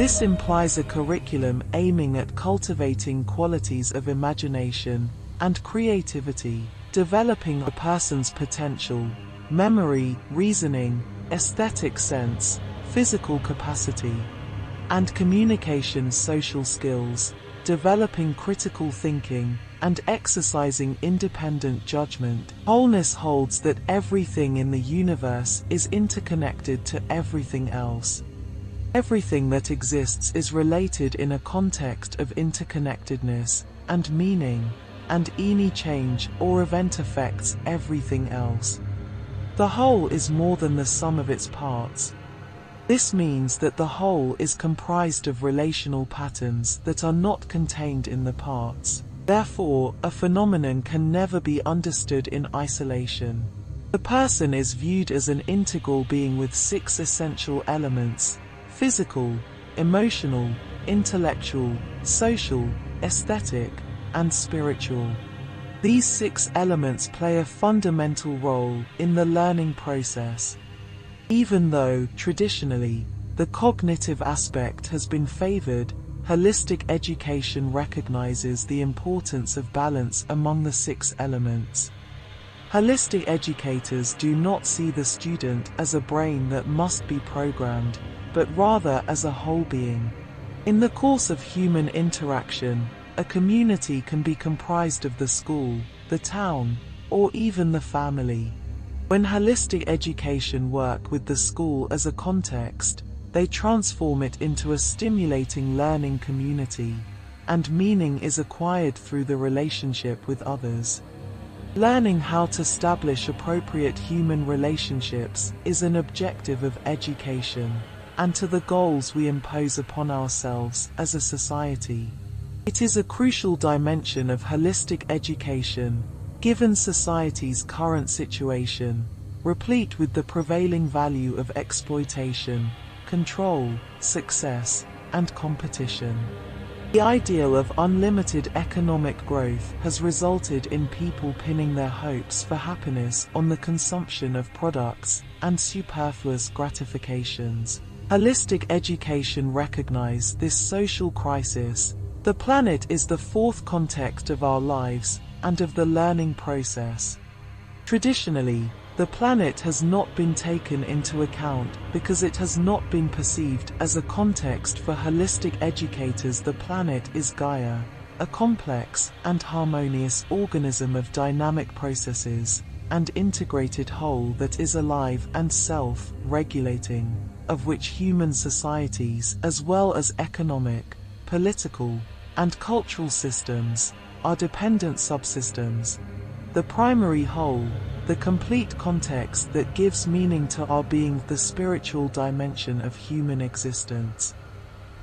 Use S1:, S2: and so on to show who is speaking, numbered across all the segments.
S1: This implies a curriculum aiming at cultivating qualities of imagination and creativity, developing a person's potential, memory, reasoning, aesthetic sense, physical capacity, and communication social skills, developing critical thinking, and exercising independent judgment. Wholeness holds that everything in the universe is interconnected to everything else. Everything that exists is related in a context of interconnectedness and meaning, and any change or event affects everything else. The whole is more than the sum of its parts. This means that the whole is comprised of relational patterns that are not contained in the parts. Therefore, a phenomenon can never be understood in isolation. The person is viewed as an integral being with 6 essential elements: physical, emotional, intellectual, social, aesthetic, and spiritual. These 6 elements play a fundamental role in the learning process. Even though, traditionally, the cognitive aspect has been favored, holistic education recognizes the importance of balance among the 6 elements. Holistic educators do not see the student as a brain that must be programmed, but rather as a whole being. In the course of human interaction, a community can be comprised of the school, the town, or even the family. When holistic education work with the school as a context, they transform it into a stimulating learning community, and meaning is acquired through the relationship with others. Learning how to establish appropriate human relationships is an objective of education, and to the goals we impose upon ourselves as a society. It is a crucial dimension of holistic education, given society's current situation, replete with the prevailing value of exploitation, control, success, and competition. The ideal of unlimited economic growth has resulted in people pinning their hopes for happiness on the consumption of products and superfluous gratifications. Holistic education recognizes this social crisis. The planet is the 4th context of our lives and of the learning process. Traditionally, the planet has not been taken into account because it has not been perceived as a context for holistic educators. The planet is Gaia, a complex and harmonious organism of dynamic processes and integrated whole that is alive and self-regulating, of which human societies, as well as economic, political, and cultural systems, are dependent subsystems. The primary whole, the complete context that gives meaning to our being, the spiritual dimension of human existence.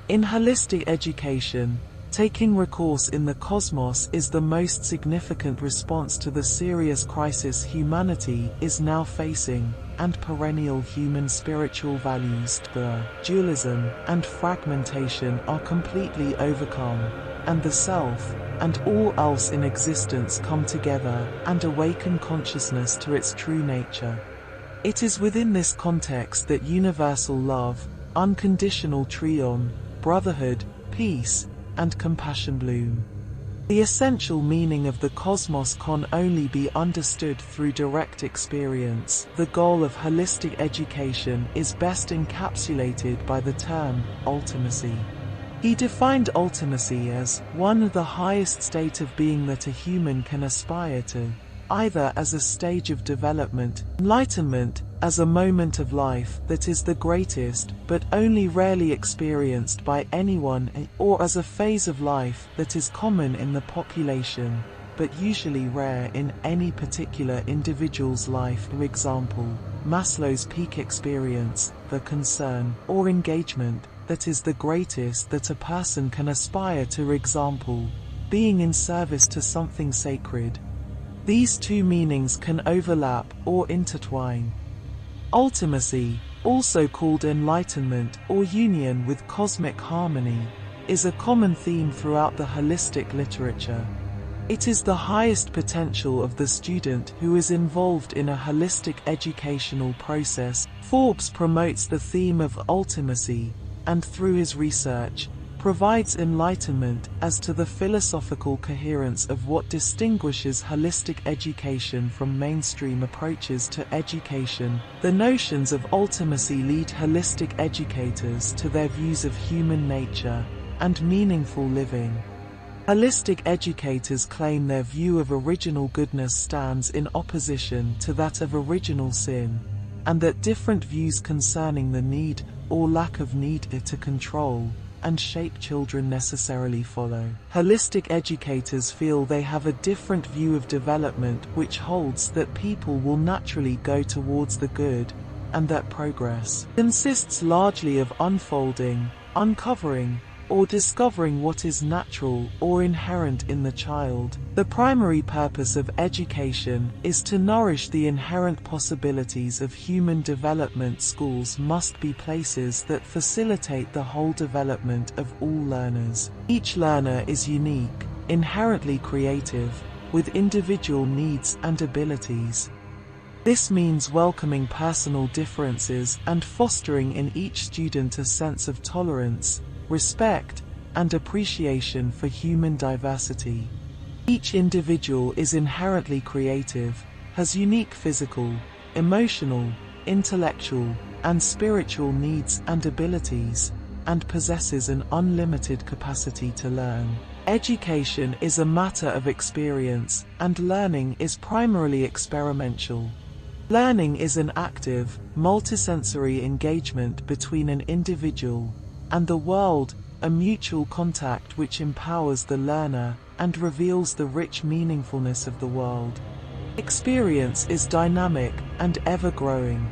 S1: In holistic education, taking recourse in the cosmos is the most significant response to the serious crisis humanity is now facing, and perennial human spiritual values, the dualism and fragmentation are completely overcome, and the self and all else in existence come together and awaken consciousness to its true nature. It is within this context that universal love, unconditional trion, brotherhood, peace, and compassion bloom. The essential meaning of the cosmos can only be understood through direct experience. The goal of holistic education is best encapsulated by the term ultimacy. He defined ultimacy as one the highest state of being that a human can aspire to, either as a stage of development, enlightenment, as a moment of life that is the greatest but only rarely experienced by anyone, or as a phase of life that is common in the population, but usually rare in any particular individual's life. For example, Maslow's peak experience, the concern or engagement that is the greatest that a person can aspire to. For example, being in service to something sacred. These two meanings can overlap or intertwine. Ultimacy, also called enlightenment or union with cosmic harmony, is a common theme throughout the holistic literature. It is the highest potential of the student who is involved in a holistic educational process. Forbes promotes the theme of ultimacy and through his research, provides enlightenment as to the philosophical coherence of what distinguishes holistic education from mainstream approaches to education. The notions of ultimacy lead holistic educators to their views of human nature and meaningful living. Holistic educators claim their view of original goodness stands in opposition to that of original sin, and that different views concerning the need or lack of need to control and shape children necessarily follow. Holistic educators feel they have a different view of development, which holds that people will naturally go towards the good, and that progress consists largely of unfolding, uncovering, or discovering what is natural or inherent in the child. The primary purpose of education is to nourish the inherent possibilities of human development. Schools must be places that facilitate the whole development of all learners. Each learner is unique, inherently creative, with individual needs and abilities. This means welcoming personal differences and fostering in each student a sense of tolerance, respect, and appreciation for human diversity. Each individual is inherently creative, has unique physical, emotional, intellectual, and spiritual needs and abilities, and possesses an unlimited capacity to learn. Education is a matter of experience, and learning is primarily experimental. Learning is an active, multisensory engagement between an individual and the world, a mutual contact which empowers the learner and reveals the rich meaningfulness of the world. Experience is dynamic and ever-growing.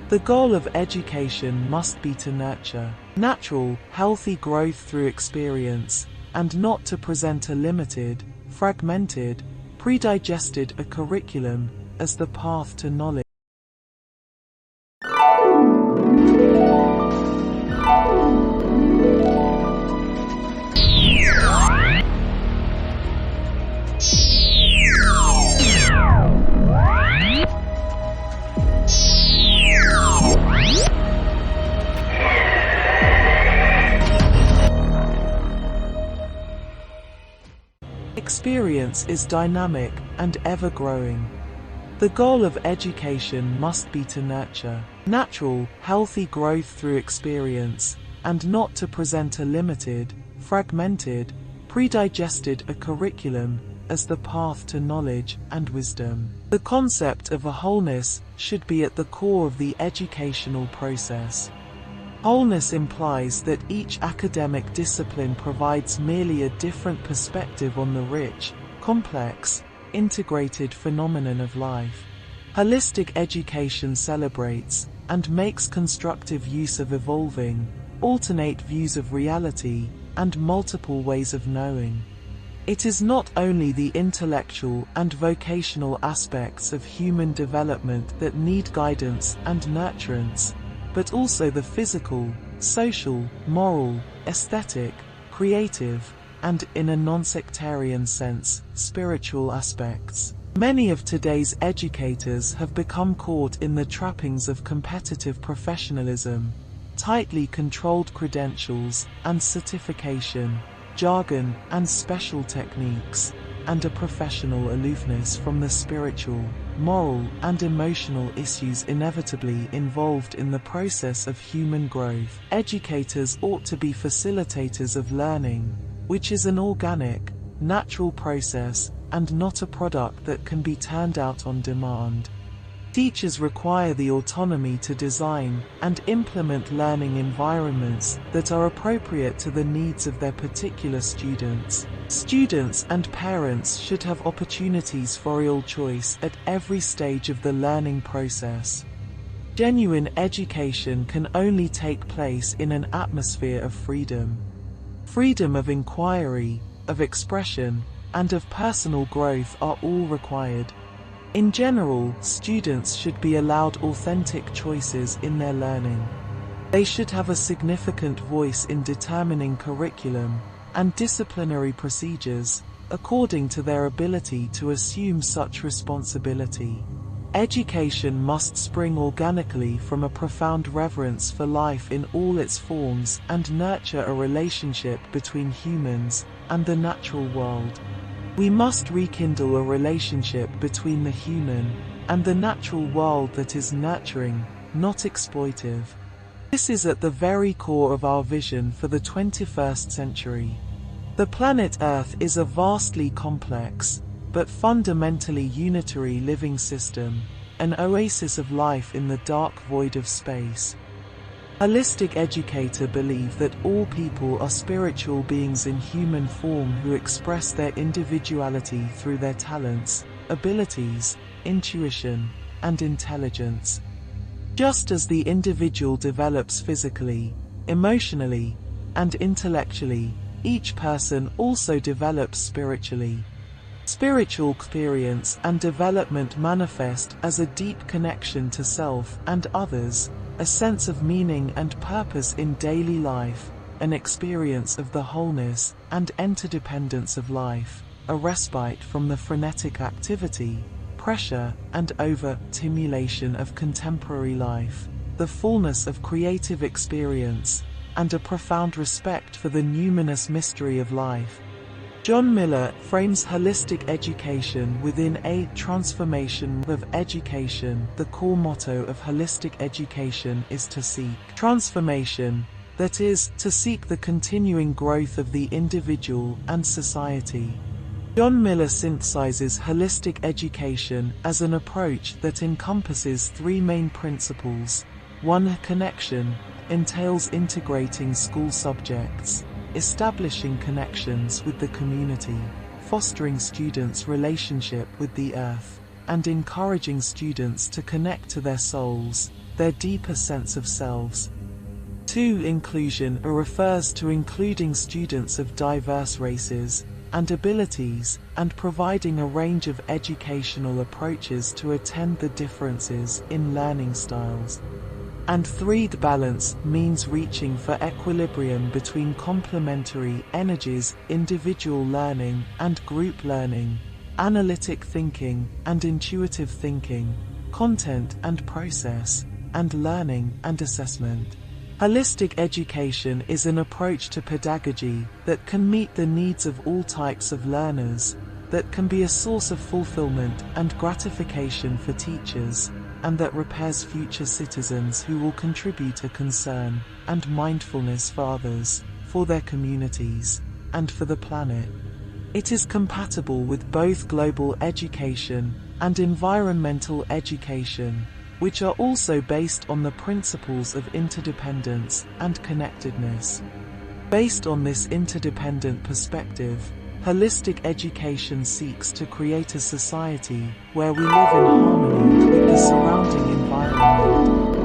S1: The goal of education must be to nurture natural, healthy growth through experience, and not to present a limited, fragmented, predigested a curriculum as the path to knowledge. Experience is dynamic and ever-growing. The goal of education must be to nurture natural, healthy growth through experience, and not to present a limited, fragmented, predigested a curriculum as the path to knowledge and wisdom. The concept of a wholeness should be at the core of the educational process. Wholeness implies that each academic discipline provides merely a different perspective on the rich, complex, integrated phenomenon of life. Holistic education celebrates and makes constructive use of evolving, alternate views of reality, and multiple ways of knowing. It is not only the intellectual and vocational aspects of human development that need guidance and nurturance, but also the physical, social, moral, aesthetic, creative, and, in a non-sectarian sense, spiritual aspects. Many of today's educators have become caught in the trappings of competitive professionalism, tightly controlled credentials and certification, jargon and special techniques, and a professional aloofness from the spiritual, moral, and emotional issues inevitably involved in the process of human growth. Educators ought to be facilitators of learning, which is an organic, natural process, and not a product that can be turned out on demand. Teachers require the autonomy to design and implement learning environments that are appropriate to the needs of their particular students. Students and parents should have opportunities for real choice at every stage of the learning process. Genuine education can only take place in an atmosphere of freedom. Freedom of inquiry, of expression, and of personal growth are all required. In general, students should be allowed authentic choices in their learning. They should have a significant voice in determining curriculum and disciplinary procedures, according to their ability to assume such responsibility. Education must spring organically from a profound reverence for life in all its forms and nurture a relationship between humans and the natural world. We must rekindle a relationship between the human and the natural world that is nurturing, not exploitive. This is at the very core of our vision for the 21st century. The planet Earth is a vastly complex, but fundamentally unitary living system, an oasis of life in the dark void of space. Holistic educators believe that all people are spiritual beings in human form who express their individuality through their talents, abilities, intuition, and intelligence. Just as the individual develops physically, emotionally, and intellectually, each person also develops spiritually. Spiritual experience and development manifest as a deep connection to self and others, a sense of meaning and purpose in daily life, an experience of the wholeness and interdependence of life, a respite from the frenetic activity, pressure, and over-stimulation of contemporary life, the fullness of creative experience, and a profound respect for the numinous mystery of life. John Miller frames holistic education within a transformation of education. The core motto of holistic education is to seek transformation, that is, to seek the continuing growth of the individual and society. John Miller synthesizes holistic education as an approach that encompasses three main principles. 1. Connection entails integrating school subjects, establishing connections with the community, fostering students' relationship with the earth, and encouraging students to connect to their souls, their deeper sense of selves. 2. Inclusion refers to including students of diverse races and abilities, and providing a range of educational approaches to attend the differences in learning styles. And 3. The balance means reaching for equilibrium between complementary energies, individual learning and group learning, analytic thinking and intuitive thinking, content and process, and learning and assessment. Holistic education is an approach to pedagogy that can meet the needs of all types of learners, that can be a source of fulfillment and gratification for teachers, and that repairs future citizens who will contribute a concern and mindfulness for others, for their communities, and for the planet. It is compatible with both global education and environmental education, which are also based on the principles of interdependence and connectedness. Based on this interdependent perspective, holistic education seeks to create a society where we live in harmony with the surrounding environment.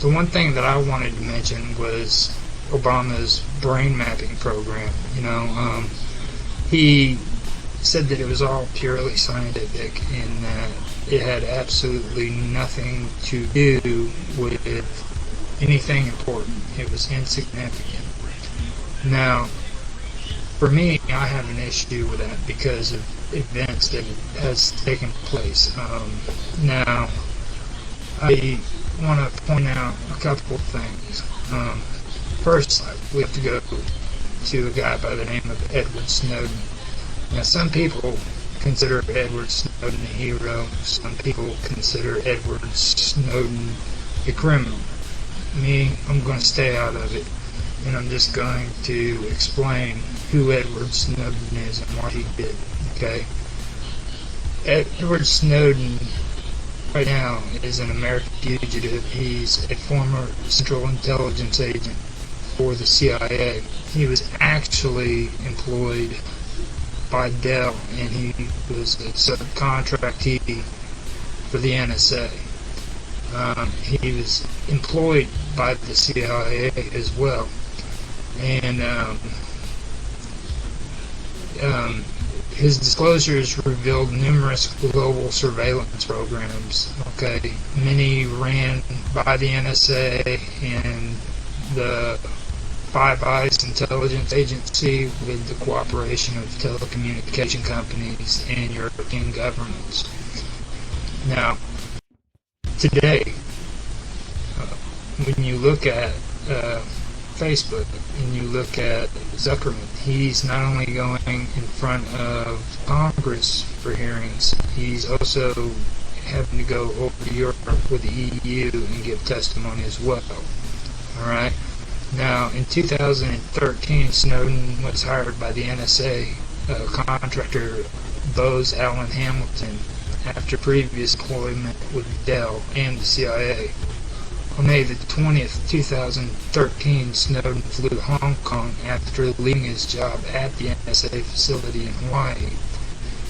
S2: The one thing that I wanted to mention was Obama's brain mapping program. He said that it was all purely scientific and that it had absolutely nothing to do with anything important. It was insignificant. Now, for me, I have an issue with that because of events that has taken place. Now, I want to point out a couple of things. First, we have to go to a guy by the name of Edward Snowden. Now, some people consider Edward Snowden a hero. Some people consider Edward Snowden a criminal. Me, I'm going to stay out of it, and I'm just going to explain who Edward Snowden is and what he did, okay? Edward Snowden right now is an American fugitive. He's a former Central Intelligence agent for the CIA. He was actually employed by Dell, and he was a subcontractee for the NSA. He was employed by the CIA as well, and his disclosures revealed numerous global surveillance programs. Okay, many ran by the NSA and the Five Eyes intelligence agency with the cooperation of telecommunication companies and European governments. Now, today, when you look at Facebook and you look at Zuckerman, he's not only going in front of Congress for hearings, he's also having to go over to Europe with the EU and give testimony as well. Alright? Now, in 2013, Snowden was hired by the NSA contractor Bose Allen Hamilton after previous employment with Dell and the CIA. On May the 20th, 2013, Snowden flew to Hong Kong after leaving his job at the NSA facility in Hawaii.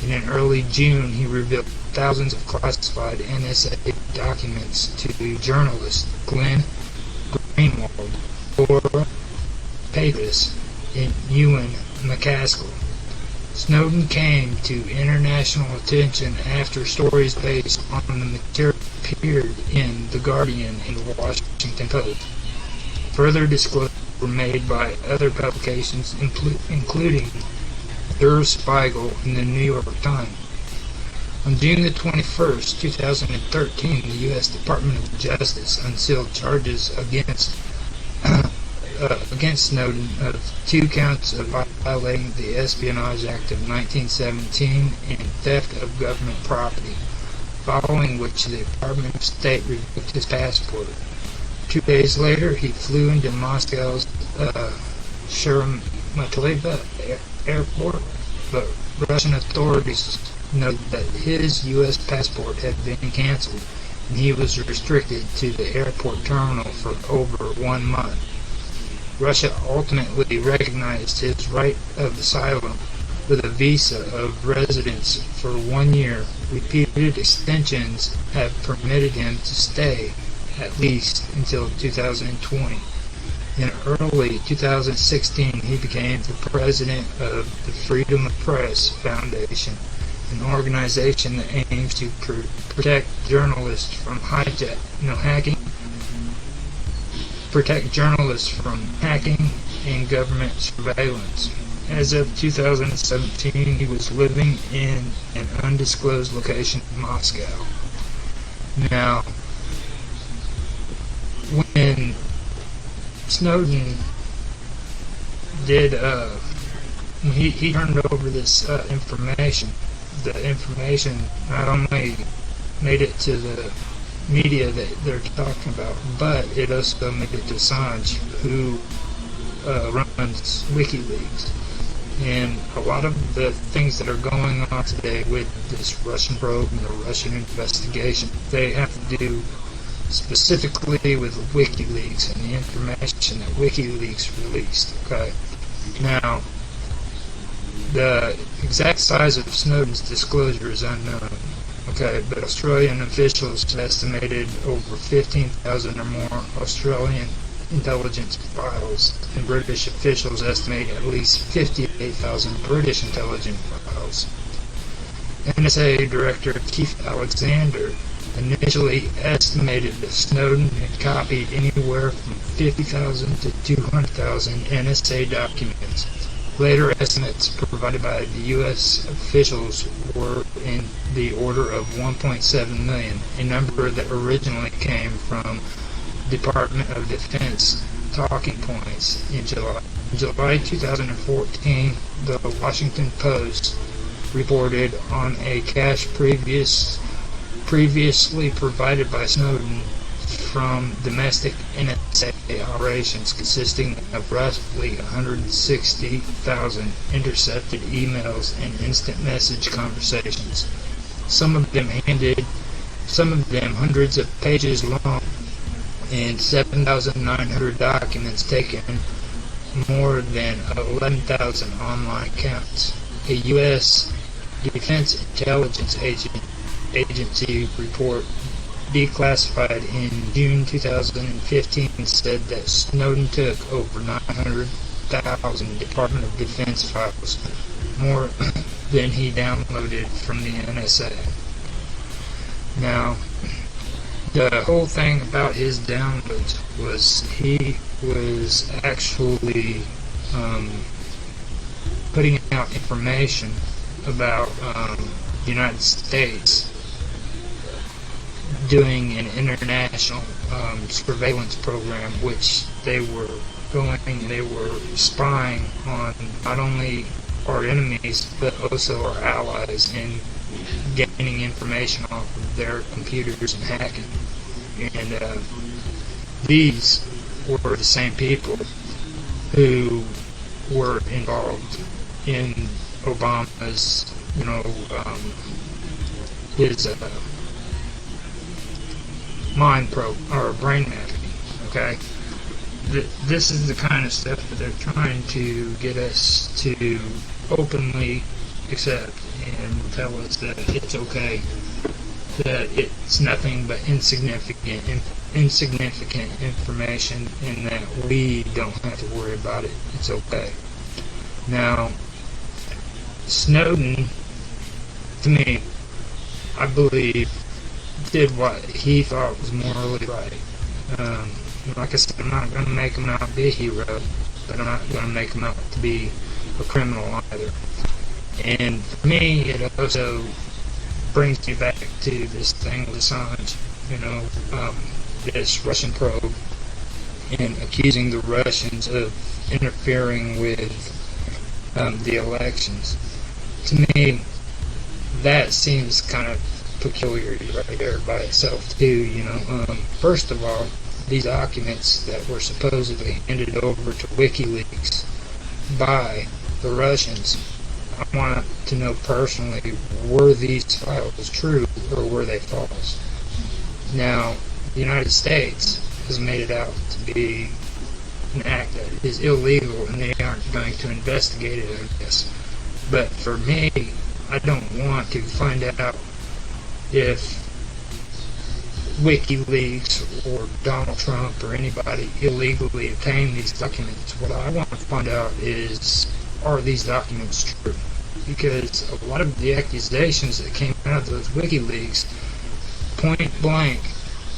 S2: And in early June, he revealed thousands of classified NSA documents to journalist Glenn Greenwald, Laura Papis, and Ewan McCaskill. Snowden came to international attention after stories based on the material appeared in The Guardian and The Washington Post. Further disclosures were made by other publications, including Der Spiegel and the New York Times. On June the 21st, 2013, the U.S. Department of Justice unsealed charges against Snowden of 2 counts of violating the Espionage Act of 1917 and theft of government property, following which the Department of State revoked his passport. 2 days later, he flew into Moscow's Sheremetyevo airport, but Russian authorities noted that his U.S. passport had been canceled, and he was restricted to the airport terminal for over 1 month. Russia ultimately recognized his right of asylum with a visa of residence for 1 year. Repeated extensions have permitted him to stay at least until 2020. In early 2016, he became the president of the Freedom of Press Foundation, an organization that aims to protect journalists from protect journalists from hacking and government surveillance. As of 2017, he was living in an undisclosed location in Moscow. Now, when Snowden did, he turned over this information. The information not only made it to the media that they're talking about, but it also made it to Assange, who runs WikiLeaks. And a lot of the things that are going on today with this Russian probe and the Russian investigation, they have to do specifically with WikiLeaks and the information that WikiLeaks released. Okay, now the exact size of Snowden's disclosure is unknown. Okay, but Australian officials have estimated over 15,000 or more Australian intelligence files, and British officials estimate at least 58,000 British intelligence files. NSA Director Keith Alexander initially estimated that Snowden had copied anywhere from 50,000 to 200,000 NSA documents. Later estimates provided by the U.S. officials were in the order of 1.7 million, a number that originally came from Department of Defense talking points in July. In July 2014, the Washington Post reported on a cache previously provided by Snowden from domestic NSA operations, consisting of roughly 160,000 intercepted emails and instant message conversations. Some of them hundreds of pages long, and 7,900 documents taken, more than 11,000 online accounts. A U.S. Defense Intelligence Agency report declassified in June 2015 said that Snowden took over 900,000 Department of Defense files, more than he downloaded from the NSA. Now, the whole thing about his downloads was he was actually putting out information about the United States doing an international surveillance program, which they were spying on not only our enemies but also our allies, and gaining information off of their computers and hacking. And these were the same people who were involved in Obama's, his brain mapping. Okay, this is the kind of stuff that they're trying to get us to openly accept and tell us that it's okay, that it's nothing but insignificant information, and that we don't have to worry about it. It's okay. Now, Snowden, to me, I believe, did what he thought was morally right. Like I said, I'm not going to make him out to be a hero, but I'm not going to make him out to be a criminal either. And for me, it also brings me back to this thing with Assange, this Russian probe, and accusing the Russians of interfering with the elections. To me, that seems kind of peculiar right there by itself too. First of all, these documents that were supposedly handed over to WikiLeaks by the Russians, I want to know personally, were these files true or were they false? Now, the United States has made it out to be an act that is illegal, and they aren't going to investigate it, I guess. But for me, I don't want to find out if WikiLeaks or Donald Trump or anybody illegally obtained these documents. What I want to find out is, are these documents true? Because a lot of the accusations that came out of those WikiLeaks point blank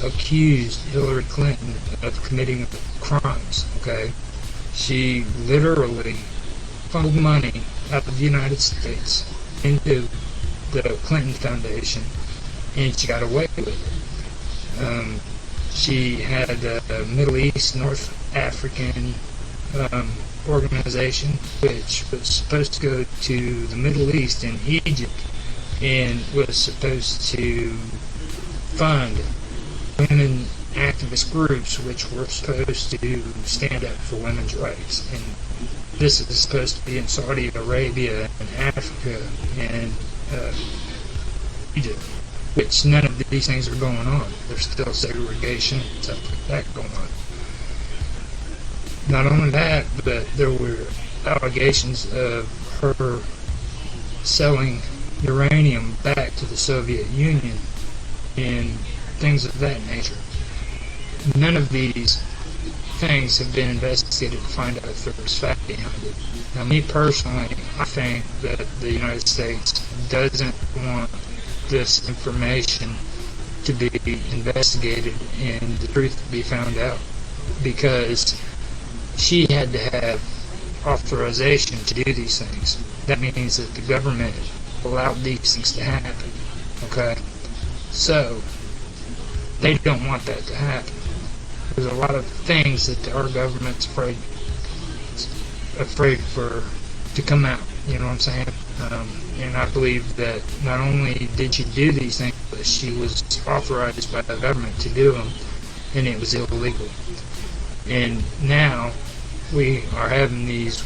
S2: accused Hillary Clinton of committing crimes. Okay, she literally funneled money out of the United States into the Clinton Foundation, and she got away with it. She had a Middle East, North African organization, which was supposed to go to the Middle East and Egypt, and was supposed to fund women activist groups which were supposed to stand up for women's rights. And this is supposed to be in Saudi Arabia and Africa and Egypt, which none of these things are going on. There's still segregation and stuff like that going on. Not only that, but there were allegations of her selling uranium back to the Soviet Union and things of that nature. None of these things have been investigated to find out if there was fact behind it. Now, me personally, I think that the United States doesn't want this information to be investigated and the truth to be found out, because she had to have authorization to do these things. That means that the government allowed these things to happen. Okay? So, they don't want that to happen. there's a lot of things that our government's afraid for to come out. You know what I'm saying? And I believe that not only did she do these things, but she was authorized by the government to do them, and it was illegal. And now we are having these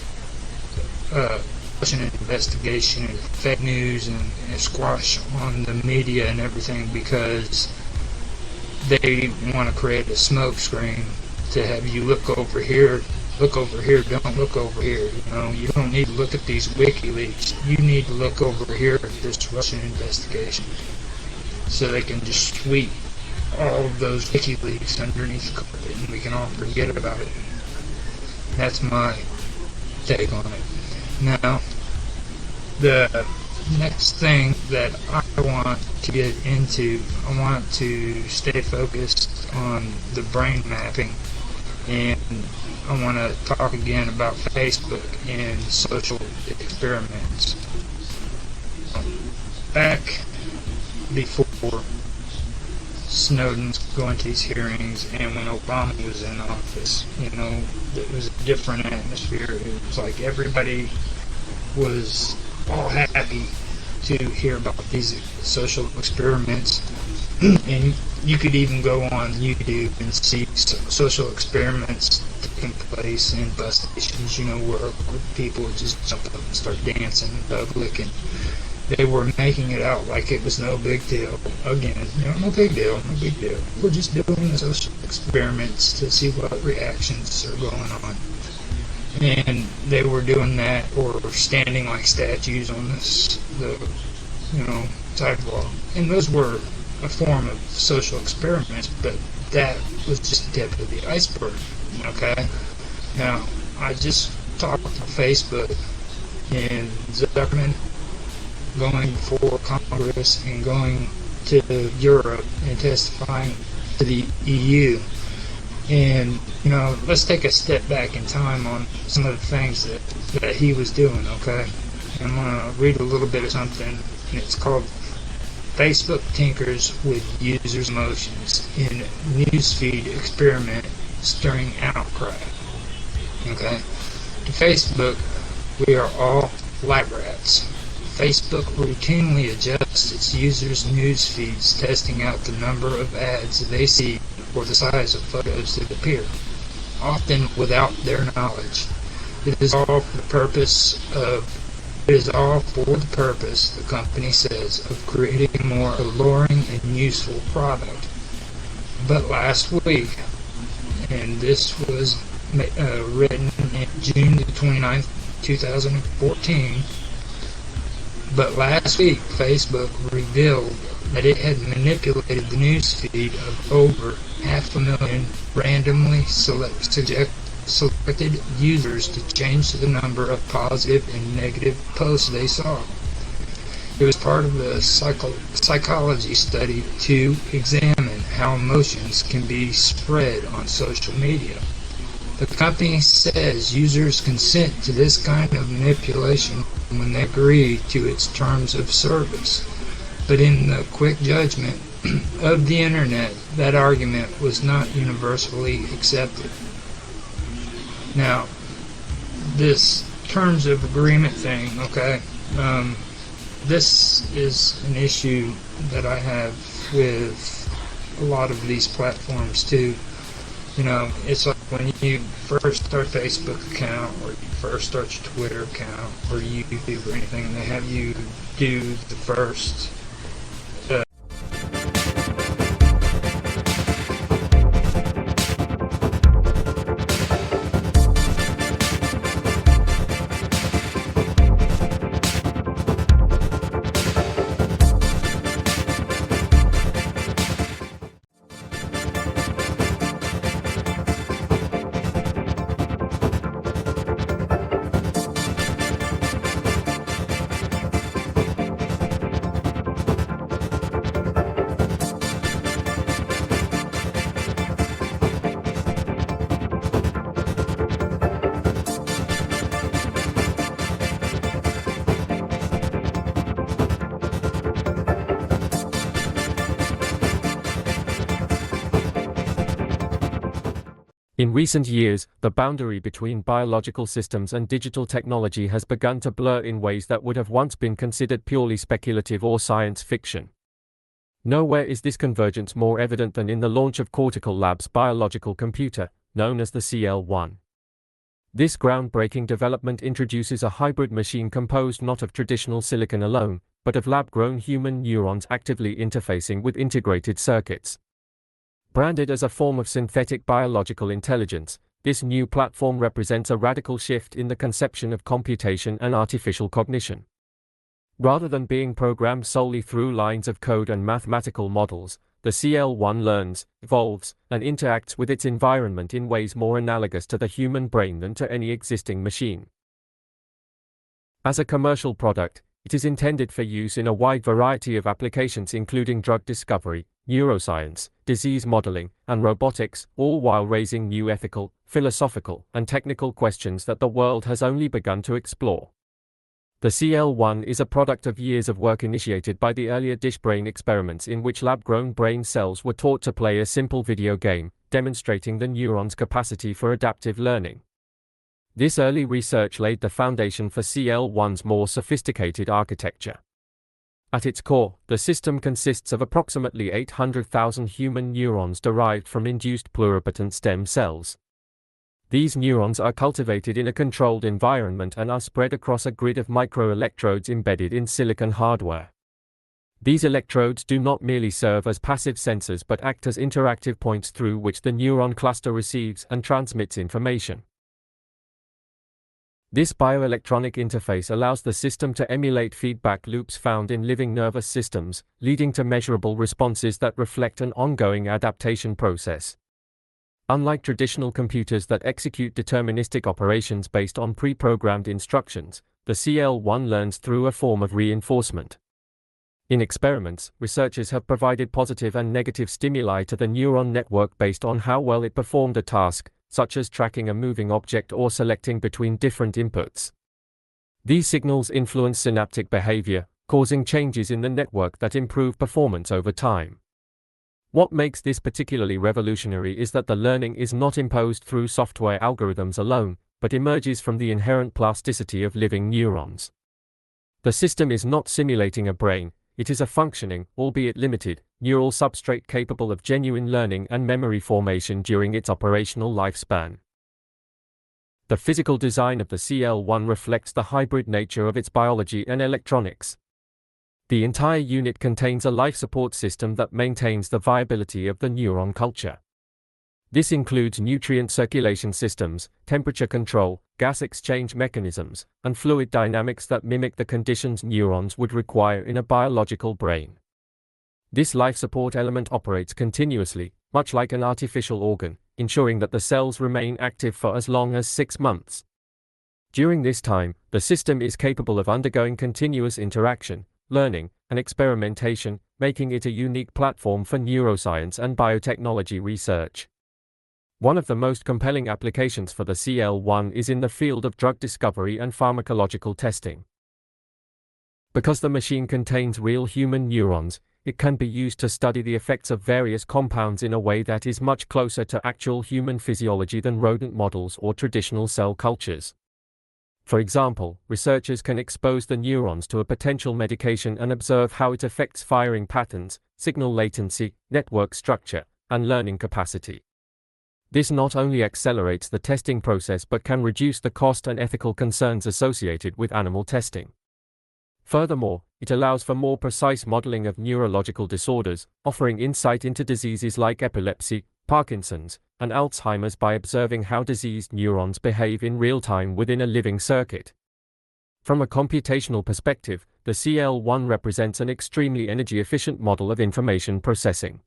S2: Russian investigation and fake news and squash on the media and everything because they want to create a smoke screen to have you look over here, don't look over here. You know, you don't need to look at these WikiLeaks. You need to look over here at this Russian investigation, so they can just sweep all of those WikiLeaks underneath the carpet, and we can all forget about it. That's my take on it. Now, the next thing that I want to get into, I want to stay focused on the brain mapping, and I want to talk again about Facebook and social experiments. Back before Snowden's going to these hearings and when Obama was in office, you know, it was a different atmosphere. It was like everybody was all happy to hear about these social experiments. And you could even go on YouTube and see social experiments taking place in bus stations, you know, where people would just jump up and start dancing in public, and they were making it out like it was no big deal. Again, you know, no big deal. We're just doing the social experiments to see what reactions are going on. And they were doing that, or standing like statues on the sidewalk. And those were a form of social experiments, but that was just the tip of the iceberg. Okay? Now, I just talked to Facebook and Zuckerman going before Congress and going to Europe and testifying to the EU. And, you know, let's take a step back in time on some of the things that he was doing, okay? I'm going to read a little bit of something, and it's called Facebook Tinkers with Users' Emotions in Newsfeed Experiment Stirring Outcry. Okay? To Facebook, we are all lab rats. Facebook routinely adjusts its users' news feeds, testing out the number of ads they see or the size of photos that appear, often without their knowledge. It is all for the purpose, the company says, of creating a more alluring and useful product. But last week, and this was written in June the 29th, 2014, but last week Facebook revealed that it had manipulated the news feed of over 500,000 randomly selected users to change the number of positive and negative posts they saw. It was part of a psychology study to examine how emotions can be spread on social media. The company says users consent to this kind of manipulation when they agree to its terms of service. But in the quick judgment of the internet, that argument was not universally accepted. Now, this terms of agreement thing, okay, this is an issue that I have with a lot of these platforms too. You know, it's like when you first start a Facebook account, or you first start your Twitter account, or YouTube or anything, and they have you do the first
S3: In recent years, the boundary between biological systems and digital technology has begun to blur in ways that would have once been considered purely speculative or science fiction. Nowhere is this convergence more evident than in the launch of Cortical Labs' biological computer, known as the CL1. This groundbreaking development introduces a hybrid machine composed not of traditional silicon alone, but of lab-grown human neurons actively interfacing with integrated circuits. Branded as a form of synthetic biological intelligence, this new platform represents a radical shift in the conception of computation and artificial cognition. Rather than being programmed solely through lines of code and mathematical models, the CL1 learns, evolves, and interacts with its environment in ways more analogous to the human brain than to any existing machine. As a commercial product, it is intended for use in a wide variety of applications including drug discovery, neuroscience, disease modeling, and robotics, all while raising new ethical, philosophical, and technical questions that the world has only begun to explore. The CL1 is a product of years of work initiated by the earlier dish brain experiments in which lab-grown brain cells were taught to play a simple video game, demonstrating the neuron's capacity for adaptive learning. This early research laid the foundation for CL1's more sophisticated architecture. At its core, the system consists of approximately 800,000 human neurons derived from induced pluripotent stem cells. These neurons are cultivated in a controlled environment and are spread across a grid of microelectrodes embedded in silicon hardware. These electrodes do not merely serve as passive sensors but act as interactive points through which the neuron cluster receives and transmits information. This bioelectronic interface allows the system to emulate feedback loops found in living nervous systems, leading to measurable responses that reflect an ongoing adaptation process. Unlike traditional computers that execute deterministic operations based on pre-programmed instructions, the CL1 learns through a form of reinforcement. In experiments, researchers have provided positive and negative stimuli to the neuron network based on how well it performed a task, such as tracking a moving object or selecting between different inputs. These signals influence synaptic behavior, causing changes in the network that improve performance over time. What makes this particularly revolutionary is that the learning is not imposed through software algorithms alone, but emerges from the inherent plasticity of living neurons. The system is not simulating a brain, it is a functioning, albeit limited, neural substrate capable of genuine learning and memory formation during its operational lifespan. The physical design of the CL1 reflects the hybrid nature of its biology and electronics. The entire unit contains a life support system that maintains the viability of the neuron culture. This includes nutrient circulation systems, temperature control, gas exchange mechanisms, and fluid dynamics that mimic the conditions neurons would require in a biological brain. This life support element operates continuously, much like an artificial organ, ensuring that the cells remain active for as long as 6 months. During this time, the system is capable of undergoing continuous interaction, learning, and experimentation, making it a unique platform for neuroscience and biotechnology research. One of the most compelling applications for the CL1 is in the field of drug discovery and pharmacological testing. Because the machine contains real human neurons, it can be used to study the effects of various compounds in a way that is much closer to actual human physiology than rodent models or traditional cell cultures. For example, researchers can expose the neurons to a potential medication and observe how it affects firing patterns, signal latency, network structure, and learning capacity. This not only accelerates the testing process but can reduce the cost and ethical concerns associated with animal testing. Furthermore, it allows for more precise modeling of neurological disorders, offering insight into diseases like epilepsy, Parkinson's, and Alzheimer's by observing how diseased neurons behave in real time within a living circuit. From a computational perspective, the CL1 represents an extremely energy-efficient model of information processing.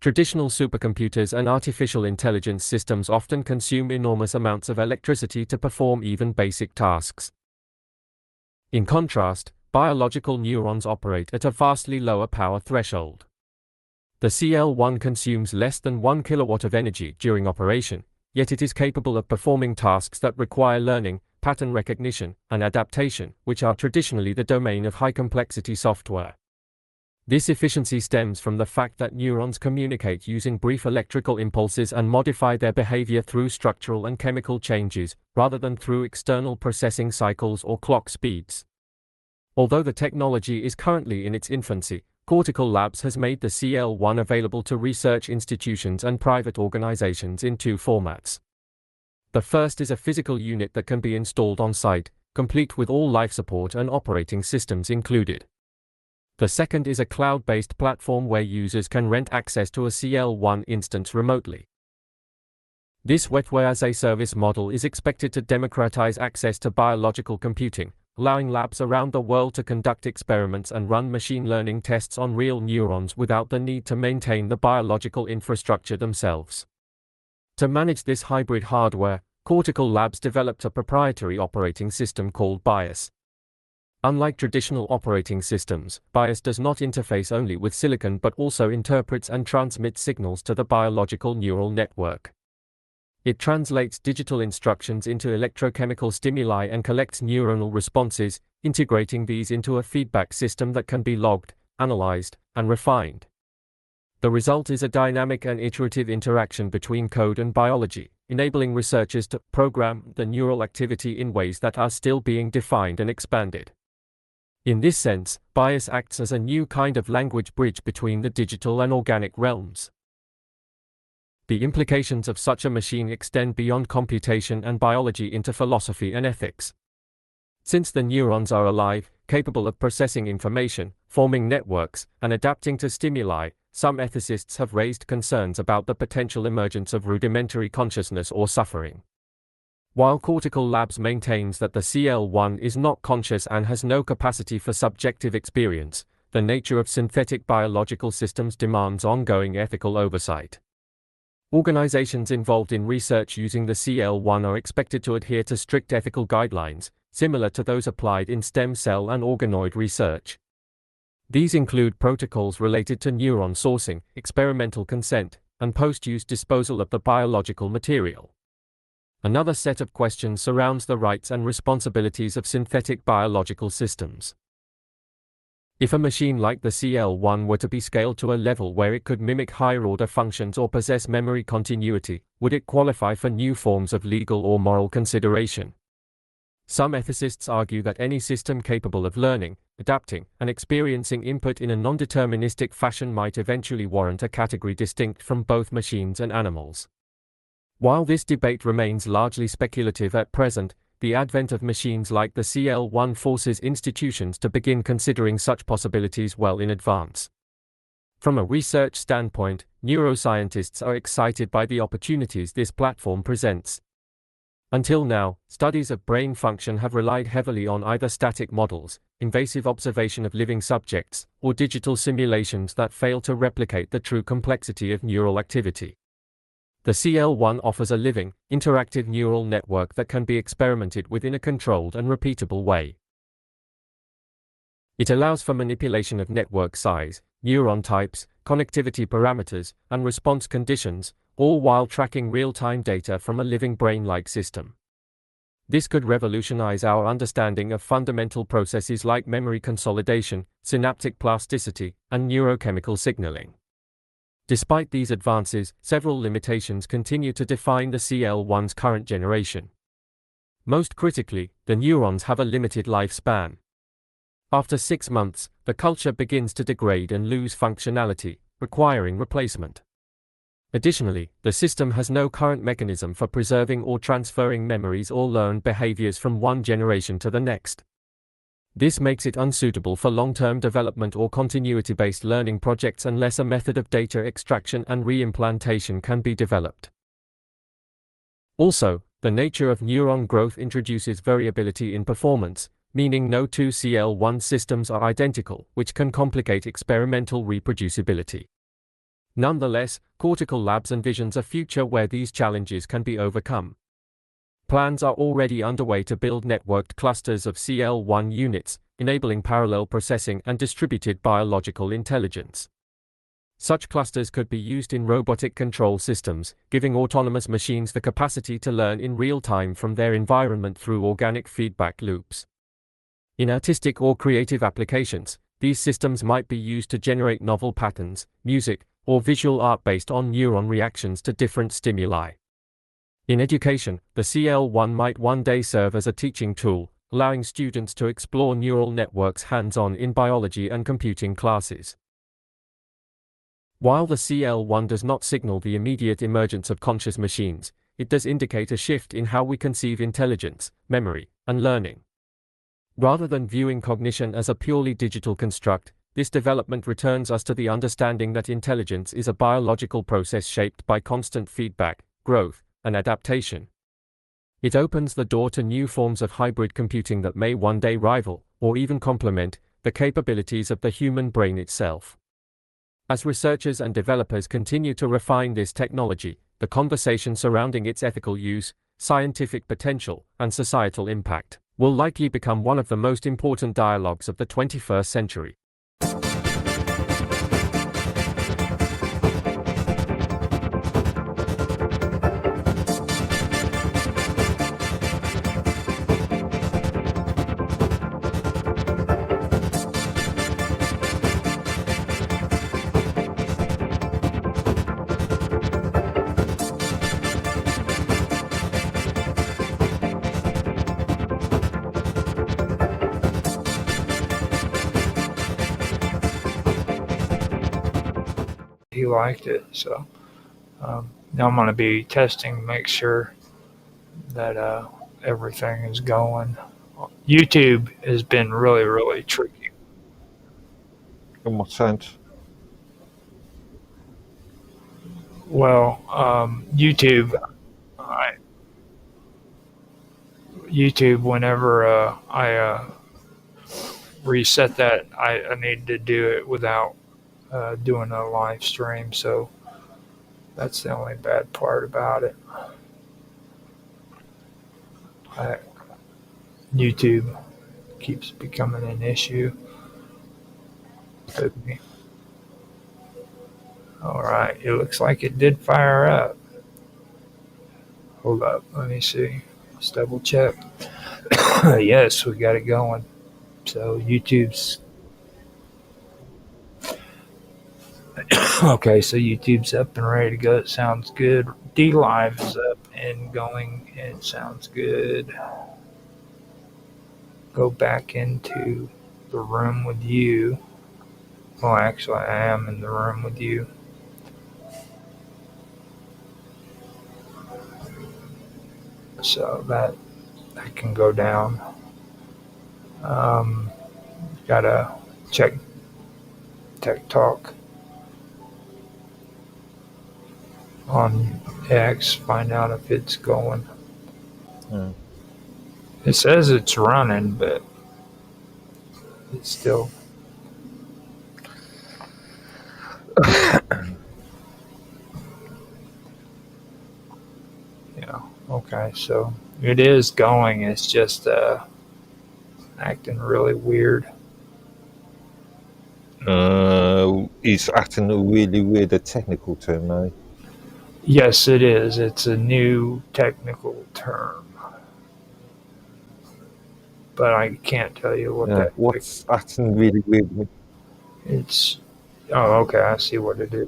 S3: Traditional supercomputers and artificial intelligence systems often consume enormous amounts of electricity to perform even basic tasks. In contrast, biological neurons operate at a vastly lower power threshold. The CL1 consumes less than 1 kilowatt of energy during operation, yet it is capable of performing tasks that require learning, pattern recognition, and adaptation, which are traditionally the domain of high-complexity software. This efficiency stems from the fact that neurons communicate using brief electrical impulses and modify their behavior through structural and chemical changes, rather than through external processing cycles or clock speeds. Although the technology is currently in its infancy, Cortical Labs has made the CL1 available to research institutions and private organizations in two formats. The first is a physical unit that can be installed on site, complete with all life support and operating systems included. The second is a cloud-based platform where users can rent access to a CL1 instance remotely. This wetware-as-a-service model is expected to democratize access to biological computing, allowing labs around the world to conduct experiments and run machine learning tests on real neurons without the need to maintain the biological infrastructure themselves. To manage this hybrid hardware, Cortical Labs developed a proprietary operating system called BIOS. Unlike traditional operating systems, BIOS does not interface only with silicon but also interprets and transmits signals to the biological neural network. It translates digital instructions into electrochemical stimuli and collects neuronal responses, integrating these into a feedback system that can be logged, analyzed, and refined. The result is a dynamic and iterative interaction between code and biology, enabling researchers to program the neural activity in ways that are still being defined and expanded. In this sense, BIOS acts as a new kind of language bridge between the digital and organic realms. The implications of such a machine extend beyond computation and biology into philosophy and ethics. Since the neurons are alive, capable of processing information, forming networks, and adapting to stimuli, some ethicists have raised concerns about the potential emergence of rudimentary consciousness or suffering. While Cortical Labs maintains that the CL1 is not conscious and has no capacity for subjective experience, the nature of synthetic biological systems demands ongoing ethical oversight. Organizations involved in research using the CL1 are expected to adhere to strict ethical guidelines, similar to those applied in stem cell and organoid research. These include protocols related to neuron sourcing, experimental consent, and post-use disposal of the biological material. Another set of questions surrounds the rights and responsibilities of synthetic biological systems. If a machine like the CL1 were to be scaled to a level where it could mimic higher-order functions or possess memory continuity, would it qualify for new forms of legal or moral consideration? Some ethicists argue that any system capable of learning, adapting, and experiencing input in a non-deterministic fashion might eventually warrant a category distinct from both machines and animals. While this debate remains largely speculative at present, the advent of machines like the CL1 forces institutions to begin considering such possibilities well in advance. From a research standpoint, neuroscientists are excited by the opportunities this platform presents. Until now, studies of brain function have relied heavily on either static models, invasive observation of living subjects, or digital simulations that fail to replicate the true complexity of neural activity. The CL1 offers a living, interactive neural network that can be experimented with in a controlled and repeatable way. It allows for manipulation of network size, neuron types, connectivity parameters, and response conditions, all while tracking real-time data from a living brain-like system. This could revolutionize our understanding of fundamental processes like memory consolidation, synaptic plasticity, and neurochemical signaling. Despite these advances, several limitations continue to define the CL1's current generation. Most critically, the neurons have a limited lifespan. After 6 months, the culture begins to degrade and lose functionality, requiring replacement. Additionally, the system has no current mechanism for preserving or transferring memories or learned behaviors from one generation to the next. This makes it unsuitable for long-term development or continuity-based learning projects unless a method of data extraction and reimplantation can be developed. Also, the nature of neuron growth introduces variability in performance, meaning no two CL1 systems are identical, which can complicate experimental reproducibility. Nonetheless, Cortical Labs envisions a future where these challenges can be overcome. Plans are already underway to build networked clusters of CL1 units, enabling parallel processing and distributed biological intelligence. Such clusters could be used in robotic control systems, giving autonomous machines the capacity to learn in real time from their environment through organic feedback loops. In artistic or creative applications, These systems might be used to generate novel patterns, music, or visual art based on neuron reactions to different stimuli. In education, the CL1 might one day serve as a teaching tool, allowing students to explore neural networks hands-on in biology and computing classes. While the CL1 does not signal the immediate emergence of conscious machines, it does indicate a shift in how we conceive intelligence, memory, and learning. Rather than viewing cognition as a purely digital construct, this development returns us to the understanding that intelligence is a biological process shaped by constant feedback, growth, and adaptation. It opens the door to new forms of hybrid computing that may one day rival, or even complement, the capabilities of the human brain itself. As researchers and developers continue to refine this technology, the conversation surrounding its ethical use, scientific potential, and societal impact will likely become one of the most important dialogues of the 21st century.
S2: He liked it, so now I'm going to be testing, make sure that everything is going. YouTube has been really, really tricky.
S4: In what sense?
S2: Well, YouTube, whenever I reset that, I need to do it without doing a live stream, so that's the only bad part about it. YouTube keeps becoming an issue with me. Alright, it looks like it did fire up. Hold up, let me see. Let's double check. Yes, we got it going. So YouTube's okay, so YouTube's up and ready to go. It sounds good. D-Live is up and going. It sounds good. Go back into the room with you. Well, actually, I am in the room with you. So that can go down. Gotta check Tech Talk on X, find out if it's going. It says it's running, but it's still. Yeah, okay, so it is going, it's just acting really weird.
S4: He's acting really weird, a technical term, eh?
S2: Yes, it is. It's a new technical term. But I can't tell you what that is.
S4: What's acting really weird?
S2: It's... Oh, okay, I see what it is.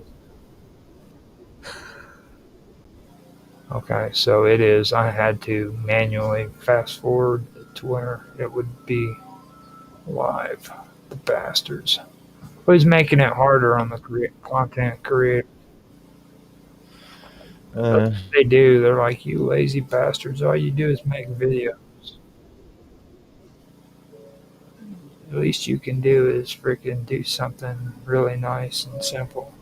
S2: Okay, so it is. I had to manually fast forward to where it would be live. The bastards. Well, he's making it harder on the content creator. That's what they do. They're like, you lazy bastards. All you do is make videos. The least you can do is freaking do something really nice and simple.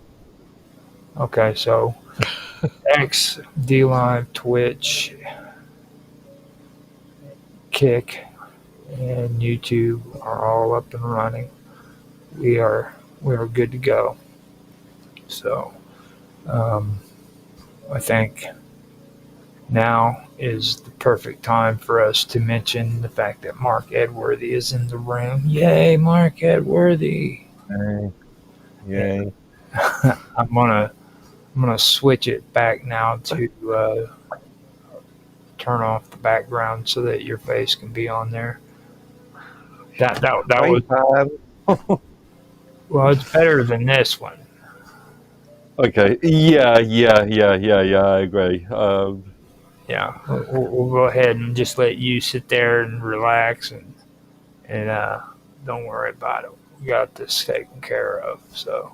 S2: Okay, so X, D-Live, Twitch, Kick, and YouTube are all up and running. We are good to go. So I think now is the perfect time for us to mention the fact that Mark Edworthy is in the room. Yay, Mark Edworthy!
S4: Yay!
S2: I'm gonna switch it back now to turn off the background so that your face can be on there. That was Well, it's better than this one.
S4: Okay. Yeah. I agree.
S2: Yeah, we'll go ahead and just let you sit there and relax and don't worry about it. We got this taken care of. So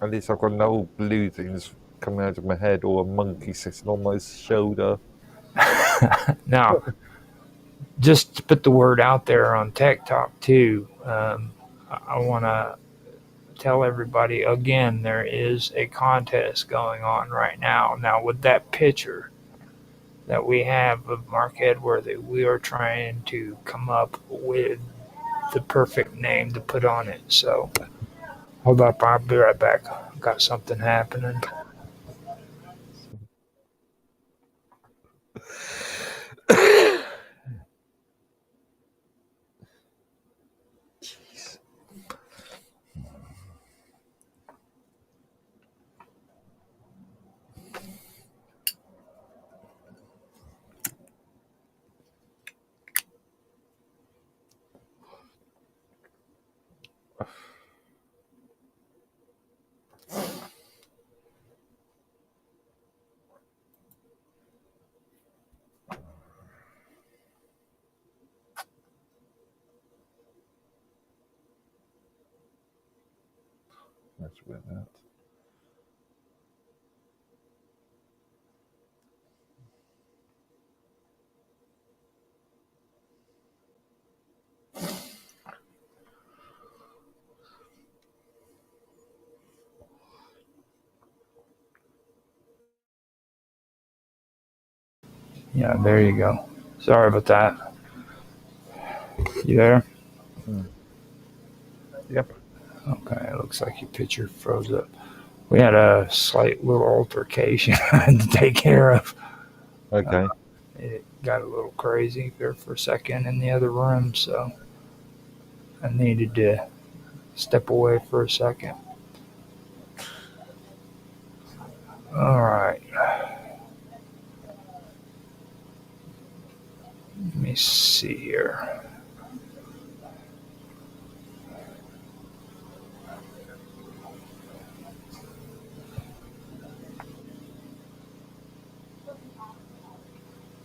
S4: At least I've got no blue things coming out of my head or a monkey sitting on my shoulder.
S2: now, just to put the word out there on Tech Talk too, I want to tell everybody again there is a contest going on right now. Now, with that picture that we have of Mark Edworthy, we are trying to come up with the perfect name to put on it. So, hold up, I'll be right back. Got something happening.
S4: That's where that.
S2: Yeah, there you go. Sorry about that. You there?
S4: Yep.
S2: Okay, it looks like your picture froze up. We had a slight little altercation I had to take care of.
S4: Okay.
S2: It got a little crazy there for a second in the other room, so I needed to step away for a second. All right. Let me see here.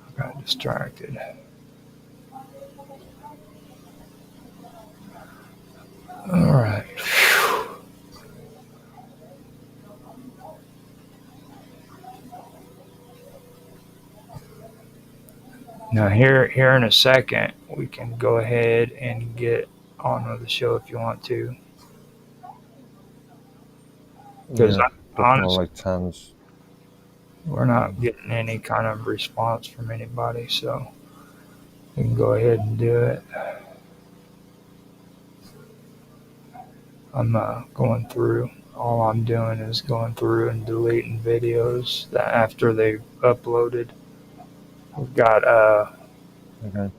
S2: I got distracted. All right. Now here in a second, we can go ahead and get on with the show if you want to. Because
S4: Yeah. Looking
S2: honestly,
S4: like Tans.
S2: we're not getting any kind of response from anybody, so we can go ahead and do it. I'm going through. All I'm doing is going through and deleting videos that after they've uploaded. We've got
S4: Okay.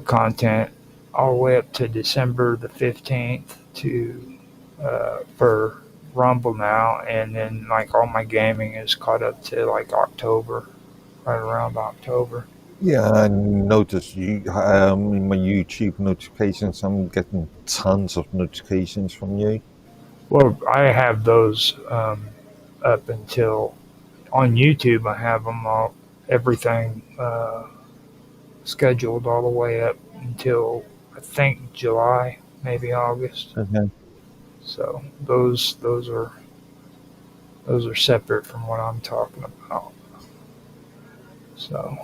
S2: content all the way up to December the 15th to for Rumble now, and then like all my gaming is caught up to like October, right around October.
S4: Yeah, I noticed you in my YouTube notifications. I'm getting tons of notifications from you.
S2: Well, I have those up until on YouTube. I have them all, everything scheduled all the way up until I think July, maybe August.
S4: Okay.
S2: So those are separate from what I'm talking about. So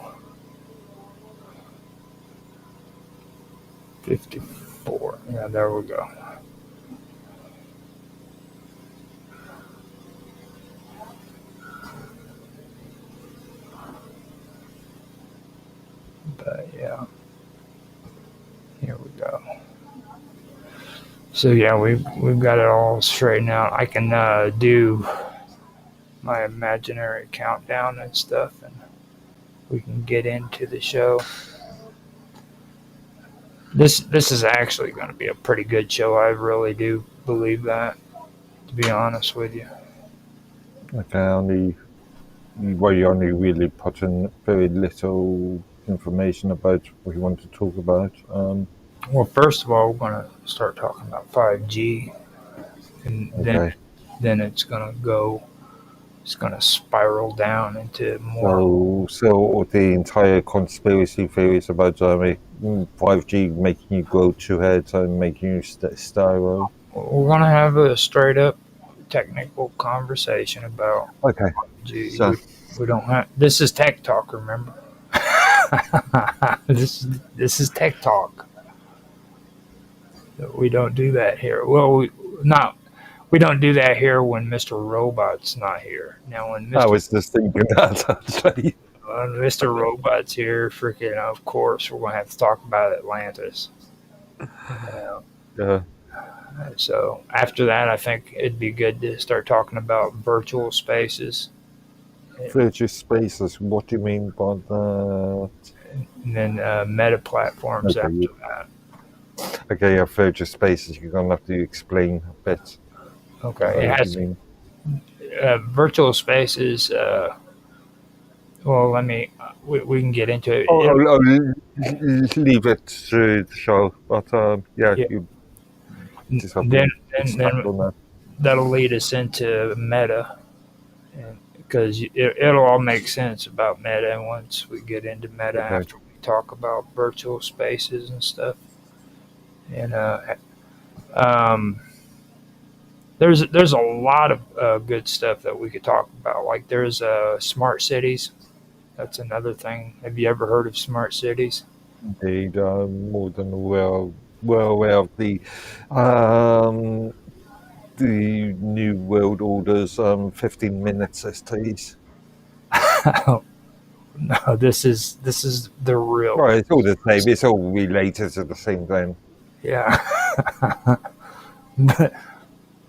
S2: 54. Yeah, there we go. But yeah, here we go. So yeah, we've got it all straightened out. I can do my imaginary countdown and stuff, and we can get into the show. This is actually going to be a pretty good show. I really do believe that, to be honest with you.
S4: Okay. You only really put in very little information about what you want to talk about.
S2: Well, first of all, we're going to start talking about 5G, and
S4: Okay.
S2: then it's going to spiral down into more.
S4: So the entire conspiracy theories about 5G making you grow two heads and making you sterile.
S2: We're going to have a straight up technical conversation about
S4: Okay.
S2: 5G.
S4: So
S2: We don't have. This is tech talk, remember? This is tech talk. We don't do that here. Well, we don't do that here when Mr. Robot's not here. Now,
S4: I was just thinking that actually.
S2: when Mr. Robot's here, freaking, of course, we're going to have to talk about Atlantis.
S4: Yeah.
S2: So after that, I think it'd be good to start talking about virtual spaces.
S4: Virtual spaces. What do you mean by that?
S2: And then meta platforms
S4: Okay.
S2: after that.
S4: Okay, yeah, virtual spaces. You're gonna have to explain a bit.
S2: Okay. It
S4: What
S2: has
S4: you mean?
S2: virtual spaces. Well, we can get into it.
S4: I'll leave it to the show, but yeah,
S2: Yeah.
S4: you just have
S2: Then,
S4: to expand on that.
S2: that'll lead us into meta, because it'll all make sense about meta once we get into meta
S4: Okay.
S2: after we talk about virtual spaces and stuff. And um, there's a lot of good stuff that we could talk about. Like there's smart cities. That's another thing. Have you ever heard of smart cities?
S4: Indeed, more than well aware of um, the new world orders 15-minute STs.
S2: No, this is the real.
S4: Right, it's all the same. It's all related to the same thing.
S2: Yeah.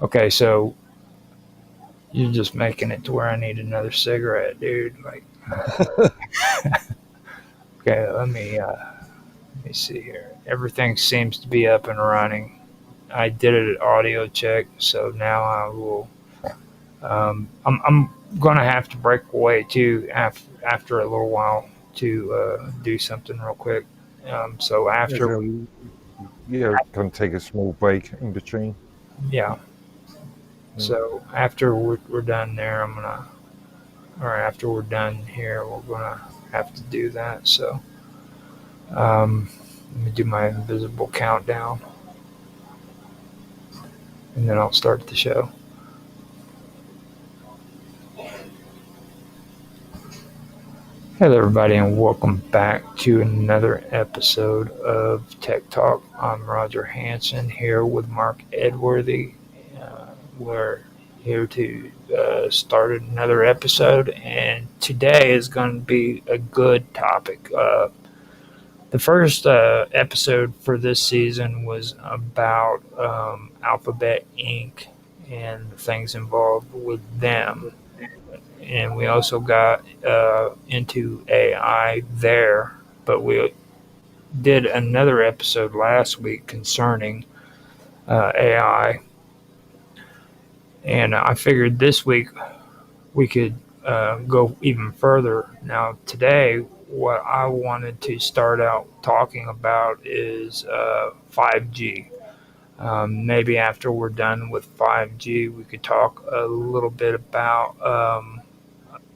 S2: Okay, so you're just making it to where I need another cigarette, dude. Like, okay, let me see here. Everything seems to be up and running. I did an audio check, so now I will. I'm gonna have to break away too after a little while to do something real quick. So
S4: Yeah,
S2: after,
S4: so, yeah, can take a small break in between.
S2: yeah. So after we're done there, or after we're done here, we're gonna have to do that. So let me do my invisible countdown, and then I'll start the show. Hello, everybody, and welcome back to another episode of Tech Talk. I'm Roger Hanson here with Mark Edworthy. We're here to start another episode, and today is going to be a good topic. The first episode for this season was about Alphabet Inc. and the things involved with them. And we also got into AI there, but we did another episode last week concerning AI. And I figured this week we could go even further. Now, today, what I wanted to start out talking about is 5G. Maybe after we're done with 5G, we could talk a little bit about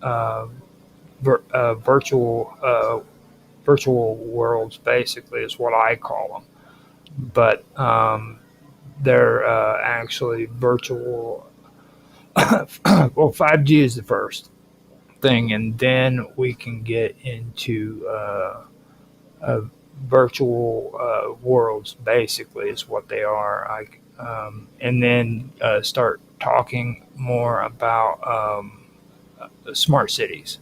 S2: uh, virtual worlds. Basically, is what I call them. But they're actually virtual. Well, 5G is the first thing, and then we can get into virtual worlds. Basically, is what they are. And then start talking more about smart cities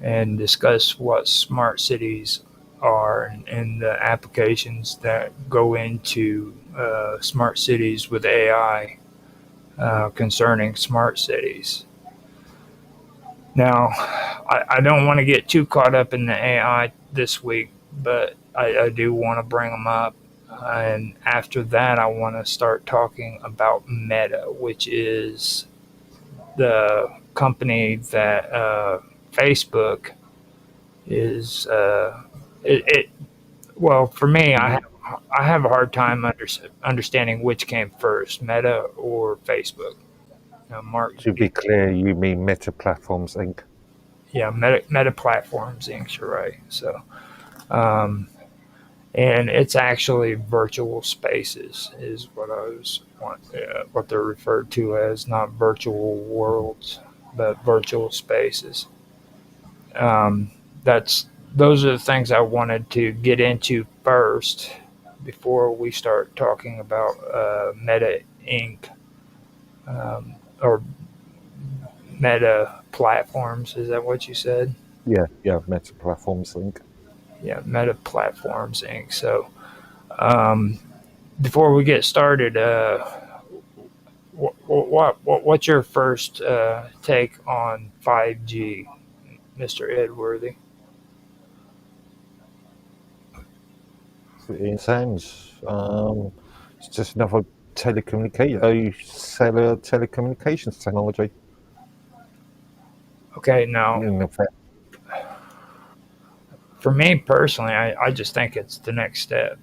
S2: and discuss what smart cities are, and the applications that go into smart cities with AI concerning smart cities. Now, I don't want to get too caught up in the AI this week, but I do want to bring them up. And after that, I want to start talking about Meta, which is the company that Facebook is. Well, for me, I have I have a hard time understanding which came first, Meta or Facebook. Mark,
S4: To be clear, you mean Meta Platforms Inc.
S2: yeah, Meta Platforms Inc. You're right. So, um, and it's actually virtual spaces is what they're referred to as, not virtual worlds, but virtual spaces. Um, that's those are the things I wanted to get into first before we start talking about Meta Inc. Or Meta Platforms. Is that what you said?
S4: Yeah, Meta Platforms Inc.
S2: Yeah, Meta Platforms Inc. So um, before we get started, what's your first take on 5G, Mr. Edworthy?
S4: It sounds it's just another cellular telecommunications technology.
S2: Okay, now
S4: In effect,
S2: for me personally, I just think it's the next step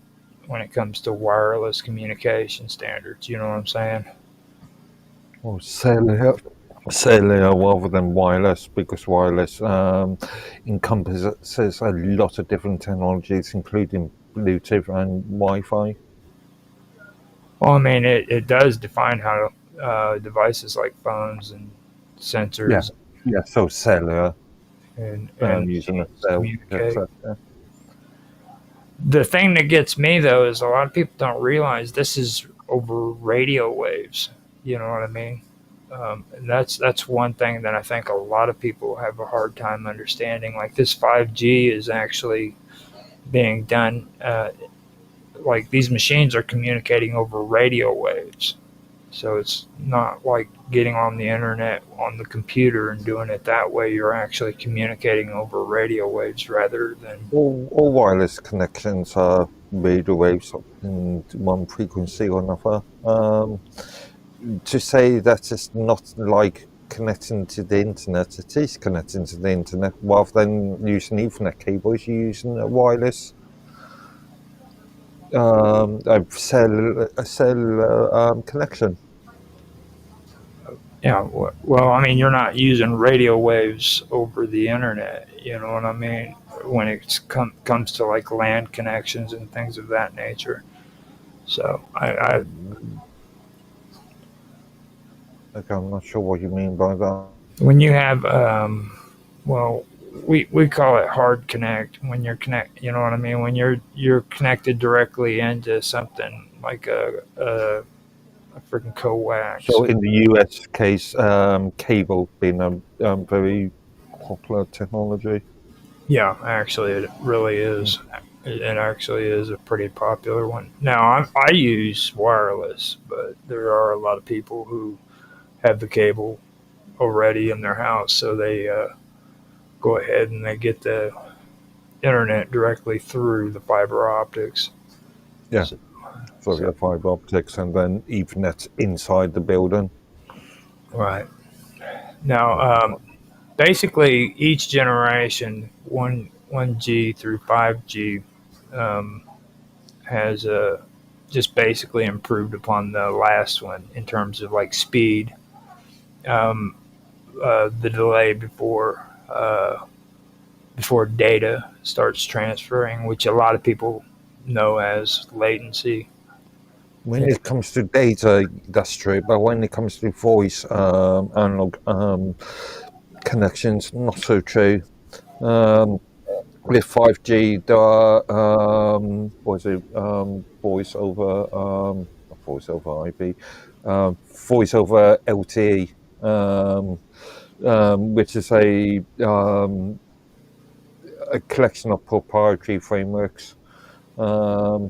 S2: when it comes to wireless communication standards. You know what I'm saying?
S4: or cellular rather than wireless, because wireless encompasses a lot of different technologies, including Bluetooth and Wi-Fi.
S2: Well, I mean, it does define how devices like phones and
S4: Yeah,
S2: sensors
S4: yeah. So cellular,
S2: and
S4: using a
S2: machines
S4: cell.
S2: communicate. The thing that gets me though is a lot of people don't realize this is over radio waves. You know what I mean? And that's one thing that I think a lot of people have a hard time understanding. Like this 5G is actually being done. Like these machines are communicating over radio waves. So it's not like getting on the internet on the computer and doing it that way. You're actually communicating over radio waves rather than.
S4: All wireless connections are radio waves in one frequency or another. To say that it's not like connecting to the internet, it is connecting to the internet. Rather than using Ethernet cables, you're using a wireless a cellular connection.
S2: Yeah, well, I mean, you're not using radio waves over the internet. You know what I mean? When it comes to like land connections and things of that nature. So
S4: Okay, I'm not sure what you mean by that.
S2: when you have, well, we call it hard connect when you're connect. You know what I mean? When you're connected directly into something like a freaking coax.
S4: So in the US case, cable being a very popular technology.
S2: Yeah, actually, it really is. It actually is a pretty popular one. Now, I use wireless, but there are a lot of people who have the cable already in their house, so they go ahead and they get the internet directly through the fiber optics.
S4: Yeah.
S2: So,
S4: So you have fiber optics and then Ethernet inside the building.
S2: right. Now, basically, each generation, 1G through 5G, um, has just basically improved upon the last one in terms of like speed, um, the delay before data starts transferring, which a lot of people know as latency.
S4: When it comes to data, that's true, but when it comes to voice analog connections, not so true. With 5G, there are voice over IP, voice over LTE, which is a collection of proprietary frameworks. In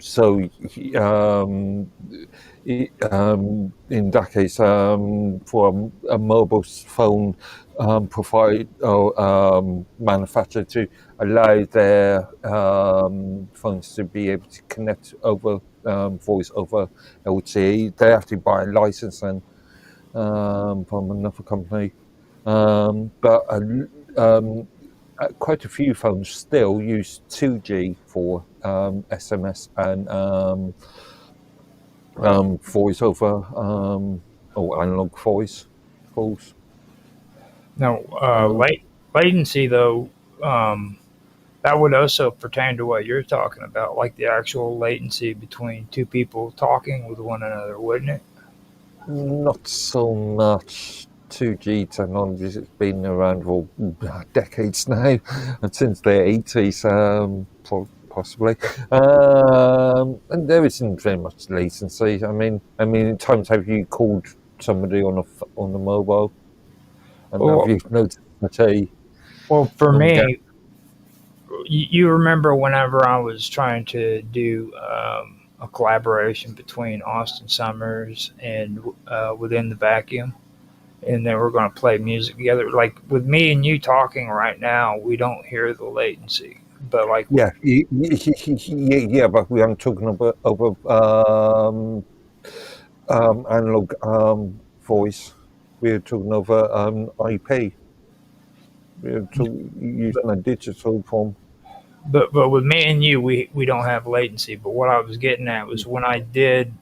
S4: that case, for a mobile phone manufacturer to allow their phones to be able to connect over voice over LTE, they have to buy a license then from another company. But quite a few phones still use 2G for SMS and voice over or analog voice calls.
S2: Now,
S4: Um,
S2: latency, though, that would also pertain to what you're talking about, like the actual latency between two people talking with one another, wouldn't it?
S4: Not so much. 2G technology has been around for decades now, and since the 80s, possibly. And there isn't very much latency. At times have you called somebody on the mobile, and have
S2: Well,
S4: you noticed that a
S2: well, for
S4: long gap?
S2: me, you remember whenever I was trying to do a collaboration between Austin Summers and Within the Vacuum, and then we're going to play music together. Like with me and you talking right now, we don't hear the latency, but like
S4: Yeah, yeah, but we aren't talking about over analog voice. We're talking over IP. We're using a digital form.
S2: but with me and you, we don't have latency. But what I was getting at was when I did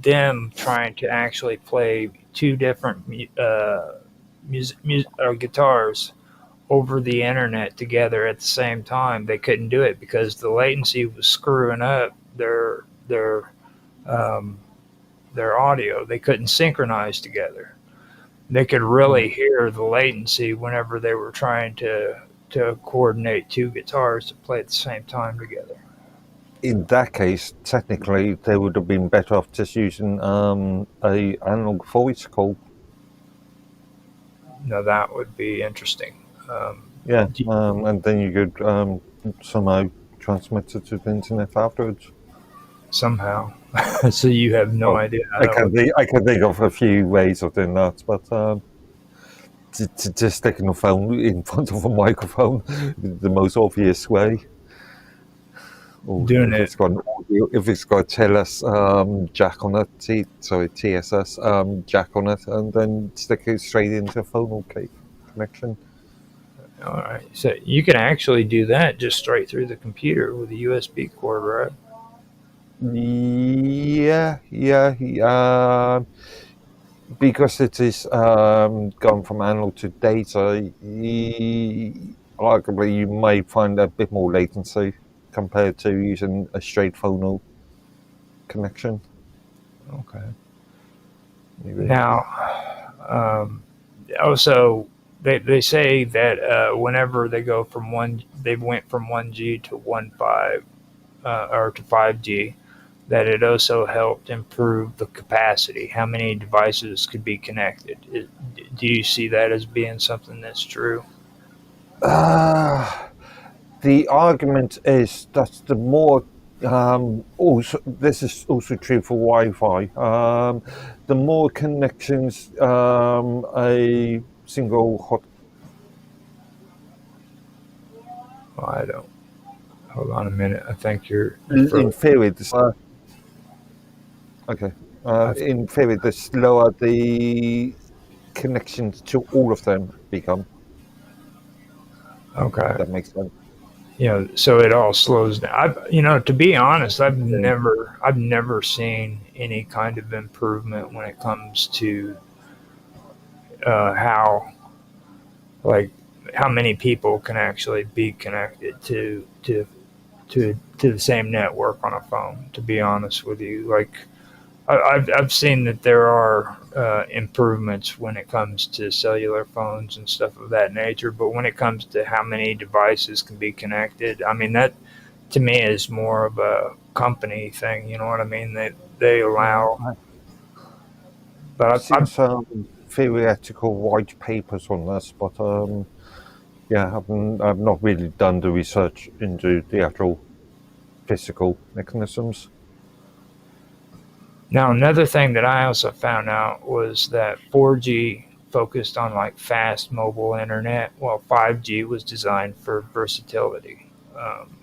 S2: them trying to actually play two different music or guitars over the internet together at the same time, they couldn't do it because the latency was screwing up um, their audio. They couldn't synchronize together. They could really hear the latency whenever they were trying to coordinate two guitars to play at the same time together.
S4: In that case, technically, they would have been better off just using a analog voice call.
S2: Now that would be interesting.
S4: Yeah,
S2: Do you-
S4: and then you could somehow transmit it to the internet afterwards.
S2: somehow, so you have no
S4: Well,
S2: idea how that would.
S4: I can think of a few ways of doing that, but just sticking a phone in front of a microphone is the most obvious way. Or
S2: Doing
S4: if
S2: it.
S4: it's got an audio, if it's got a TLS jack on it, TSS jack on it, and then stick it straight into a phone okay connection.
S2: All right, so you can actually do that just straight through the computer with a USB cord, right?
S4: Yeah. Because it is gone from analog to data, arguably you may find a bit more latency compared to using a straight phono connection.
S2: Okay.
S4: Maybe.
S2: Now, also, they say that whenever they went from 1G to 1.5 or to 5G, that it also helped improve the capacity, how many devices could be connected. Do you see that as being something that's true?
S4: The argument is that the more also this is also true for Wi-Fi. The more connections a single hot.
S2: Well, I don't. Hold on a minute. I think you're
S4: In theory, okay.
S2: I,
S4: In theory, the slower the connections to all of them become. If
S2: okay.
S4: that makes sense.
S2: So it all slows down. To be honest, I've never seen any kind of improvement when it comes to how like how many people can actually be connected to the same network on a phone. To be honest with you, like I've seen that there are improvements when it comes to cellular phones and stuff of that nature, but when it comes to how many devices can be connected, I mean that to me is more of a company thing. You know what I mean? They allow, but
S4: I've seen some theoretical white papers on this, but yeah, I've not really done the research into the actual physical mechanisms.
S2: now another thing that I also found out was that 4G focused on like fast mobile internet, while 5G was designed for versatility. Um,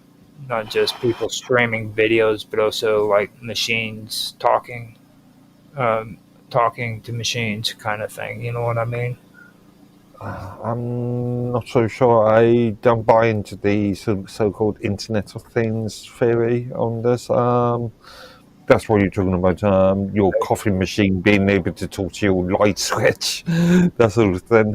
S2: Not just people streaming videos, but also like machines um, talking to machines kind of thing. You know what I mean?
S4: I'm not so sure. I don't buy into the so-called Internet of Things theory on this. That's what you're talking about. Your coffee machine being able to talk to your light switch, that sort of thing.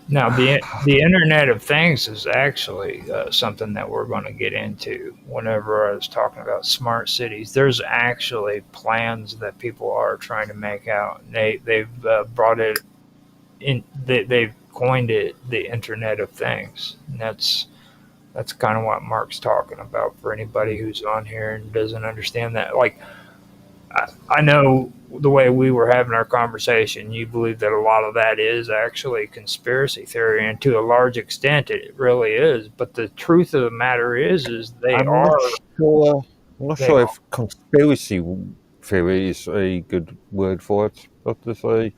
S2: Now, the Internet of Things is actually something that we're going to get into whenever I was talking about smart cities. There's actually plans that people are trying to make out. They've brought it in. They've coined it the Internet of Things, and that's kind of what Mark's talking about for anybody who's on here and doesn't understand that. Like, I know the way we were having our conversation, you believe that a lot of that is actually conspiracy theory, and to a large extent, it really is. But the truth of the matter is they
S4: I'm not
S2: are.
S4: sure. I'm not
S2: They
S4: sure
S2: are.
S4: if conspiracy theory is a good word for it. But to say,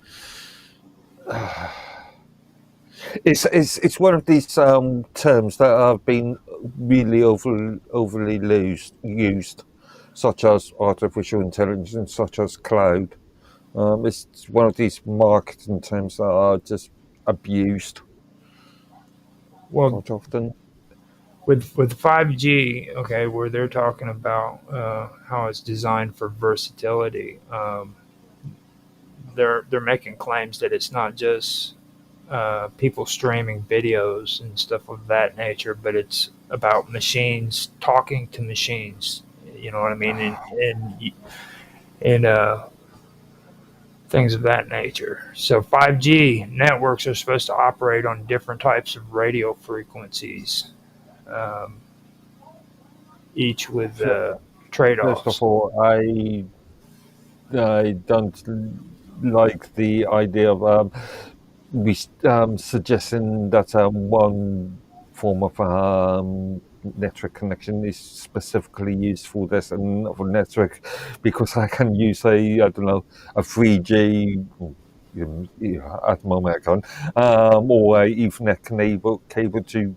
S4: it's one of these terms that have been really overly used, such as artificial intelligence, such as cloud. It's one of these marketing terms that are just abused
S2: Well,
S4: quite often.
S2: with 5G, okay, where they're talking about how it's designed for versatility, they're making claims that it's not just people streaming videos and stuff of that nature, but it's about machines talking to machines. You know what I mean? And things of that nature. So 5G networks are supposed to operate on different types of radio frequencies, um, each with
S4: First of
S2: trade-offs.
S4: all, I don't like the idea of suggesting that one form of network connection is specifically used for this and another network, because I can use I don't know, a 3G. At the moment I can't, or a Ethernet cable to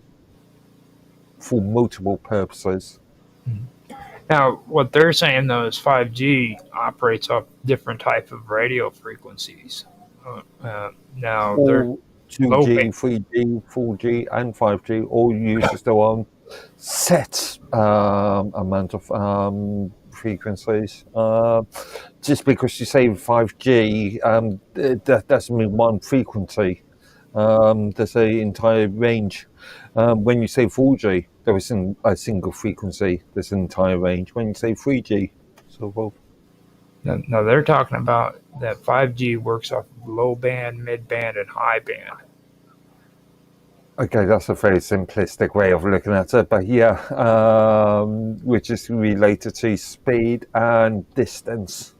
S4: for multiple purposes.
S2: Now, what they're saying though is 5G operates off different type of radio frequencies. Now they're
S4: All
S2: low band.
S4: 2G, 3G, 4G, and 5G all uses their own set amount of frequencies. Just because you say 5G, that doesn't mean one frequency. There's an entire range. When you say 4G, there isn't a single frequency. There's an entire range. When you say 3G, so forth.
S2: No, they're talking about that 5G works off of low band, mid band, and high band.
S4: Okay, that's a very simplistic way of looking at it, but yeah, which is related to speed and distance.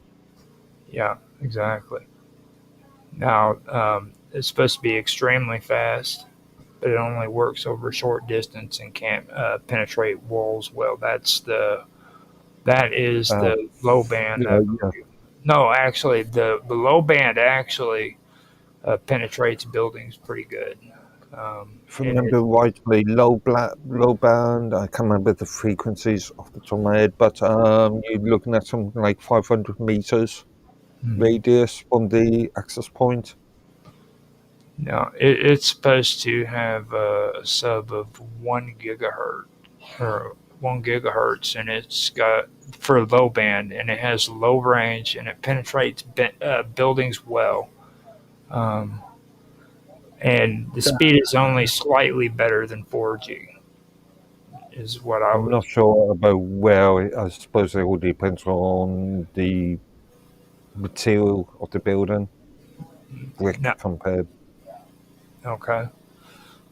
S2: Yeah, exactly. Now, it's supposed to be extremely fast, but it only works over a short distance and can't penetrate walls well. That is
S4: Uh,
S2: the low band.
S4: yeah.
S2: No, actually, the low band actually penetrates buildings pretty good.
S4: If I
S2: And it,
S4: remember rightly, low band, I can't remember the frequencies off the top of my head, but you're looking at something like 500 meters
S2: Mhm.
S4: radius from the access point.
S2: No, it's supposed to have a sub of 1 gigahertz or 1 gigahertz, and it's got for low band, and it has low range, and it penetrates buildings well. Um, and the speed is only slightly better than 4G, is what I
S4: I'm not
S2: was.
S4: sure about where. I suppose it all depends on the material of the building, brick
S2: No,
S4: compared.
S2: okay.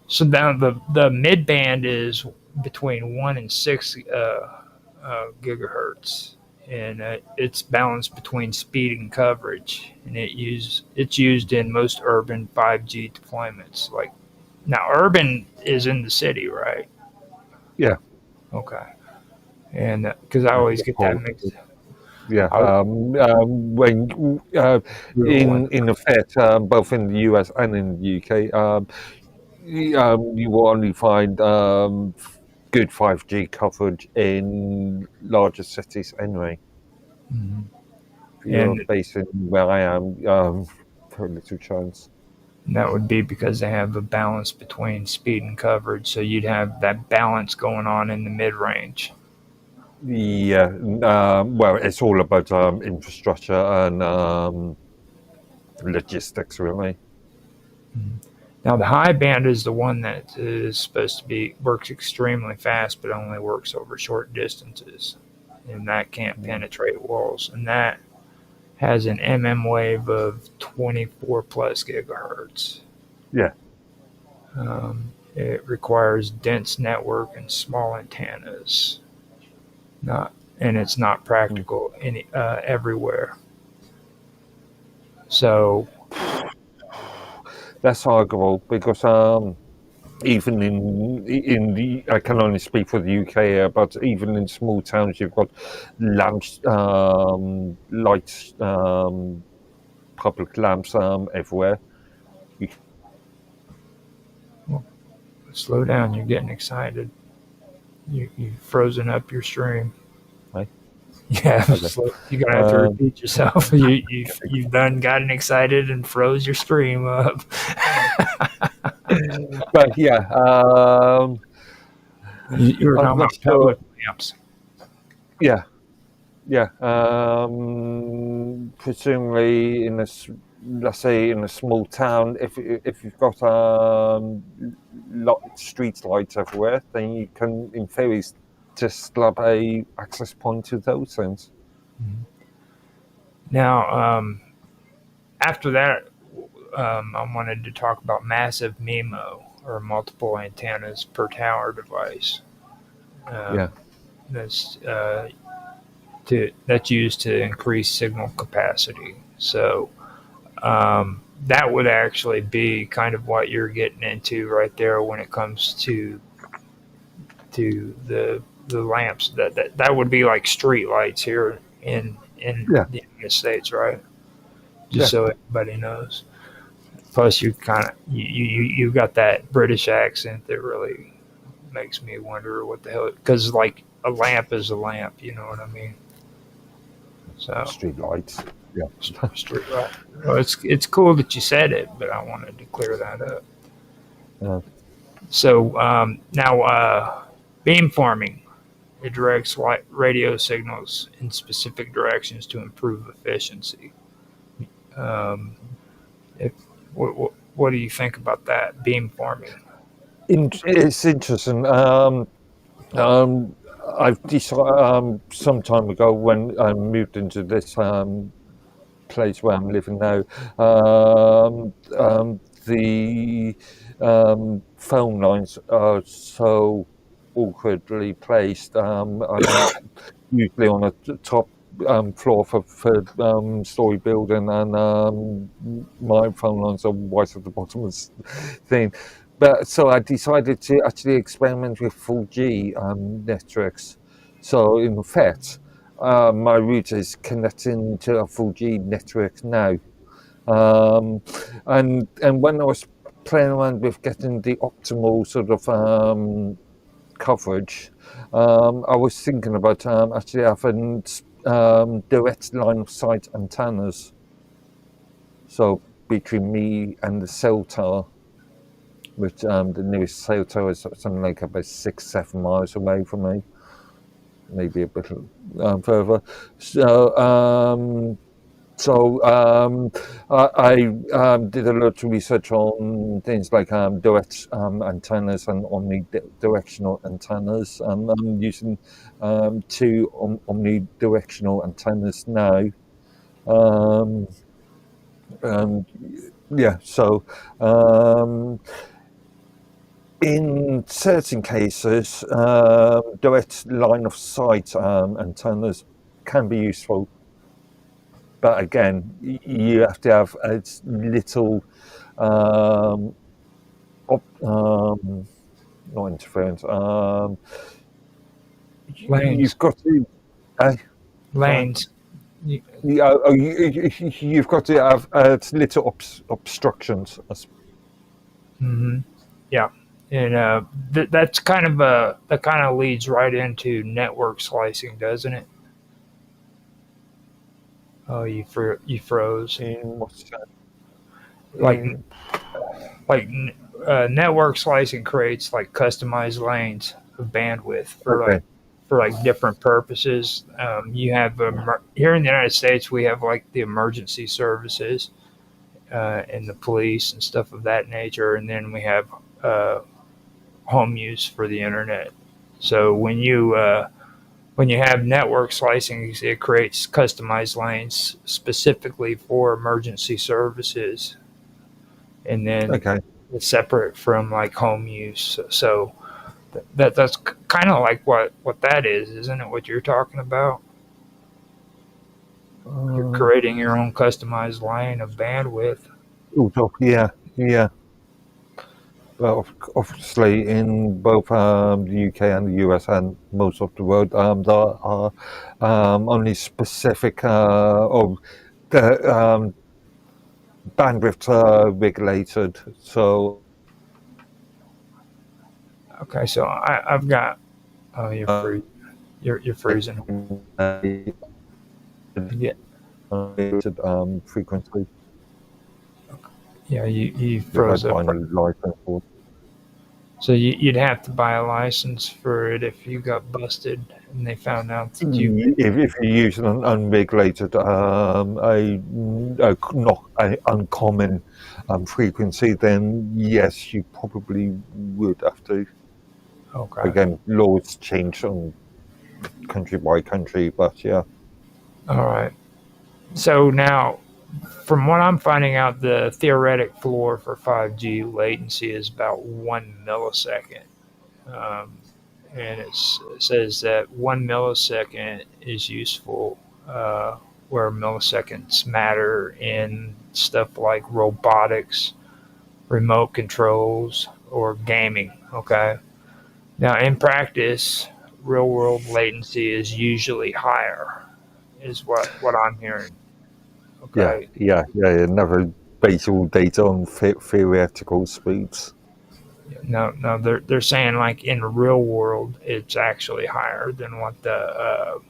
S2: So now the mid band is between 1 and 6 gigahertz, and it's balanced between speed and coverage, and it's used in most urban 5G deployments. Like now, urban is in the city, right?
S4: Yeah,
S2: Okay, and because I
S4: yeah,
S2: always get that mixed.
S4: yeah.
S2: I,
S4: When
S2: rural one.
S4: in effect, both in the US and in the UK, you will only find good 5G coverage in larger cities anyway.
S2: Mhm.
S4: If you're
S2: And
S4: based in where I am, very little chance.
S2: And that would be because they have a balance between speed and coverage. So you'd have that balance going on in the mid-range.
S4: Yeah, well, it's all about infrastructure and logistics, really.
S2: Now the high band is the one that is supposed to be works extremely fast, but only works over short distances, and that can't penetrate walls. And that has an wave of 24 plus gigahertz.
S4: Yeah.
S2: It requires dense network and small antennas. And it's not practical everywhere. So
S4: that's arguable because even in the I can only speak for the UK here, but even in small towns, you've got lamps, lights, public lamps everywhere.
S2: slow down, you're getting excited. You've frozen up your stream.
S4: Right?
S2: Yeah, okay. You're gonna have to repeat yourself. You've done gotten excited and froze your stream up.
S4: But yeah,
S2: you were talking about public lamps.
S4: Yeah. Presumably let's say in a small town, if you've got street lights everywhere, then you can, in theory, just slap a access point to those things.
S2: Now, after that, I wanted to talk about massive MIMO, or multiple antennas per tower device. That's used to increase signal capacity. So that would actually be kind of what you're getting into right there when it comes to the lamps. That would be like street lights here in the United States, right? Just so everybody knows. Plus, you got that British accent that really makes me wonder what the hell. Because like a lamp is a lamp, you know what I mean? So
S4: street lights. Yeah.
S2: Street light. Well, it's cool that you said it, but I wanted to clear that up.
S4: Yeah.
S2: So now beamforming. It directs radio signals in specific directions to improve efficiency. What do you think about that, beamforming?
S4: It's interesting. I've decided some time ago when I moved into this place where I'm living now, the phone lines are so awkwardly placed. I'm usually on a top floor for story building, and my phone lines are right at the bottom of the thing. But so I decided to actually experiment with 4G networks. So in fact, my router is connecting to a 4G network now. And when I was playing around with getting the optimal sort of coverage, I was thinking about actually having direct line of sight antennas. So between me and the cell tower, which the nearest cell tower is something like about 6-7 miles away from me, maybe a bit further. So I did a lot of research on things like direct antennas and omnidirectional antennas. I'm using 2 omnidirectional antennas now. So in certain cases, direct line of sight antennas can be useful. But again, you have to have as little not interference.
S2: Lanes.
S4: You've got to
S2: lanes.
S4: You've got to have as little obstructions.
S2: Mm-hmm. Yeah, and that kind of leads right into network slicing, doesn't it? Oh, you froze.
S4: What's that?
S2: like
S4: in
S2: like network slicing creates like customized lanes of bandwidth
S4: okay,
S2: for like different purposes. You have here in the United States, we have like the emergency services and the police and stuff of that nature, and then we have uh, home use for the internet. So when you have network slicing, it creates customized lanes specifically for emergency services, and then
S4: okay.
S2: it's separate from like home use. So that's kind of like what that is, isn't it? What you're talking about? You're
S4: Uh,
S2: creating your own customized lane of bandwidth.
S4: yeah, yeah. Well, obviously, in both the UK and the US and most of the world, there are only specific or the bandwidth regulated. So
S2: Okay, so I've got. Oh, you're free. You're freezing. Yeah,
S4: frequency.
S2: yeah. You
S4: If I
S2: froze up.
S4: buy a license for
S2: So you'd have to buy a license for it if you got busted and they found out that you.
S4: if you use an unregulated, not a uncommon frequency, then yes, you probably would have to.
S2: Okay.
S4: Again, laws change on country by country, but yeah.
S2: All right. So now, from what I'm finding out, the theoretic floor for 5G latency is about 1 millisecond. Um, and it says that 1 millisecond is useful where milliseconds matter in stuff like robotics, remote controls, or gaming. Okay. Now, in practice, real world latency is usually higher, is what I'm hearing.
S4: Yeah,
S2: Okay.
S4: yeah. Never base all data on theoretical speeds.
S2: No, they're saying like in the real world, it's actually higher than what the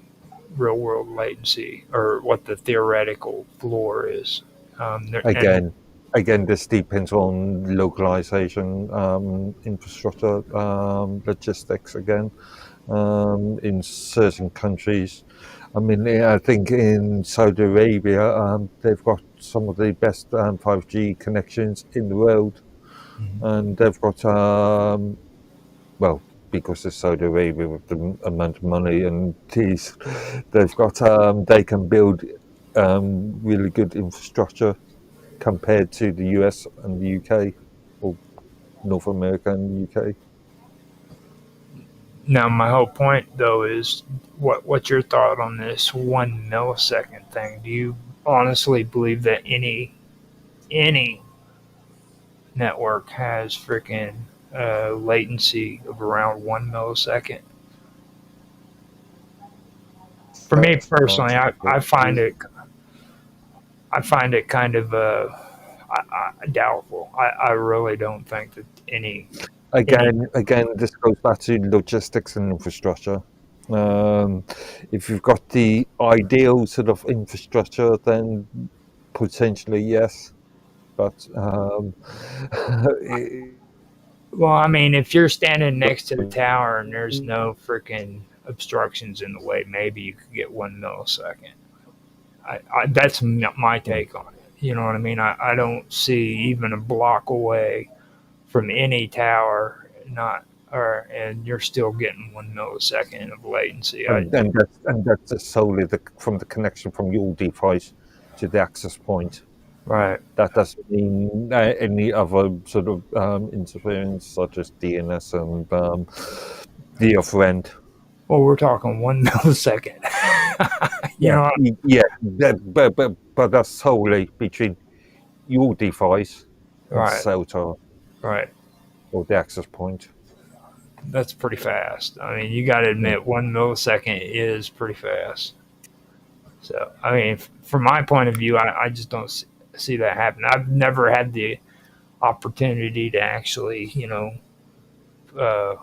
S2: real world latency or what the theoretical floor is. And
S4: Again, this depends on localization, infrastructure, logistics. Again, in certain countries, I mean, I think in Saudi Arabia, they've got some of the best 5G connections in the world, and they've got well, because it's Saudi Arabia with the amount of money and these, they've got they can build really good infrastructure compared to the US and the UK, or North America and the UK.
S2: now my whole point though is what's your thought on this 1 millisecond thing? Do you honestly believe that any network has freaking latency of around 1 millisecond? For me personally, I find it kind of doubtful. I really don't think that any.
S4: Again, this goes back to logistics and infrastructure. If you've got the ideal sort of infrastructure, then potentially yes, but
S2: Well, I mean, if you're standing next to the tower and there's no freaking obstructions in the way, maybe you could get 1 millisecond. That's my take on it. You know what I mean? I don't see even a block away from any tower, not or and you're still getting 1 millisecond of latency.
S4: and that's just solely from the connection from your device to the access point.
S2: Right.
S4: That doesn't mean any other sort of interference such as DNS and the other end.
S2: Well, we're talking 1 millisecond. You know.
S4: Yeah, but that's solely between your device and
S2: Right.
S4: cell tower
S2: Right.
S4: or the access point.
S2: That's pretty fast. I mean, you got to admit, 1 millisecond is pretty fast. So, I mean, from my point of view, I just don't see that happen. I've never had the opportunity to actually, uh,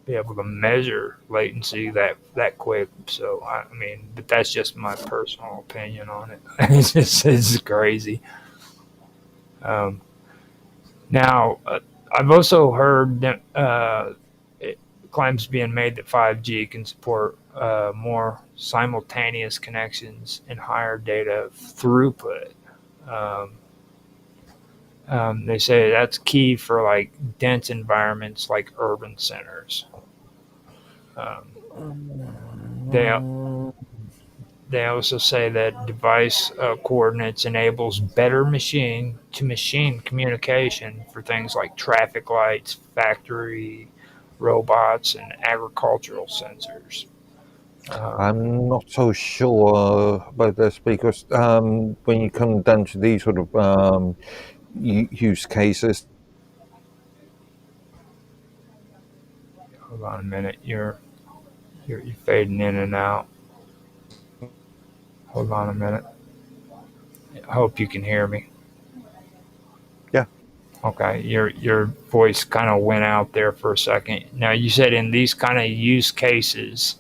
S2: be able to measure latency that quick. So, I mean, but that's just my personal opinion on it. It's crazy. Um, Now, I've also heard that, claims being made that 5G can support more simultaneous connections and higher data throughput. Um, they say that's key for like dense environments like urban centers. Um, they They also say that device coordinates enables better machine-to-machine communication for things like traffic lights, factory robots, and agricultural sensors. Um,
S4: I'm not so sure about this because when you come down to these sort of use cases,
S2: Hold on a minute, you're fading in and out. Hold on a minute. I hope you can hear me.
S4: yeah,
S2: Okay, your voice kind of went out there for a second. Now you said in these kind of use cases,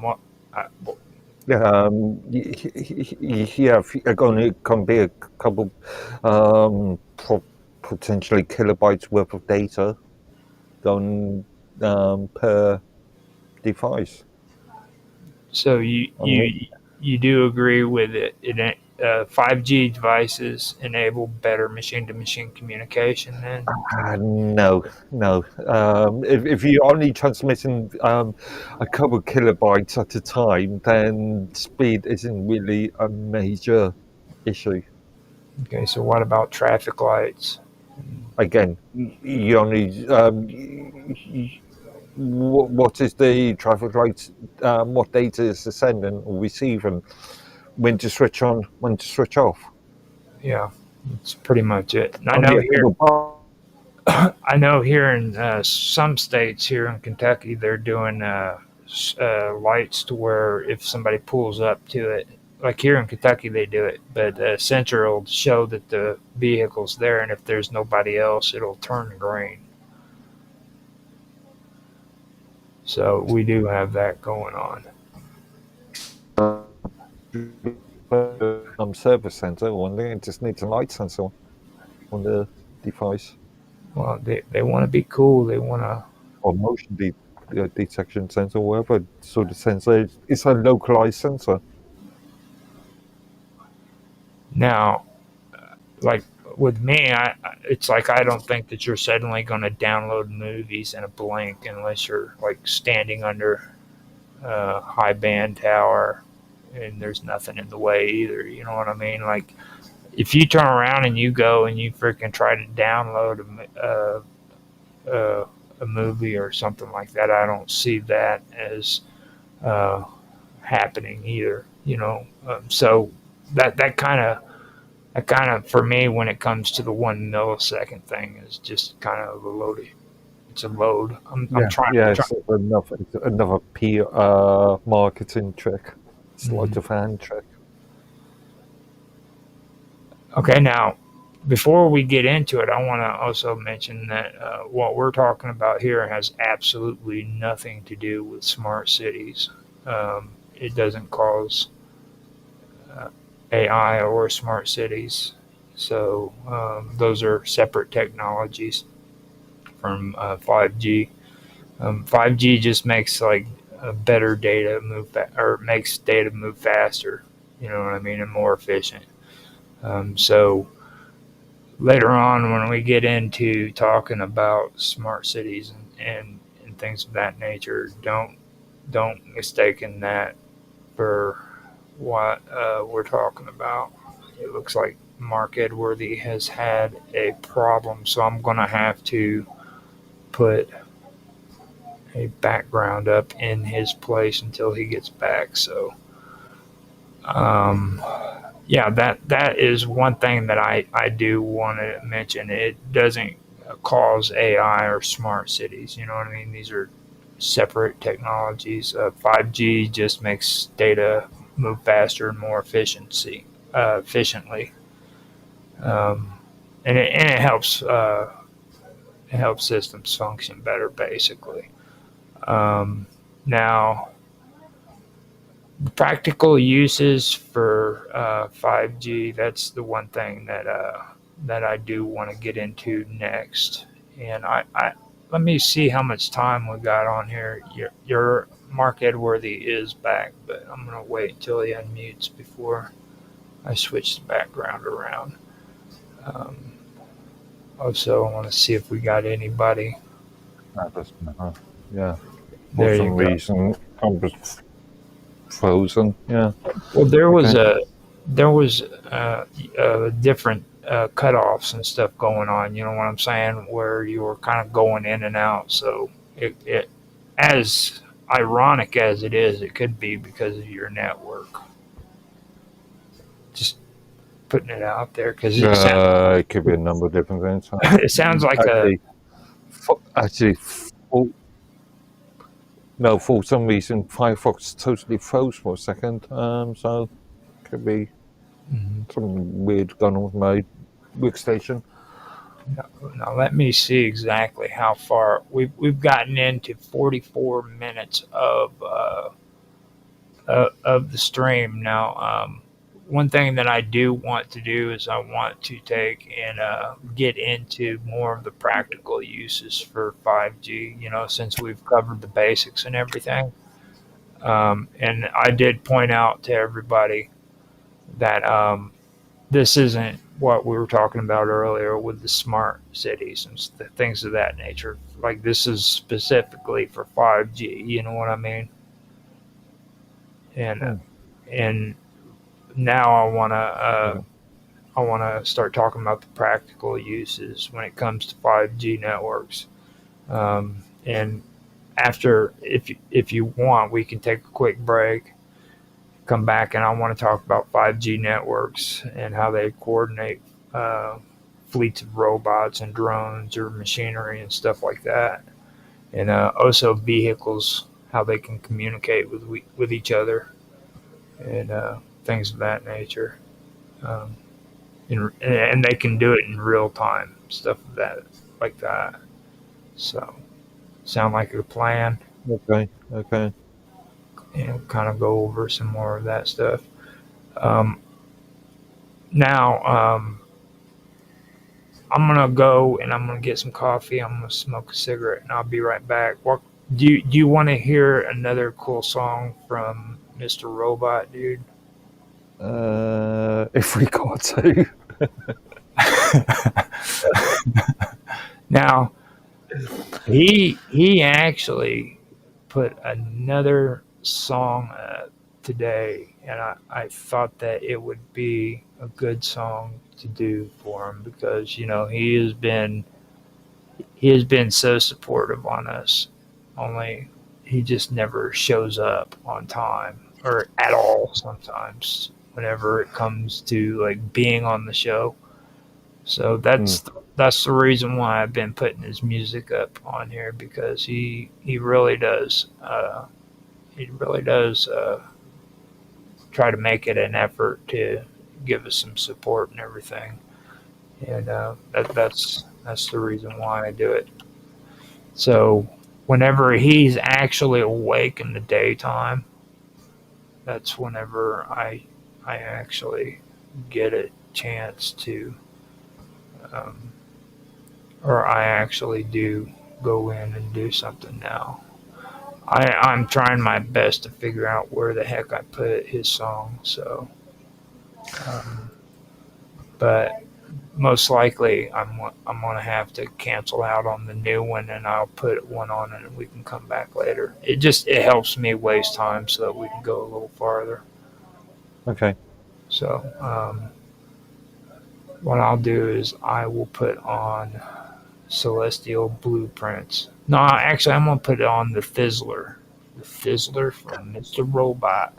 S2: what, uh,
S4: yeah, yeah, it can be a couple, potentially kilobytes worth of data going per device.
S2: So
S4: Um,
S2: you do agree with it? 5G devices enable better machine-to-machine communication. Then,
S4: no, no. If you're only transmitting a couple of kilobytes at a time, then speed isn't really a major issue.
S2: okay. So what about traffic lights?
S4: Again, you only what is the traffic light? What data is it sending or receiving? When to switch on, when to switch off.
S2: Yeah, that's pretty much it. And
S4: Only a couple
S2: I know here in some states here in Kentucky, they're doing lights to where if somebody pulls up to it, like here in Kentucky, they do it, but a sensor will show that the vehicle's there, and if there's nobody else, it'll turn green. So we do have that going on.
S4: service sensor, one thing, it just needs a light sensor on the device
S2: Well, they want to be cool. They want to.
S4: or detection sensor, whatever sort of sensor. It's a localized sensor.
S2: Now, like with me, it's like I don't think that you're suddenly going to download movies in a blink unless you're like standing under a high band tower and there's nothing in the way either. You know what I mean? Like if you turn around and you go and you freaking try to download a movie or something like that, I don't see that as uh, happening either. So that kind of for me when it comes to the 1 millisecond thing is just kind of a load. It's a load. I'm
S4: Yeah,
S2: trying.
S4: yeah, it's another PR marketing trick. It's like
S2: Mhm.
S4: a fan trick.
S2: Okay, now before we get into it, I want to also mention that what we're talking about here has absolutely nothing to do with smart cities. It doesn't cause uh, AI or smart cities. So those are separate technologies from 5G. 5G just makes like a better data or makes data move faster. You know what I mean, and more efficient. So later on, when we get into talking about smart cities and things of that nature, don't mistaken that for what we're talking about. It looks like Mark Edworthy has had a problem, so I'm going to have to put a background up in his place until he gets back. So, um, yeah, that is one thing that I do want to mention. It doesn't cause AI or smart cities. You know what I mean? These are separate technologies. 5G just makes data move faster and more efficiently, um, and it helps systems function better, basically. Now, practical uses for 5G. That's the one thing that that I do want to get into next. And I let me see how much time we got on here. Your Mark Edworthy is back, but I'm gonna wait until he unmutes before I switch the background around. Um, Also, I want to see if we got anybody.
S4: That doesn't matter. Yeah. For
S2: There you
S4: some
S2: go.
S4: reason, I'm just frozen. Yeah.
S2: Well, there was
S4: Okay.
S2: different cutoffs and stuff going on. You know what I'm saying? Where you were kind of going in and out. So it as ironic as it is, it could be because of your network. Just putting it out there because
S4: It could be a number of different things.
S2: it sounds like
S4: Actually, for, no, for some reason, Firefox totally froze for a second. So could be something weird going on with my workstation.
S2: Now let me see exactly how far we've gotten into. 44 minutes of the stream now. One thing that I do want to do is I want to take and get into more of the practical uses for 5G. You know, since we've covered the basics and everything. And I did point out to everybody that this isn't what we were talking about earlier with the smart cities and things of that nature. Like this is specifically for 5G. You know what I mean? And now I wanna start talking about the practical uses when it comes to 5G networks. And after, if you want, we can take a quick break, come back, and I want to talk about 5G networks and how they coordinate fleets of robots and drones or machinery and stuff like that, and also vehicles, how they can communicate with each other and things of that nature. Um, and they can do it in real time, stuff like that. So, sound like a plan?
S4: Okay.
S2: And kind of go over some more of that stuff. Um, now, I'm gonna go and I'm gonna get some coffee. I'm gonna smoke a cigarette, and I'll be right back. What do you want to hear another cool song from Mr. Robot, dude?
S4: If we got to.
S2: Now, he actually put another song today, and I thought that it would be a good song to do for him because you know he has been so supportive on us. Only he just never shows up on time or at all sometimes whenever it comes to like being on the show. So that's the reason why I've been putting his music up on here because he really does try to make it an effort to give us some support and everything, and that's the reason why I do it. So whenever he's actually awake in the daytime, that's whenever I actually get a chance to, or I actually do go in and do something now. I'm trying my best to figure out where the heck I put his song. So, but most likely I'm gonna have to cancel out on the new one, and I'll put one on, and we can come back later. It helps me waste time so that we can go a little farther.
S4: Okay.
S2: So, what I'll do is I will put on Celestial Blueprints. No, actually, I'm gonna put it on the Fizzler from Mr. Robot.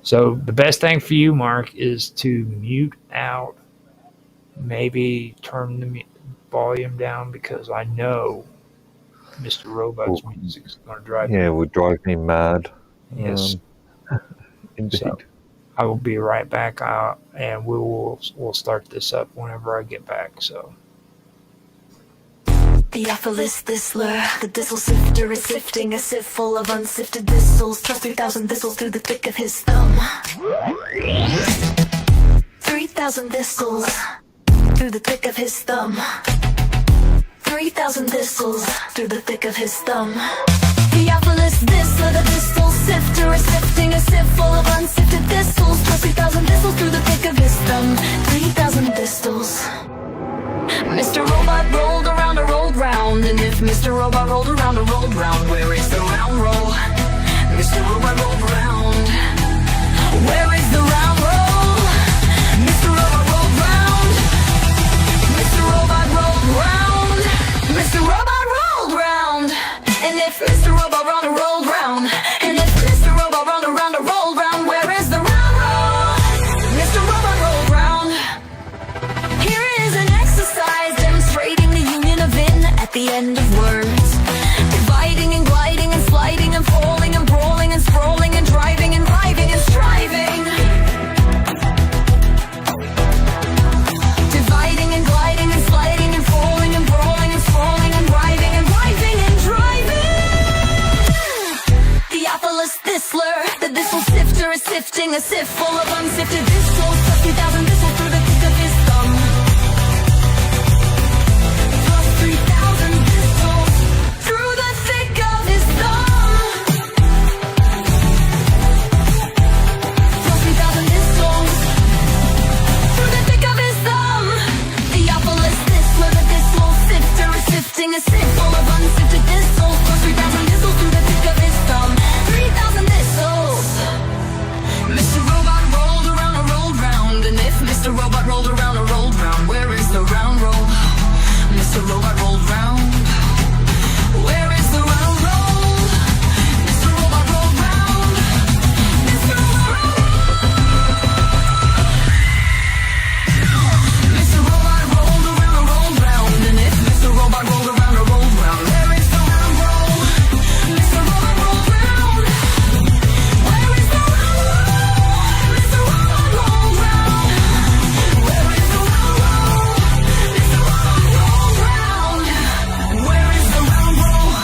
S2: So the best thing for you, Mark, is to mute out. Maybe turn the volume down because I know Mr. Robot's music is going to drive
S4: Yeah, it would drive me mad.
S2: Yes.
S4: Indeed.
S2: So I will be right back out, and we'll start this up whenever I get back. So.
S5: Theophilus Thistler, the thistle sifter is sifting a sieve full of unsifted thistles, plus 3,000 thistles through the thick of his thumb. 3,000 thistles. through the thick of his thumb. 3,000 thistles through the thick of his thumb. Theophilus Thistler, the thistle sifter, is sifting a sieve full of unsifted thistles. 3,000 thistles through the thick of his thumb. 3,000 thistles. Mr. Robot rolled around a rolled round, and if Mr. Robot rolled around a rolled round, where is the round roll? Mr. Robot rolled round. Where is the round roll? Mr. Robot rolled round. Mr. Robot rolled round. Mr. Robot rolled round. And if Mr. Robot rolled a rolled round, and if Mr. Robot rolled around a rolled round, where is the round roll? Mr. Robot rolled round. Here is an exercise demonstrating the union of in at the end of words. Dividing and gliding and sliding and falling and brawling and sprawling and driving and driving and striving. Dividing and gliding and sliding and falling and brawling and sprawling and driving and driving and driving. Theophilus Thistler, the thistle sifter, is sifting a sieve full of unsifted thistles. 3,000 thistles through the thick of his thumb. 3,000 thistles through the thick of his thumb. 3,000 thistles through the thick of his thumb. Theophilus Thistler, the thistle sifter, is sifting a sieve full of unsifted thistles. 3,000 thistles through the thick of his thumb. 3,000 thistles. Mr. Robot rolled around a rolled round, and if Mr. Robot rolled around a rolled round, where is the round roll? Mr. Robot rolled round. Where is the round roll? Mr. Robot rolled round. Mr. Robot Mr. Robot rolled around a rolled round, and if Mr. Robot rolled around a rolled round, where is the round roll? Mr. Robot rolled round. Where is the round roll? Mr. Robot rolled round. Where is the round roll? Mr. Robot rolled round. Where is the round roll?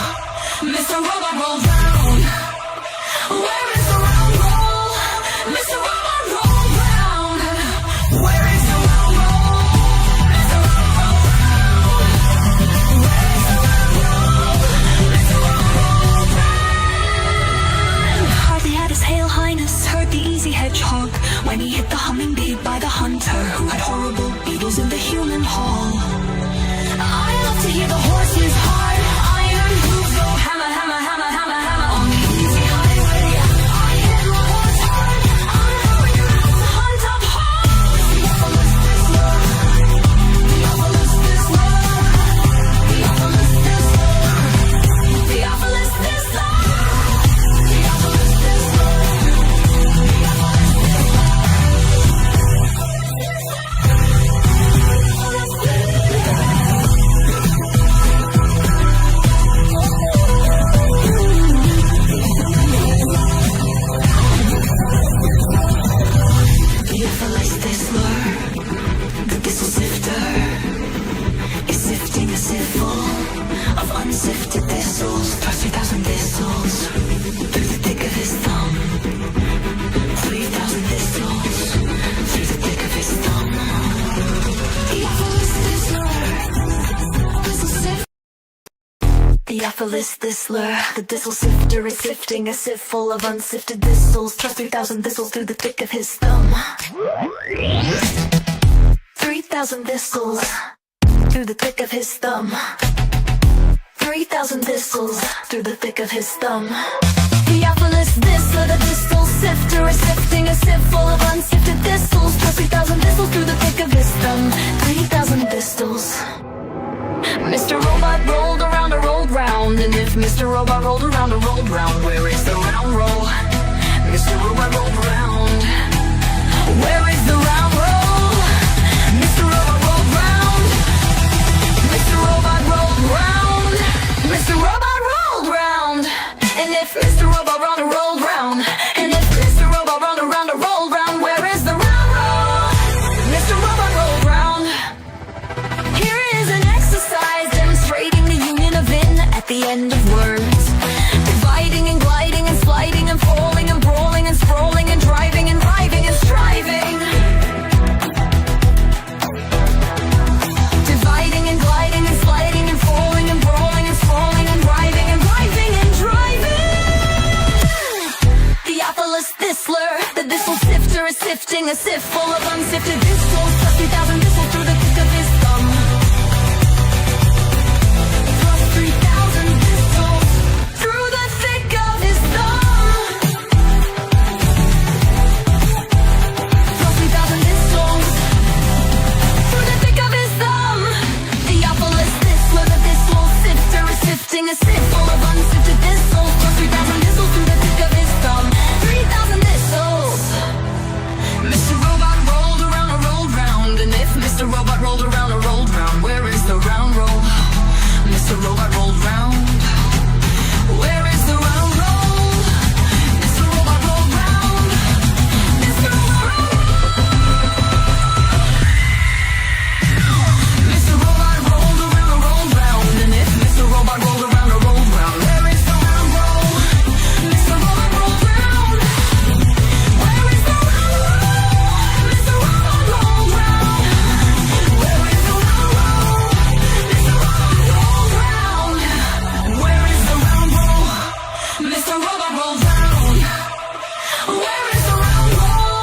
S5: Mr. Robot rolled round. Where is the round roll? Mr. Robot rolled round. Where is the round roll? Mr. Robot rolled round. Where is the round roll? Mr. Robot rolled round. Hardly had his Hail Highness heard the easy hedgehog when he hit the humming bee by the hunter who had horrible beetles in the human hall. I love to hear the horse's hard iron hooves go hammer, hammer, hammer, hammer, hammer on the easy highway. I hit my horse hard. I'm going around the hunt up hard. Theophilus Thistler. Theophilus Thistler. Theophilus Thistler. Theophilus Thistler. Theophilus Thistler. Theophilus Thistler, the thistle sifter, is sifting a sieve full of unsifted thistles. 3,000 thistles through the thick of his thumb. 3,000 thistles through the thick of his thumb. Theophilus Thistler, thistle sifter. Theophilus Thistler, the thistle sifter, is sifting a sieve full of unsifted thistles. 3,000 thistles through the thick of his thumb. 3,000 thistles through the thick of his thumb. 3,000 thistles through the thick of his thumb. Theophilus Thistler, the thistle sifter, is sifting a sieve full of unsifted thistles. 3,000 thistles through the thick of his thumb. 3,000 thistles. Mr. Robot rolled around a rolled round, and if Mr. Robot rolled around a rolled round, where is the round roll? Mr. Robot rolled round. Where is the round roll? Mr. Robot rolled round. Mr. Robot rolled round. Mr. Robot rolled round. And if Mr. Robot rolled a rolled round, and if Mr. Robot rolled around a rolled round, where is the round roll? Mr. Robot rolled round. Here is an exercise demonstrating the union of in at the end of words. Dividing and gliding and sliding and falling and brawling and sprawling and driving and driving and striving. sifting a sieve full of unsifted distils, plus 3,000 distils through the thick of his thumb. Plus 3,000 distils through the thick of his thumb. Plus 3,000 distils through the thick of his thumb. Theophilus Thistler, the thistle sifter, is sifting a sieve full of unsifted distils, plus 3,000 distils through the thick of his thumb. 3,000 distils. Mr. Robot rolled around and rolled round, and if Mr. Robot rolled around and rolled round, where is the round roll? Mr. Robot rolled round. Where is the round roll? Mr. Robot rolled round. Mr. Robot Mr. Robot rolled around and rolled round, and if Mr. Robot rolled around and rolled round, where is the round roll? Mr. Robot rolled round. Where is the round roll? Mr. Robot rolled round. Where is the round roll? Mr. Robot rolled round. Where is the round roll? Mr. Robot rolled round. Where is the round roll?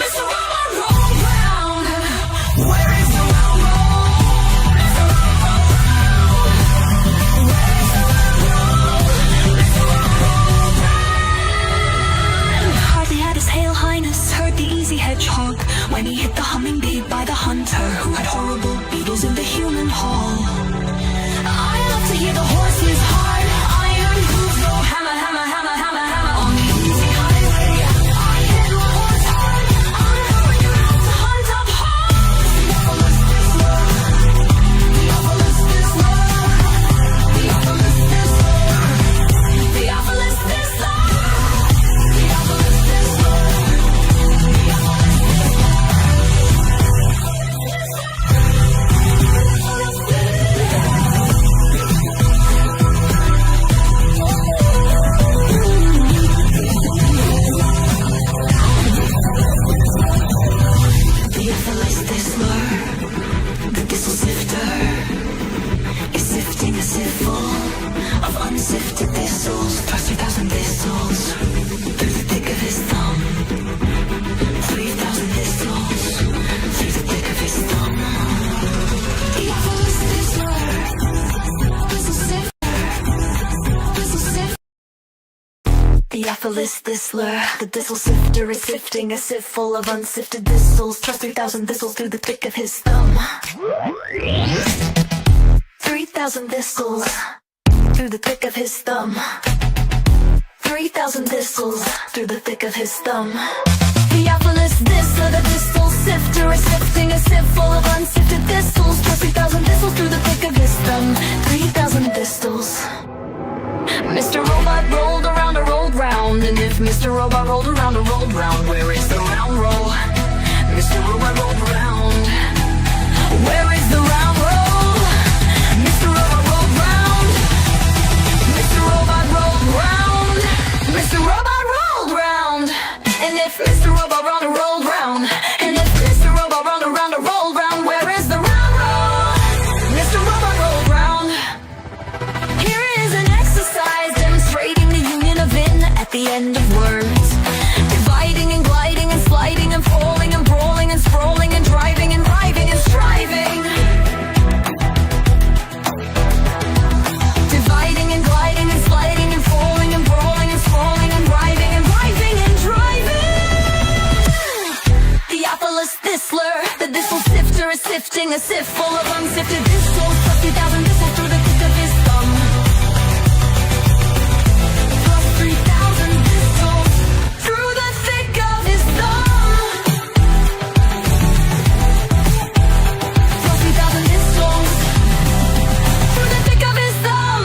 S5: Mr. Robot rolled round. Where is the round roll? Mr. Robot rolled round. Where is the round roll? Mr. Robot rolled round. Hardly had his Hail Highness heard the easy hedgehog when he hit the humming bee by the hunter who had horrible beetles in the human hall. I love to hear the horse's hard iron hooves go hammer, hammer, hammer, hammer, hammer on the easy highway. I hit my horse hard. I'm going around to hunt up hogs. Theophilus Thistler. Theophilus Thistler. Theophilus Thistler. Theophilus Thistler. Theophilus Thistler. Theophilus Thistler, the thistle sifter, is sifting a sieve full of unsifted thistles, plus 3,000 thistles through the thick of his thumb. 3,000 thistles through the thick of his thumb. Theophilus Thistler, thistle sifter, thistle sifter. Theophilus Thistler, the thistle sifter, is sifting a sieve full of unsifted thistles, plus 3,000 thistles through the thick of his thumb. 3,000 thistles through the thick of his thumb. 3,000 thistles through the thick of his thumb. Theophilus Thistler, the thistle sifter, is sifting a sieve full of unsifted thistles, plus 3,000 thistles through the thick of his thumb. 3,000 thistles. Mr. Robot rolled around and rolled round, and if Mr. Robot rolled around and rolled round, where is the round roll? Mr. Robot rolled round. Where is the round roll? Mr. Robot rolled round. Mr. Robot rolled round. Mr. Robot rolled round. And if Mr. Robot rolled and rolled round, and if Mr. Robot rolled around and rolled round, where is the round roll? Mr. Robot rolled round. Here is an exercise demonstrating the union of in at the end of words. Dividing and gliding and sliding and falling and brawling and sprawling and driving and driving and striving. Dividing and gliding and sliding and falling and brawling and sprawling and driving and driving and driving. Theophilus Thistler, the thistle sifter, is sifting a sieve full of unsifted thistles, plus 3,000 thistles through the thick of his thumb. Plus 3,000 thistles through the thick of his thumb. Plus 3,000 thistles through the thick of his thumb.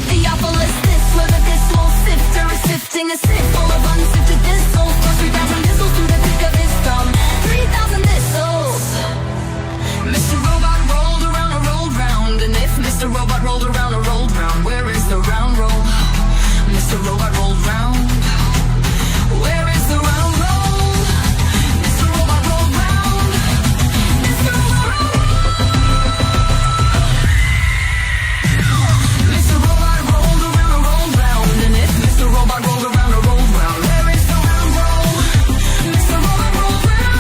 S5: Theophilus Thistler, the thistle sifter, is sifting a sieve full of unsifted thistles, plus 3,000 thistles through the thick of his thumb. 3,000 thistles. Mr. Robot rolled around and rolled round, and if Mr. Robot rolled around and rolled round, where is the round roll? Mr. Robot rolled round. Where is the round roll? Mr. Robot rolled round. Mr. Robot rolled Mr. Robot rolled around and rolled round, and if Mr. Robot rolled around and rolled round, where is the round roll? Mr. Robot rolled round.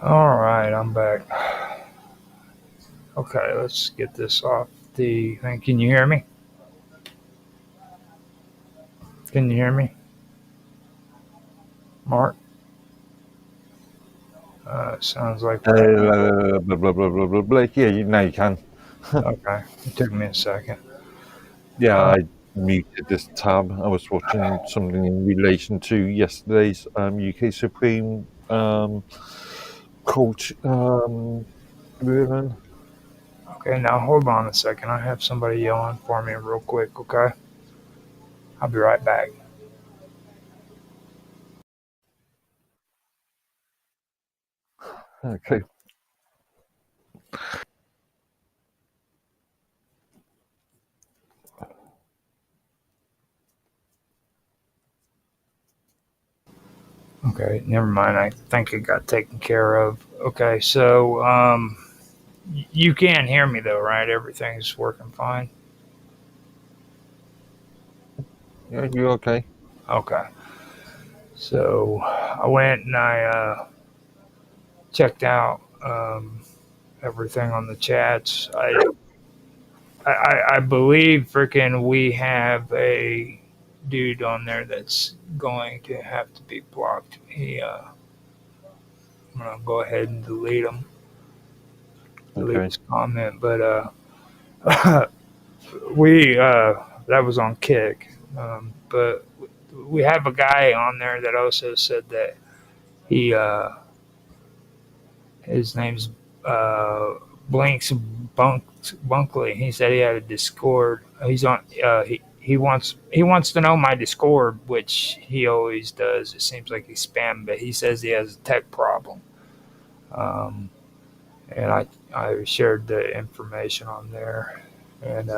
S2: All right, I'm back. Okay, let's get this off the thing. Can you hear me? Can you hear me, Mark? Sounds like we're having.
S4: Blah, blah, blah, blah, blah, blah. Yeah, now you can.
S2: Okay, it took me a second.
S4: Yeah,
S2: Uh,
S4: I muted this tab. I was watching something in relation to yesterday's UK Supreme Court ruling.
S2: okay, now hold on a second. I have somebody yelling for me real quick. Okay, I'll be right back.
S4: Okay.
S2: Okay, never mind. I think it got taken care of. Okay, so you can hear me though, right? Everything's working fine.
S4: Yeah, you okay?
S2: Okay, so I went and I checked out everything on the chats. I believe freaking we have a dude on there that's going to have to be blocked. I'm gonna go ahead and delete
S4: Okay.
S2: his comment, but we that was on Kick, but we have a guy on there that also said that he his name's uh, Blinks Bunkley. He said he had a Discord. He's on. He wants to know my Discord, which he always does. It seems like he's spam, but he says he has a tech problem. Um, and I shared the information on there and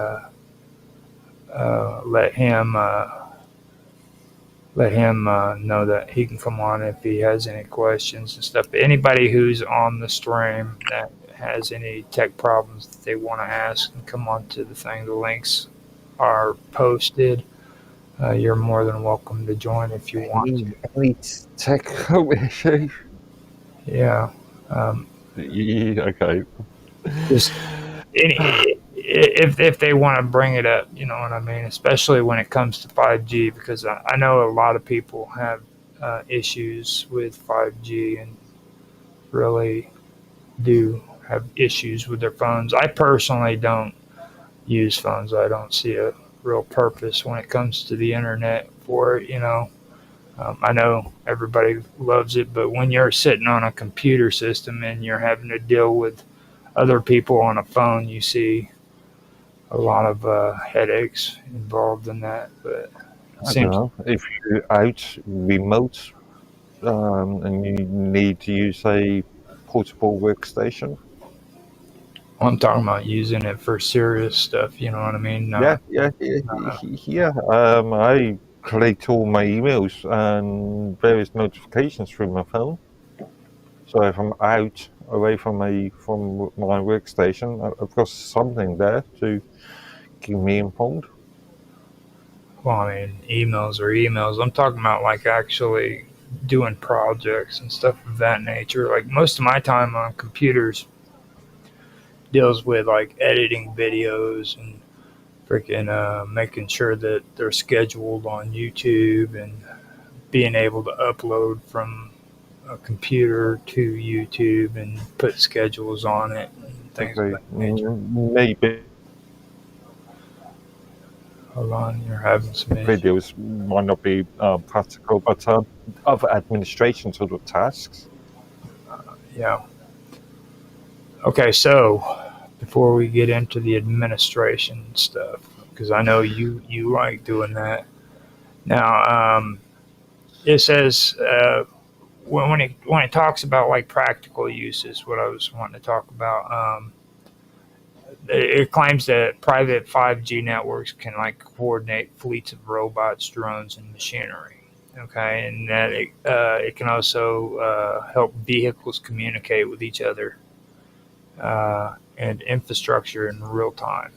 S2: let him know that he can come on if he has any questions and stuff. But anybody who's on the stream that has any tech problems that they want to ask and come on to the thing, the links are posted. You're more than welcome to join if you want to.
S4: Any tech issue?
S2: Yeah. Um,
S4: Yeah, okay.
S2: just if they want to bring it up, you know what I mean. Especially when it comes to 5G, because I know a lot of people have issues with 5G and really do have issues with their phones. I personally don't use phones. I don't see a real purpose when it comes to the internet for it. I know everybody loves it, but when you're sitting on a computer system and you're having to deal with other people on a phone, you see a lot of headaches involved in that. But it
S4: I don't
S2: seems
S4: know. If you're out remote and you need to use a portable workstation.
S2: I'm talking about using it for serious stuff. You know what I mean?
S4: Yeah,
S2: Not,
S4: yeah, yeah, yeah. I collect all my emails and various notifications through my phone. So if I'm out away from my workstation, I've got something there to keep me informed.
S2: well, I mean, emails are emails. I'm talking about like actually doing projects and stuff of that nature. Like most of my time on computers deals with like editing videos and freaking making sure that they're scheduled on YouTube and being able to upload from a computer to YouTube and put schedules on it and things of
S4: Okay,
S2: that nature.
S4: maybe
S2: Hold on, you're having some issues.
S4: videos might not be practical, but other administration sort of tasks.
S2: Yeah. Okay, so before we get into the administration stuff, because I know you like doing that. Now, it says when it talks about like practical uses, what I was wanting to talk about. It claims that private 5G networks can like coordinate fleets of robots, drones, and machinery. Okay, and that it can also help vehicles communicate with each other and infrastructure in real time.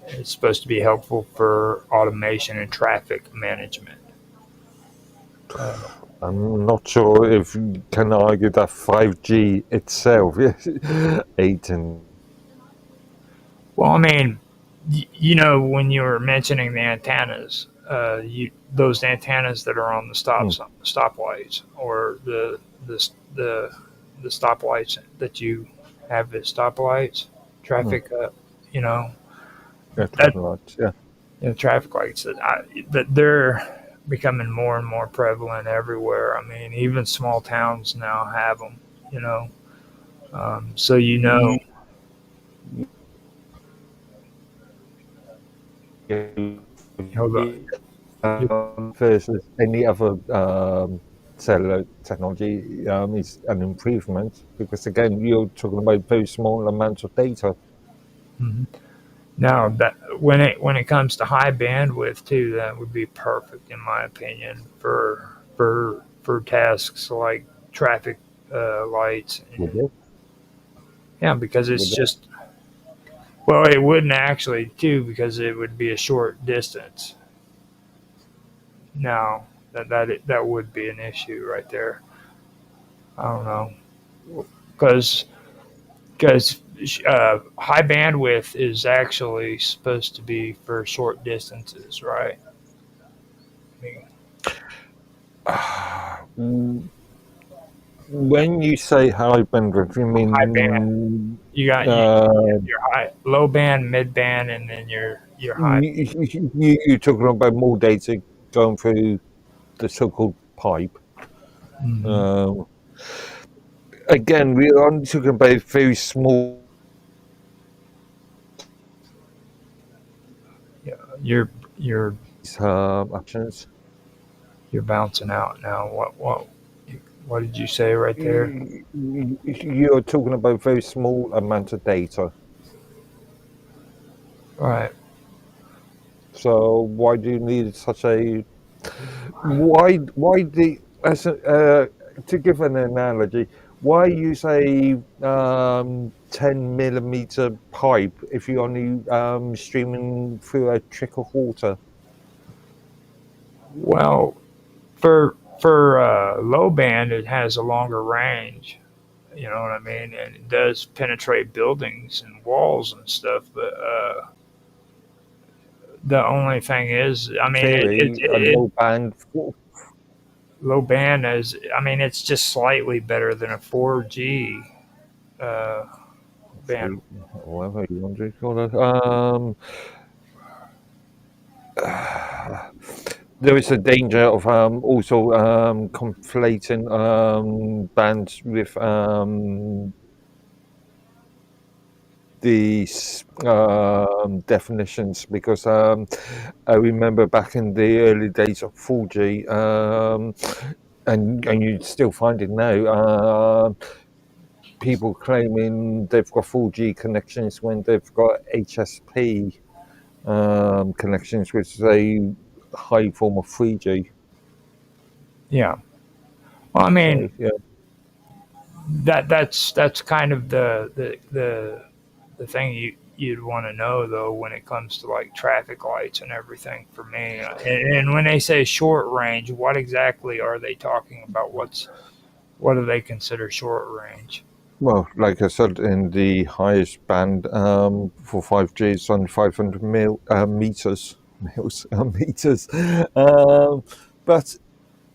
S2: It's supposed to be helpful for automation and traffic management.
S4: I'm not sure if you can argue that 5G itself is aiding.
S2: Well, I mean, you know, when you were mentioning the antennas, those antennas that are on the
S4: Hmm.
S2: stoplights, or the the the stoplights that you have at stoplights,
S4: Hmm.
S2: traffic, you know,
S4: Yeah,
S2: that
S4: traffic lights. Yeah.
S2: traffic lights that they're becoming more and more prevalent everywhere. I mean, even small towns now have them. You know, so you know, hold on.
S4: Versus any other cellular technology is an improvement because again you're talking about very small amounts of data.
S2: Mhm. Now that when it comes to high bandwidth too, that would be perfect in my opinion for tasks like traffic lights.
S4: Would
S2: And
S4: it?
S2: yeah, because it's
S4: Would it?
S2: just, well, it wouldn't actually too, because it would be a short distance. Now that would be an issue right there. I don't know, because because high bandwidth is actually supposed to be for short distances, right? I mean,
S4: Mm, when you say high bandwidth, you
S2: high band.
S4: mean
S2: You got
S4: uh,
S2: your high, low band, mid band, and then your high.
S4: you're talking about more data going through the so-called pipe.
S2: Hmm.
S4: Um, Again, we are only talking about very small.
S2: Yeah, you're
S4: Options.
S2: you're bouncing out now. What did you say right there?
S4: You're talking about very small amount of data.
S2: All right.
S4: So why do you need such a why the as a, to give an analogy, why use a 10 millimeter pipe if you're only streaming through a trick of water?
S2: Well, for low band, it has a longer range. You know what I mean? And it does penetrate buildings and walls and stuff. But the only thing is, I mean,
S4: Theory, a low band.
S2: low band is, I mean, it's just slightly better than a 4G uh, band.
S4: Whatever you want to call it. There is a danger of also conflating bands with these definitions because I remember back in the early days of 4G, and you still find it now. People claiming they've got 4G connections when they've got HSP connections, which is a high form of 3G.
S2: Yeah. Well, I mean,
S4: So yeah,
S2: that's kind of the thing you'd want to know though when it comes to like traffic lights and everything for me. And when they say short range, what exactly are they talking about? What do they consider short range?
S4: well, like I said, in the highest band for 5G, it's on 500 meters, meters. But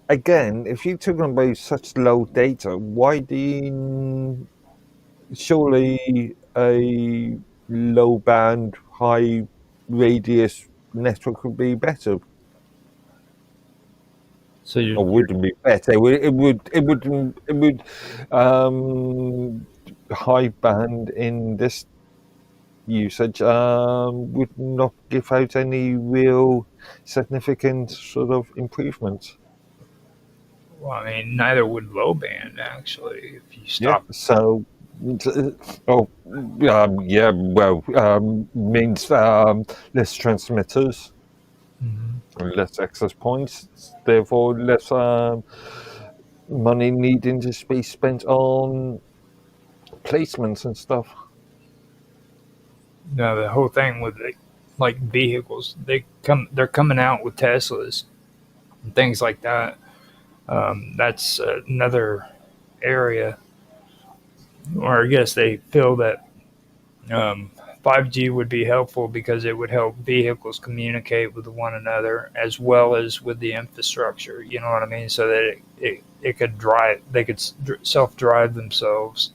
S4: again, if you're talking about such low data, why do you surely a low band, high radius network would be better,
S2: So
S4: or wouldn't be better? It would um, high band in this usage would not give out any real significant sort of improvements.
S2: well, I mean, neither would low band actually if you
S4: Yeah.
S2: stop.
S4: So, oh, yeah. Well, means less transmitters,
S2: Mhm.
S4: less access points, therefore less money needing to be spent on placements and stuff.
S2: No, the whole thing with like vehicles, they're coming out with Teslas and things like that. That's another area where I guess they feel that um, 5G would be helpful because it would help vehicles communicate with one another as well as with the infrastructure. You know what I mean? So that it could drive, they could self drive themselves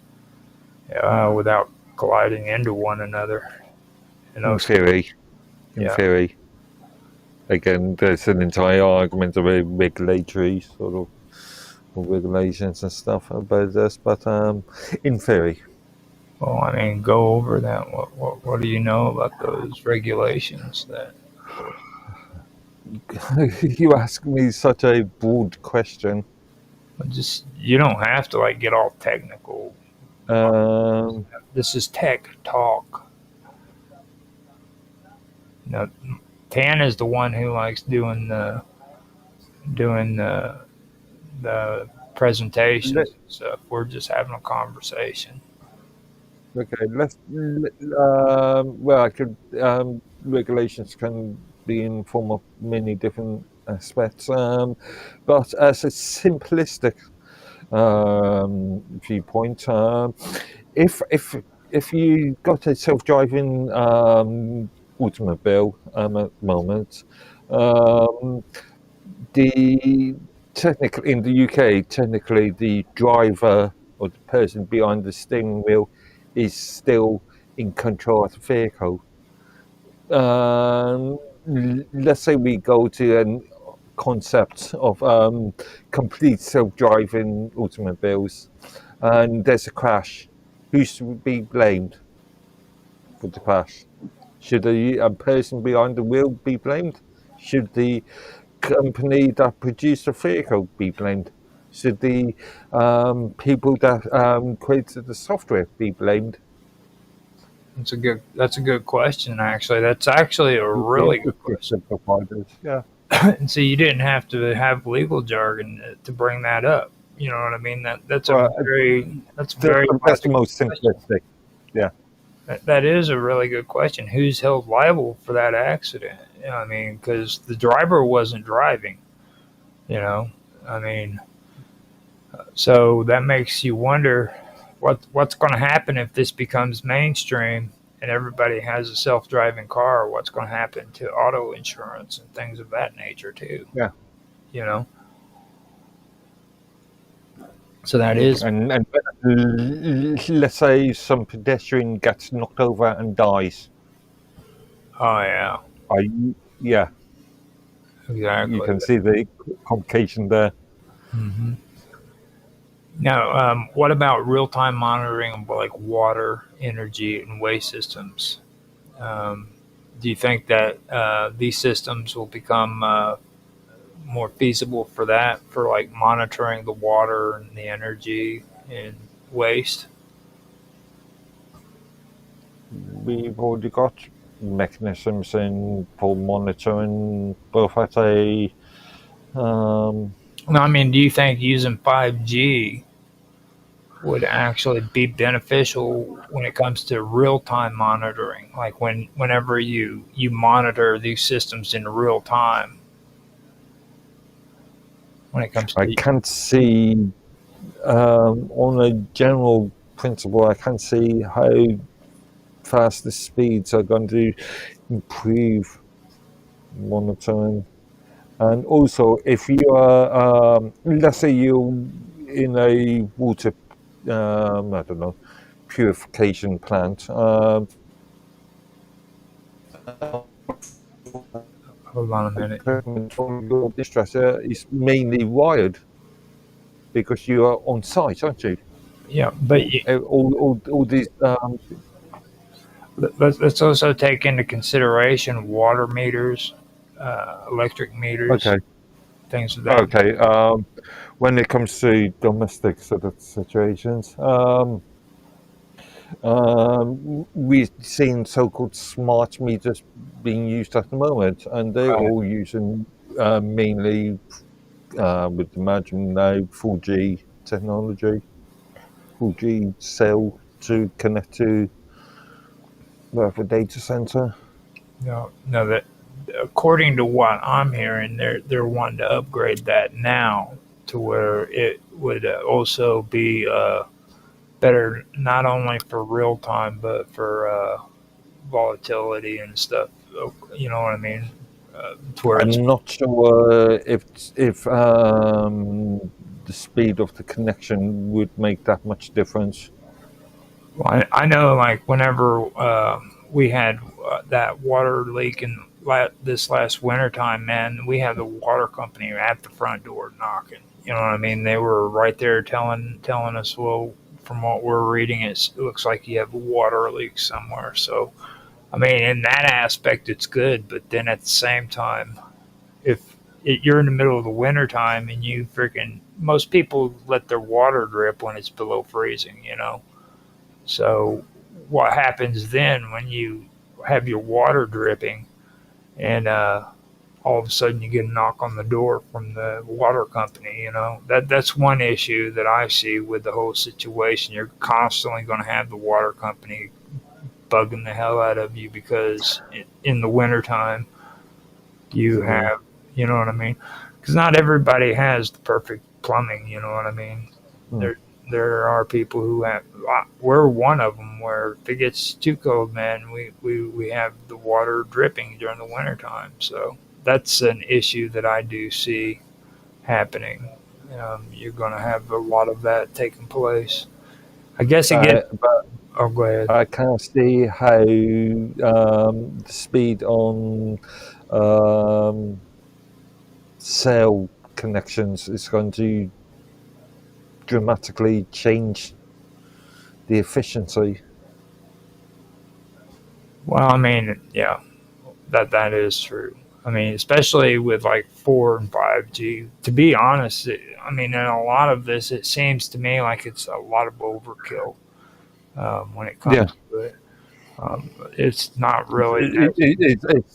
S2: without colliding into one another. You know,
S4: In theory, in
S2: yeah.
S4: theory. Again, there's an entire argument about regulatory sort of regulations and stuff about this, but in theory.
S2: Well, I mean, go over that. What do you know about those regulations? That
S4: You ask me such a broad question.
S2: just you don't have to like get all technical.
S4: Um,
S2: This is tech talk. Now, Tan is the one who likes doing the presentations
S4: let,
S2: and stuff. We're just having a conversation.
S4: okay, well, I could, regulations can be in form of many different aspects, but as a simplistic viewpoint, if you got a self-driving automobile at the moment, um, the technically in the UK, technically the driver or the person behind the steering wheel is still in control of the vehicle. Let's say we go to a concept of complete self-driving automobiles, and there's a crash. Who should be blamed for the crash? Should a person behind the wheel be blamed? Should the company that produced the vehicle be blamed? Should the people that created the software be blamed?
S2: That's a good question. Actually, that's actually a
S4: The
S2: really good question.
S4: infrastructure providers, yeah.
S2: And so you didn't have to have legal jargon to bring that up. You know what I mean? That's a
S4: Well,
S2: that's very
S4: that's the
S2: logical
S4: most
S2: question.
S4: simplistic. Yeah.
S2: That is a really good question. Who's held liable for that accident? You know, I mean, because the driver wasn't driving. You know, I mean, so that makes you wonder what's going to happen if this becomes mainstream and everybody has a self-driving car. What's going to happen to auto insurance and things of that nature too?
S4: Yeah.
S2: You know, so that is.
S4: And let's say some pedestrian gets knocked over and dies.
S2: Oh yeah,
S4: Yeah, you
S2: exactly.
S4: can see the complication there.
S2: Hmm. Now, what about real-time monitoring of like water, energy, and waste systems? Um, do you think that these systems will become more feasible for that, for like monitoring the water and the energy and waste?
S4: We've already got mechanisms in for monitoring both at a
S2: No, I mean, do you think using 5G would actually be beneficial when it comes to real-time monitoring? Like whenever you monitor these systems in real time, when it comes
S4: I
S2: to
S4: can't see on a general principle, I can't see how fast the speeds are going to improve monitoring. And also, if you are, let's say you're in a water, I don't know, purification plant,
S2: hold on a minute.
S4: your distresser is mainly wired because you are on site, aren't you?
S2: Yeah, but
S4: All these,
S2: let's also take into consideration water meters, electric meters,
S4: okay,
S2: things of that.
S4: okay. When it comes to domestic sort of situations, we've seen so-called smart meters being used at the moment, and they're
S2: Right.
S4: all using mainly, would imagine now, 4G technology, 4G cell to connect to whatever data center.
S2: No, that according to what I'm hearing, they're wanting to upgrade that now to where it would also be better not only for real time but for volatility and stuff. You know what I mean? To where it's
S4: I'm not sure if the speed of the connection would make that much difference.
S2: Well, I know, like whenever we had that water leak in this last winter time, man, we had the water company at the front door knocking. You know what I mean? They were right there telling us, well, from what we're reading, it looks like you have a water leak somewhere. So, I mean, in that aspect, it's good. But then at the same time, if you're in the middle of the winter time and you freaking most people let their water drip when it's below freezing, you know. So what happens then when you have your water dripping and all of a sudden you get a knock on the door from the water company, you know? That's one issue that I see with the whole situation. You're constantly going to have the water company bugging the hell out of you because in the wintertime you
S4: Mhm.
S2: have, you know what I mean? Because not everybody has the perfect plumbing, you know what I mean?
S4: Mm.
S2: There, there are people who have. We're one of them where if it gets too cold, man, we have the water dripping during the wintertime. So that's an issue that I do see happening. You're going to have a lot of that taking place. I guess it gets.
S4: But
S2: Oh, go ahead.
S4: I can't see how the speed on um, cell connections is going to dramatically change the efficiency.
S2: Well, I mean, yeah, that is true. I mean, especially with like 4 and 5G. To be honest, I mean, in a lot of this, it seems to me like it's a lot of overkill when it
S4: Yeah.
S2: comes to it. It's not really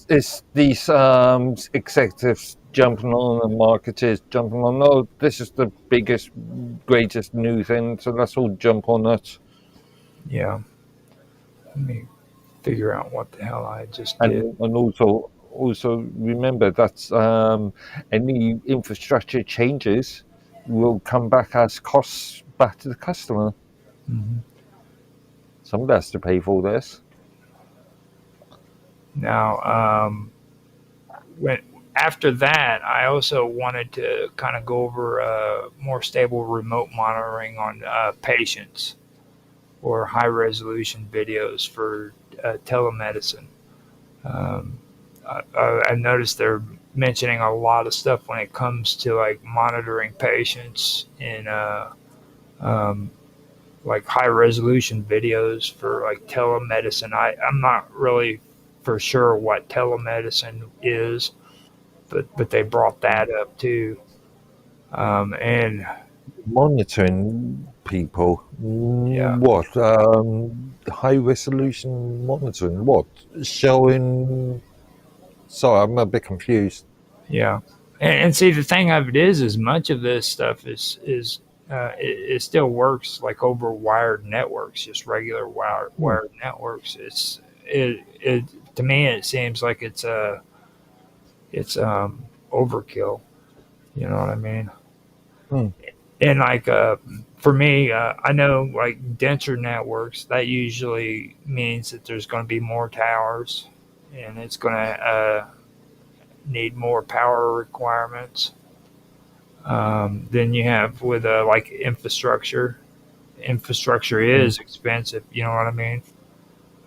S4: It's these executives jumping on and marketers jumping on. Oh, this is the biggest, greatest new thing, so let's all jump on it.
S2: yeah. Let me figure out what the hell I just did.
S4: And also remember that any infrastructure changes will come back as costs back to the customer.
S2: Mhm.
S4: Somebody has to pay for this.
S2: Now, when after that, I also wanted to kind of go over more stable remote monitoring on patients or high resolution videos for telemedicine. Um, I've noticed they're mentioning a lot of stuff when it comes to like monitoring patients in um, like high resolution videos for like telemedicine. I'm not really for sure what telemedicine is, but they brought that up too. And
S4: Monitoring people.
S2: yeah,
S4: What? High resolution monitoring. What? Showing. Sorry, I'm a bit confused.
S2: yeah, and see the thing of it is much of this stuff is it still works like over wired networks, just regular
S4: Hmm.
S2: wired networks. It to me it seems like it's overkill. You know what I mean?
S4: Hmm.
S2: And like for me, I know like denser networks that usually means that there's going to be more towers, and it's going to need more power requirements than you have with like infrastructure. Infrastructure
S4: Hmm.
S2: is expensive. You know what I mean?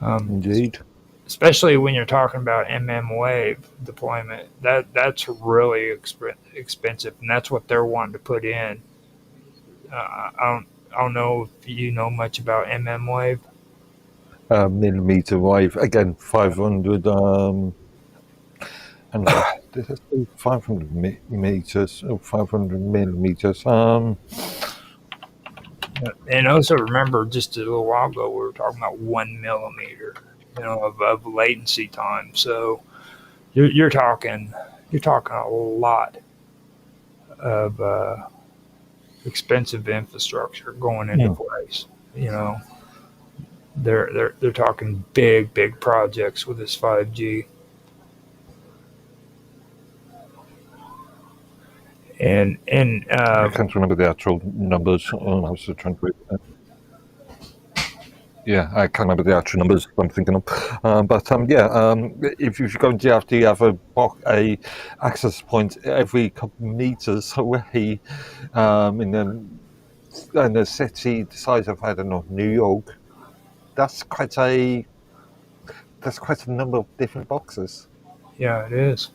S2: Um,
S4: Indeed.
S2: especially when you're talking about wave deployment. That's really expensive, and that's what they're wanting to put in. I don't know if you know much about wave.
S4: Millimeter wave. Again, 500. And did I say 500 meters? Oh, 500 millimeters.
S2: And also remember, just a little while ago, we were talking about 1 millimeter, of latency time. So you're talking a lot of expensive infrastructure going into
S4: hmm.
S2: place. You know, they're talking big projects with this 5G. And
S4: I can't remember the actual numbers. I was just trying to read that. Yeah, I can't remember the actual numbers I'm thinking of. If you go into after you have a access point every couple of meters away, in a city the size of, I don't know, New York, that's quite a number of different boxes.
S2: yeah, it is.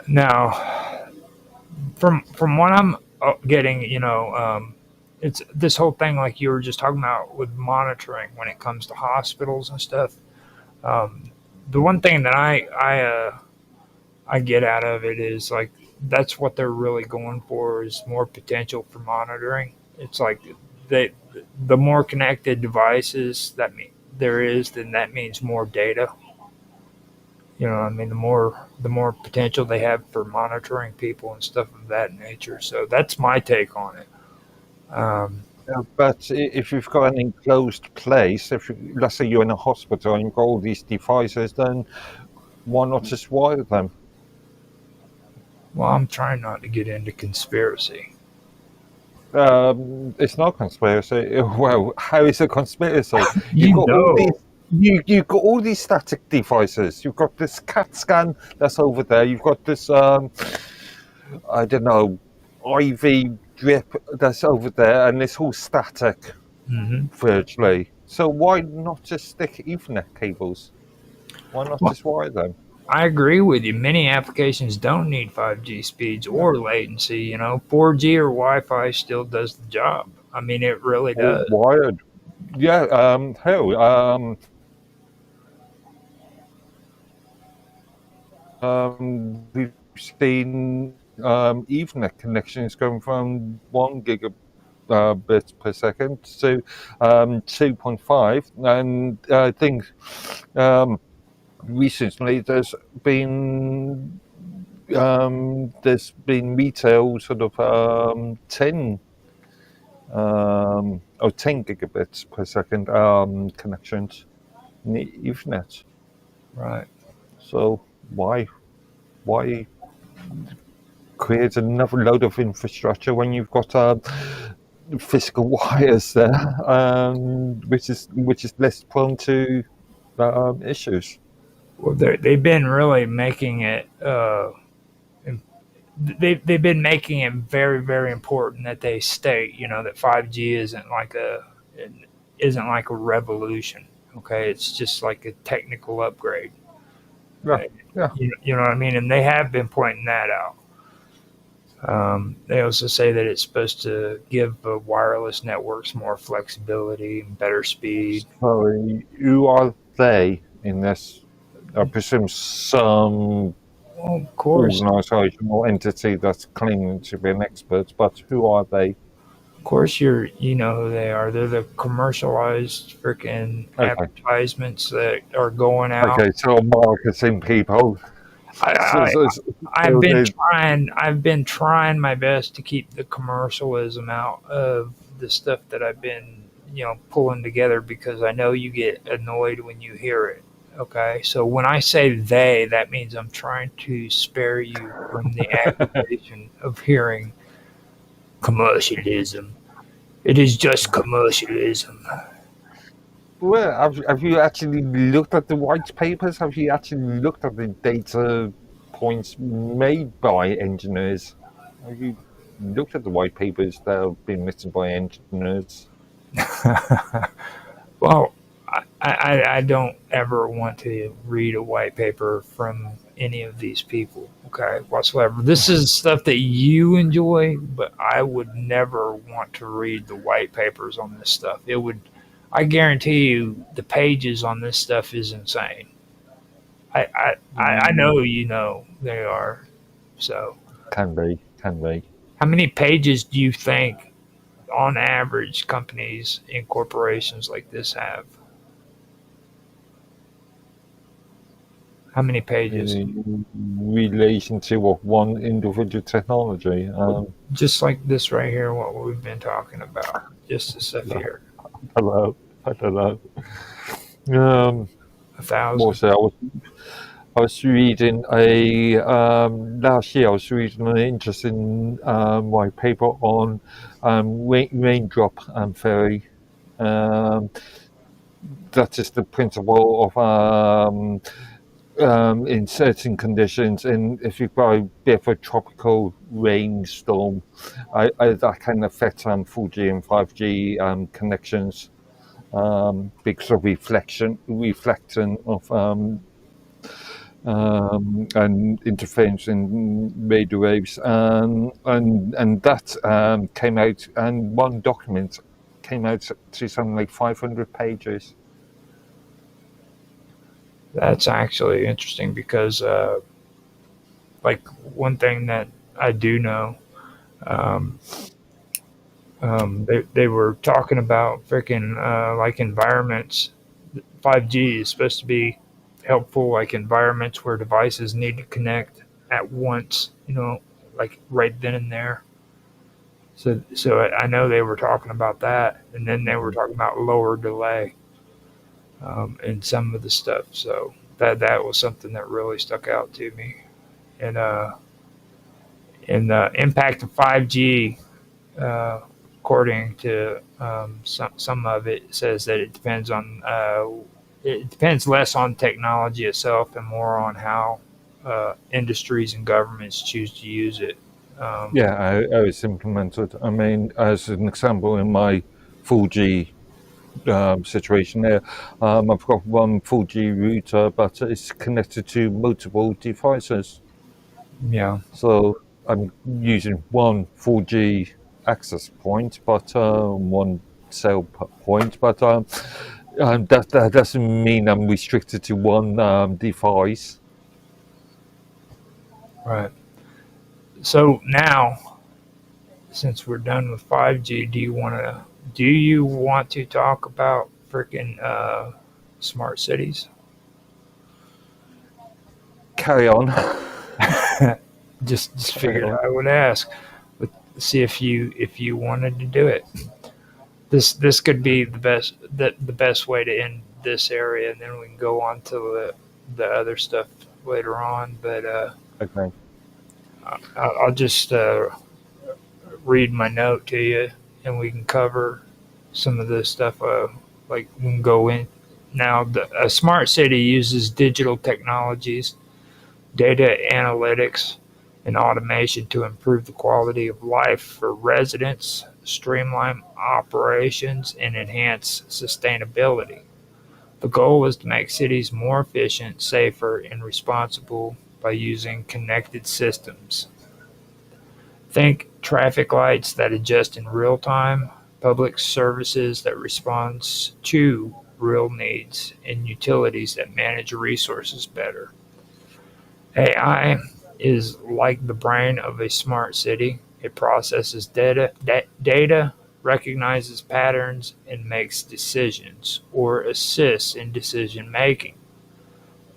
S2: Now, from what I'm getting, it's this whole thing like you were just talking about with monitoring when it comes to hospitals and stuff. Um, the one thing that I get out of it is like that's what they're really going for is more potential for monitoring. It's like they the more connected devices there is, then that means more data. I mean, the more potential they have for monitoring people and stuff of that nature. So that's my take on it.
S4: But if you've got an enclosed place, let's say you're in a hospital and you've got all these devices, then why not just wire them?
S2: Well, I'm trying not to get into conspiracy.
S4: It's not conspiracy. Well, how is it conspiracy? You've
S2: You
S4: got all these.
S2: know,
S4: You've got all these static devices. You've got this CAT scan that's over there. You've got this I don't know, IV drip that's over there, and it's all static
S2: hmm
S4: virtually. So why not just stick Ethernet cables? Why not
S2: well,
S4: just wire them?
S2: I agree with you. Many applications don't need 5G speeds or latency. 4G or Wi-Fi still does the job. I mean, it really
S4: All
S2: does.
S4: wired. Yeah. Hell. We've seen Ethernet connections going from 1 gigabit per second to 2.5, and I think recently there's been retail sort of 10 gigabits per second connections in Ethernet.
S2: Right.
S4: So why create another load of infrastructure when you've got physical wires there, which is less prone to issues?
S2: Well, they've been really making it. They've been making it very very important that they state that 5G isn't like a revolution. Okay, it's just like a technical upgrade.
S4: Yeah, yeah.
S2: You know what I mean? And they have been pointing that out. They also say that it's supposed to give wireless networks more flexibility and better speed.
S4: Sorry, who are they in this? I presume some
S2: Well, of course,
S4: organisation or entity that's claiming to be an expert, but who are they?
S2: you know who they are. They're the commercialized freaking
S4: Okay,
S2: advertisements that are going out.
S4: okay, so marketing people.
S2: I,
S4: So,
S2: I
S4: so, so
S2: I've been trying my best to keep the commercialism out of the stuff that I've been pulling together because I know you get annoyed when you hear it. Okay, so when I say they, that means I'm trying to spare you from the aggravation of hearing commercialism. It is just commercialism.
S4: well, have you actually looked at the white papers? Have you actually looked at the data points made by engineers? Have you looked at the white papers that have been written by engineers?
S2: Well, I don't ever want to read a white paper from any of these people, okay, whatsoever. This is stuff that you enjoy, but I would never want to read the white papers on this stuff. I guarantee you, the pages on this stuff is insane. I know they are. So,
S4: Can be, can be.
S2: how many pages do you think, on average, companies and corporations like this have? How many pages?
S4: In relation to what one individual technology.
S2: Just like this right here, what we've been talking about. Just a stuff here.
S4: I don't know.
S2: A thousand.
S4: What's that? I was reading a last year. I was reading an interesting white paper on raindrop theory. Um, that is the principle of in certain conditions, and if you've got a bit of a tropical rainstorm, that can affect 4G and 5G connections because of reflection of and interference in radio waves, and that came out, and one document came out to something like 500 pages.
S2: That's actually interesting because, like, one thing that I do know, um, they were talking about freaking like environments. 5G is supposed to be helpful, like environments where devices need to connect at once. Like right then and there. So I know they were talking about that, and then they were talking about lower delay in some of the stuff. So that was something that really stuck out to me. And the impact of 5G, uh, according to some of it, says that it depends less on technology itself and more on how industries and governments choose to use it. Um,
S4: Yeah, how it's implemented. I mean, as an example, in my 4G situation there, I've got one 4G router, but it's connected to multiple devices.
S2: yeah,
S4: So I'm using one 4G access point, but one cell point, but that doesn't mean I'm restricted to one device.
S2: right. So now, since we're done with 5G, do you want to talk about freaking smart cities?
S4: Carry on.
S2: Just
S4: Carry
S2: figured
S4: on.
S2: I would ask, but see if you wanted to do it. This could be the best way to end this area, and then we can go on to the other stuff later on. But
S4: Okay.
S2: I'll just read my note to you, and we can cover some of this stuff. Like we can go in now. A smart city uses digital technologies, data analytics, and automation to improve the quality of life for residents, streamline operations, and enhance sustainability. The goal is to make cities more efficient, safer, and responsible by using connected systems. Think traffic lights that adjust in real time, public services that respond to real needs, and utilities that manage resources better. AI is like the brain of a smart city. It processes data, recognizes patterns, and makes decisions or assists in decision making.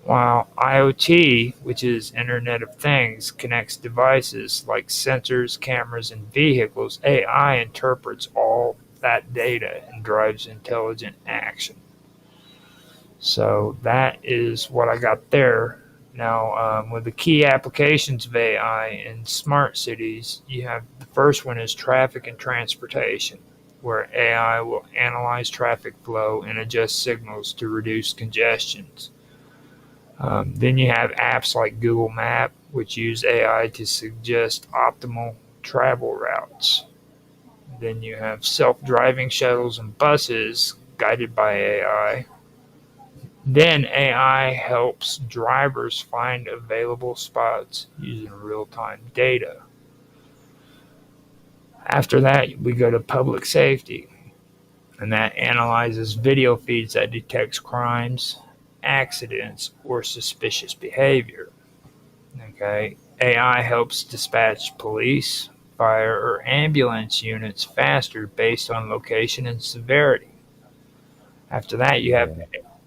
S2: While IoT, which is Internet of Things, connects devices like sensors, cameras, and vehicles, AI interprets all that data and drives intelligent action. So that is what I got there. Now, with the key applications of AI in smart cities, you have the first one is traffic and transportation, where AI will analyze traffic flow and adjust signals to reduce congestions. Then you have apps like Google Map, which use AI to suggest optimal travel routes. Then you have self-driving shuttles and buses guided by AI. Then AI helps drivers find available spots using real-time data. After that, we go to public safety, and that analyzes video feeds that detects crimes, accidents, or suspicious behavior. Okay, AI helps dispatch police, fire, or ambulance units faster based on location and severity. After that,
S4: Yeah.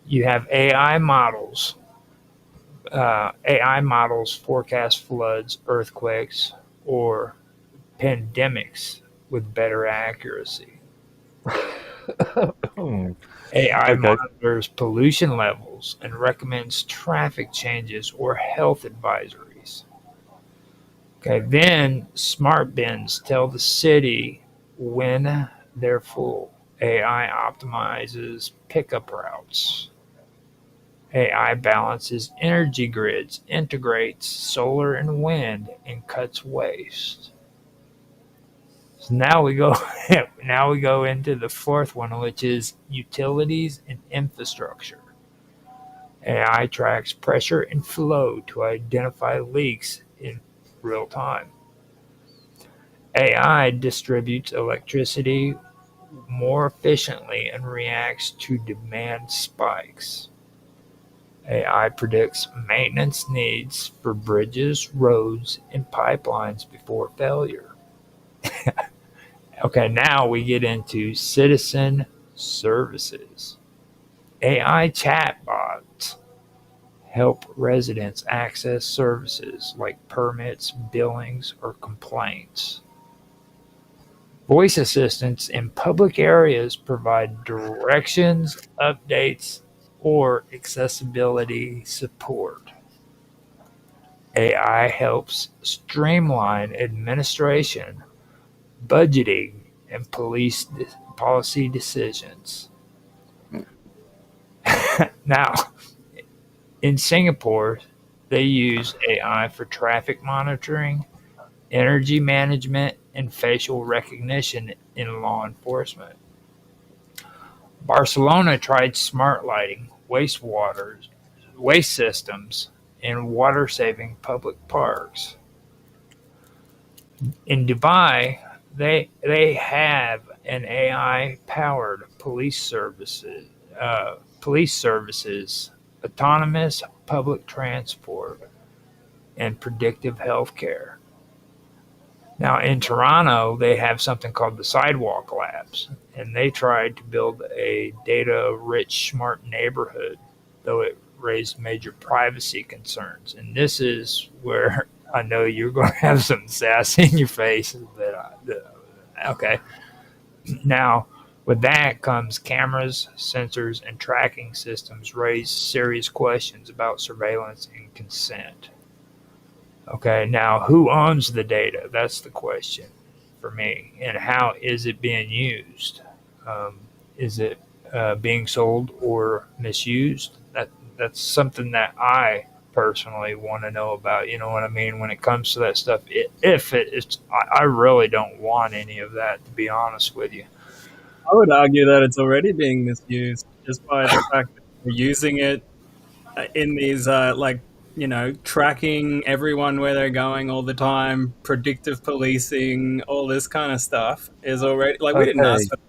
S2: you have AI models. AI models forecast floods, earthquakes, or pandemics with better accuracy. AI
S4: Okay.
S2: monitors pollution levels and recommends traffic changes or health advisories. Okay, then smart bins tell the city when they're full. AI optimizes pickup routes. AI balances energy grids, integrates solar and wind, and cuts waste. So now we go into the fourth one, which is utilities and infrastructure. AI tracks pressure and flow to identify leaks in real time. AI distributes electricity more efficiently and reacts to demand spikes. AI predicts maintenance needs for bridges, roads, and pipelines before failure. Okay, now we get into citizen services. AI chatbots help residents access services like permits, billings, or complaints. Voice assistants in public areas provide directions, updates, or accessibility support. AI helps streamline administration, budgeting, and policy decisions. Now, in Singapore, they use AI for traffic monitoring, energy management, and facial recognition in law enforcement. Barcelona tried smart lighting, waste systems, and water saving public parks. In Dubai, they have an AI powered police services, autonomous public transport, and predictive healthcare. Now in Toronto, they have something called the Sidewalk Labs, and they tried to build a data-rich smart neighborhood, though it raised major privacy concerns. And this is where I know you're going to have some sass in your face. Okay, now with that comes cameras, sensors, and tracking systems raise serious questions about surveillance and consent. Okay, now who owns the data? That's the question for me. And how is it being used? Is it being sold or misused? That's something that I personally want to know about. You know what I mean? When it comes to that stuff, if it's, I really don't want any of that, to be honest with you.
S6: I would argue that it's already being misused just by the fact that we're using it in these tracking everyone where they're going all the time, predictive policing, all this kind of stuff is already like we didn't ask
S4: Okay.
S6: for that.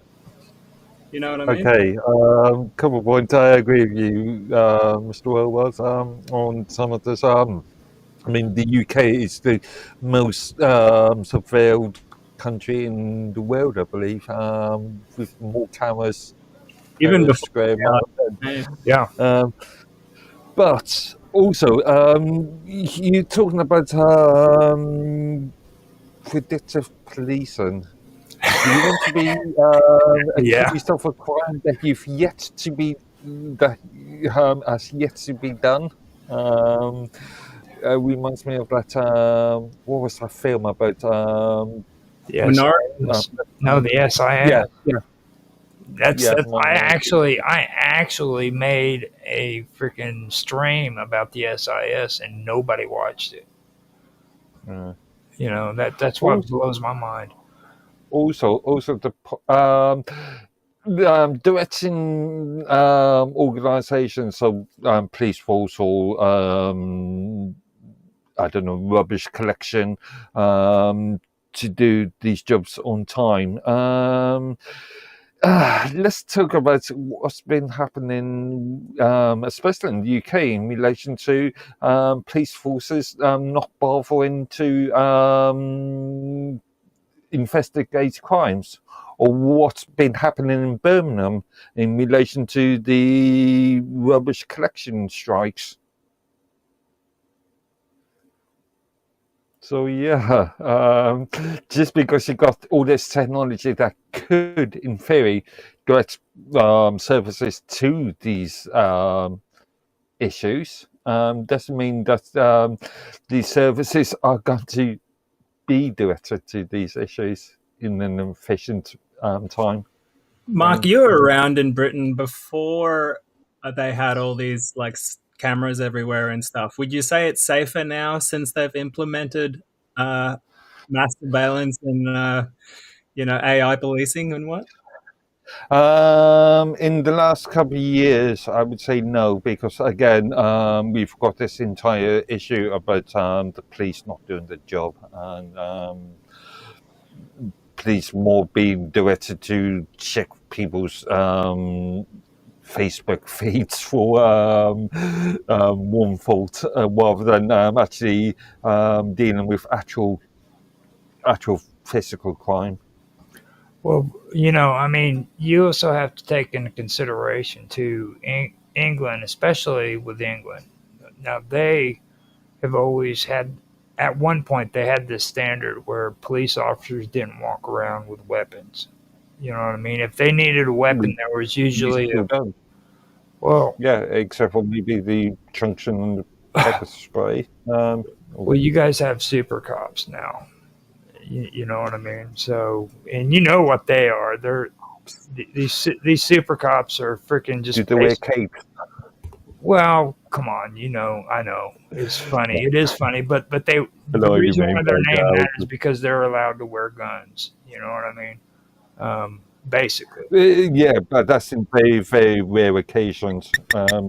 S6: You know what I mean?
S4: Okay. Couple of points. I agree with you, Mr. Wells, on some of this. I mean, the UK is the most surveilled country in the world, I believe, with more cameras
S6: Even
S4: per
S6: before
S4: square
S6: AI.
S4: mile.
S2: Yeah.
S4: But also, you're talking about predictive policing. Do you want to be
S2: Yeah.
S4: accused of a crime that you've yet to be that has yet to be done? Reminds me of that. What was that film about?
S2: Yes.
S6: Minority.
S2: No, the SIS.
S4: Yeah, yeah,
S2: That's
S4: yeah.
S2: that's
S4: Minority.
S2: I actually made a freaking stream about the SIS and nobody watched it.
S4: Yeah.
S2: You know, that's what
S4: Also,
S2: blows my mind.
S4: also directing organisations, so police force or I don't know, rubbish collection, to do these jobs on time. Let's talk about what's been happening, especially in the UK, in relation to police forces not bothering to investigate crimes, or what's been happening in Birmingham in relation to the rubbish collection strikes. So yeah, just because you got all this technology that could, in theory, get services to these issues doesn't mean that these services are going to be directed to these issues in an efficient time.
S6: Mark, you were around in Britain before they had all these like cameras everywhere and stuff. Would you say it's safer now since they've implemented mass surveillance and AI policing and what?
S4: In the last couple of years, I would say no, because again, we've got this entire issue about the police not doing the job, and police more being directed to check people's Facebook feeds for one fault, rather than actually dealing with actual physical crime.
S7: Well, I mean, you also have to take into consideration too England, especially with England. Now they have always had. At one point, they had this standard where police officers didn't walk around with weapons. You know what I mean? If they needed a weapon, there was
S4: We
S7: usually
S4: still don't.
S7: well,
S4: Yeah, except for maybe the junction and the pepper spray.
S7: well, you guys have super cops now. You know what I mean? So, and you know what they are. These super cops are freaking
S4: Do
S7: just
S4: they wear capes?
S7: well, come on, I know. It's funny. It is funny, but
S4: I
S7: the
S4: know what you
S7: reason
S4: mean
S7: why
S4: by
S7: they're named
S4: that.
S7: that is because they're allowed to wear guns. You know what I mean? Basically.
S4: Yeah, but that's in very, very rare occasions.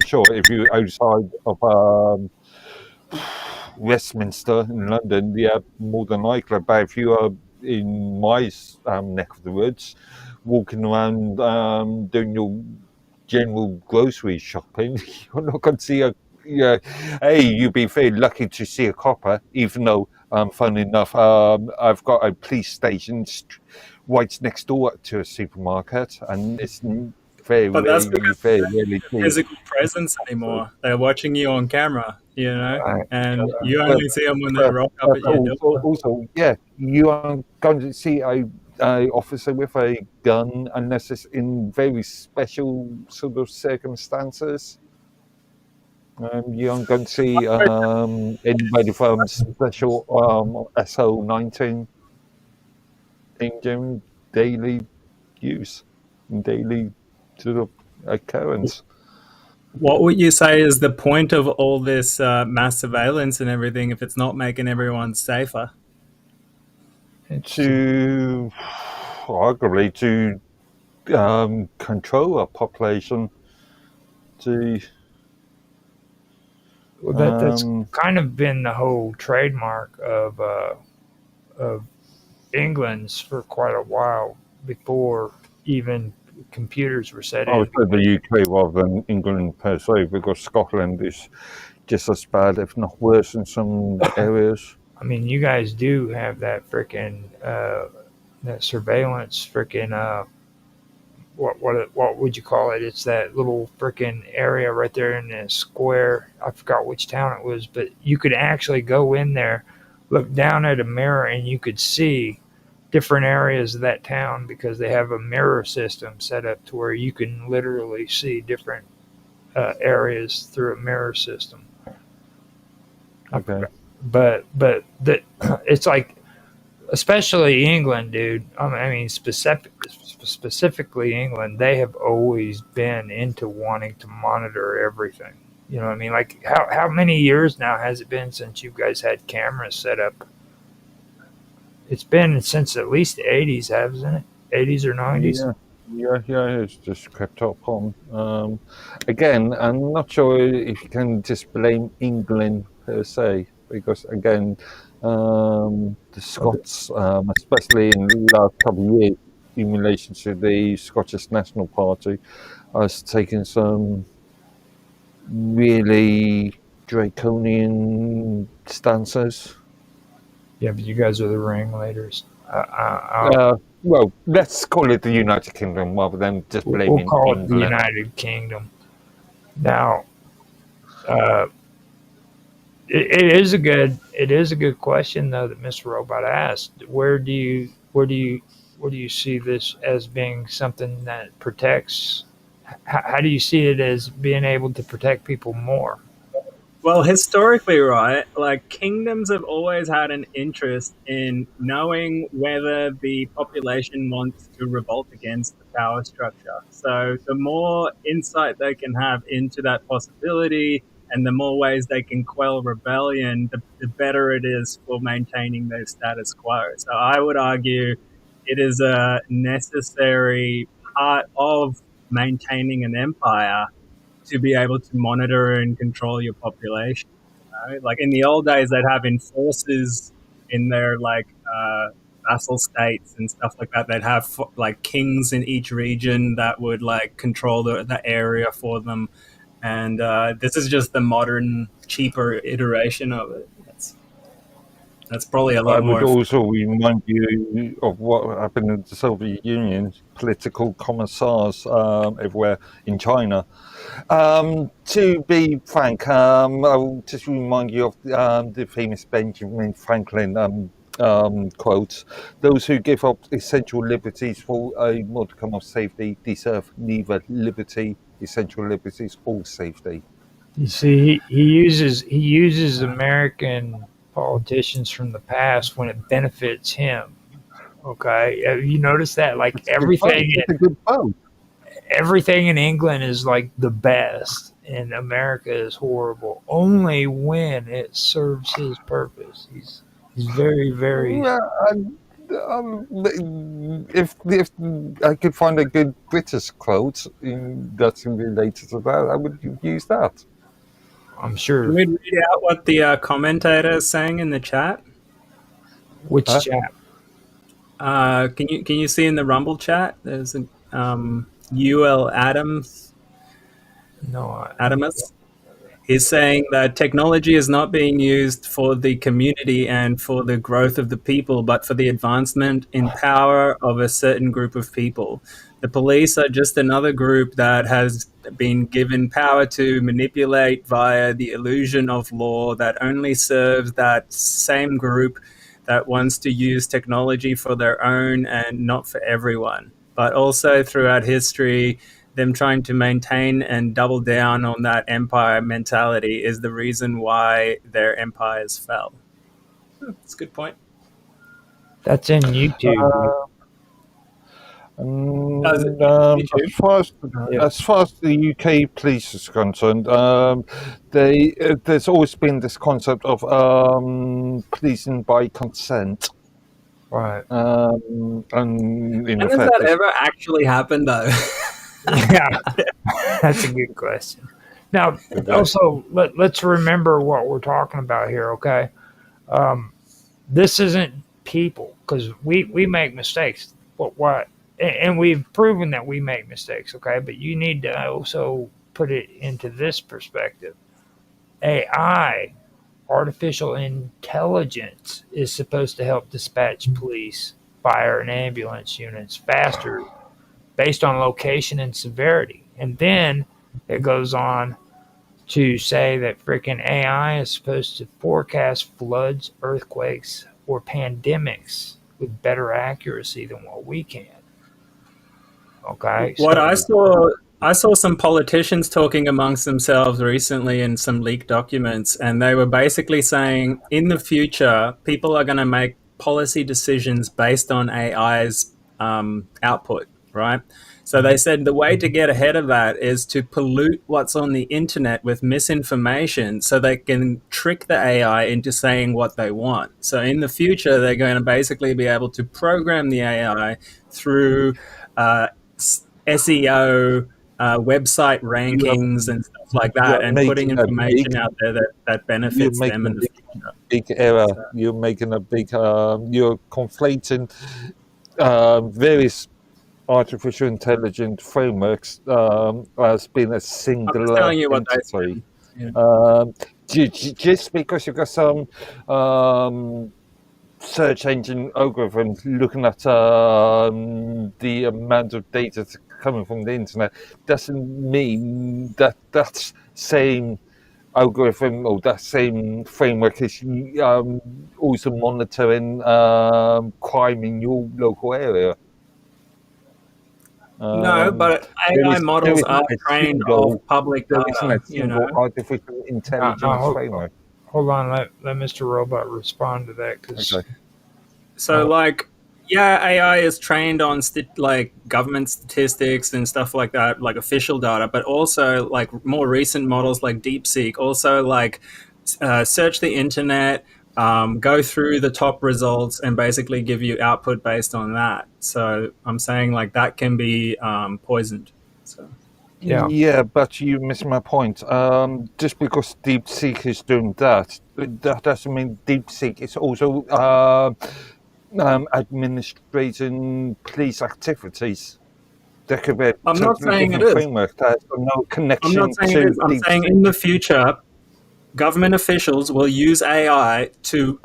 S4: Sure, if you're outside of Westminster in London, yeah, more than likely. But if you are in my neck of the woods, walking around doing your general grocery shopping, you're not going to see a. Yeah, hey, you'd be very lucky to see a copper, even though, funnily enough, I've got a police station right next door to a supermarket, and it's very,
S6: But that's
S4: very,
S6: because
S4: very
S6: you don't
S4: rarely
S6: need a
S4: seen.
S6: physical presence anymore. They're watching you on camera, and you
S4: But,
S6: only see them when they
S4: but,
S6: rock up
S4: but
S6: at your door.
S4: also, yeah, you are going to see a officer with a gun unless it's in very special sort of circumstances. You aren't going to see anybody from special SO19 in daily use, daily sort of occurrence.
S6: What would you say is the point of all this mass surveillance and everything if it's not making everyone safer?
S4: To arguably to control a population, to
S7: Well, that's kind of been the whole trademark of England's for quite a while before even computers were set
S4: I would
S7: in.
S4: say the UK rather than England per se, because Scotland is just as bad, if not worse, in some areas.
S7: I mean, you guys do have that freaking that surveillance freaking what would you call it? It's that little freaking area right there in the square. I forgot which town it was, but you could actually go in there, look down at a mirror, and you could see different areas of that town because they have a mirror system set up to where you can literally see different areas through a mirror system.
S4: Okay.
S7: But it's like, especially England, dude. I mean, specifically England, they have always been into wanting to monitor everything. You know what I mean? Like, how many years now has it been since you guys had cameras set up? It's been since at least the 80s, hasn't it? 80s or 90s?
S4: Yeah, it's just crept up on. Again, I'm not sure if you can just blame England per se, because again, the Scots, especially in the last couple of years, in relation to the Scottish National Party, has taken some really draconian stances.
S7: Yeah, but you guys are the ringleaders.
S4: Well, let's call it the United Kingdom rather than just
S7: We'll
S4: blaming
S7: call it the
S4: England.
S7: United Kingdom. Now, uh, it is a good question though that Mr. Robot asked. Where do you what do you see this as being something that protects? How do you see it as being able to protect people more?
S6: Well, historically, right, like kingdoms have always had an interest in knowing whether the population wants to revolt against the power structure. So the more insight they can have into that possibility and the more ways they can quell rebellion, the better it is for maintaining their status quo. So I would argue it is a necessary part of maintaining an empire to be able to monitor and control your population. You know? Like in the old days, they'd have enforcers in their vassal states and stuff like that. They'd have like kings in each region that would like control the area for them. And this is just the modern, cheaper iteration of it. That's probably a
S4: I
S6: lot
S4: would
S6: more.
S4: also remind you of what happened in the Soviet Union, political commissars everywhere in China. To be frank, I'll just remind you of the famous Benjamin Franklin quote: "Those who give up essential liberties for a modicum of safety deserve neither liberty, essential liberties, or safety."
S7: You see, he uses American politicians from the past when it benefits him. Okay, have you noticed that? Like
S4: It's a good quote. It's a good quote.
S7: everything in England is like the best, and America is horrible. Only when it serves his purpose. He's very, very.
S4: Yeah, if I could find a good British quote that's related to that, I would use that.
S7: I'm
S6: Can
S7: sure.
S6: we read out what the commentator is saying in the chat?
S7: Which
S4: Huh?
S7: chap?
S6: Can you see in the Rumble chat? There's a UL
S7: No,
S6: Adamus. He's saying that technology is not being used for the community and for the growth of the people, but for the advancement in power of a certain group of people. The police are just another group that has been given power to manipulate via the illusion of law that only serves that same group that wants to use technology for their own and not for everyone. But also throughout history, them trying to maintain and double down on that empire mentality is the reason why their empires fell. That's a good point.
S7: that's in YouTube.
S6: Does it YouTube?
S4: As far as the UK police is concerned, there's always been this concept of policing by consent.
S7: Right.
S4: And in
S6: When has
S4: effect,
S6: that ever actually happened, though?
S7: Yeah, that's a good question. Now, also, let's remember what we're talking about here, okay? This isn't people, because we make mistakes. And we've proven that we make mistakes, okay? But you need to also put it into this perspective. AI, artificial intelligence, is supposed to help dispatch police, fire, and ambulance units faster based on location and severity. And then it goes on to say that freaking AI is supposed to forecast floods, earthquakes, or pandemics with better accuracy than what we can. Okay.
S6: What
S7: So
S6: I saw some politicians talking amongst themselves recently in some leaked documents, and they were basically saying in the future, people are going to make policy decisions based on AI's output, right? So they said the way to get ahead of that is to pollute what's on the internet with misinformation so they can trick the AI into saying what they want. So in the future, they're going to basically be able to program the AI through SEO, website rankings, and stuff like that, and putting information out there that benefits them in the future.
S4: Big error. You're making a big. You're conflating various artificial intelligence frameworks as being a singular
S6: I'm just telling you what they
S4: entity.
S6: said. Yeah.
S4: Just because you've got some search engine algorithms looking at the amount of data coming from the internet doesn't mean that that same algorithm or that same framework is also monitoring crime in your local area.
S6: No, but
S4: There
S6: AI
S4: is there
S6: models are
S4: isn't a
S6: trained off
S4: single
S6: public
S4: there isn't a
S6: data, you know.
S4: single artificial intelligence
S7: no,
S4: framework.
S7: hold on. Let Mr. Robot respond to that because
S4: Okay.
S6: So, like, yeah, AI is trained on like government statistics and stuff like that, like official data, but also like more recent models like DeepSeek also like search the internet, go through the top results, and basically give you output based on that. So I'm saying like that can be poisoned. So
S7: yeah,
S4: Yeah, but you miss my point. Just because DeepSeek is doing that, that doesn't mean DeepSeek is also administrating police activities. There could be a
S6: I'm not
S4: totally
S6: saying it
S4: different
S6: is.
S4: framework that has got no
S6: I'm not
S4: connection
S6: saying it
S4: to
S6: is. I'm saying
S4: DeepSeek.
S6: in the future, government officials will use AI to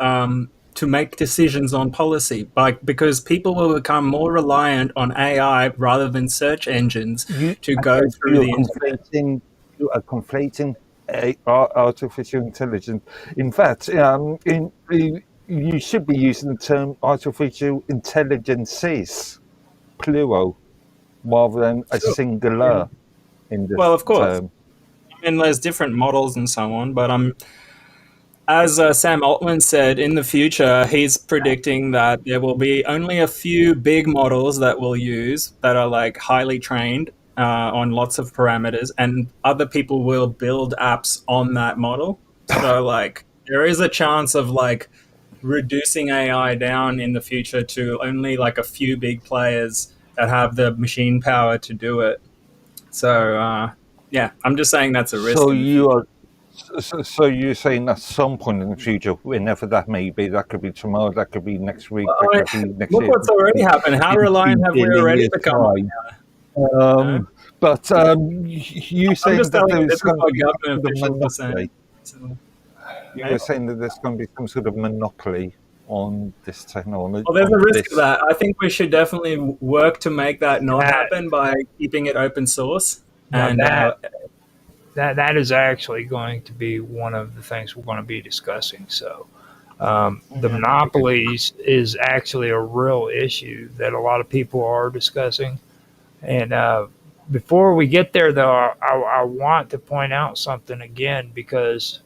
S6: make decisions on policy, because people will become more reliant on AI rather than search engines
S4: You,
S6: to
S4: I
S6: go
S4: think
S6: through the internet.
S4: you are conflating artificial intelligence. In fact, you should be using the term artificial intelligences, plural, rather than a
S6: Sure. Yeah.
S4: singular in
S6: Well,
S4: this
S6: of course.
S4: term.
S6: I mean, there's different models and so on, but as Sam Altman said, in the future, he's predicting that there will be only a few big models that we'll use that are like highly trained on lots of parameters, and other people will build apps on that model. So, like, there is a chance of like reducing AI down in the future to only like a few big players that have the machine power to do it. So, yeah, I'm just saying that's a risk
S4: So
S6: in the
S4: you
S6: future.
S4: are so you're saying at some point in the future, whenever that may be, that could be tomorrow, that could be next week, that
S6: I,
S4: could be next
S6: look
S4: year,
S6: what's
S4: that could
S6: already
S4: be
S6: happened. How
S4: in
S6: reliant
S4: 2
S6: have we
S4: billion
S6: already
S4: years
S6: become on
S4: time.
S6: it? You know?
S4: But you
S6: I'm just
S4: saying that
S6: telling you,
S4: there
S6: this
S4: is
S6: is
S4: going to
S6: what
S4: be some
S6: government
S4: sort of
S6: officials are
S4: monopoly.
S6: saying. So,
S4: You
S6: okay.
S4: were saying that there's going to be some sort of monopoly on this technology,
S6: Well, there's a
S4: on
S6: risk of
S4: this.
S6: that. I think we should definitely work to make that not
S7: that
S6: happen by keeping it open source.
S7: now
S6: And
S7: that is actually going to be one of the things we're going to be discussing. So the
S4: Yeah.
S7: monopolies is actually a real issue that a lot of people are discussing. And before we get there, though, I want to point out something again because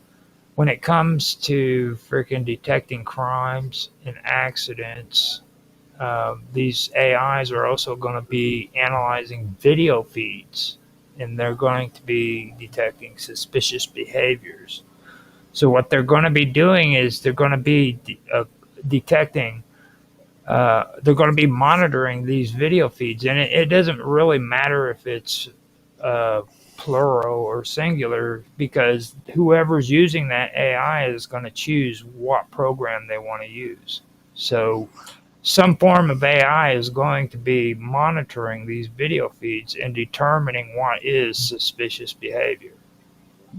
S7: when it comes to freaking detecting crimes and accidents, these AIs are also going to be analyzing video feeds and they're going to be detecting suspicious behaviors. So, what they're going to be doing is they're going to be detecting they're going to be monitoring these video feeds, and it doesn't really matter if it's uh, plural or singular because whoever's using that AI is going to choose what program they want to use. So, some form of AI is going to be monitoring these video feeds and determining what is suspicious behavior.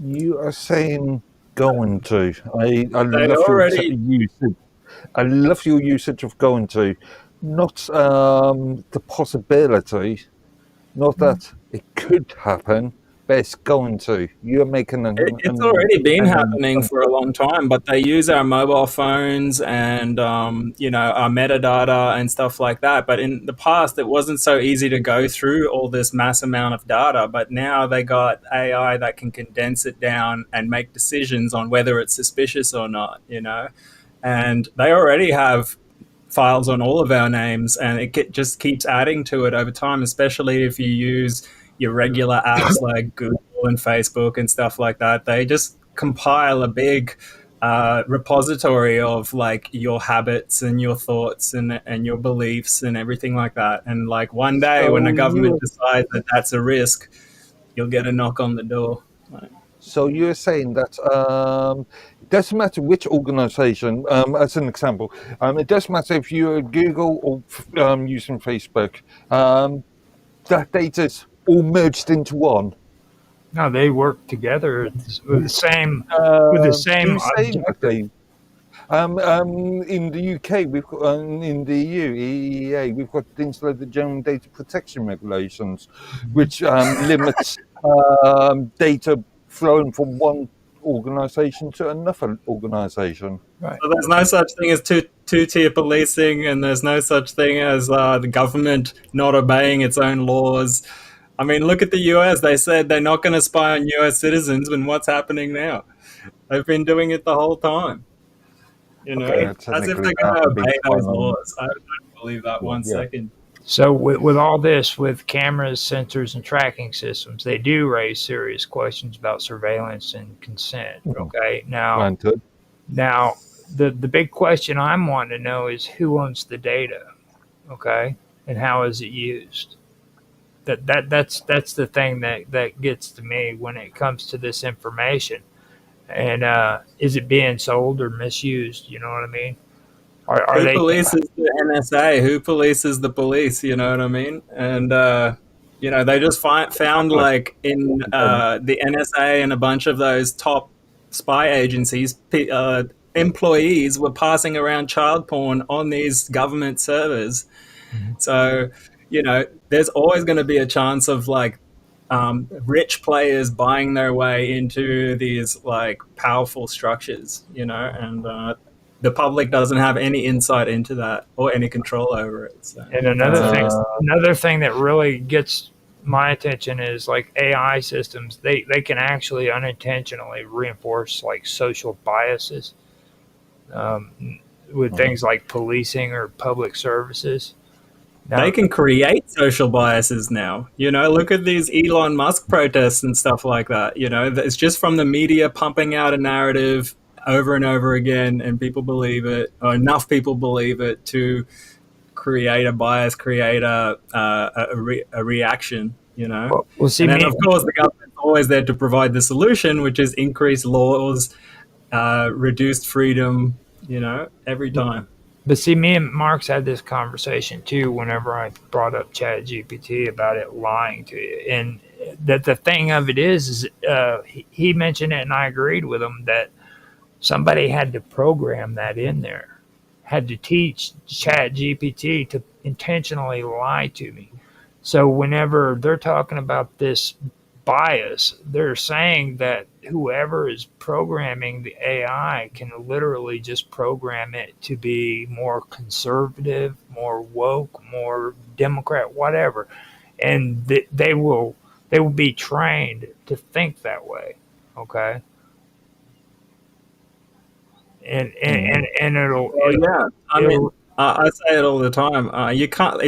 S4: You are saying going to. I
S6: they
S4: love your
S6: already,
S4: usage. I love your usage of going to, not the possibility, not that it could happen, but it's going to. You're making
S6: it's already been
S4: an
S6: happening for a
S4: assumption.
S6: long time, but they use our mobile phones and our metadata and stuff like that. But in the past, it wasn't so easy to go through all this mass amount of data. But now they got AI that can condense it down and make decisions on whether it's suspicious or not. And they already have files on all of our names, and it just keeps adding to it over time, especially if you use your regular apps like Google and Facebook and stuff like that. They just compile a big repository of like your habits and your thoughts and your beliefs and everything like that. And like one day when the
S4: So
S6: government
S4: you
S6: decides that that's a risk, you'll get a knock on the door. Like,
S4: so you're saying that it doesn't matter which organization, as an example, it doesn't matter if you're Google or using Facebook, that data's all merged into one.
S7: No, they work together with the same
S4: You say that
S7: objective.
S4: they in the UK, we've got in the EU, EEA, we've got things like the General Data Protection Regulations, which limits data flowing from one organisation to another organisation.
S7: Right.
S6: so there's no such thing as two-tier policing, and there's no such thing as the government not obeying its own laws. I mean, look at the US. They said they're not going to spy on US citizens, and what's happening now? They've been doing it the whole time. You know,
S7: Okay.
S6: as if
S4: technically
S6: they're going
S4: that
S6: to
S4: would be
S6: obey those
S4: fine.
S6: laws. I don't believe that one
S4: Yeah.
S6: second.
S7: So with all this, with cameras, sensors, and tracking systems, they do raise serious questions about surveillance and consent. Okay,
S4: Granted.
S7: now the big question I'm wanting to know is who owns the data, okay, and how is it used? That's the thing that gets to me when it comes to this information, and is it being sold or misused? You know what I mean? Are
S6: Who
S7: they?
S6: polices the NSA? Who polices the police? You know what I mean? And you know, they just found like in the NSA and a bunch of those top spy agencies, employees were passing around child porn on these government servers. So, you know, there's always going to be a chance of like rich players buying their way into these like powerful structures, you know, and the public doesn't have any insight into that or any control over it. So,
S7: And another thing that really gets my attention is like AI systems. They can actually unintentionally reinforce like social biases with things like policing or public services. Now,
S6: they can create social biases now. You know, look at these Elon Musk protests and stuff like that. You know, it's just from the media pumping out a narrative over and over again, and people believe it, or enough people believe it to create a bias, create a reaction. You know,
S7: well, see,
S6: and then of course the government's always there to provide the solution, which is increased laws, reduced freedom. You know, every time.
S7: But see, me and Mark's had this conversation too whenever I brought up Chat GPT about it lying to you. And that the thing of it is he mentioned it and I agreed with him that somebody had to program that in there, had to teach Chat GPT to intentionally lie to me. So whenever they're talking about this bias, they're saying that whoever is programming the AI can literally just program it to be more conservative, more woke, more Democrat, whatever, and they will be trained to think that way. Okay, and it'll.
S6: Well, yeah, I mean, I say it all the time. You can't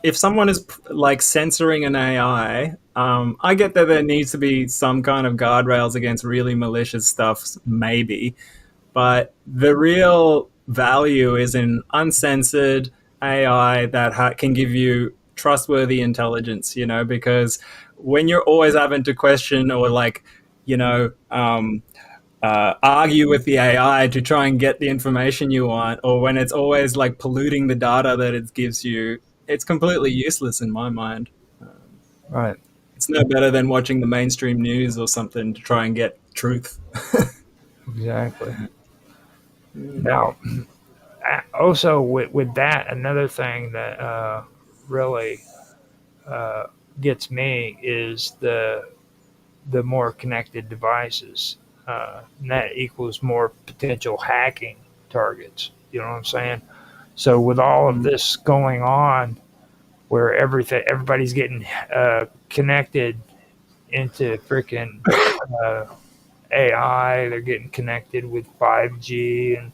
S6: if someone is like censoring an AI. I get that there needs to be some kind of guardrails against really malicious stuff, maybe, but the real value is in uncensored AI that can give you trustworthy intelligence. You know, because when you're always having to question or like, you know. Argue with the AI to try and get the information you want, or when it's always like polluting the data that it gives you, it's completely useless in my mind.
S7: Right.
S6: It's no better than watching the mainstream news or something to try and get truth.
S7: Exactly. Now, also with that, another thing that really gets me is the more connected devices. And that equals more potential hacking targets. You know what I'm saying? So with all of this going on, where everybody's getting connected into freaking AI, they're getting connected with 5G, and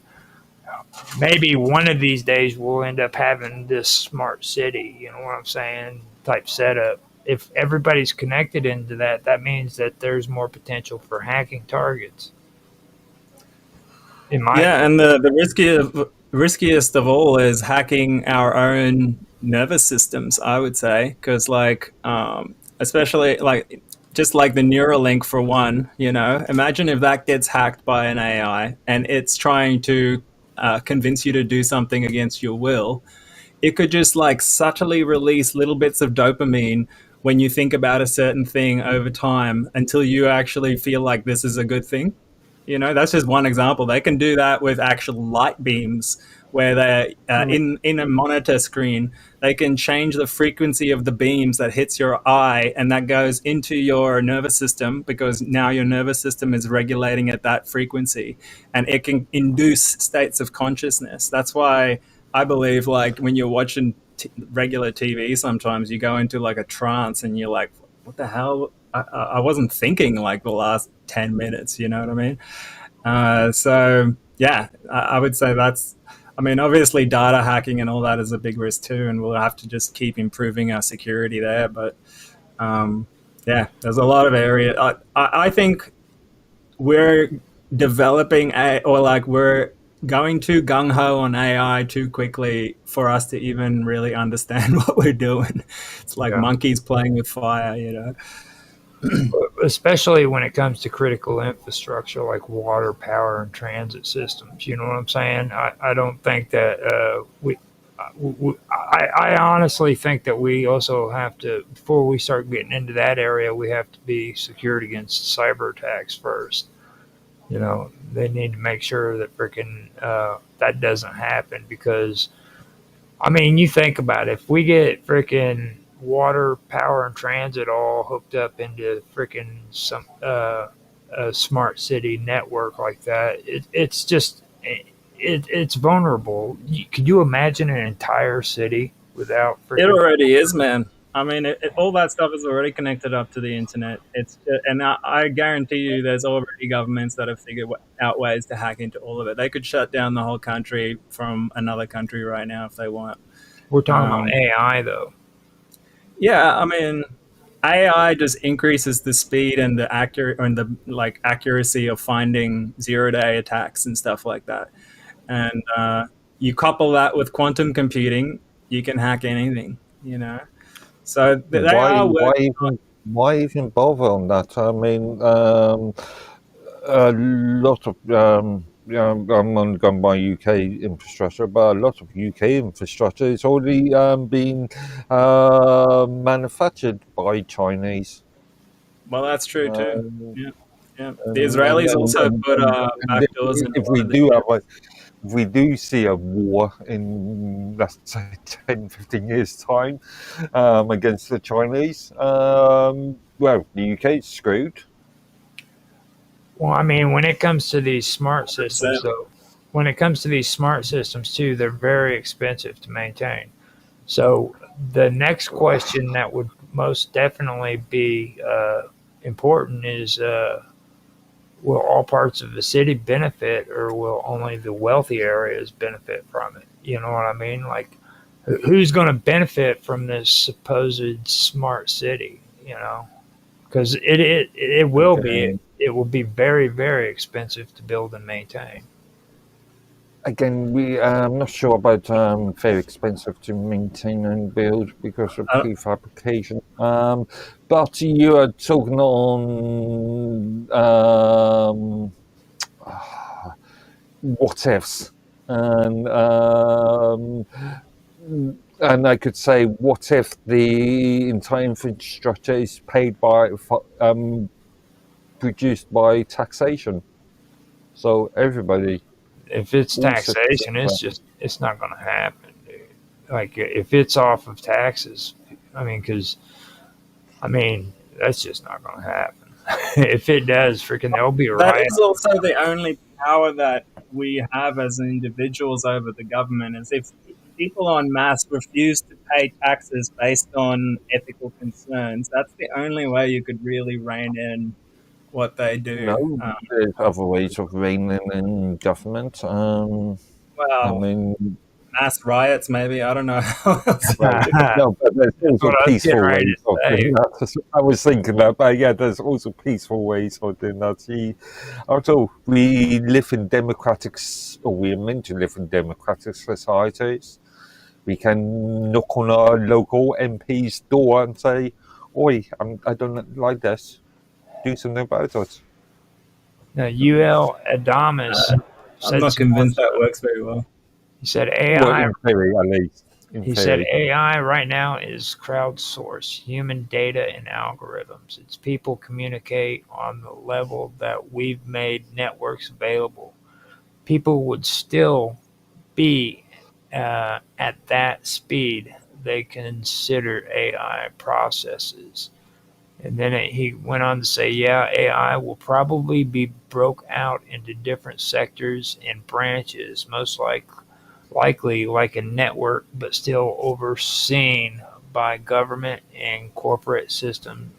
S7: maybe one of these days we'll end up having this smart city. You know what I'm saying? Type setup. If everybody's connected into that, that means that there's more potential for hacking targets. And
S6: the riskiest of all is hacking our own nervous systems, I would say, because like especially like just like the Neuralink for one, you know, imagine if that gets hacked by an AI and it's trying to convince you to do something against your will. It could just like subtly release little bits of dopamine when you think about a certain thing over time until you actually feel like this is a good thing. That's just one example. They can do that with actual light beams, where they're in a monitor screen. They can change the frequency of the beams that hits your eye, and that goes into your nervous system, because now your nervous system is regulating at that frequency, and it can induce states of consciousness. That's why I believe, like, when you're watching regular TV, sometimes you go into like a trance, and you're like, what the hell? I wasn't thinking like the last 10 minutes, you know what I mean? So yeah, I would say that's, I mean, obviously data hacking and all that is a big risk too, and we'll have to just keep improving our security there. But yeah, there's a lot of area. I think we're developing we're going too gung ho on AI too quickly for us to even really understand what we're doing. It's like monkeys playing with fire,
S7: Especially when it comes to critical infrastructure like water, power, and transit systems. You know what I'm saying? I don't think that I honestly think that we also have to, before we start getting into that area, we have to be secured against cyber attacks first. They need to make sure that freaking that doesn't happen, because, I mean, you think about it, if we get freaking water, power, and transit all hooked up into freaking some a smart city network like that, it's just it's vulnerable. Could you imagine an entire city without
S6: It
S7: freaking?
S6: already is, man. I mean, all that stuff is already connected up to the internet. And I guarantee you, there's already governments that have figured out ways to hack into all of it. They could shut down the whole country from another country right now if they want.
S7: We're talking about AI though.
S6: Yeah, I mean, AI just increases the speed and the accuracy of finding zero-day attacks and stuff like that. And you couple that with quantum computing, you can hack anything. So they are working.
S4: Why even bother on that? I mean, a lot of I'm only going by UK infrastructure, but a lot of UK infrastructure is already being manufactured by Chinese.
S6: Well, that's true too. Yeah, yeah. The
S4: And,
S6: Israelis also put backdoors in.
S4: if we do see a war in, let's say, 10, 15 years' time against the Chinese, well, the UK is screwed.
S7: Well, I mean, when it comes to these smart systems, though, when it comes to these smart systems too, they're very expensive to maintain. So the next question that would most definitely be important is, will all parts of the city benefit, or will only the wealthy areas benefit from it? You know what I mean? Like, who's going to benefit from this supposed smart city? Because it will be very, very expensive to build and maintain.
S4: Again, I'm not sure about very expensive to maintain and build because of prefabrication. But you are talking on what ifs, and I could say, what if the entire infrastructure is paid by produced by taxation? So everybody.
S7: If it's taxation, it's not going to happen, dude. Like, if it's off of taxes, that's just not going to happen. If it does, freaking, there'll be riots.
S6: That is also the only power that we have as individuals over the government, is if people en masse refuse to pay taxes based on ethical concerns. That's the only way you could really rein in what they do.
S4: No, there's other ways of reining in government.
S6: Mass riots, maybe. I don't know how else.
S4: No, but there's also peaceful ways of doing that. I was thinking that, but yeah, there's also peaceful ways of doing that. Also, we live in we are meant to live in democratic societies. We can knock on our local MP's door and say, "Oi, I don't like this. Do something about it."
S7: Now, UL Adamas
S6: I'm not convinced that works very well.
S7: He said AI.
S4: Well, in theory, at least. in
S7: He said
S4: theory.
S7: AI right now is crowdsourced human data and algorithms. It's people communicate on the level that we've made networks available. People would still be at that speed. They consider AI processes. And then he went on to say, yeah, AI will probably be broke out into different sectors and branches, likely like a network, but still overseen by government and corporate system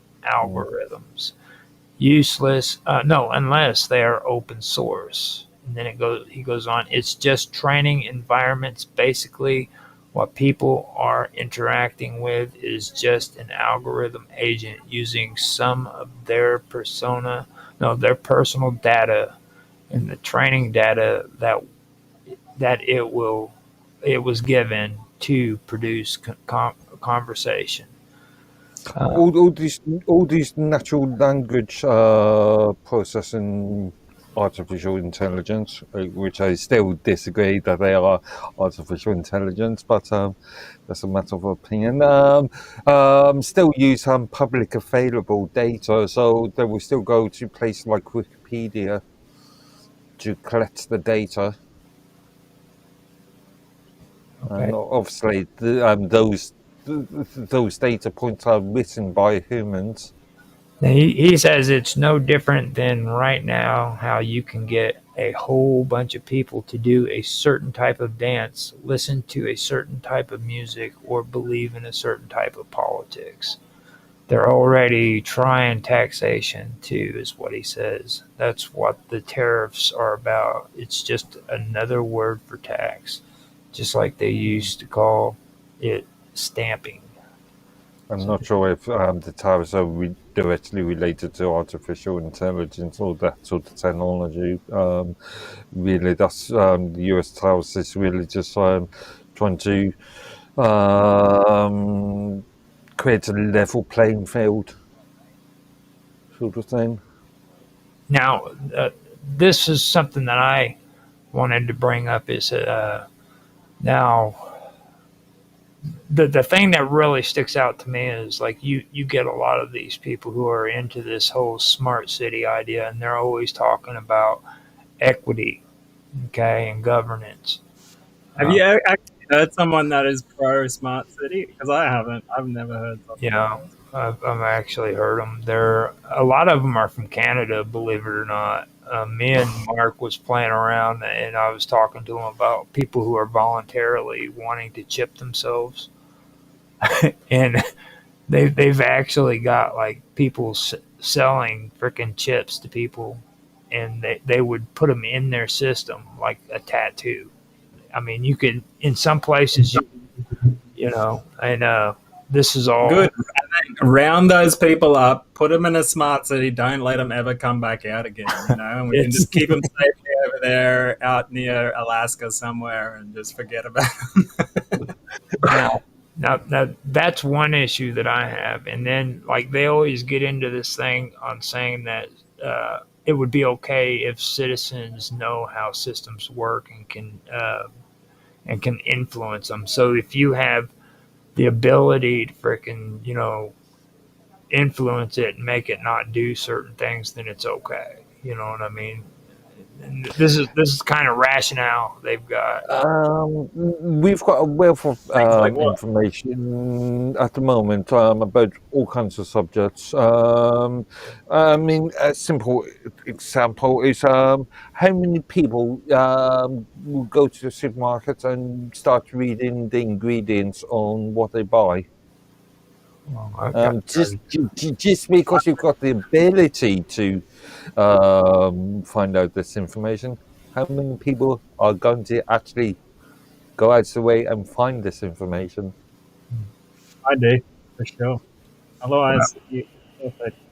S4: Mm.
S7: algorithms. Useless, no, unless they are open source. And then he goes on, it's just training environments. Basically, what people are interacting with is just an algorithm agent using some of their personal data and the training data that it was given to produce conversation. Uh,
S4: All these natural language processing artificial intelligence, which I still disagree that they are artificial intelligence, but that's a matter of opinion. Still use public available data, so they will still go to places like Wikipedia to collect the data.
S7: okay.
S4: And obviously, those data points are written by humans.
S7: He says it's no different than right now how you can get a whole bunch of people to do a certain type of dance, listen to a certain type of music, or believe in a certain type of politics. They're already trying taxation too, is what he says. That's what the tariffs are about. It's just another word for tax, just like they used to call it stamping.
S4: I'm
S7: So,
S4: not sure if the tariffs are directly related to artificial intelligence or that sort of technology. Really, that's the US tariffs is really just trying to um, create a level playing field, sort of thing.
S7: now, this is something that I wanted to bring up is now the thing that really sticks out to me is like you get a lot of these people who are into this whole smart city idea, and they're always talking about equity, okay, and governance.
S6: Have
S7: Uh,
S6: you actually heard someone that is pro smart city? Because I haven't. I've never heard
S7: you
S6: someone like
S7: know,
S6: that.
S7: I've actually heard them. They're a lot of them are from Canada, believe it or not. Me and Mark was playing around, and I was talking to him about people who are voluntarily wanting to chip themselves, and they've actually got like people selling freaking chips to people, and they would put them in their system like a tattoo. I mean, you could in some places and this is
S6: Good.
S7: all.
S6: Round those people up, put them in a smart city. Don't let them ever come back out again. And we can
S7: It's
S6: just keep them safely over there, out near Alaska somewhere, and just forget about them.
S7: now, now that's one issue that I have, and then like they always get into this thing on saying that it would be okay if citizens know how systems work and can influence them. So if you have the ability to frickin' influence it and make it not do certain things, then it's okay. You know what I mean? And this is kind of rationale they've got.
S4: We've got a wealth of
S6: Things like what?
S4: information at the moment about all kinds of subjects. I mean, a simple example is how many people will go to the supermarket and start reading the ingredients on what they buy.
S7: Well, okay.
S4: Just because you've got the ability to find out this information, how many people are going to actually go out of the way and find this information?
S6: I do, for sure. Otherwise,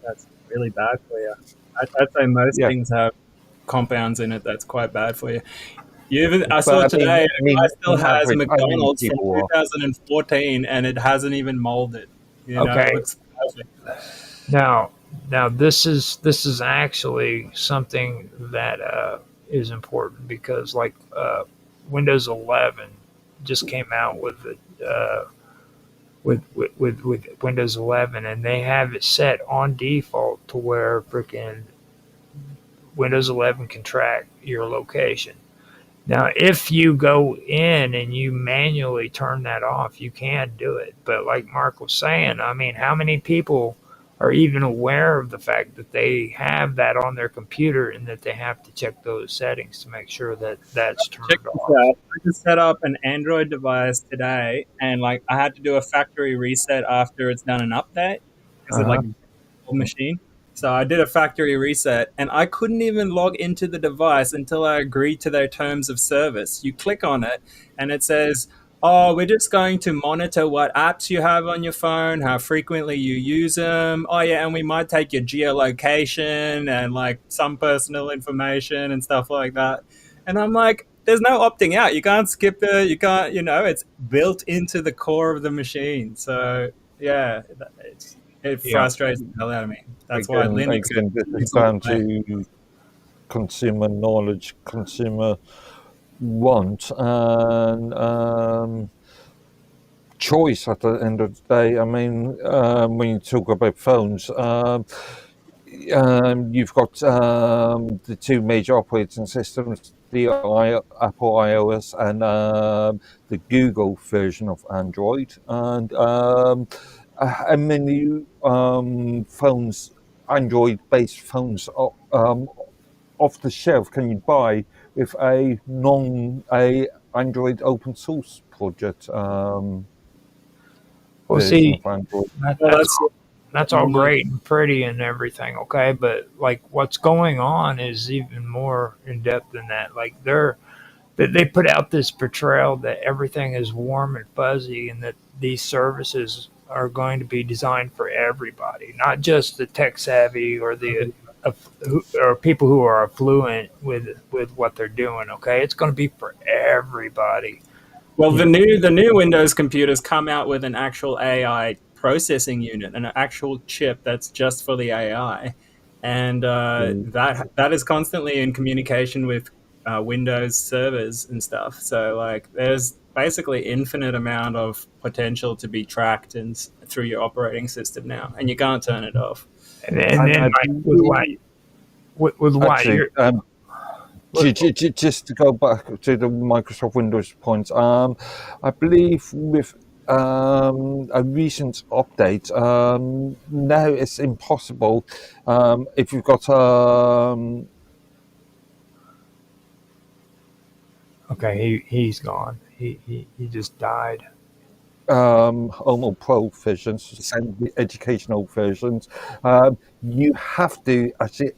S6: that's really bad for you. I'd say most
S4: Yeah,
S6: things have compounds in it that's quite bad for you. I
S4: but
S6: saw today a guy still
S4: on
S6: has
S4: average, how many
S6: McDonald's from
S4: people are?
S6: 2014 and it hasn't even molded. It
S7: Okay.
S6: looks perfect.
S7: Now, now this is actually something that is important because like Windows 11 just came out with with Windows 11, and they have it set on default to where freaking Windows 11 can track your location. Now, if you go in and you manually turn that off, you can do it. But like Mark was saying, I mean, how many people are even aware of the fact that they have that on their computer and that they have to check those settings to make sure that that's
S6: Check
S7: turned
S6: this
S7: off?
S6: out. I just set up an Android device today, and like I had to do a factory reset after it's done an update because it
S7: Uh-huh.
S6: like old machine. So I did a factory reset, and I couldn't even log into the device until I agreed to their terms of service. You click on it, and it says, "Oh, we're just going to monitor what apps you have on your phone, how frequently you use them. Oh yeah, and we might take your geolocation and like some personal information and stuff like that." And I'm like, there's no opting out. You can't skip it. You can't, it's built into the core of the machine. So yeah, it
S7: Yeah.
S6: frustrates the hell out of me. That's why Linux
S4: Again, this is
S6: is all
S4: down
S6: the way.
S4: to consumer knowledge, consumer want, and choice at the end of the day. I mean, when you talk about phones, you've got the two major operating systems, the Apple iOS and the Google version of Android. And how many phones, Android-based phones, off the shelf can you buy with a Android open source project
S7: Well,
S4: version
S7: see,
S4: of Android?
S6: Well,
S7: that's all great and pretty and everything, okay? But like, what's going on is even more in depth than that. Like, they put out this portrayal that everything is warm and fuzzy, and that these services are going to be designed for everybody, not just the tech savvy or the or people who are affluent with what they're doing. Okay, it's going to be for everybody.
S6: Well, the new Windows computers come out with an actual AI processing unit, an actual chip that's just for the AI, and that is constantly in communication with Windows servers and stuff. So like, there's basically infinite amount of potential to be tracked through your operating system now, and you can't turn it off.
S7: And then
S4: I
S7: like with what
S4: actually,
S7: you're
S4: just to go back to the Microsoft Windows points, I believe with a recent update, now it's impossible if you've got
S7: okay, he's gone. He just died.
S4: Homo Pro versions and the educational versions, you have to actually,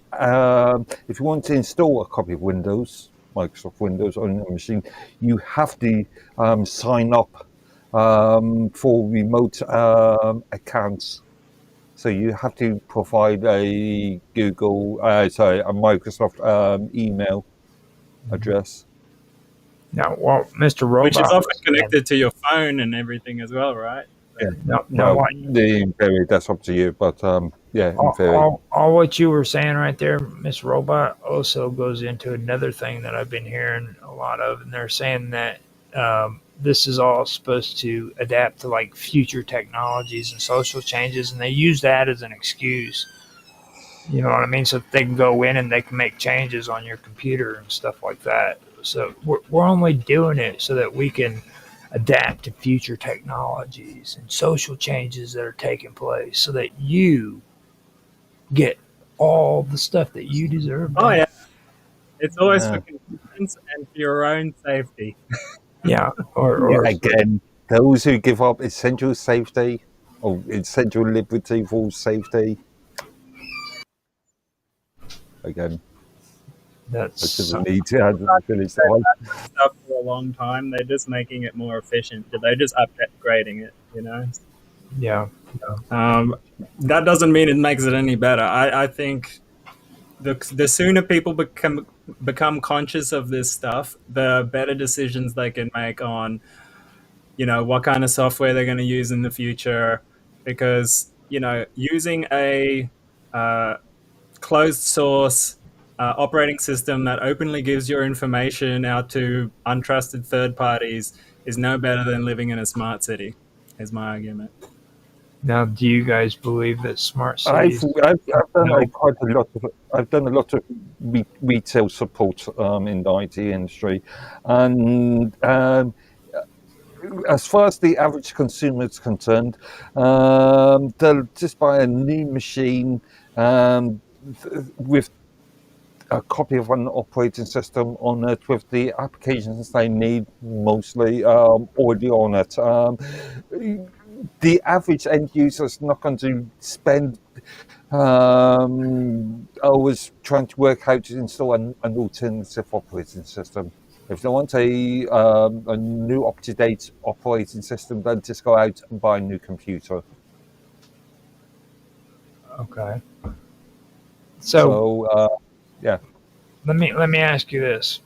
S4: if you want to install a copy of Windows, Microsoft Windows on your machine, you have to sign up for remote accounts. So you have to provide a a Microsoft email address.
S7: Now, well, Mr.
S6: Which is
S7: Robot
S6: often
S7: was saying-
S6: connected to your phone and everything as well, right?
S4: Yeah.
S7: No,
S4: Well,
S7: what-
S4: in theory, that's up to you, but yeah, in
S7: all,
S4: theory.
S7: all what you were saying right there, Miss Robot, also goes into another thing that I've been hearing a lot of, and they're saying that this is all supposed to adapt to like future technologies and social changes, and they use that as an excuse. You know what I mean? So that they can go in and they can make changes on your computer and stuff like that. So we're only doing it so that we can adapt to future technologies and social changes that are taking place so that you get all the stuff that you deserve.
S6: Oh
S7: man.
S6: yeah, it's always
S4: Yeah.
S6: for convenience and for your own safety.
S7: Yeah. Or
S4: Again, those who give up essential safety or essential liberty for safety. Again,
S7: that's
S4: which is a need to finish that one.
S6: Stuff for a long time. They're just making it more efficient. They're just upgrading it.
S7: yeah.
S6: That doesn't mean it makes it any better. I think the sooner people become conscious of this stuff, the better decisions they can make on, what kind of software they're going to use in the future. Because, using a closed source operating system that openly gives your information out to untrusted third parties is no better than living in a smart city, is my argument.
S7: Now, do you guys believe that smart
S4: I've,
S7: cities
S4: I've done
S7: help?
S4: quite a lot of retail support in the IT industry, and as far as the average consumer is concerned, they'll just buy a new machine with a copy of an operating system on it with the applications they need mostly already on it. The average end user is not going to spend hours trying to work how to install an alternative operating system. If they want a new up-to-date operating system, then just go out and buy a new computer.
S7: Okay. So
S4: So, yeah.
S7: let me ask you this.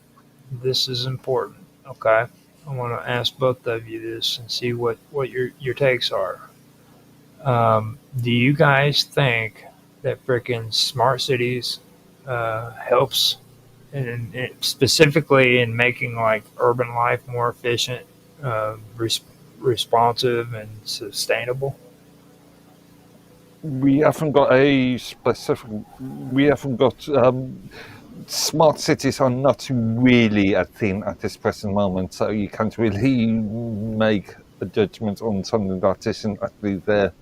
S7: This is important. Okay. I want to ask both of you this and see what your takes are. Do you guys think that freaking smart cities helps, and specifically in making like urban life more efficient, responsive, and sustainable?
S4: We haven't got a specific. We haven't got. Smart cities are not really a thing at this present moment, so you can't really make a judgment on something that isn't actually there.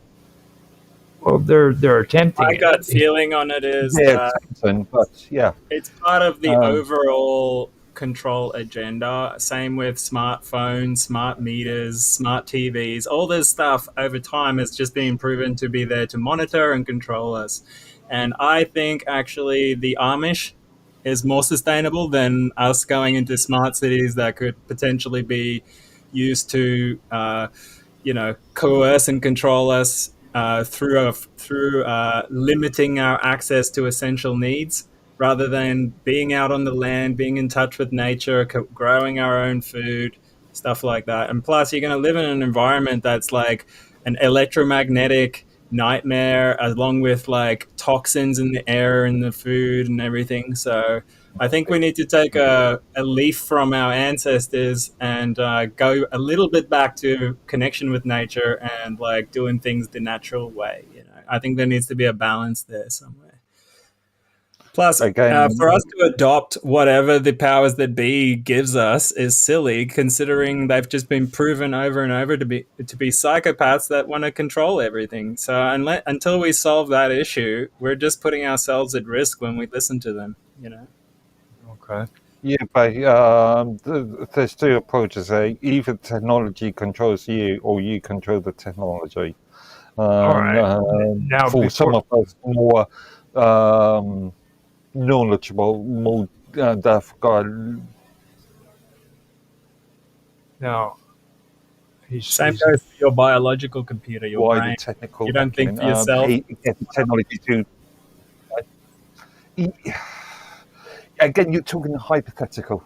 S7: Well, they're attempting
S6: My
S7: it.
S6: gut feeling on it is
S4: Yeah,
S6: that
S4: something, but yeah.
S6: it's part of the
S4: Um,
S6: overall control agenda. Same with smartphones, smart meters, smart TVs. All this stuff over time has just been proven to be there to monitor and control us. And I think actually the Amish is more sustainable than us going into smart cities that could potentially be used to, coerce and control us through limiting our access to essential needs rather than being out on the land, being in touch with nature, growing our own food, stuff like that. And plus, you're going to live in an environment that's like an electromagnetic nightmare, along with like toxins in the air and the food and everything. So I think we need to take a leaf from our ancestors and go a little bit back to connection with nature and like doing things the natural way. I think there needs to be a balance there somewhere. Plus,
S4: again,
S6: for us to adopt whatever the powers that be gives us is silly, considering they've just been proven over and over to be psychopaths that want to control everything. So until we solve that issue, we're just putting ourselves at risk when we listen to them.
S7: Okay.
S4: yeah, but there's two approaches. Either technology controls you, or you control the technology.
S7: All right. Now,
S4: For some
S7: before
S4: of us more knowledgeable, more they've got
S7: now,
S6: Same goes for your biological computer, your
S4: wider
S6: brain.
S4: technical
S6: You don't think
S4: acumen.
S6: for yourself.
S4: Get the technology to. Again, you're talking hypothetical.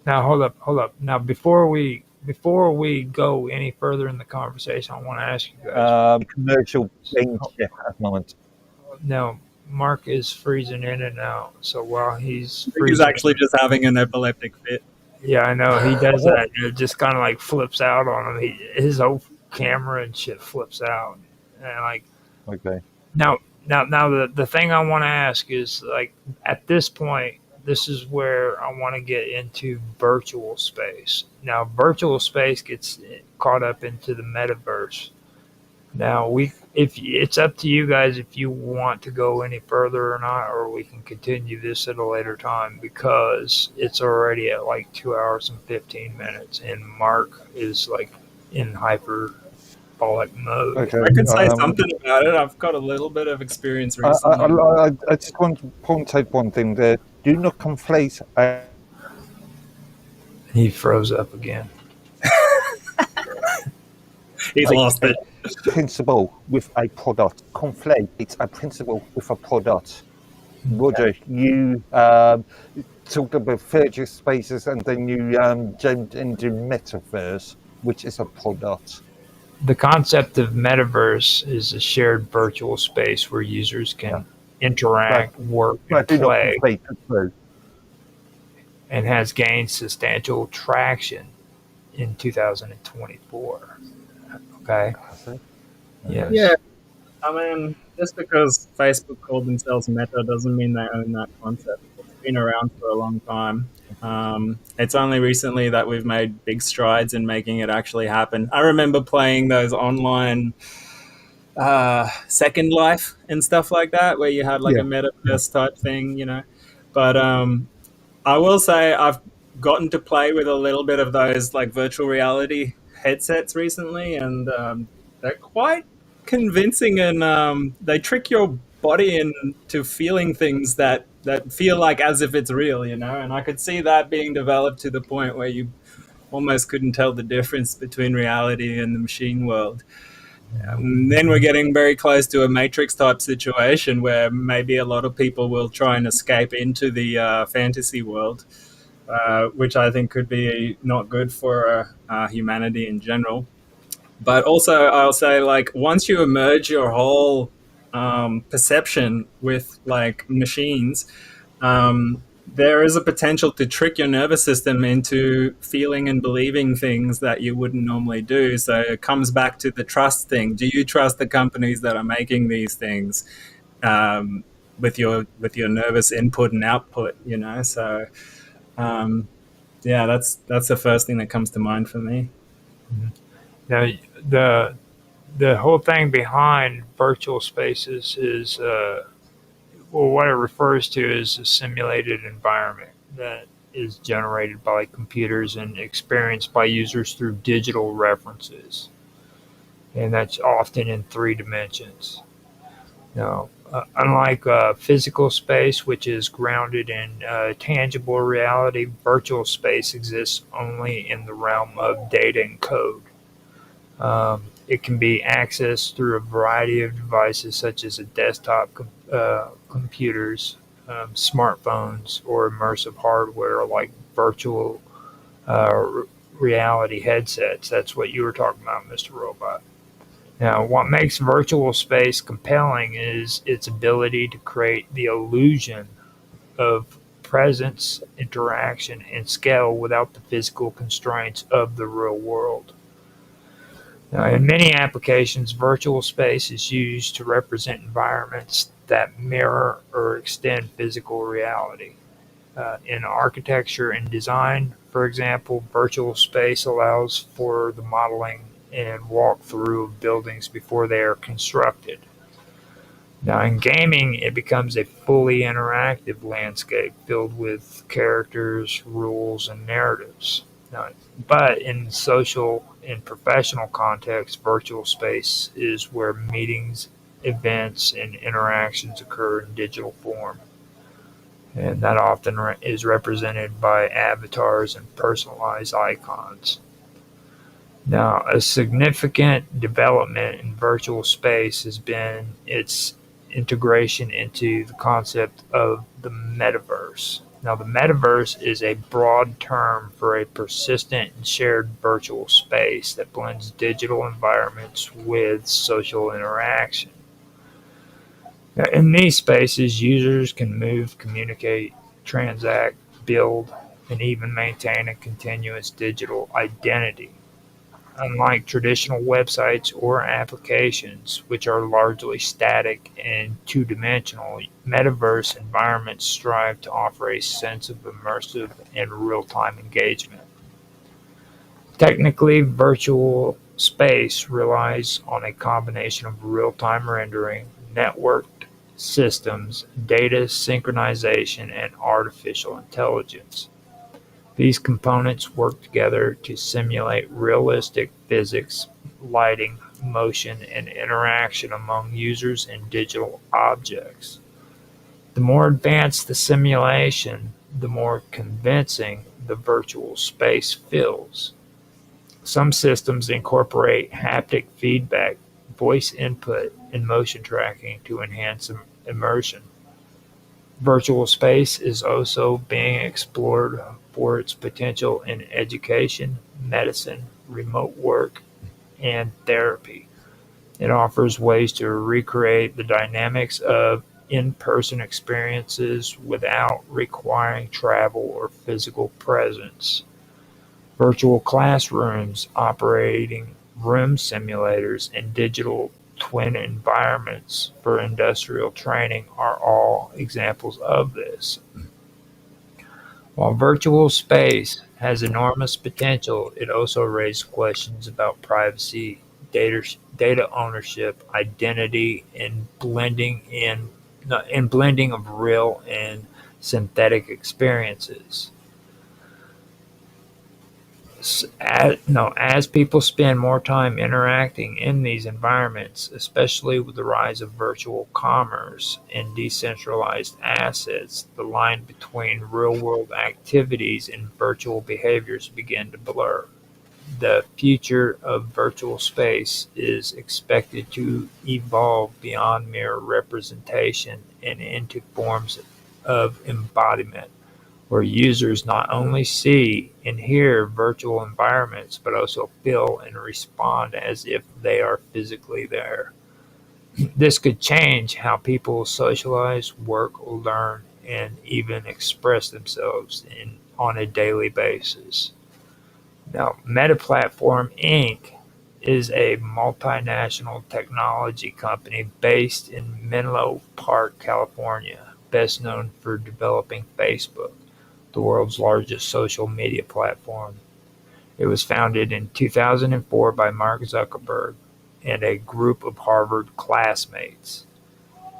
S7: Now hold up. Now before we go any further in the conversation, I want to ask you guys.
S4: Commercial range at the moment.
S7: Now Mark is freezing in and out, so while he's
S6: He's
S7: freezing,
S6: actually just having an epileptic fit.
S7: yeah, I know he does that. It just kind of like flips out on him. His whole camera and shit flips out, and like
S4: Okay.
S7: now the thing I want to ask is like at this point. This is where I want to get into virtual space. Now, virtual space gets caught up into the metaverse. Now, if it's up to you guys if you want to go any further or not, or we can continue this at a later time because it's already at like 2 hours and 15 minutes, and Mark is like in hyperbolic mode.
S4: Okay.
S6: I could say something about it. I've got a little bit of experience recently.
S4: I just want to point out one thing there. Do not conflate
S7: He froze up again.
S6: He's lost it.
S4: principle with a product. Conflate it's a principle with a product. Roger, you talked about virtual spaces and then you jumped into metaverse, which is a product.
S7: The concept of metaverse is a shared virtual space where users can interact, work, and
S4: But do not
S7: play,
S4: conflate the two.
S7: and has gained substantial traction in 2024. Okay. Yes.
S6: Yeah, I mean, just because Facebook called themselves Meta doesn't mean they own that concept. It's been around for a long time. It's only recently that we've made big strides in making it actually happen. I remember playing those online Second Life and stuff like that, where you had like a
S2: Yeah.
S6: metaverse type thing, you know. But I will say I've gotten to play with a little bit of those like virtual reality headsets recently, and they're quite convincing, and they trick your body into feeling things that feel like as if it's real, you know. And I could see that being developed to the point where you almost couldn't tell the difference between reality and the machine world. And then we're getting very close to a Matrix type situation where maybe a lot of people will try and escape into the fantasy world, which I think could be not good for humanity in general. But also, I'll say, like, once you merge your whole perception with like machines, there is a potential to trick your nervous system into feeling and believing things that you wouldn't normally do. So it comes back to the trust thing. Do you trust the companies that are making these things um, with your nervous input and output? You know, so um, yeah, that's the first thing that comes to mind for me.
S7: Now, the whole thing behind virtual spaces is well, what it refers to is a simulated environment that is generated by computers and experienced by users through digital references, and that's often in three dimensions. Now, unlike physical space, which is grounded in tangible reality, virtual space exists only in the realm of data and code. It can be accessed through a variety of devices such as a desktop computers, smartphones, or immersive hardware like virtual reality headsets. That's what you were talking about, Mr. Robot. Now, what makes virtual space compelling is its ability to create the illusion of presence, interaction, and scale without the physical constraints of the real world. Now, in many applications, virtual space is used to represent environments that mirror or extend physical reality. In architecture and design, for example, virtual space allows for the modeling and walkthrough of buildings before they are constructed. Now, in gaming, it becomes a fully interactive landscape filled with characters, rules, and narratives. Now, but in social and professional contexts, virtual space is where meetings, events, and interactions occur in digital form. And that often is represented by avatars and personalized icons. Now, a significant development in virtual space has been its integration into the concept of the metaverse. Now, the metaverse is a broad term for a persistent and shared virtual space that blends digital environments with social interaction. Now, in these spaces, users can move, communicate, transact, build, and even maintain a continuous digital identity. Unlike traditional websites or applications, which are largely static and two-dimensional, metaverse environments strive to offer a sense of immersive and real-time engagement. Technically, virtual space relies on a combination of real-time rendering, networked systems, data synchronization, and artificial intelligence. These components work together to simulate realistic physics, lighting, motion, and interaction among users and digital objects. The more advanced the simulation, the more convincing the virtual space feels. Some systems incorporate haptic feedback, voice input, and motion tracking to enhance immersion. Virtual space is also being explored for its potential in education, medicine, remote work, and therapy. It offers ways to recreate the dynamics of in-person experiences without requiring travel or physical presence. Virtual classrooms, operating room simulators, and digital twin environments for industrial training are all examples of this. While virtual space has enormous potential, it also raises questions about privacy, data ownership, identity, and blending of real and synthetic experiences. As people spend more time interacting in these environments, especially with the rise of virtual commerce and decentralized assets, the line between real-world activities and virtual behaviors begin to blur. The future of virtual space is expected to evolve beyond mere representation and into forms of embodiment where users not only see and hear virtual environments but also feel and respond as if they are physically there. This could change how people socialize, work, learn, and even express themselves on a daily basis. Now, Meta Platform Inc. is a multinational technology company based in Menlo Park, California, best known for developing Facebook, the world's largest social media platform. It was founded in 2004 by Mark Zuckerberg and a group of Harvard classmates.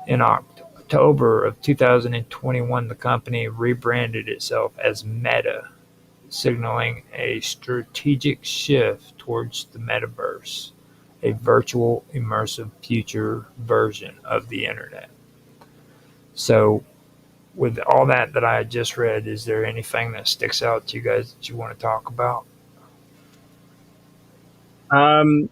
S7: In October of 2021, the company rebranded itself as Meta, signaling a strategic shift towards the metaverse, a virtual immersive future version of the internet. So, with all that I just read, is there anything that sticks out to you guys that you want to talk about?
S6: Um,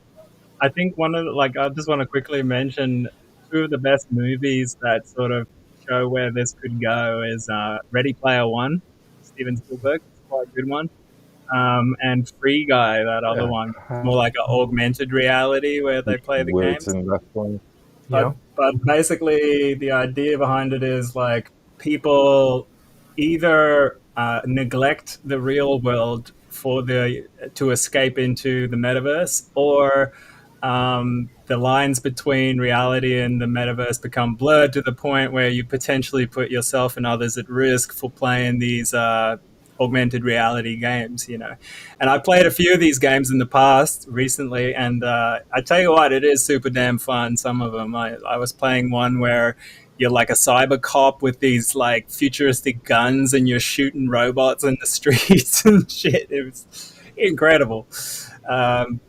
S6: I think one of the, like I just want to quickly mention two of the best movies that sort of show where this could go is Ready Player One, Steven Spielberg. It's quite a good one. And Free Guy, that other one. It's more like an augmented reality where they play the
S4: Words
S6: games.
S4: in that one.
S6: But
S7: Yeah.
S6: basically, the idea behind it is like people either neglect the real world for the to escape into the metaverse, or the lines between reality and the metaverse become blurred to the point where you potentially put yourself and others at risk for playing these augmented reality games, you know. And I played a few of these games in the past recently, and I tell you what, it is super damn fun. Some of them, I was playing one where you're like a cyber cop with these like futuristic guns, and you're shooting robots in the streets and shit. It was incredible.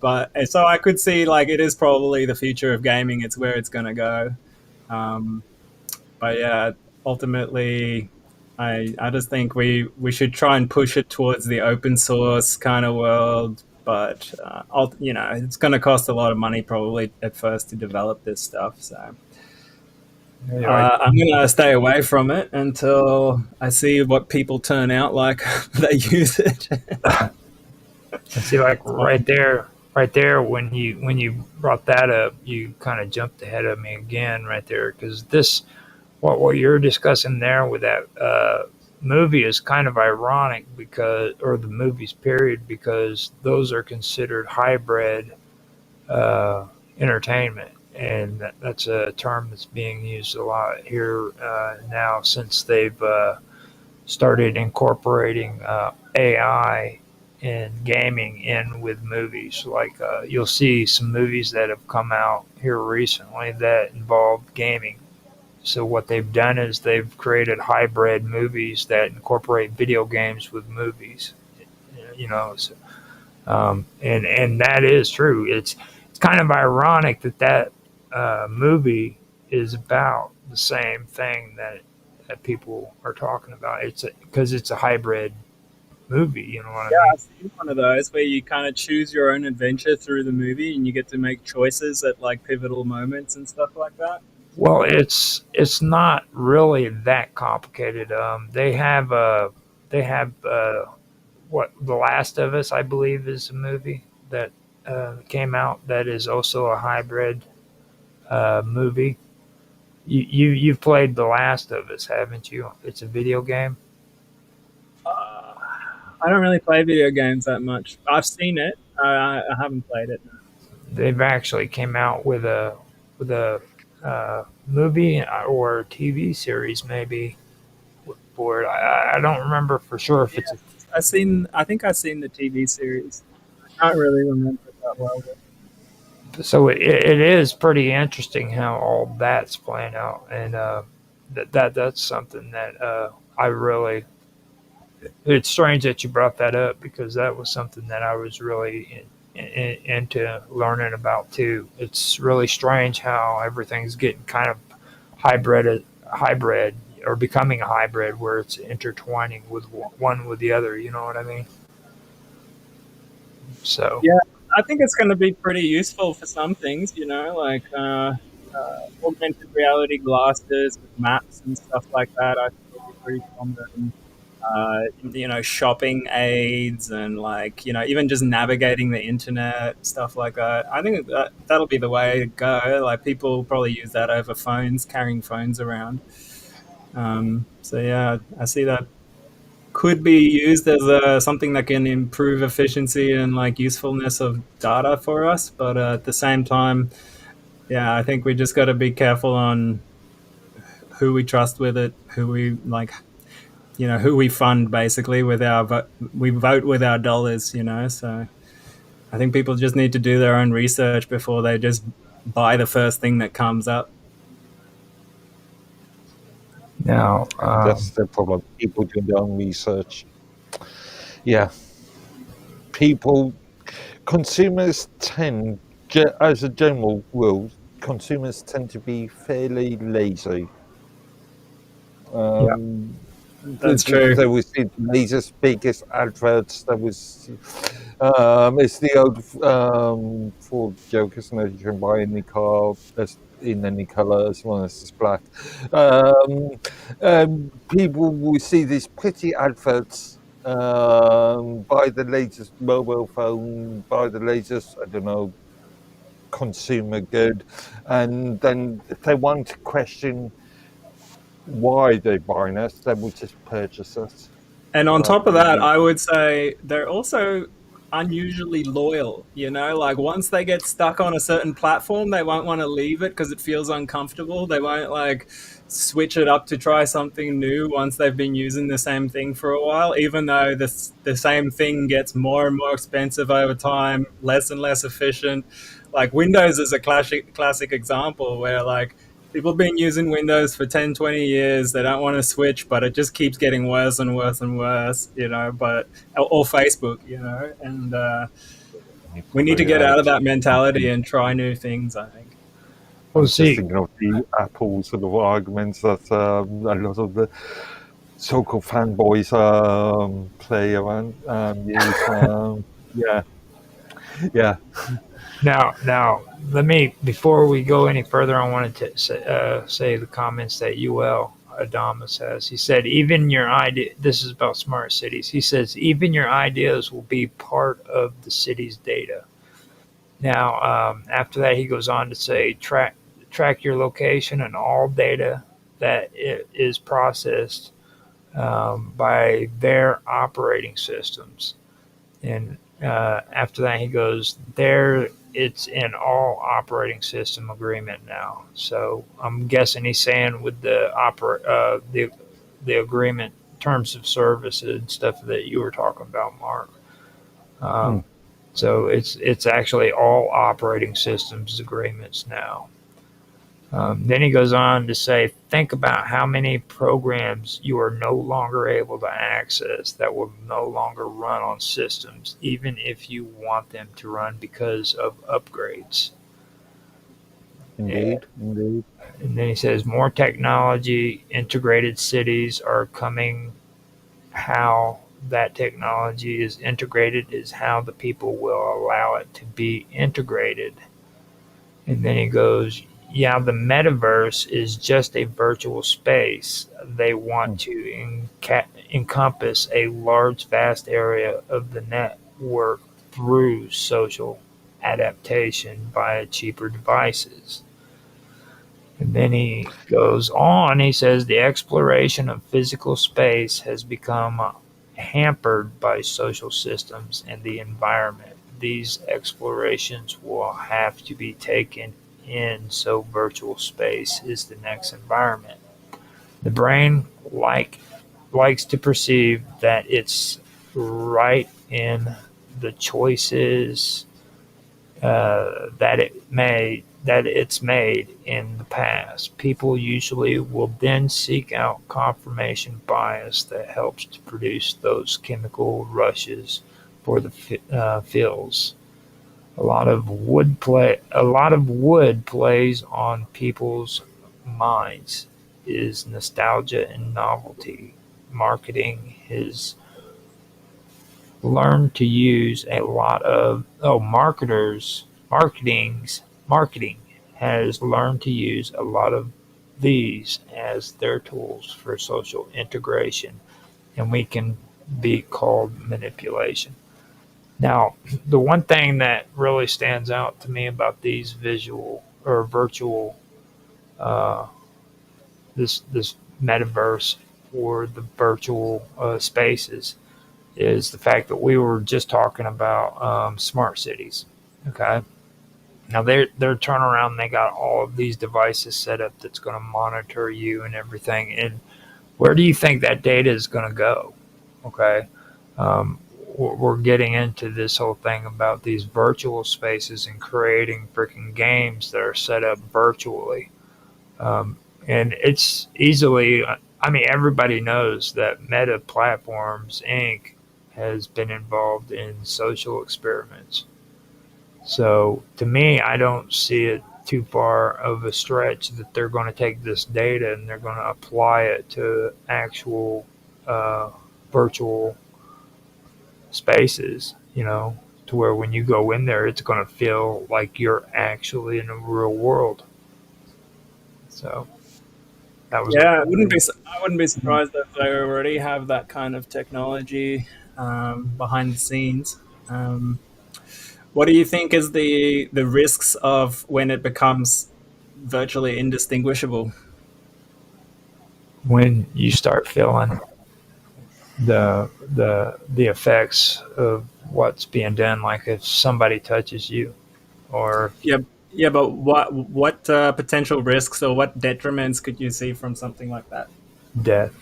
S6: But so I could see like it is probably the future of gaming. It's where it's going to go. Um, but yeah, ultimately, I just think we should try and push it towards the open source kind of world. But you know, it's going to cost a lot of money probably at first to develop this stuff. So
S7: Yeah,
S6: I'm going to stay away from it until I see what people turn out like they use it.
S7: I see, like right there, when you brought that up, you kind of jumped ahead of me again, right there, because what you're discussing there with that movie is kind of ironic because, or the movies period, because those are considered hybrid entertainment, and that's a term that's being used a lot here now since they've started incorporating AI and gaming in with movies. Like you'll see some movies that have come out here recently that involve gaming. So what they've done is they've created hybrid movies that incorporate video games with movies. You know, so, and that is true. It's kind of ironic that movie is about the same thing that people are talking about. It's because it's a hybrid movie. You know what I
S6: Yeah,
S7: mean?
S6: I've seen one of those where you kind of choose your own adventure through the movie, and you get to make choices at like pivotal moments and stuff like that.
S7: Well, it's not really that complicated. They have what The Last of Us, I believe, is a movie that came out that is also a hybrid movie. You've played The Last of Us, haven't you? It's a video game.
S6: I don't really play video games that much. I've seen it. I haven't played it.
S7: They've actually came out with a movie or TV series maybe for it. I don't remember for sure if
S6: Yeah,
S7: it's a,
S6: I've seen. I think I've seen the TV series. I can't really remember it that well.
S7: so it is pretty interesting how all that's playing out, and that's something that I really. It's strange that you brought that up because that was something that I was really into learning about too. It's really strange how everything's getting kind of hybrid or becoming a hybrid where it's intertwining with one with the other. You know what I mean? So
S6: Yeah, I think it's going to be pretty useful for some things. Like augmented reality glasses with maps and stuff like that. I think will be pretty common. Shopping aids and like, even just navigating the internet, stuff like that. I think that'll be the way to go. Like people probably use that over phones, carrying phones around. So yeah, I see that could be used as something that can improve efficiency and like usefulness of data for us. But at the same time, yeah, I think we just got to be careful on who we trust with it, who we like, who we fund basically with we vote with our dollars. So I think people just need to do their own research before they just buy the first thing that comes up.
S7: now,
S4: That's the problem. People do their own research. Yeah, people, consumers tend, as a general rule, consumers tend to be fairly lazy.
S7: yeah,
S6: That's true.
S4: There was the latest, biggest adverts. There was, it's the old Ford joke, isn't it? You can buy any car in any colour as long as it's black. People will see these pretty adverts, buy the latest mobile phone, buy the latest, I don't know, consumer good, and then if they want to question why they're buying it, they will just purchase it.
S6: And on top of that,
S4: You-
S6: I would say they're also unusually loyal. Like once they get stuck on a certain platform, they won't want to leave it because it feels uncomfortable. They won't like switch it up to try something new once they've been using the same thing for a while, even though the same thing gets more and more expensive over time, less and less efficient. Like Windows is a classic example where like people have been using Windows for 10, 20 years. They don't want to switch, but it just keeps getting worse and worse and worse. But or Facebook. And we need to get out of that mentality and try new things, I think.
S4: I
S7: we'll
S4: was just
S7: see.
S4: thinking of the Apple sort of arguments that a lot of the so-called fanboys play around, use. Yeah, yeah.
S7: Now, let me before we go any further, I wanted to say the comments that UL Adamas has. He said, "Even your idea. This is about smart cities. He says, even your ideas will be part of the city's data." Now, after that, he goes on to say, track your location and all data that is processed by their operating systems. And after that, he goes, there it's in all operating system agreement now. So I'm guessing he's saying with the agreement terms of service and stuff that you were talking about, Mark.
S4: Hmm.
S7: So it's actually all operating systems agreements now. Then he goes on to say, think about how many programs you are no longer able to access that will no longer run on systems, even if you want them to run because of upgrades.
S4: Indeed, indeed.
S7: And then he says, more technology, integrated cities are coming. How that technology is integrated is how the people will allow it to be integrated. And then he goes, yeah, the metaverse is just a virtual space. They want to encompass a large, vast area of the network through social adaptation via cheaper devices. And then he goes on, he says, the exploration of physical space has become hampered by social systems and the environment. These explorations will have to be taken in, so virtual space is the next environment. The brain likes to perceive that it's right in the choices that it's made in the past. People usually will then seek out confirmation bias that helps to produce those chemical rushes for the feels. A lot of wood plays on people's minds is nostalgia and novelty. Marketing has learned to use a lot of marketing has learned to use a lot of these as their tools for social integration, and we can be called manipulation. Now, the one thing that really stands out to me about these visual or virtual, uh, this metaverse or the virtual spaces is the fact that we were just talking about smart cities. Okay, now they're turning around and they got all of these devices set up that's going to monitor you and everything. And where do you think that data is going to go? Okay, we're getting into this whole thing about these virtual spaces and creating freaking games that are set up virtually. Um, and it's easily, I mean, everybody knows that Meta Platforms Inc. has been involved in social experiments. So to me, I don't see it too far of a stretch that they're going to take this data and they're going to apply it to actual uh, virtual spaces, to where when you go in there, it's going to feel like you're actually in a real world. So that was
S6: Yeah, I wouldn't be surprised if they already have that kind of technology behind the scenes. What do you think is the risks of when it becomes virtually indistinguishable?
S7: when you start feeling the effects of what's being done, like if somebody touches you or
S6: Yeah, yeah, but what potential risks or what detriments could you see from something like that?
S7: death.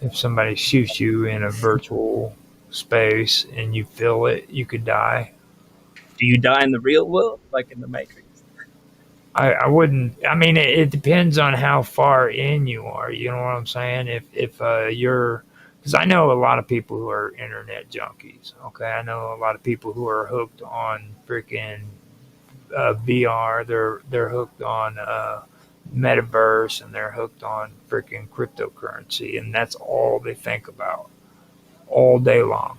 S7: If somebody shoots you in a virtual space and you feel it, you could die.
S6: Do you die in the real world, like in the Matrix?
S7: I wouldn't. I mean, it depends on how far in you are. You know what I'm saying? If you're, because I know a lot of people who are internet junkies. Okay, I know a lot of people who are hooked on freaking VR. They're hooked on metaverse and they're hooked on freaking cryptocurrency, and that's all they think about all day long.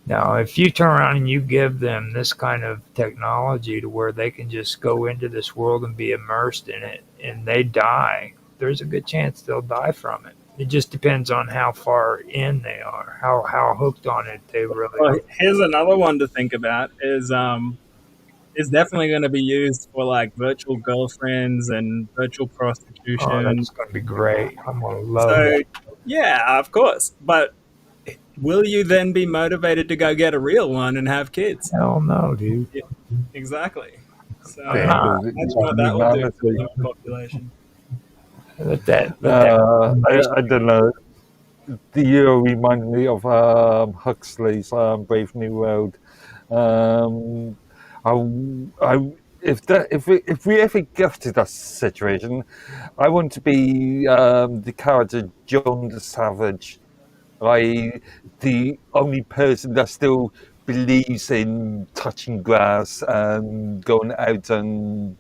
S7: Now, if you turn around and you give them this kind of technology to where they can just go into this world and be immersed in it and they die, there's a good chance they'll die from it. It just depends on how far in they are, how hooked on it they really
S6: Well,
S7: are.
S6: here's another one to think about is definitely going to be used for like virtual girlfriends and virtual
S7: Oh,
S6: prostitution.
S7: that's going to be great. I'm going to love
S6: So,
S7: that.
S6: yeah, of course. But will you then be motivated to go get a real one and have kids?
S7: Hell no, dude.
S6: Yeah, exactly. So
S7: I'm
S4: End
S7: not.
S4: of
S6: imagine what that will do to the
S4: humanity.
S6: human population.
S7: Let that
S4: I don't know. The year reminded me of Huxley's Brave New World. Um, if we ever get to that situation, I want to be the character John the Savage, like the only person that still believes in touching grass and going out and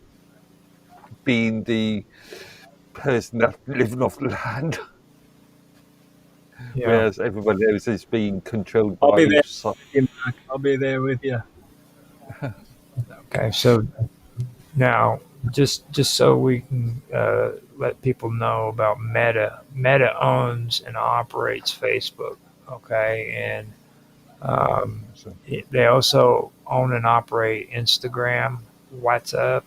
S4: being the person that's living off the land,
S7: yeah.
S4: whereas everybody else is being controlled
S6: I'll be
S4: by.
S6: there with you, Mark. I'll be there with you.
S7: Okay, so now, just so we can let people know about Meta. Meta owns and operates Facebook. Okay, and they also own and operate Instagram, WhatsApp,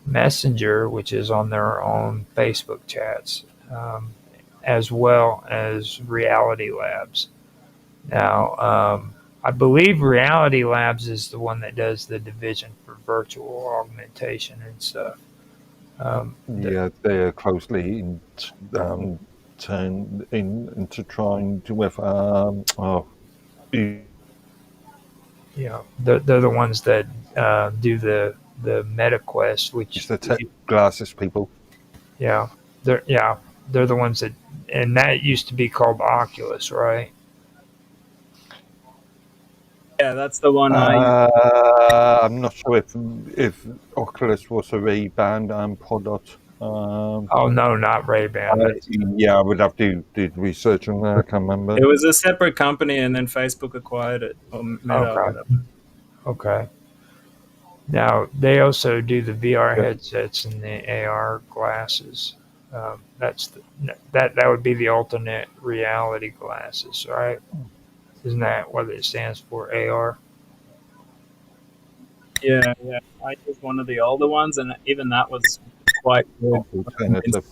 S7: Messenger, which is on their own Facebook chats, as well as Reality Labs. Now, I believe Reality Labs is the one that does the division for virtual augmentation and stuff.
S4: Yeah, they're closely turned into trying to with you-
S7: They're the ones that do the Meta Quest, which
S4: the glasses people.
S7: yeah, they're the ones that, and that used to be called Oculus, right?
S6: Yeah, that's the one
S4: I'm not sure if Oculus was a Ray-Ban product.
S7: Oh no, not Ray Ban.
S4: Yeah, I would have to do research on that. I can't remember.
S6: It was a separate company, and then Facebook acquired it, or Meta, or
S7: Okay,
S6: whatever.
S7: okay. Now they also do the VR
S4: Yeah.
S7: headsets and the AR glasses. That's that would be the alternate reality glasses, right? Isn't that what it stands for? AR.
S6: Yeah, yeah. I used one of the older ones, and even that was quite good.
S4: Alternative.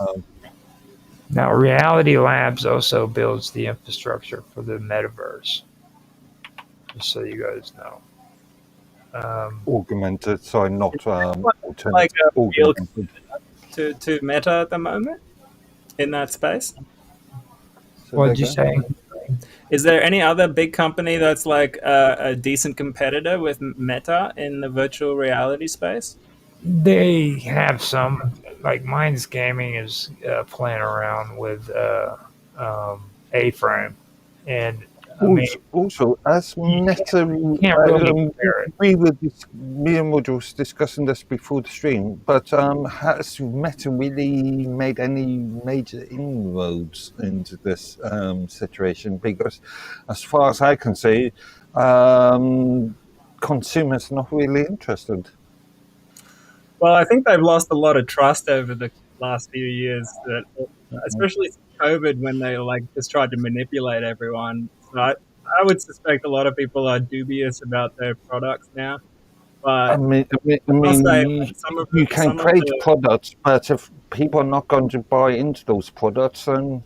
S7: Now Reality Labs also builds the infrastructure for the metaverse. Just so you guys know.
S4: Augmented, sorry, not alternative.
S6: Like a real
S4: Augmented.
S6: to Meta at the moment in that space.
S4: So
S7: What'd
S4: there
S7: you
S4: you
S7: say?
S6: Is there any other big company that's like a decent competitor with Meta in the virtual reality space?
S7: They have some, like Minds Gaming is playing around with A-Frame, and I
S4: go.
S7: mean
S4: Also, as Meta,
S7: can't really compare it.
S4: me and Roger was discussing this before the stream, but has Meta really made any major inroads into this situation? Because, as far as I can see, consumers not really interested.
S6: Well, I think they've lost a lot of trust over the last few years, that, especially since COVID, when they like just tried to manipulate everyone. So I would suspect a lot of people are dubious about their products now.
S4: I
S6: But
S4: mean,
S6: I must say,
S4: you,
S6: like,
S4: you can
S6: some of
S4: create
S6: the
S4: products, but if people are not going to buy into those products, then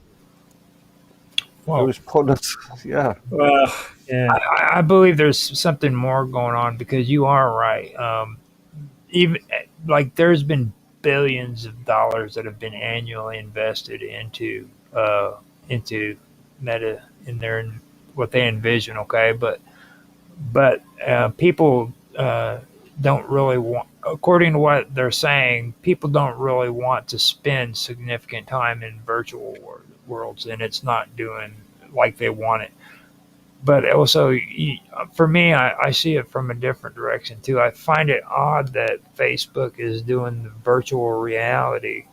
S7: Well,
S4: those products, yeah.
S6: well, yeah,
S7: I believe there's something more going on because you are right. Even like there's been billions of dollars that have been annually invested into Meta in their what they envision. Okay, but people don't really want, according to what they're saying, people don't really want to spend significant time in virtual worlds, and it's not doing like they want it. But also, for me, I see it from a different direction too. I find it odd that Facebook is doing the virtual reality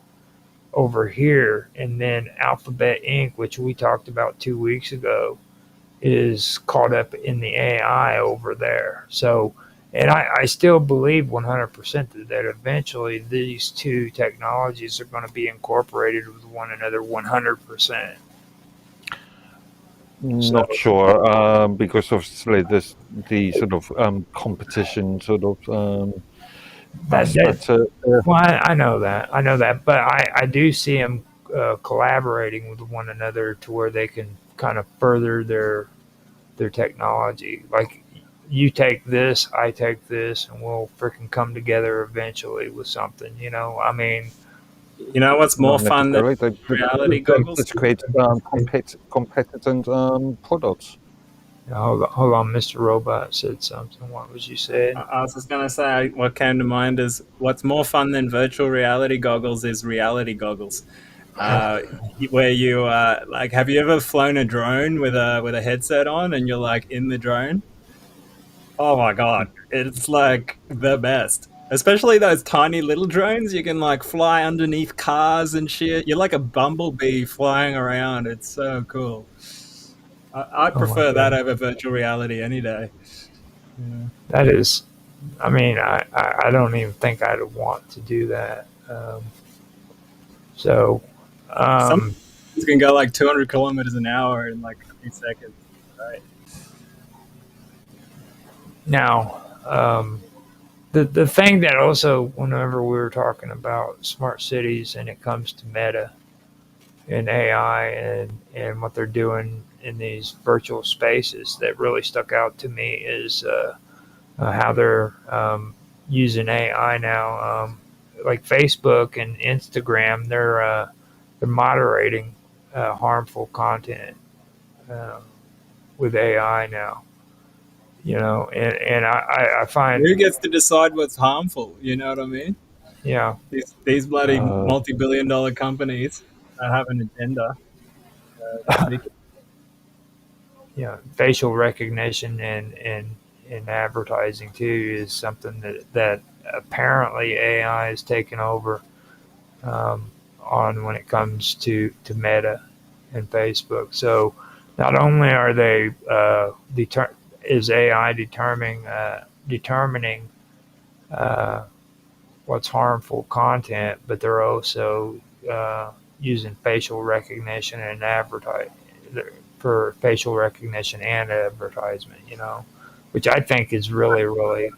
S7: over here, and then Alphabet Inc., which we talked about 2 weeks ago, is caught up in the AI over there. So, and I still believe 100% that eventually these two technologies are going to be incorporated with one another 100%. So,
S4: Not sure, because obviously there's the sort of competition sort of
S7: that
S4: aspect.
S7: well, I know that, but I do see them collaborating with one another to where they can kind of further their technology. Like you take this, I take this, and we'll freaking come together eventually with something. You know, I mean,
S6: you know what's more
S4: Not
S6: fun than
S4: necessarily.
S6: reality goggles?
S4: Let's create competent products.
S7: hold on, Mr. Robot said something. What was you saying?
S6: I was just gonna say, what came to mind is what's more fun than virtual reality goggles is reality goggles. Uh, where you like, have you ever flown a drone with a headset on and you're like in the drone? Oh my god, it's like the best. Especially those tiny little drones, you can like fly underneath cars and shit. You're like a bumblebee flying around. It's so cool. I
S7: Oh my
S6: prefer that
S7: god,
S6: over virtual reality any day. Yeah.
S7: that is. I mean, I don't even think I'd want to do that. So,
S6: Some
S7: um,
S6: can go like 200 kilometers an hour in like a few seconds. Right.
S7: now, the thing that also, whenever we were talking about smart cities and it comes to Meta, in AI and what they're doing in these virtual spaces that really stuck out to me is how they're using AI now. Like Facebook and Instagram, they're moderating harmful content uh, with AI now. And I find,
S6: Who gets to decide what's harmful? You know what I mean?
S7: yeah,
S6: These bloody
S4: Uh,
S6: multi-billion-dollar companies that have an agenda. It's ridiculous.
S7: facial recognition and advertising too is something that apparently AI has taken over on when it comes to Meta and Facebook. So not only are they is AI determining uh, what's harmful content, but they're also using facial recognition and advertise for facial recognition and advertisement. Which I think is really, really.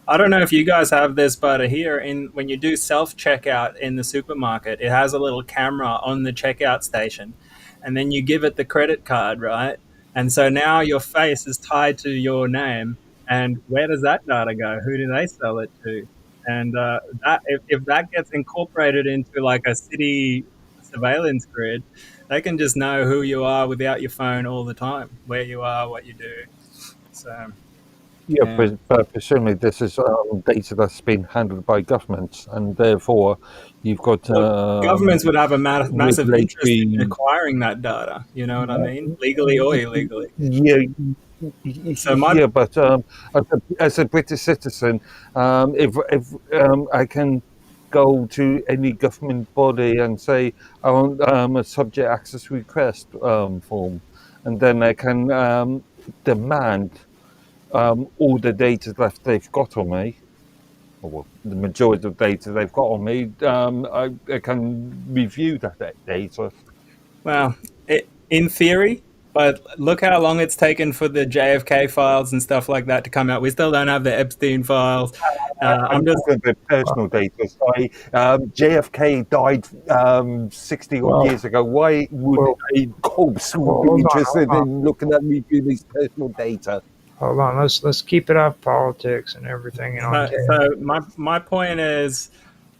S6: I don't know if you guys have this, but here in when you do self checkout in the supermarket, it has a little camera on the checkout station, and then you give it the credit card, right? And so now your face is tied to your name, and where does that data go? Who do they sell it to? And that if that gets incorporated into like a city surveillance grid, they can just know who you are without your phone all the time, where you are, what you do. So
S4: yeah,
S6: yeah.
S4: but presumably this is data that's been handled by governments, and therefore you've got
S6: Well, governments would have a massive interest in
S4: regulatory.
S6: acquiring that data. You know what I mean? Legally or illegally.
S4: Yeah,
S6: So my
S4: yeah, but as a British citizen, if I can go to any government body and say I want a subject access request form, and then I can demand all the data that they've got on me, or well, the majority of data they've got on me. I can review that data.
S6: well, in theory, but look how long it's taken for the JFK files and stuff like that to come out. We still don't have the Epstein files.
S4: I'm
S6: I'm just
S4: talking about personal data. Sorry, JFK died 60 odd
S7: Well,
S4: years ago. Why would
S7: well,
S4: a corpse
S7: well,
S4: be
S7: hold on,
S4: interested in looking at me through these personal data?
S7: hold on. Let's keep it off politics and everything on tape.
S6: so my point is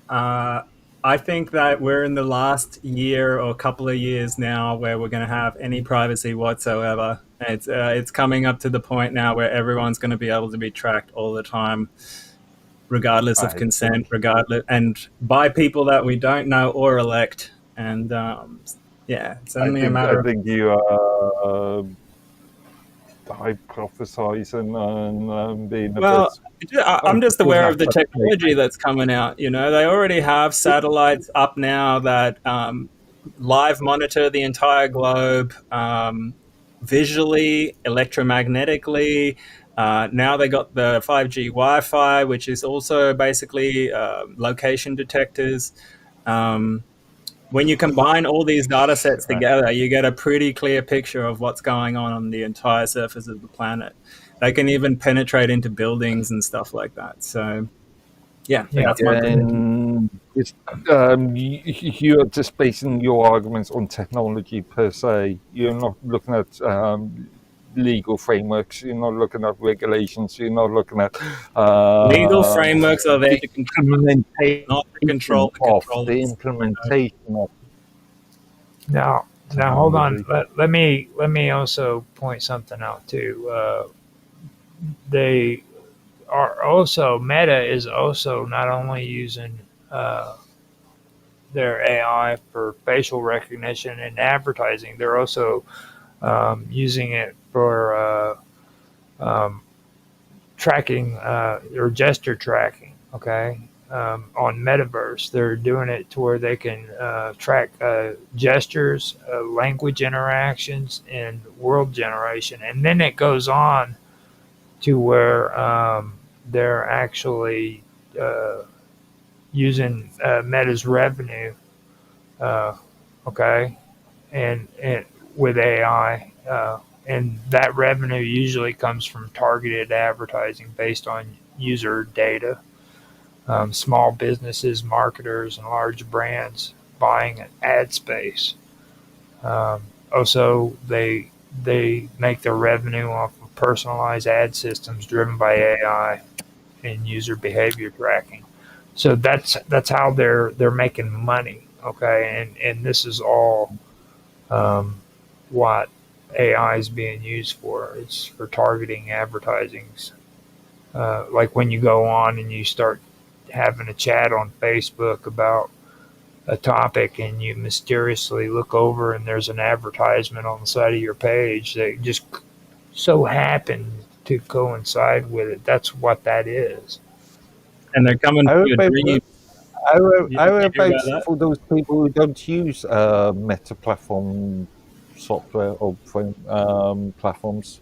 S6: Uh, I think that we're in the last year or couple of years now where we're going to have any privacy whatsoever. It's coming up to the point now where everyone's going to be able to be tracked all the time, regardless of
S4: I
S6: consent,
S4: think,
S6: regardless and by people that we don't know or elect. And yeah, it's
S4: I
S6: only a
S4: think, I
S6: matter of
S4: think you are hypothesizing and being a bit
S6: well, I'm just aware of the
S4: unfortunate.
S6: technology that's coming out. You know, they already have satellites up now that live monitor the entire globe visually, electromagnetically. Now they got the 5G Wi-Fi, which is also basically location detectors. Um, when you combine all these data sets together, you get a pretty clear picture of what's going on the entire surface of the planet. They can even penetrate into buildings and stuff like that. So, yeah,
S7: Yeah,
S6: that's my prediction.
S4: And it's, you're just basing your arguments on technology per se. You're not looking at legal frameworks. You're not looking at regulations. You're not looking at
S6: Legal frameworks are there
S4: the
S6: to control us,
S4: implementation
S6: not to control the
S4: of
S6: controllers.
S7: now hold on.
S4: technology.
S7: Let me also point something out too. They are also Meta is also not only using uh, their AI for facial recognition and advertising, they're also using it for um, tracking or gesture tracking. Okay. On Metaverse, they're doing it to where they can track gestures, language interactions, and world generation. And then it goes on to where they're actually uh, using Meta's revenue, uh, okay, and with AI, and that revenue usually comes from targeted advertising based on user data. Small businesses, marketers, and large brands buying ad space. Also, they make their revenue off of personalized ad systems driven by AI and user behavior tracking. So that's how they're making money. Okay, and this is all um, what AI is being used for. It's for targeting advertisings. Like when you go on and you start having a chat on Facebook about a topic and you mysteriously look over and there's an advertisement on the side of your page that just so happened to coincide with it. That's what that is.
S6: And they're coming
S4: How
S6: for your
S4: about
S6: dream.
S4: how
S6: You hear
S4: about
S6: about that?
S4: for those people who don't use Meta platform software or platforms?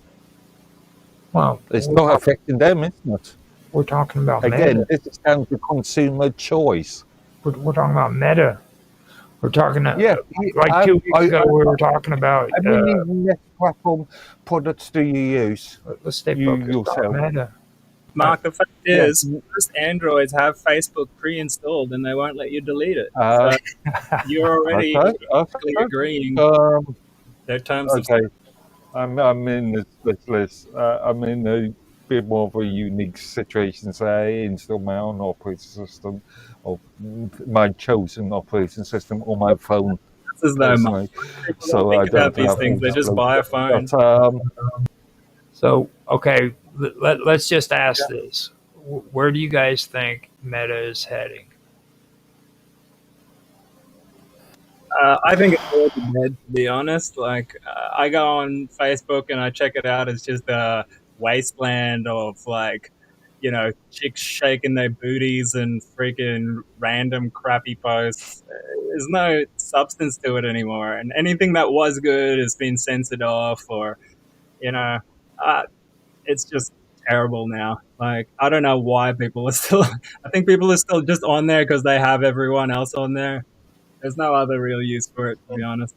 S7: Well,
S4: It's not affecting them, isn't it?
S7: we're talking about
S4: Again,
S7: Meta.
S4: this is down to consumer choice.
S7: We're talking about Meta. We're talking
S4: Yeah,
S7: like 2 weeks ago. We were talking about.
S4: how many Meta platform products do you use?
S7: Let's stay
S4: You
S7: focused on
S4: yourself?
S7: Meta.
S6: Mark, the fact
S4: Yeah.
S6: is, most Androids have Facebook pre-installed and they won't let you delete it.
S4: Uh,
S6: So you're already
S4: okay.
S6: basically
S4: Okay.
S6: agreeing their terms of
S4: Okay. I'm in this list. I'm in a bit more of a unique situation. Say, install my own operating system, or my chosen operating system on my phone
S6: services, though, Mark.
S4: personally.
S6: People don't
S4: So I
S6: think about
S4: don't
S6: these
S4: have
S6: things.
S4: all
S6: They
S4: this
S6: just
S4: load.
S6: buy a phone.
S4: But
S7: So okay, let's just ask this: where do you guys think Meta is heading?
S6: I think it's already dead, to be honest. Like, I go on Facebook and I check it out. It's just a wasteland of, like, chicks shaking their booties and freaking random crappy posts. There's no substance to it anymore. And anything that was good has been censored off, or, you know, uh, it's just terrible now. Like, I don't know why people are still, I think people are still just on there because they have everyone else on there. There's no other real use for it, to be honest.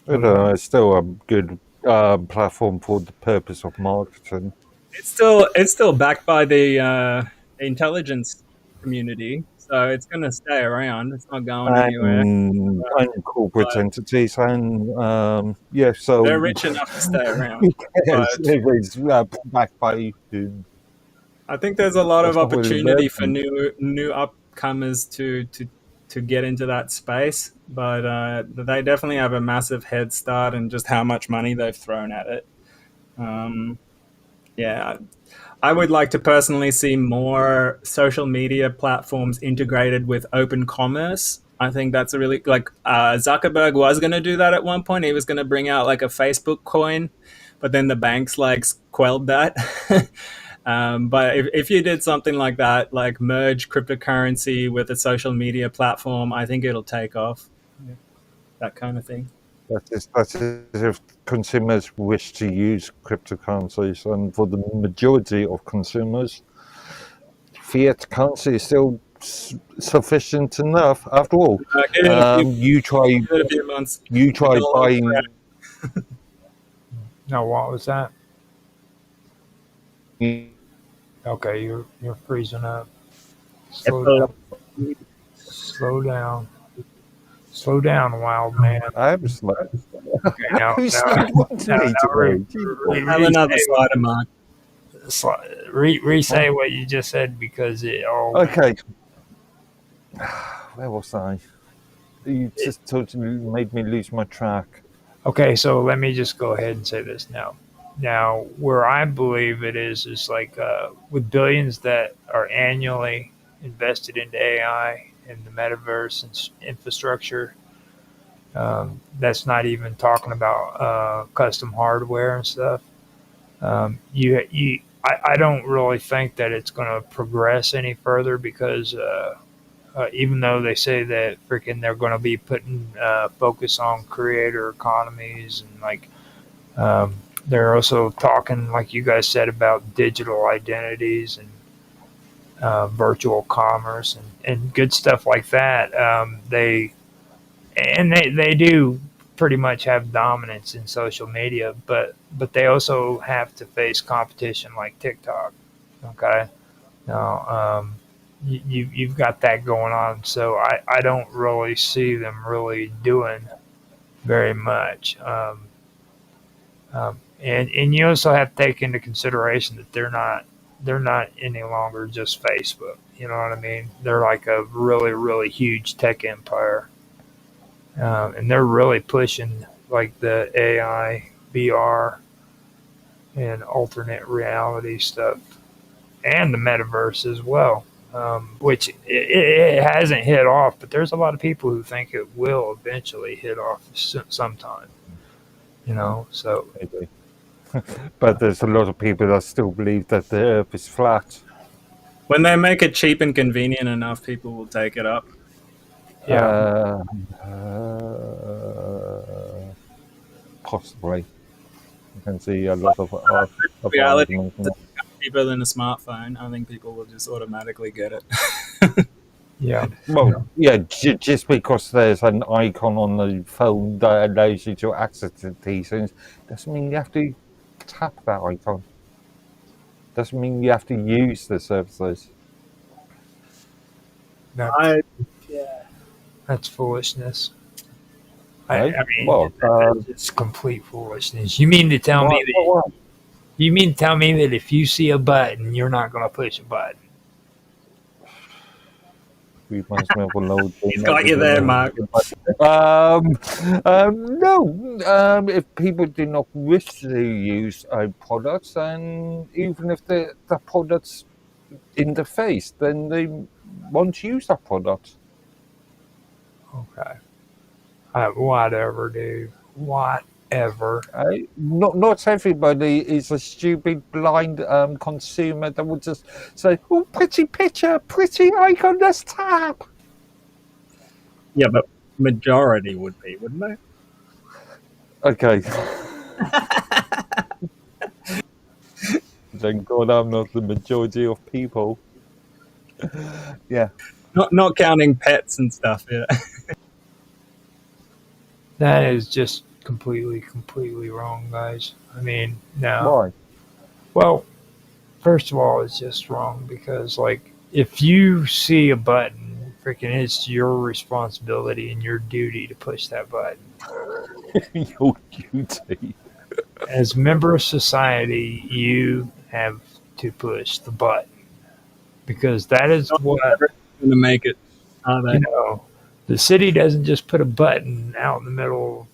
S4: I don't know, it's still a good platform for the purpose of marketing.
S6: It's still backed by the intelligence community, so it's going to stay around. It's not going anywhere.
S4: And corporate
S6: But
S4: entities, and yeah,
S6: they're
S4: so
S6: rich enough to stay around.
S4: who cares
S6: But
S4: if it's backed by
S6: I think there's a lot of
S4: that's not really their
S6: opportunity for
S4: thing.
S6: new upcomers to get into that space, but they definitely have a massive head start in just how much money they've thrown at it. Um, yeah, I would like to personally see more social media platforms integrated with open commerce. I think that's a really, like, Zuckerberg was going to do that at one point. He was going to bring out like a Facebook coin, but then the banks like quelled that. But if you did something like that, like merge cryptocurrency with a social media platform, I think it'll take off. Yeah, that kind of thing.
S4: That is if consumers wish to use cryptocurrencies, and for the majority of consumers, fiat currency is still sufficient enough. After all,
S6: Give it a few,
S4: you try
S6: give it a few months.
S4: you
S6: We
S4: try
S6: got a lot of
S4: buying.
S7: No, what was that? Okay, you're freezing up. Slow down. Slow down. Slow down, wild man.
S4: I'm slow.
S7: Okay, now,
S4: Who's
S7: now,
S4: wanting me
S7: now,
S4: today?
S6: Have another cider, Mark.
S7: re-say what you just said because it all.
S4: Okay. Where was I? You just totally made me lose my track.
S7: Okay, so let me just go ahead and say this now. Now, where I believe it is like with billions that are annually invested into AI and the metaverse and infrastructure. That's not even talking about custom hardware and stuff. I don't really think that it's going to progress any further because even though they say that freaking they're going to be putting focus on creator economies and like they're also talking like you guys said about digital identities and virtual commerce and good stuff like that. They do pretty much have dominance in social media, but they also have to face competition like TikTok. Okay, now you've got that going on. So I don't really see them really doing very much. And you also have to take into consideration that they're not any longer just Facebook. You know what I mean? They're like a really really huge tech empire, and they're really pushing like the AI, VR, and alternate reality stuff, and the metaverse as well. Which it hasn't hit off, but there's a lot of people who think it will eventually hit off sometime. So
S4: Maybe. But there's a lot of people that still believe that the Earth is flat.
S6: When they make it cheap and convenient enough, people will take it up.
S7: yeah,
S4: Possibly. You can see a lot of
S6: Reality
S4: arguments.
S6: is cheaper than a smartphone. I think people will just automatically get it.
S7: yeah.
S4: Well, yeah, just because there's an icon on the phone that allows you to access these things doesn't mean you have to tap that icon. Doesn't mean you have to use the services.
S6: I
S7: That's foolishness.
S4: Right?
S7: I mean,
S4: Well,
S7: it's complete foolishness. You mean to tell me that?
S4: what?
S7: You mean to tell me that if you see a button, you're not going to push a button?
S4: Reminds me of a load.
S6: He's got you there, Mark.
S4: No. If people do not wish to use products, and even if the product's in the face, then they won't use that product.
S7: Okay. Whatever, dude. Whatever.
S4: Not everybody is a stupid, blind consumer that would just say, "Oh, pretty picture, pretty icon, let's tap."
S6: Yeah, but majority would be, wouldn't they?
S4: Okay. Thank God I'm not the majority of people. Yeah.
S6: Not counting pets and stuff. Yeah.
S7: That is just completely wrong, guys. I mean, no.
S4: Why?
S7: Well, first of all, it's just wrong because, like, if you see a button, freaking, it's your responsibility and your duty to push that button.
S4: Your duty.
S7: As a member of society, you have to push the button because that is what
S6: Going to make it. Are they?
S7: The city doesn't just put a button out in the middle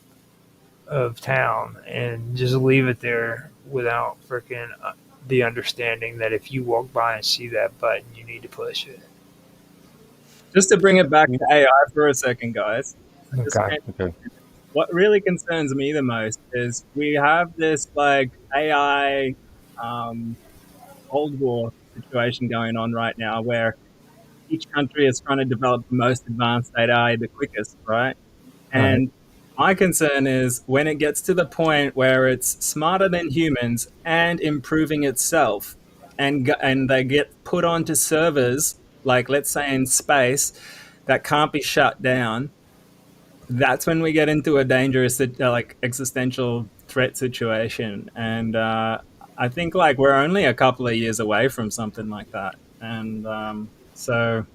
S7: of town and just leave it there without freaking the understanding that if you walk by and see that button, you need to push it.
S6: Just to bring it back to AI for a second, guys.
S7: Okay.
S6: What really concerns me the most is we have this like AI Cold War situation going on right now where each country is trying to develop the most advanced AI the quickest, right? And my concern is when it gets to the point where it's smarter than humans and improving itself, and they get put onto servers, like let's say in space, that can't be shut down. That's when we get into a dangerous, like existential threat situation. And I think like we're only a couple of years away from something like that. And so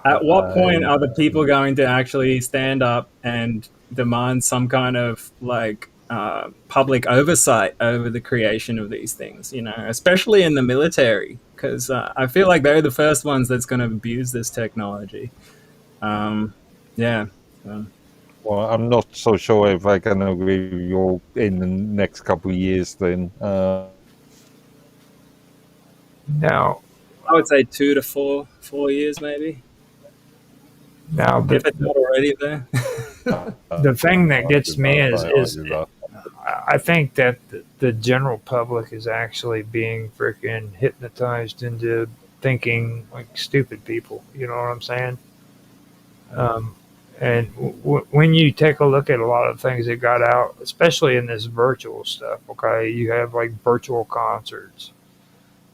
S6: at what point are the people going to actually stand up and demand some kind of like public oversight over the creation of these things, especially in the military, because I feel like they're the first ones that's going to abuse this technology. Yeah.
S4: Well, I'm not so sure if I can agree with you in the next couple of years then.
S7: Now,
S6: I would say 2 to 4 years, maybe,
S7: now
S6: if it's not already there.
S7: the thing that gets me is I think that the general public is actually being freaking hypnotized into thinking like stupid people. You know what I'm saying? And when you take a look at a lot of things that got out, especially in this virtual stuff, okay, you have like virtual concerts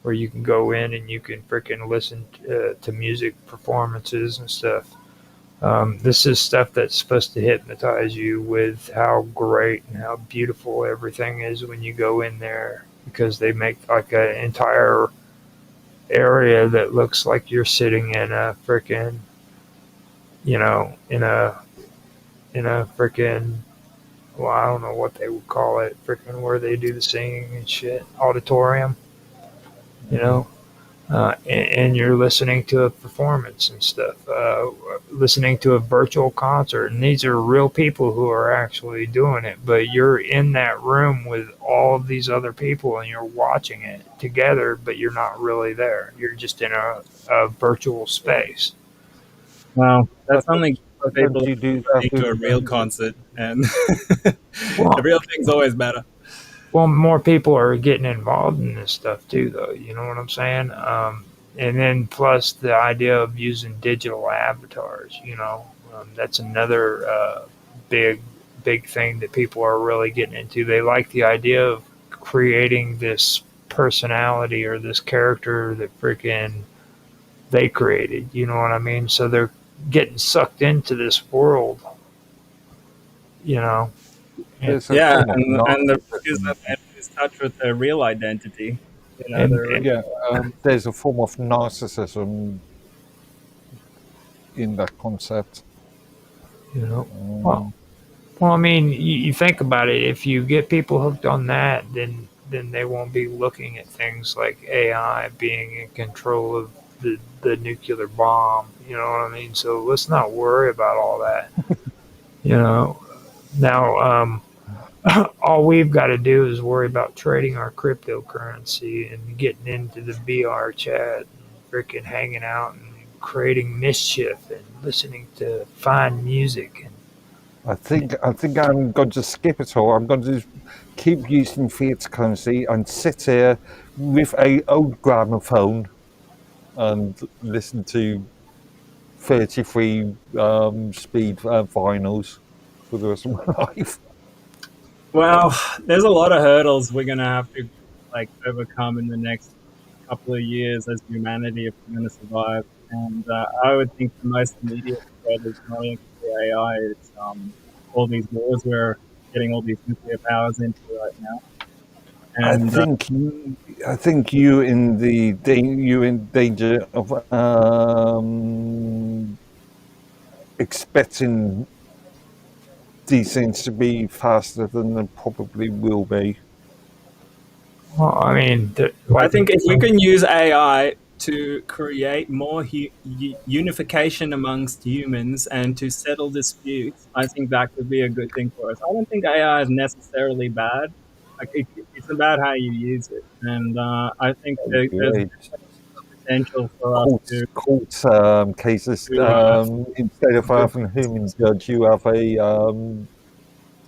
S7: where you can go in and you can freaking listen to music performances and stuff. This is stuff that's supposed to hypnotize you with how great and how beautiful everything is when you go in there, because they make like an entire area that looks like you're sitting in a freaking, you know, in a freaking, well, I don't know what they would call it, freaking where they do the singing and shit, auditorium, you know, and you're listening to a performance and stuff, listening to a virtual concert, and these are real people who are actually doing it, but you're in that room with all of these other people and you're watching it together, but you're not really there. You're just in a virtual space.
S6: Wow, that's
S4: But
S6: something for
S4: don't
S6: people
S4: you do that
S6: into a
S4: with
S6: real concert, and
S7: Well,
S6: the real thing's always better.
S7: Well, more people are getting involved in this stuff too, though. You know what I'm saying? And then plus the idea of using digital avatars. You know, that's another big thing that people are really getting into. They like the idea of creating this personality or this character that freaking they created. You know what I mean? So they're getting sucked into this world. You know, and
S4: there's a
S6: Yeah,
S4: form of
S6: and the risk is that
S4: narcissism.
S6: they lose touch with their real identity. You know,
S7: and
S4: Yeah, there's a form of narcissism in that concept.
S7: you know. Well,
S4: Um,
S7: Well, I mean, you think about it. If you get people hooked on that, then they won't be looking at things like AI being in control of the nuclear bomb. You know what I mean? So let's not worry about all that. You know. Now, all we've got to do is worry about trading our cryptocurrency and getting into the VR chat, and freaking hanging out and creating mischief and listening to fine music and
S4: I think I'm going to skip it all. I'm going to keep using fiat currency and sit here with a old gramophone and listen to 33 speed vinyls for the rest of my life.
S6: well, there's a lot of hurdles we're gonna have to like overcome in the next couple of years as humanity if we're gonna survive. And I would think the most immediate threat is not only AI, it's all these wars we're getting all these nuclear powers into right now.
S4: I
S6: And
S4: think I think you in danger of expecting these things to be faster than they probably will be.
S7: well, I mean,
S6: I think if we can use AI to create more unification amongst humans and to settle disputes, I think that could be a good thing for us. I don't think AI is necessarily bad. Like it's about how you use it, and I think there's
S4: Great.
S6: potential for us to.
S4: Court cases.
S6: to
S4: Instead of having a human judge, you have a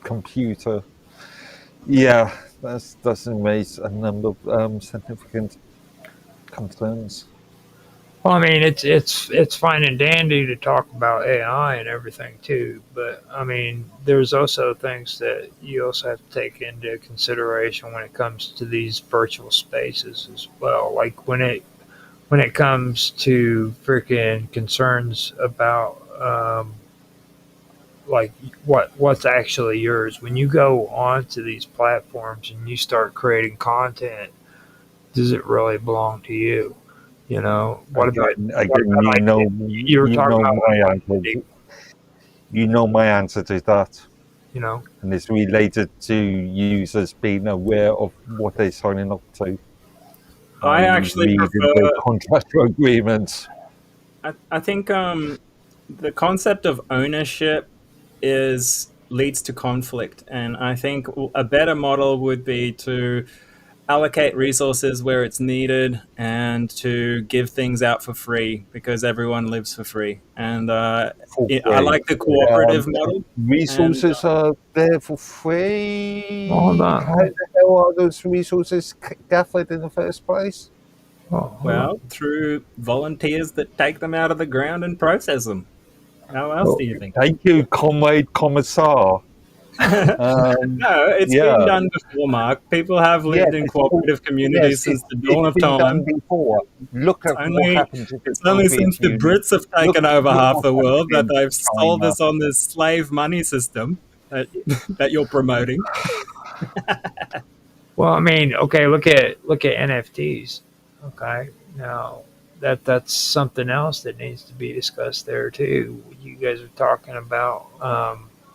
S4: computer. Yeah, that does raise a number of significant concerns.
S7: well, I mean, it's fine and dandy to talk about AI and everything too, but I mean, there's also things that you also have to take into consideration when it comes to these virtual spaces as well. Like when it comes to freaking concerns about like what's actually yours. When you go onto these platforms and you start creating content, does it really belong to you? You know, what about
S4: Again,
S7: you were
S4: you
S7: talking
S4: know
S7: about
S4: my
S7: identity,
S4: answer. You know my answer to that,
S7: you know?
S4: and it's related to users being aware of what they're signing up to.
S6: I
S4: and
S6: actually
S4: reading
S6: prefer.
S4: the contractual agreements.
S6: I think the concept of ownership is leads to conflict, and I think a better model would be to allocate resources where it's needed and to give things out for free because everyone lives for free. And
S4: For
S6: I
S4: free.
S6: like the cooperative model.
S4: Resources are there for free.
S7: Hold on.
S4: How the hell are those resources gathered in the first place?
S7: Oh, hold on.
S6: Well, through volunteers that take them out of the ground and process them. How else do you think?
S4: Thank you, comrade commissar.
S6: No, it's
S4: Yeah.
S6: been done before, Mark. People have lived in
S4: it's
S6: cooperative communities
S4: yes,
S6: since the dawn of
S4: it's been done
S6: time.
S4: before. Look at what
S6: Only
S4: happened to the
S6: It's only
S4: Soviet
S6: since the
S4: Union.
S6: Brits have taken over
S4: look
S6: half
S4: what
S6: the world that
S4: happened in
S6: they've sold
S4: China.
S6: us on this slave money system that that you're promoting.
S7: Well, I mean, okay, look at NFTs. Okay, now that's something else that needs to be discussed there too. You guys are talking about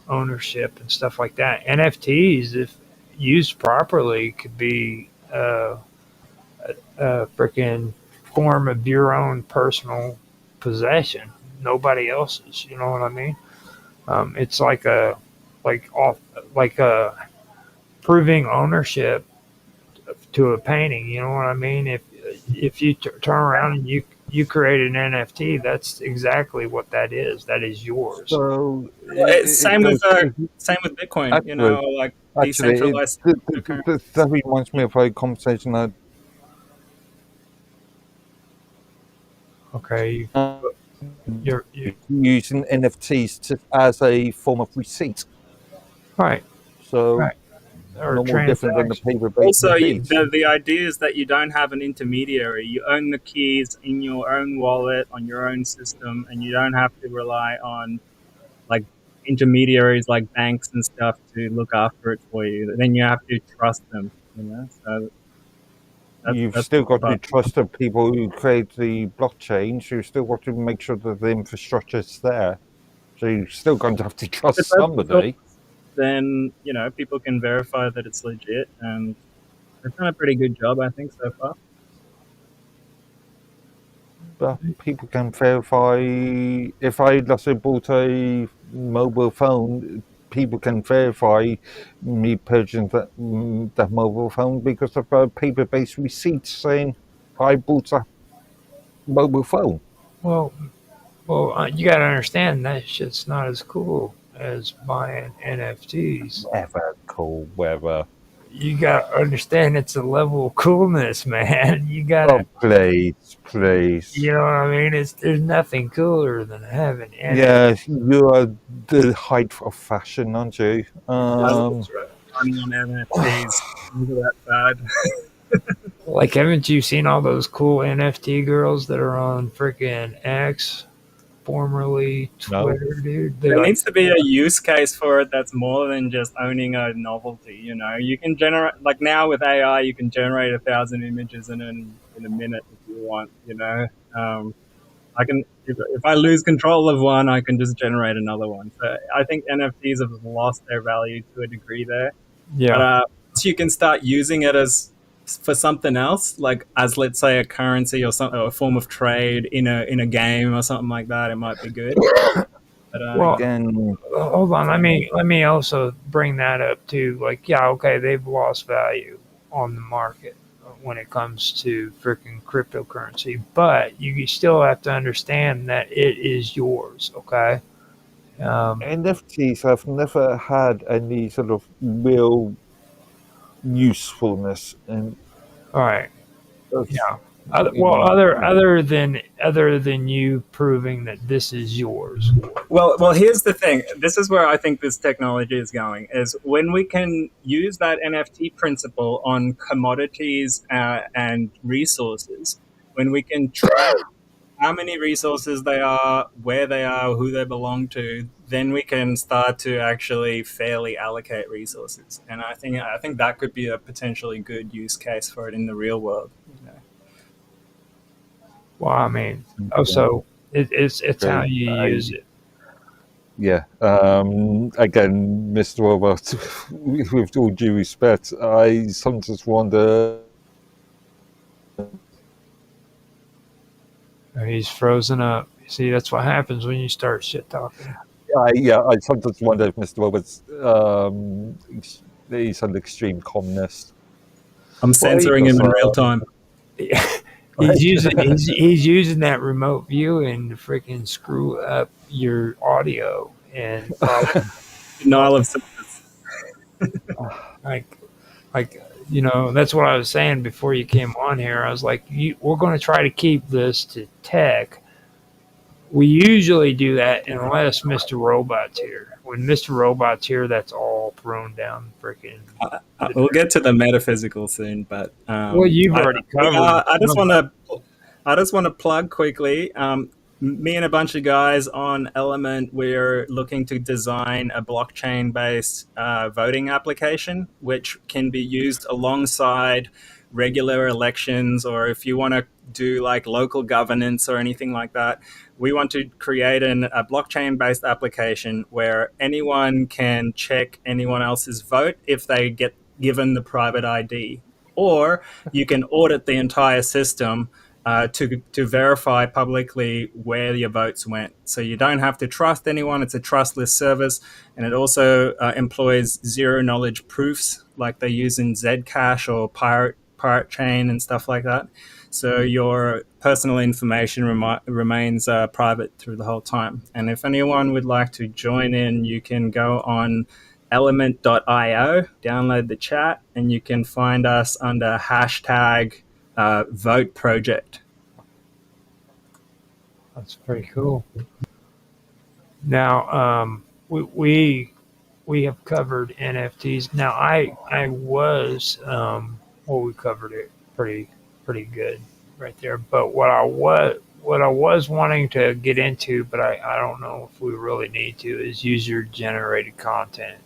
S7: ownership and stuff like that. NFTs, if used properly, could be a freaking form of your own personal possession, nobody else's. You know what I mean? It's like a off like a proving ownership to a painting. You know what I mean? If you turn around and you create an NFT, that's exactly what that is. That is yours.
S4: So
S6: It's
S4: it goes
S6: same with Bitcoin, you
S4: actually,
S6: know, like
S4: actually,
S6: decentralized cryptocurrency.
S4: that reminds me of a conversation that
S7: Okay, you're
S4: using NFTs as a form of receipt.
S7: right,
S4: So
S7: right, or
S4: no more different than the
S7: transaction.
S4: paper-based
S6: Also,
S4: receipts.
S6: the idea is that you don't have an intermediary. You own the keys in your own wallet on your own system, and you don't have to rely on like intermediaries like banks and stuff to look after it for you. Then you have to trust them, you know. So
S4: You've
S6: that's
S4: still
S6: the
S4: got to
S6: part.
S4: trust the people who create the blockchain. So you've still got to make sure that the infrastructure's there. So you're still going to have to
S6: If
S4: trust
S6: it's open source,
S4: somebody.
S6: then you know people can verify that it's legit, and they've done a pretty good job, I think, so far.
S4: But people can verify. If I, let's say, bought a mobile phone, people can verify me purchasing that mobile phone because I've got a paper-based receipt saying I bought a mobile phone.
S7: Well, you got to understand that shit's not as cool as buying NFTs.
S4: Whatever, cool, whatever.
S7: You got to understand it's a level of coolness, man. You got to,
S4: Oh, please, please.
S7: you know what I mean? There's nothing cooler than having
S4: Yeah, you are the height of fashion, aren't you?
S6: That's right. Money on NFTs. Look at that bad.
S7: Like, haven't you seen all those cool NFT girls that are on freaking X, formerly
S4: No.
S7: Twitter, dude? They
S6: There
S7: like,
S6: needs to be a use case for it that's more than just owning a novelty. You know, you can generate like now with AI, you can generate 1,000 images in a minute if you want. You know, I can if I lose control of one, I can just generate another one. So I think NFTs have lost their value to a degree there. But
S7: yeah.
S6: once you can start using it as for something else, like as let's say a currency or something, or a form of trade in a game or something like that, it might be good. But
S7: Well,
S4: Again,
S7: hold on. Let me also bring that up too. Like, yeah, okay, they've lost value on the market when it comes to freaking cryptocurrency, but you still have to understand that it is yours. Okay. Um,
S4: NFTs have never had any sort of real usefulness, and
S7: all right.
S4: that's
S7: Yeah. Well,
S4: in,
S7: other than you proving that this is yours.
S6: well, here's the thing. This is where I think this technology is going. Is when we can use that NFT principle on commodities and resources. When we can track how many resources they are, where they are, who they belong to, then we can start to actually fairly allocate resources. And I think that could be a potentially good use case for it in the real world. You know.
S7: Well, I mean, also it's how
S4: okay.
S7: you use it.
S4: Yeah. Again, Mr. Robert, with all due respect, I sometimes wonder.
S7: He's frozen up. See, that's what happens when you start shit talking.
S4: I sometimes wonder if Mr. Roberts he's an extreme communist.
S6: I'm censoring him in
S4: Because,
S6: real time.
S7: He's using that remote viewing to freaking screw up your audio and
S6: Denial of service.
S7: like that's what I was saying before you came on here. I was like, we're going to try to keep this to tech. We usually do that unless Mr. Robot's here. When Mr. Robot's here, that's all thrown down freaking.
S6: We'll get to the metaphysical soon, but
S7: Well, you've already covered.
S6: I just want to plug quickly. Me and a bunch of guys on Element, we're looking to design a blockchain-based voting application, which can be used alongside regular elections, or if you want to do like local governance or anything like that, we want to create a blockchain based application where anyone can check anyone else's vote if they get given the private ID. Or you can audit the entire system to verify publicly where your votes went. So you don't have to trust anyone. It's a trustless service, and it also employs zero knowledge proofs like they use in Zcash or Pirate Chain and stuff like that. So your personal information remains private through the whole time. And if anyone would like to join in, you can go on element.io, download the chat, and you can find us under hashtag vote project.
S7: That's pretty cool. Now, we have covered NFTs. Now, I was we covered it pretty good right there. But what I was wanting to get into, but I don't know if we really need to, is user generated content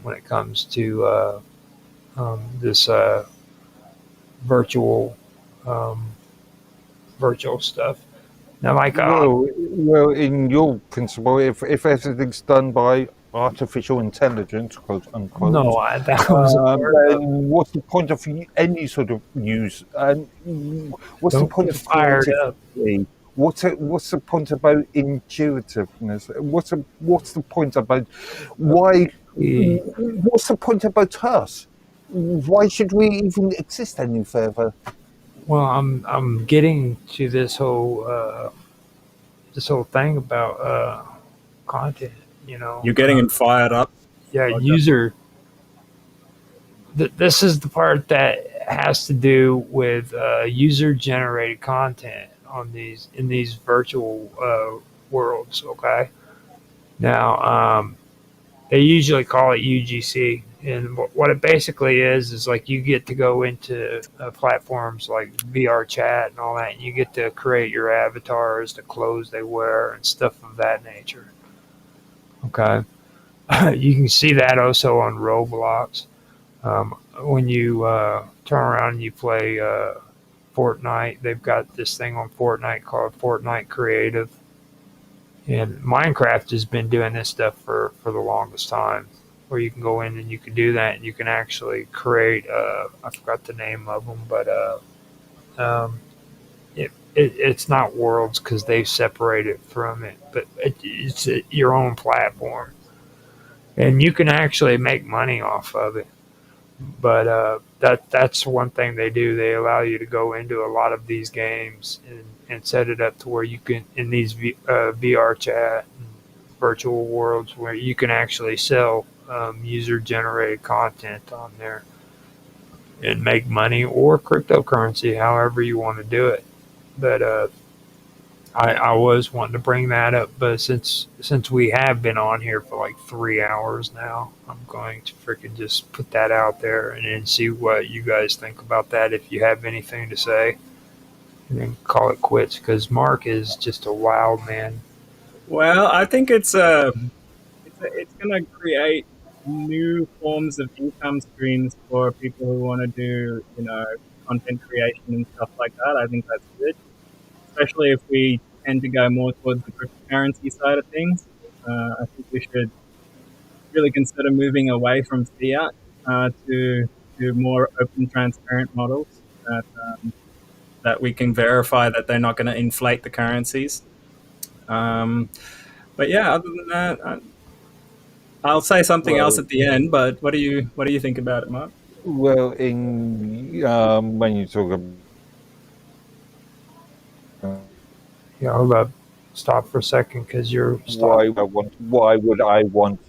S7: when it comes to this virtual virtual stuff. Now, like
S4: Well, in your principle, if everything's done by artificial intelligence, quote unquote,
S7: no, that was a part of,
S4: then what's the point of any sort of use? And what's the
S7: don't
S4: point
S7: get
S4: of
S7: fired up.
S4: creativity? What's the point about intuitiveness? What's the point about why? What's the point about us? Why should we even exist any further?
S7: Well, I'm getting to this whole thing about content. You know,
S6: You're getting it fired up.
S7: yeah,
S6: Okay.
S7: user. This is the part that has to do with user generated content on in these virtual worlds. Okay, now they usually call it UGC, and what it basically is like you get to go into platforms like VR chat and all that, and you get to create your avatars, the clothes they wear, and stuff of that nature. Okay, you can see that also on Roblox. When you turn around and you play Fortnite, they've got this thing on Fortnite called Fortnite Creative. And Minecraft has been doing this stuff for the longest time, where you can go in and you can do that, and you can actually create, I forgot the name of them, but it's not worlds because they've separated from it, but it's your own platform. And you can actually make money off of it. But that's one thing they do. They allow you to go into a lot of these games and set it up to where you can, in these VR chat and virtual worlds, where you can actually sell user-generated content on there and make money, or cryptocurrency, however you want to do it. But I was wanting to bring that up, but since we have been on here for like 3 hours now, I'm going to freaking just put that out there and then see what you guys think about that. If you have anything to say, and then call it quits, because Mark is just a wild man.
S6: Well, I think it's going to create new forms of income streams for people who want to do, content creation and stuff like that. I think that's good, especially if we tend to go more towards the cryptocurrency side of things. I think we should really consider moving away from fiat to more open, transparent models that we can verify that they're not going to inflate the currencies. But yeah, other than that, I'll say something else at the end. But what do you think about it, Mark?
S4: Well, in when you talk about
S7: Yeah, hold up, stop for a second, because you're
S4: why would I want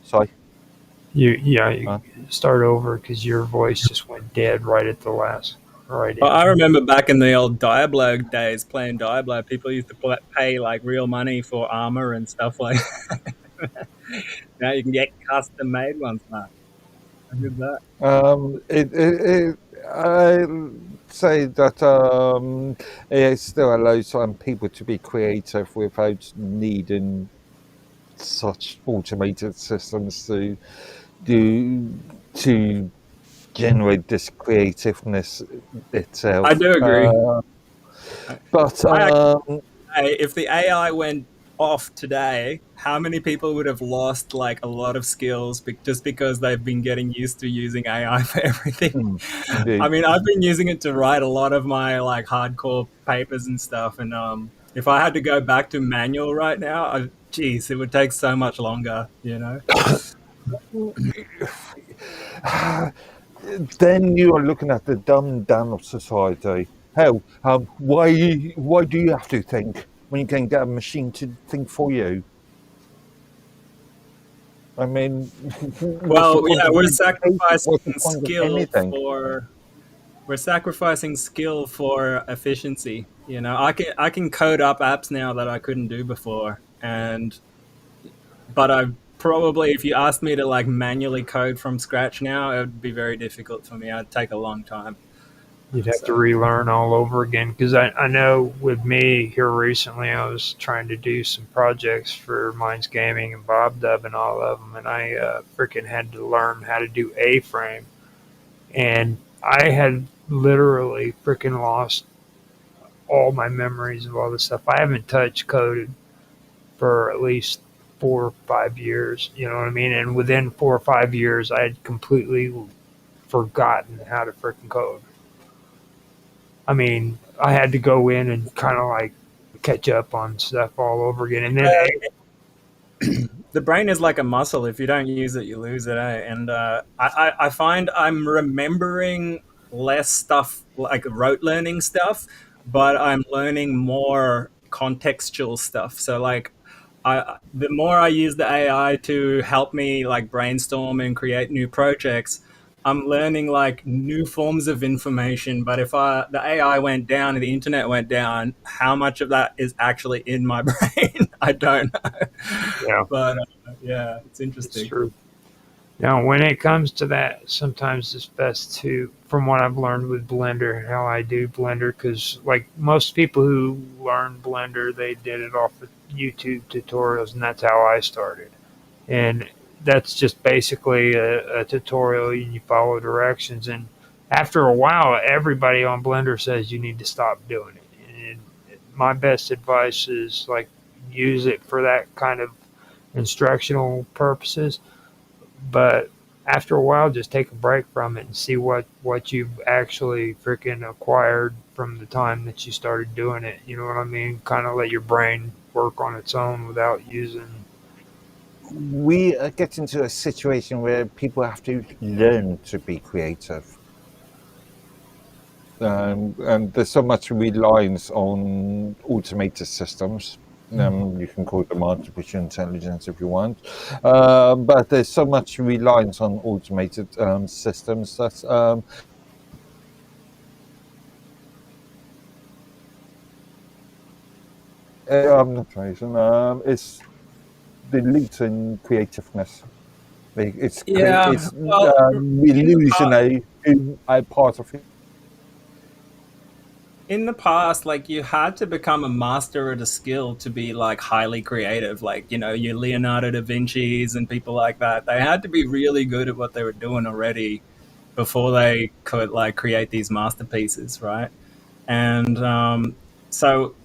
S4: sorry.
S7: you start over, because your voice just went dead right at the last. Right.
S6: Well, I remember back in the old Diablo days, playing Diablo, people used to pay like real money for armor and stuff like that. Now you can get custom made ones, Mark. I did that.
S4: I'd say that it still allows some people to be creative without needing such automated systems to generate this creativeness itself.
S6: I do agree.
S4: But
S6: I if the AI went off today, how many people would have lost like a lot of skills just because they've been getting used to using AI for everything? I
S4: indeed.
S6: mean, I've been using it to write a lot of my like hardcore papers and stuff, and if I had to go back to manual right now, geez, it would take so much longer, you know?
S4: Then you are looking at the dumb down of society. Hell, why do you have to think when you can get a machine to think for you? I mean, what's the
S6: Well,
S4: point
S6: yeah,
S4: of
S6: we're
S4: education? What's the
S6: sacrificing
S4: point of
S6: skill
S4: anything?
S6: for we're sacrificing skill for efficiency. You know, I can code up apps now that I couldn't do before, and but I probably, if you asked me to like manually code from scratch now, it would be very difficult for me. It'd take a long time.
S7: You'd have to
S6: So
S7: relearn all over again. Because I know with me here recently, I was trying to do some projects for Minds Gaming and Bob Dub and all of them, and I freaking had to learn how to do A-frame. And I had literally freaking lost all my memories of all this stuff. I haven't touched code for at least 4 or 5 years. You know what I mean? And within 4 or 5 years, I had completely forgotten how to freaking code. I mean, I had to go in and kind of like catch up on stuff all over again. And then,
S6: the brain is like a muscle. If you don't use it, you lose it. Eh? And I find I'm remembering less stuff, like rote learning stuff, but I'm learning more contextual stuff. So like, the more I use the AI to help me like brainstorm and create new projects, I'm learning like new forms of information. But if the AI went down and the internet went down, how much of that is actually in my brain? I don't know.
S7: yeah,
S6: But yeah, it's
S7: it's
S6: interesting.
S7: true. Now, when it comes to that, sometimes it's best to, from what I've learned with Blender, and how I do Blender, because like most people who learn Blender, they did it off of YouTube tutorials, and that's how I started. And that's just basically a tutorial, and you follow directions. And after a while, everybody on Blender says you need to stop doing it. And my best advice is like use it for that kind of instructional purposes, but after a while, just take a break from it and see what you've actually freaking acquired from the time that you started doing it. You know what I mean? Kind of let your brain work on its own without using.
S4: We are getting to a situation where people have to learn to be creative. And there's so much reliance on automated systems. You can call them artificial intelligence if you want, but there's so much reliance on automated systems that I'm not reason. It's diluting creativeness.
S6: Yeah, well,
S4: We're
S6: in the
S4: losing a part of it.
S6: in the past, like you had to become a master at a skill to be like highly creative. Like, you know, your Leonardo da Vinci's and people like that. They had to be really good at what they were doing already before they could like create these masterpieces, right? And so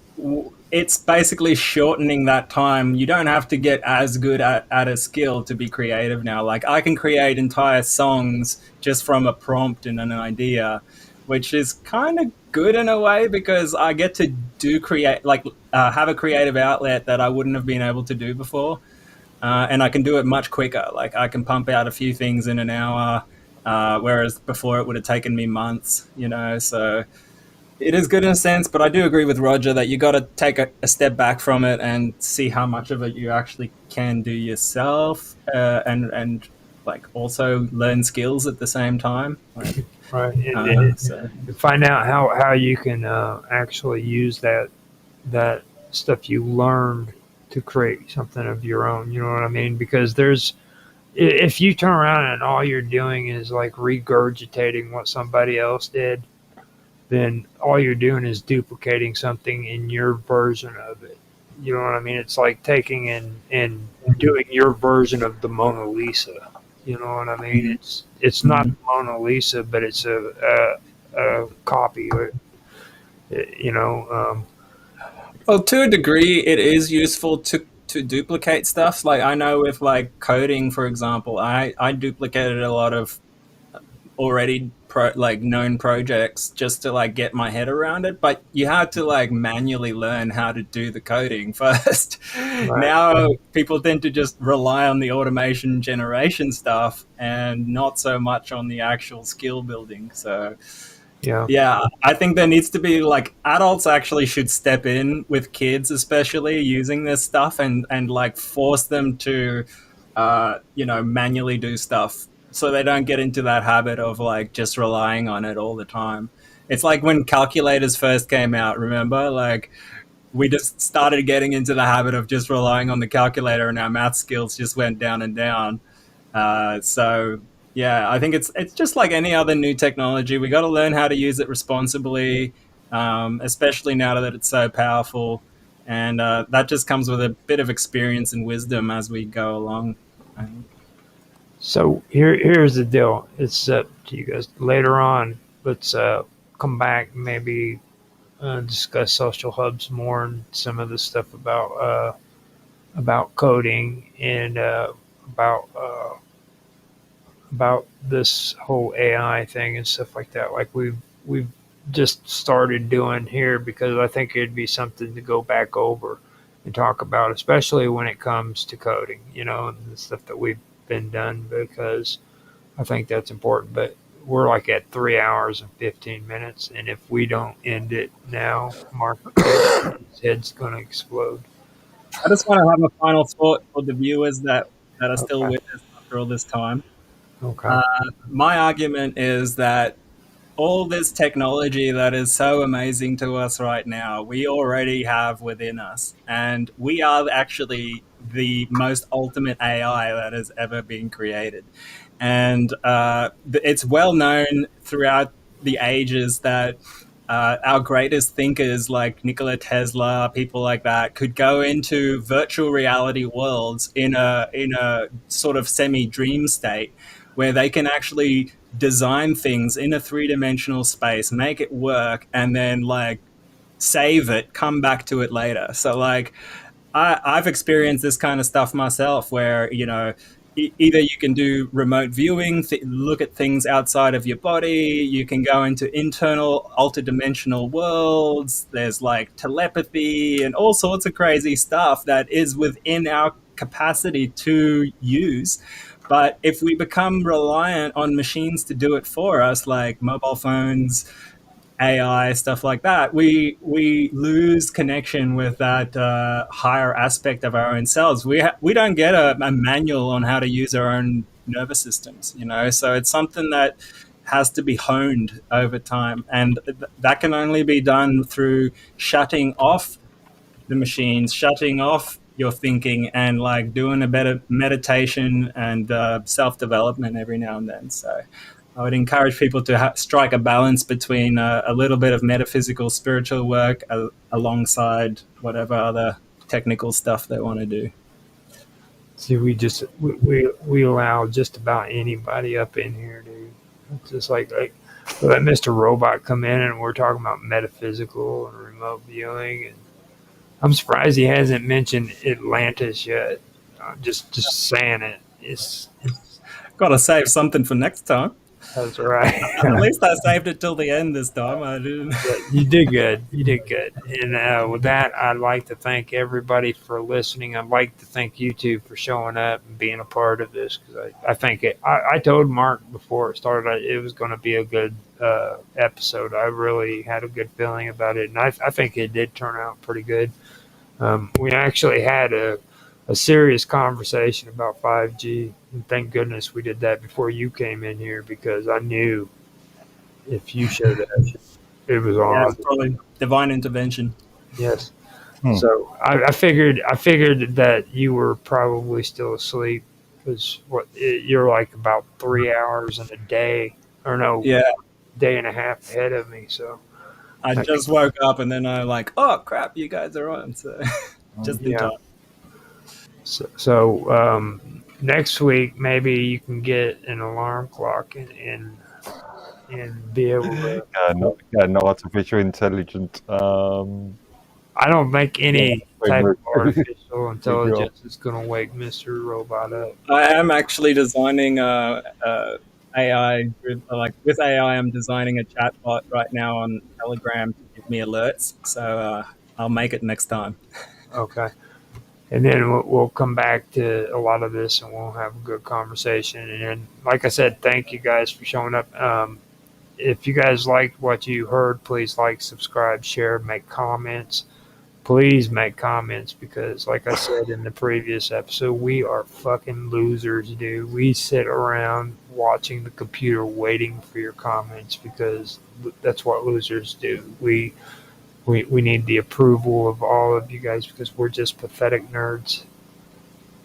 S6: it's basically shortening that time. You don't have to get as good at a skill to be creative now. Like I can create entire songs just from a prompt and an idea, which is kind of good in a way because I get to do create like have a creative outlet that I wouldn't have been able to do before, and I can do it much quicker. Like I can pump out a few things in an hour, whereas before it would have taken me months. You know, so it is good in a sense, but I do agree with Roger that you got to take a step back from it and see how much of it you actually can do yourself, and like also learn skills at the same time. Like,
S7: Right. And
S6: so
S7: find out how you can actually use that stuff you learned to create something of your own. You know what I mean? Because if you turn around and all you're doing is like regurgitating what somebody else did, then all you're doing is duplicating something in your version of it. You know what I mean? It's like taking and doing your version of the Mona Lisa. You know what I mean? It's not the Mona Lisa, but it's a copy. You know,
S6: Well, to a degree, it is useful to duplicate stuff. Like I know with like coding, for example, I duplicated a lot of already like known projects just to like get my head around it, but you had to like manually learn how to do the coding first.
S7: right.
S6: Now people tend to just rely on the automation generation stuff and not so much on the actual skill building. So
S7: Yeah.
S6: yeah, I think there needs to be like adults actually should step in with kids, especially using this stuff, and like force them to, manually do stuff so they don't get into that habit of like just relying on it all the time. It's like when calculators first came out. Remember, like we just started getting into the habit of just relying on the calculator, and our math skills just went down and down. So yeah, I think it's just like any other new technology. We got to learn how to use it responsibly, especially now that it's so powerful, and that just comes with a bit of experience and wisdom as we go along. I think.
S7: So here's the deal. It's up to you guys later on. Let's come back, maybe discuss social hubs more and some of the stuff about coding and about this whole AI thing and stuff like that. Like we've just started doing here because I think it'd be something to go back over and talk about, especially when it comes to coding, you know, and the stuff that we've been done because I think that's important. But we're like at 3 hours and 15 minutes, and if we don't end it now, Mark, his head's gonna explode.
S6: I just want to have a final thought for the viewers that are still
S7: Okay.
S6: with us after all this time.
S7: Okay.
S6: My argument is that all this technology that is so amazing to us right now, we already have within us. And we are actually the most ultimate AI that has ever been created. And it's well known throughout the ages that our greatest thinkers like Nikola Tesla, people like that, could go into virtual reality worlds in a sort of semi dream state where they can actually design things in a three-dimensional space, make it work, and then like save it, come back to it later. So like I've experienced this kind of stuff myself where, either you can do remote viewing, look at things outside of your body, you can go into internal dimensional worlds, there's like telepathy and all sorts of crazy stuff that is within our capacity to use. But if we become reliant on machines to do it for us, like mobile phones, AI, stuff like that, we lose connection with that higher aspect of our own selves. We don't get a manual on how to use our own nervous systems, So it's something that has to be honed over time, and that can only be done through shutting off the machines, shutting off your thinking, and like doing a better meditation and self development every now and then. So I would encourage people to strike a balance between a little bit of metaphysical, spiritual work alongside whatever other technical stuff they want to do.
S7: See, we allow just about anybody up in here, dude. It's just like we let Mr. Robot come in and we're talking about metaphysical and remote viewing, and I'm surprised he hasn't mentioned Atlantis yet. Just saying it. It's
S6: Got to save something for next time.
S7: that's right.
S6: At least I saved it till the end this time. I didn't.
S7: You did good. You did good. And with that, I'd like to thank everybody for listening. I'd like to thank you two for showing up and being a part of this because I think I told Mark before it started it was going to be a good episode. I really had a good feeling about it, and I think it did turn out pretty good. We actually had a serious conversation about 5G, and thank goodness we did that before you came in here because I knew if you showed up, it was
S6: Yeah,
S7: on.
S6: it's probably divine intervention.
S7: Yes. So I figured that you were probably still asleep because you're like about 3 hours in a day, or no,
S6: Yeah,
S7: day and a half ahead of me. So
S6: I just woke up and then I'm like, oh crap, you guys are on. So just in
S7: yeah.
S6: time.
S7: So next week maybe you can get an alarm clock and be able to.
S4: not artificial intelligence.
S7: I don't think any type of
S4: Framework.
S7: artificial intelligence is going to wake Mr. Robot up.
S6: I am actually designing AI with AI. I'm designing a chatbot right now on Telegram to give me alerts. So I'll make it next time.
S7: Okay. And then we'll come back to a lot of this and we'll have a good conversation. And then, like I said, thank you guys for showing up. If you guys liked what you heard, please like, subscribe, share, make comments. Please make comments because, like I said in the previous episode, we are fucking losers, dude. We sit around watching the computer waiting for your comments because that's what losers do. We need the approval of all of you guys because we're just pathetic nerds,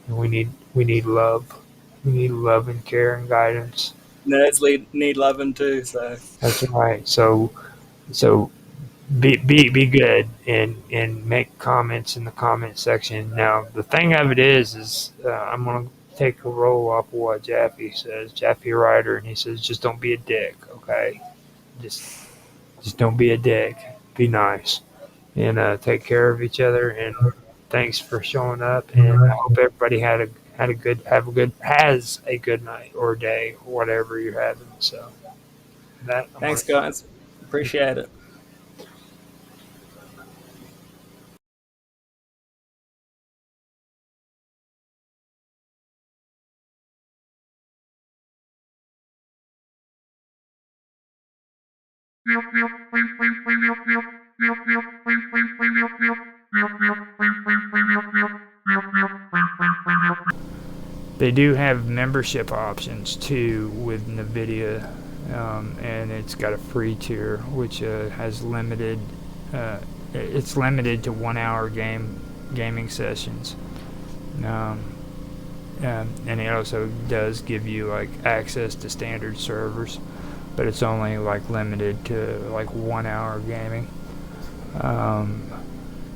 S7: and we need love. We need love and care and guidance.
S6: Nerds need loving too. So
S7: That's right. So be good and make comments in the comment section. Now the thing of it is I'm gonna take a roll off of what Jaffe says, Jaffe Ryder, and he says just don't be a dick, okay? Just don't be a dick. Be nice and take care of each other. And thanks for showing up. And I hope everybody has a good night or day or whatever you're having. So
S6: thanks, guys. Appreciate it.
S7: They do have membership options too with NVIDIA, and it's got a free tier which has limited. It's limited to 1 hour gaming sessions, and it also does give you like access to standard servers, but it's only like limited to like 1 hour gaming.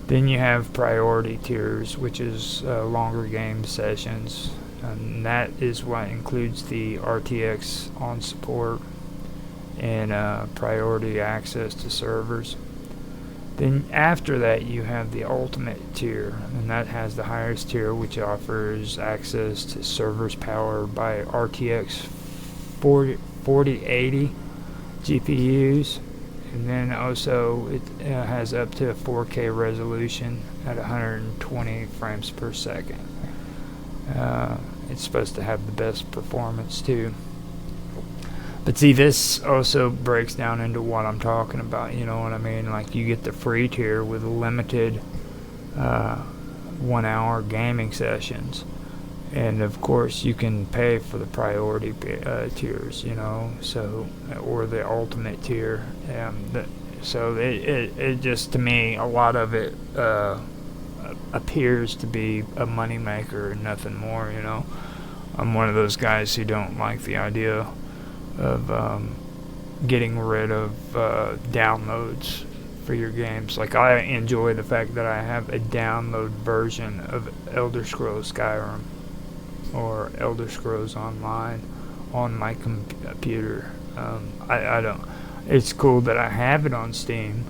S7: Then you have priority tiers, which is longer game sessions. And that is what includes the RTX on support and priority access to servers. Then after that you have the ultimate tier, and that has the highest tier, which offers access to servers powered by RTX 4080 GPUs, and then also it has up to 4K resolution at 120 frames per second. It's supposed to have the best performance too. But see, this also breaks down into what I'm talking about, you know what I mean? Like you get the free tier with limited 1 hour gaming sessions. And of course you can pay for the priority tiers, you know, so, or the ultimate tier. So it just, to me, a lot of it appears to be a money maker and nothing more, you know. I'm one of those guys who don't like the idea of getting rid of downloads for your games. Like I enjoy the fact that I have a download version of Elder Scrolls Skyrim or Elder Scrolls Online on my computer. I don't. It's cool that I have it on Steam,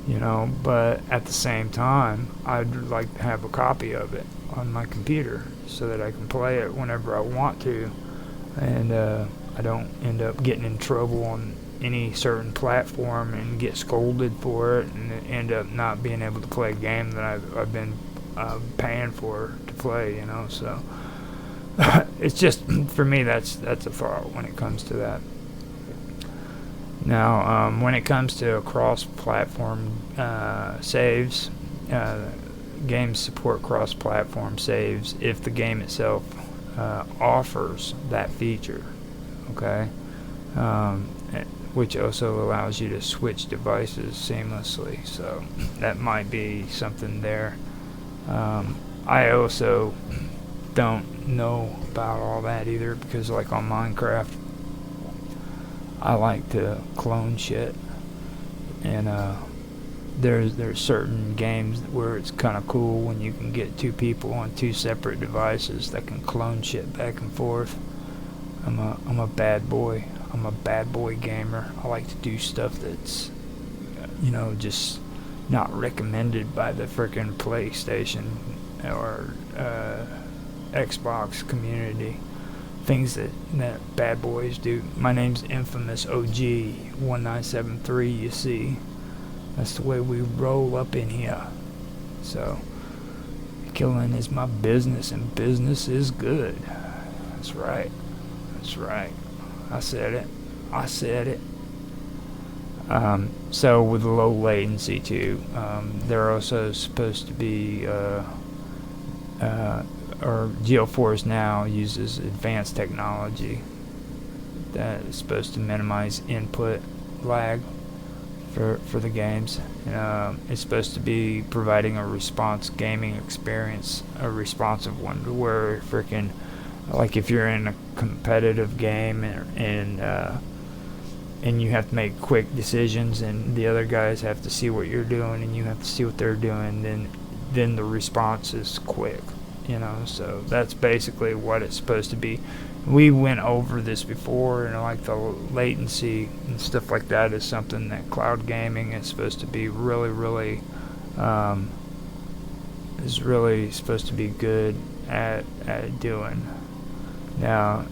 S7: you know, but at the same time, I'd like to have a copy of it on my computer so that I can play it whenever I want to, and I don't end up getting in trouble on any certain platform and get scolded for it and end up not being able to play a game that I've been paying for to play, you know. So it's just, for me, that's a thought when it comes to that. Now, when it comes to cross-platform saves, games support cross-platform saves if the game itself offers that feature, okay? Which also allows you to switch devices seamlessly, so that might be something there. I also don't know about all that either, because like on Minecraft, I like to clone shit and there's certain games where it's kind of cool when you can get two people on two separate devices that can clone shit back and forth. I'm a bad boy. I'm a bad boy gamer. I like to do stuff that's, just not recommended by the frickin' PlayStation or Xbox community. Things that bad boys do. My name's Infamous OG 1973. You see, that's the way we roll up in here. So, killing is my business, and business is good. That's right. That's right. I said it. So with low latency too, they're also supposed to be, or GeoForce now uses advanced technology that is supposed to minimize input lag for the games. It's supposed to be providing a response gaming experience, a responsive one, to where freaking, like if you're in a competitive game and you have to make quick decisions and the other guys have to see what you're doing and you have to see what they're doing, then the response is quick, so that's basically what it's supposed to be. We went over this before, and like the latency and stuff like that is something that cloud gaming is supposed to be really supposed to be good at doing. Now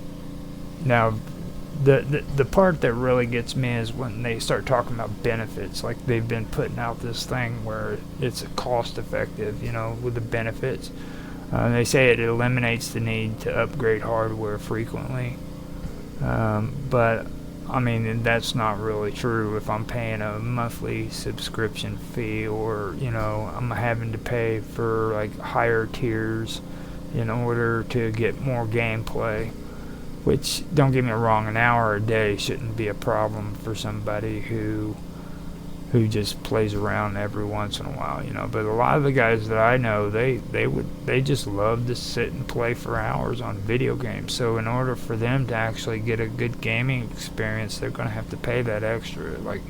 S7: the part that really gets me is when they start talking about benefits. Like, they've been putting out this thing where it's cost effective, with the benefits. They say it eliminates the need to upgrade hardware frequently, but I mean, that's not really true. If I'm paying a monthly subscription fee, or I'm having to pay for like higher tiers in order to get more gameplay, which, don't get me wrong, an hour a day shouldn't be a problem for somebody who just plays around every once in a while, but a lot of the guys that I know, they just love to sit and play for hours on video games. So in order for them to actually get a good gaming experience, they're going to have to pay that extra. Like,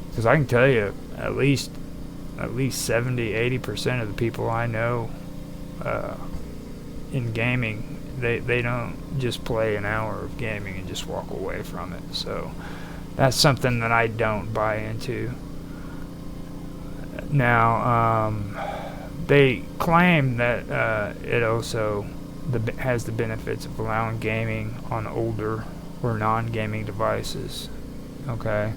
S7: because I can tell you, at least 70-80% of the people I know in gaming, they don't just play an hour of gaming and just walk away from it. So that's something that I don't buy into. Now, they claim that it also has the benefits of allowing gaming on older or non-gaming devices. Okay,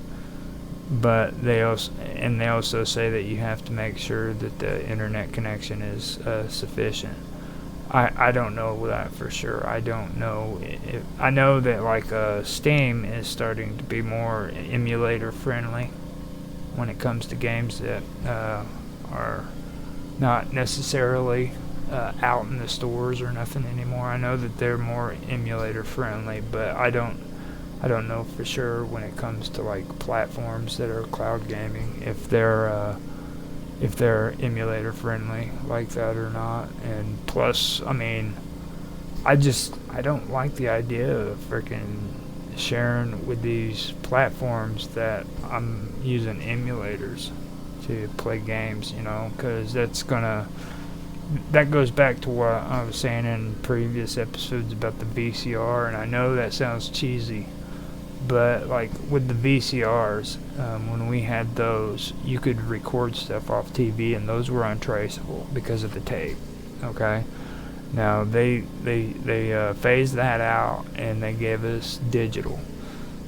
S7: but they also say that you have to make sure that the internet connection is sufficient. I don't know that for sure. I don't know. I know that like Steam is starting to be more emulator friendly when it comes to games that are not necessarily out in the stores or nothing anymore. I know that they're more emulator friendly, but I don't know for sure when it comes to like platforms that are cloud gaming, if they're emulator friendly like that or not. And plus, I mean, I don't like the idea of freaking sharing with these platforms that I'm using emulators to play games, because that goes back to what I was saying in previous episodes about the VCR. And I know that sounds cheesy, but like with the VCRs, when we had those, you could record stuff off TV, and those were untraceable because of the tape. Okay, now they phased that out, and they gave us digital.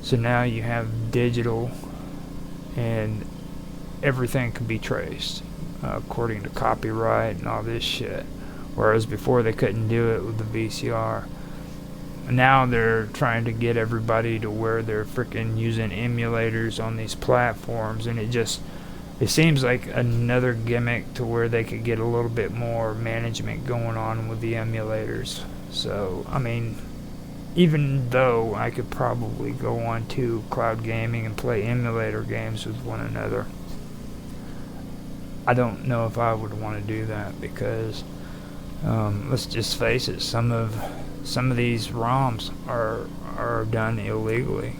S7: So now you have digital, and everything can be traced according to copyright and all this shit. Whereas before they couldn't do it with the VCR. Now they're trying to get everybody to where they're freaking using emulators on these platforms, and it seems like another gimmick to where they could get a little bit more management going on with the emulators. So, I mean, even though I could probably go on to cloud gaming and play emulator games with one another, I don't know if I would want to do that, because let's just face it, some of these ROMs are done illegally.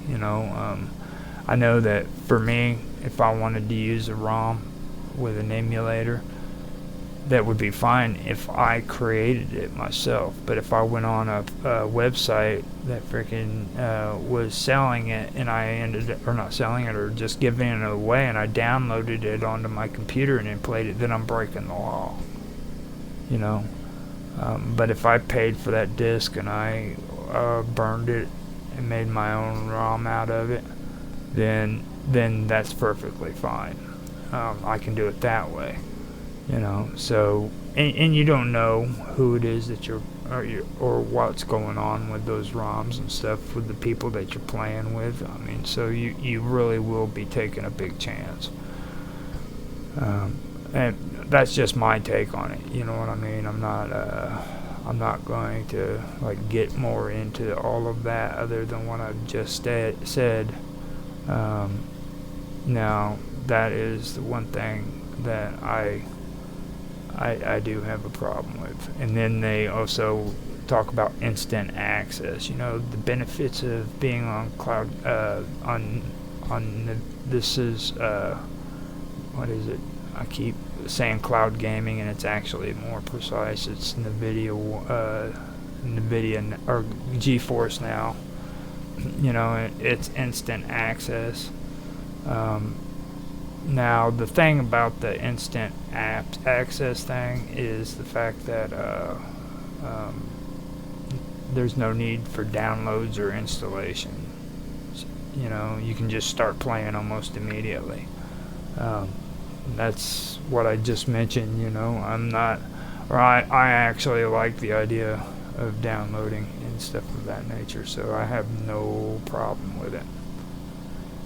S7: I know that for me, if I wanted to use a ROM with an emulator, that would be fine if I created it myself. But if I went on a website that freaking was selling it, and I or not selling it, or just giving it away, and I downloaded it onto my computer and then played it, then I'm breaking the law. You know. But if I paid for that disc and I burned it and made my own ROM out of it, then that's perfectly fine. I can do it that way. You know, so, and you don't know who it is that or what's going on with those ROMs and stuff with the people that you're playing with. I mean, so you really will be taking a big chance. And that's just my take on it. You know what I mean? I'm not going to like get more into all of that other than what I've just said. Now that is the one thing that I do have a problem with. And then they also talk about instant access. You know, the benefits of being on cloud, this is, what is it? I keep saying cloud gaming, and it's actually more precise. It's NVIDIA or GeForce now. You know, it's instant access. Now, the thing about the instant access thing is the fact that there's no need for downloads or installation. You know, you can just start playing almost immediately. That's what I just mentioned. You know, I actually like the idea of downloading and stuff of that nature, so I have no problem with it.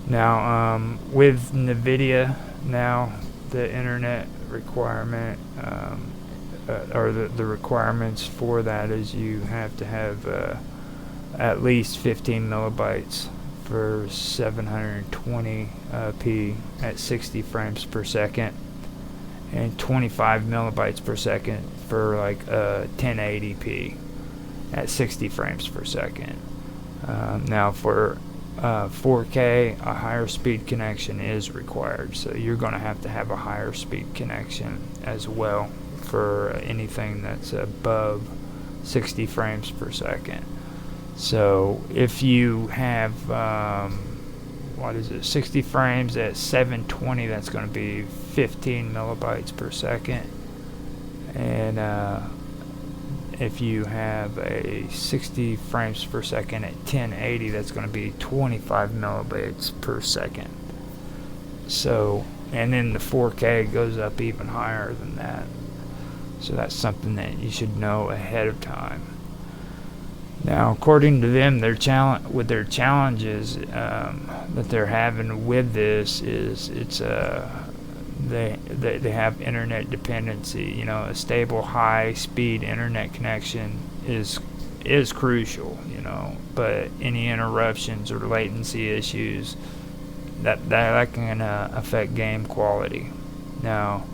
S7: Now, with NVIDIA, now the internet requirement, or the requirements for that is you have to have at least 15 millibytes for 720p at 60 frames per second, and 25 millibytes per second for like 1080p at 60 frames per second. Now for 4K, a higher speed connection is required, so you're going to have a higher speed connection as well for anything that's above 60 frames per second. So if you have 60 frames at 720, that's going to be 15 millibytes per second, and if you have a 60 frames per second at 1080, that's going to be 25 millibytes per second. So, and then the 4K goes up even higher than that. So that's something that you should know ahead of time. Now, according to them, their challenges that they're having with this is they have internet dependency. You know, a stable high-speed internet connection is crucial. You know, but any interruptions or latency issues that can affect game quality. Now,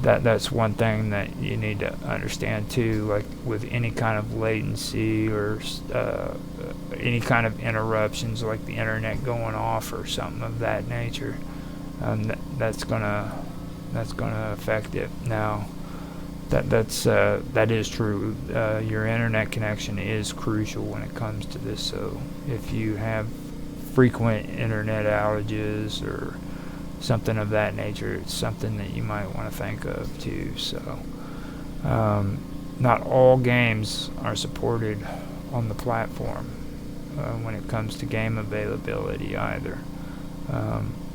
S7: that's one thing that you need to understand too. Like with any kind of latency or any kind of interruptions, like the internet going off or something of that nature. That's gonna affect it. Now, that is true. Your internet connection is crucial when it comes to this. So if you have frequent internet outages or something of that nature, it's something that you might want to think of too. So not all games are supported on the platform when it comes to game availability either.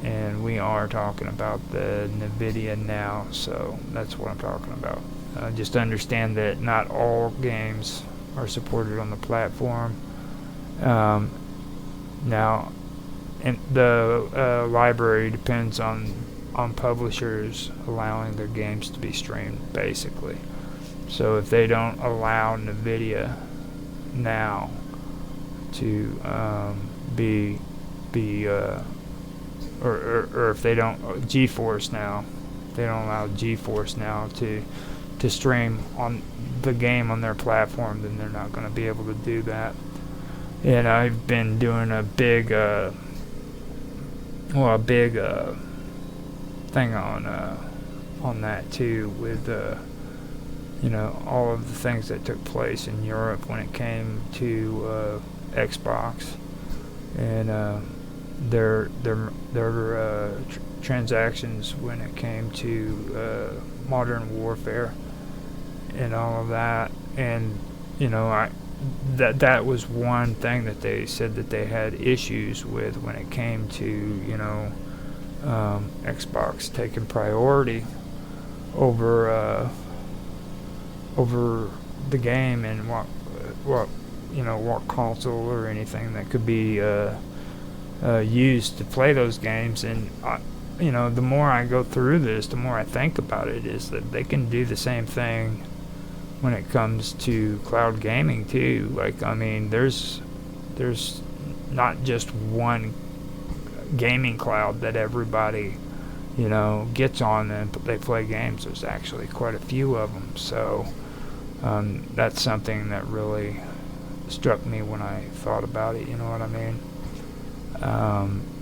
S7: And we are talking about the NVIDIA now, so that's what I'm talking about. Just understand that not all games are supported on the platform. Now, and the library depends on publishers allowing their games to be streamed, basically. So if they don't allow NVIDIA now to or if they don't GeForce now, if they don't allow GeForce now to stream on the game on their platform, then they're not going to be able to do that. And I've been doing a big thing thing on that too, with all of the things that took place in Europe when it came to Xbox and their transactions when it came to modern warfare and all of that. And that was one thing that they said that they had issues with when it came to Xbox taking priority over the game and what console or anything that could be used to play those games. And the more I go through this, the more I think about it, is that they can do the same thing when it comes to cloud gaming too. Like, I mean, there's not just one gaming cloud that everybody gets on and they play games. There's actually quite a few of them. So that's something that really struck me when I thought about it. You know what I mean?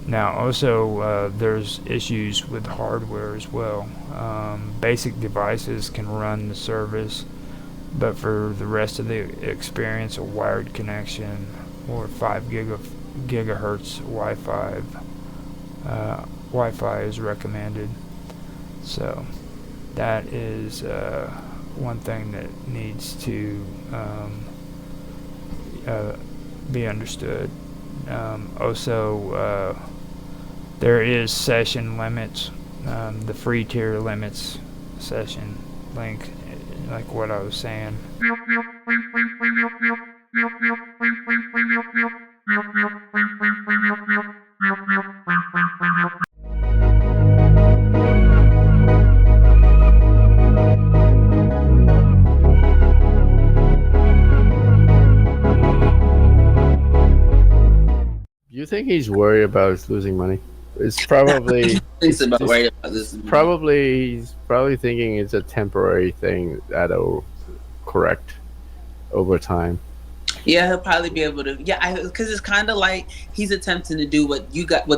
S7: Now also there's issues with hardware as well. Basic devices can run the service, but for the rest of the experience, a wired connection or 5 gigahertz Wi-Fi is recommended. So that is one thing that needs to be understood. Also, there is session limits. The free tier limits session link, like what I was saying.
S8: You think he's worried about losing money? It's probably
S9: He's about worried about this.
S8: he's probably thinking it's a temporary thing that'll correct over time.
S9: Yeah, he'll probably be able to. Yeah, because it's kind of like he's attempting to do what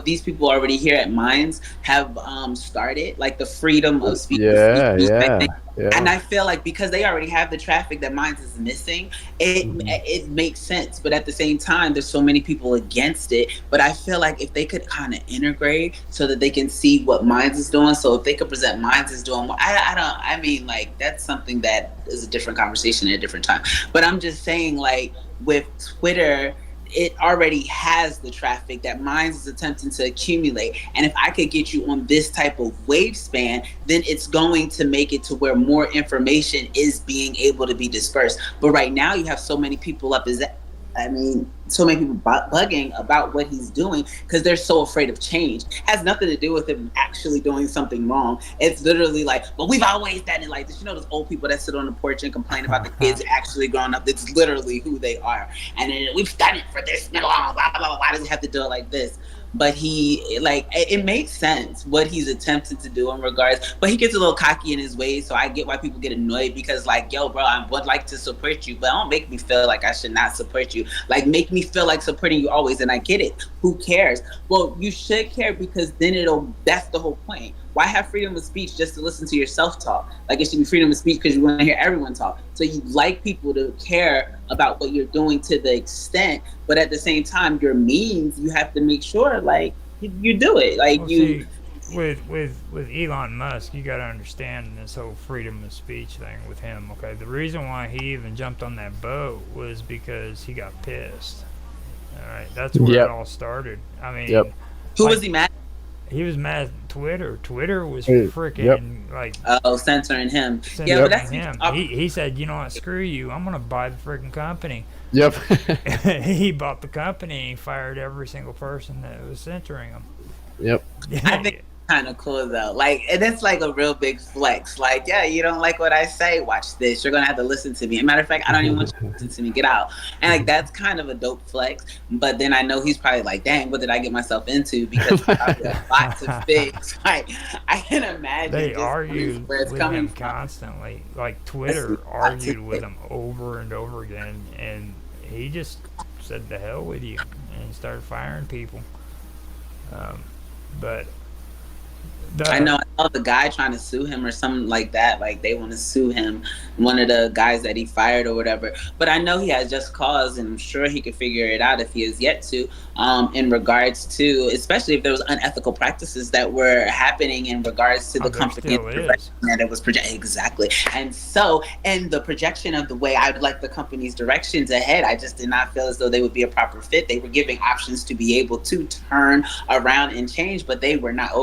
S9: these people already here at Minds have started, like the freedom of speech.
S8: Yeah.
S9: And I feel like because they already have the traffic that Minds is missing, it makes sense. But at the same time, there's so many people against it. But I feel like if they could kind of integrate so that they can see what Minds is doing, so if they could present Minds is doing, I mean, like, that's something that is a different conversation at a different time. But I'm just saying, like, with Twitter, it already has the traffic that Minds is attempting to accumulate. And if I could get you on this type of wave span, then it's going to make it to where more information is being able to be dispersed. But right now you have so many people so many people bugging about what he's doing because they're so afraid of change. It has nothing to do with him actually doing something wrong. It's literally like, well, we've always done it like this. You know, those old people that sit on the porch and complain about the kids actually growing up. It's literally who they are. And then we've done it for this long, blah, blah, blah. Why does he have to do it like this? But it makes sense what he's attempting to do in regards, but he gets a little cocky in his ways. So I get why people get annoyed because, like, yo, bro, I would like to support you, but don't make me feel like I should not support you. Like, make me feel like supporting you always. And I get it. Who cares? Well, you should care because then that's the whole point. Why have freedom of speech just to listen to yourself talk? Like, it should be freedom of speech because you want to hear everyone talk. So you like people to care about what you're doing to the extent, but at the same time, your means, you have to make sure, like, you do it. Like,
S7: well,
S9: you...
S7: See, with Elon Musk, you got to understand this whole freedom of speech thing with him, okay? The reason why he even jumped on that boat was because he got pissed. All right, that's where it all started. I mean,
S9: Who was he mad?
S7: He was mad at Twitter. Twitter was freaking like
S9: censoring him.
S7: But that's him. He said, you know what, screw you. I'm gonna buy the freaking company.
S8: Yep.
S7: He bought the company and he fired every single person that was censoring him.
S8: Yep.
S9: I think kind of cool though. Like, and it's like a real big flex. Like, yeah, you don't like what I say, watch this. You're gonna have to listen to me. As a matter of fact, I don't even want you to listen to me. Get out. And like, that's kind of a dope flex. But then I know he's probably like, dang, what did I get myself into? Because probably a lot to fix. Like, I can imagine
S7: they argued
S9: where it's
S7: with
S9: coming
S7: him
S9: from.
S7: Constantly. Like, Twitter argued with him over and over again, and he just said to hell with you and started firing people. But
S9: I know. I saw the guy trying to sue him or something like that. Like they want to sue him, one of the guys that he fired or whatever. But I know he has just cause, and I'm sure he could figure it out if he has yet to. In regards to, especially if there was unethical practices that were happening in regards to the company and the direction that it was projected. Exactly. And so, and the projection of the way I would like the company's directions ahead, I just did not feel as though they would be a proper fit. They were giving options to be able to turn around and change, but they were not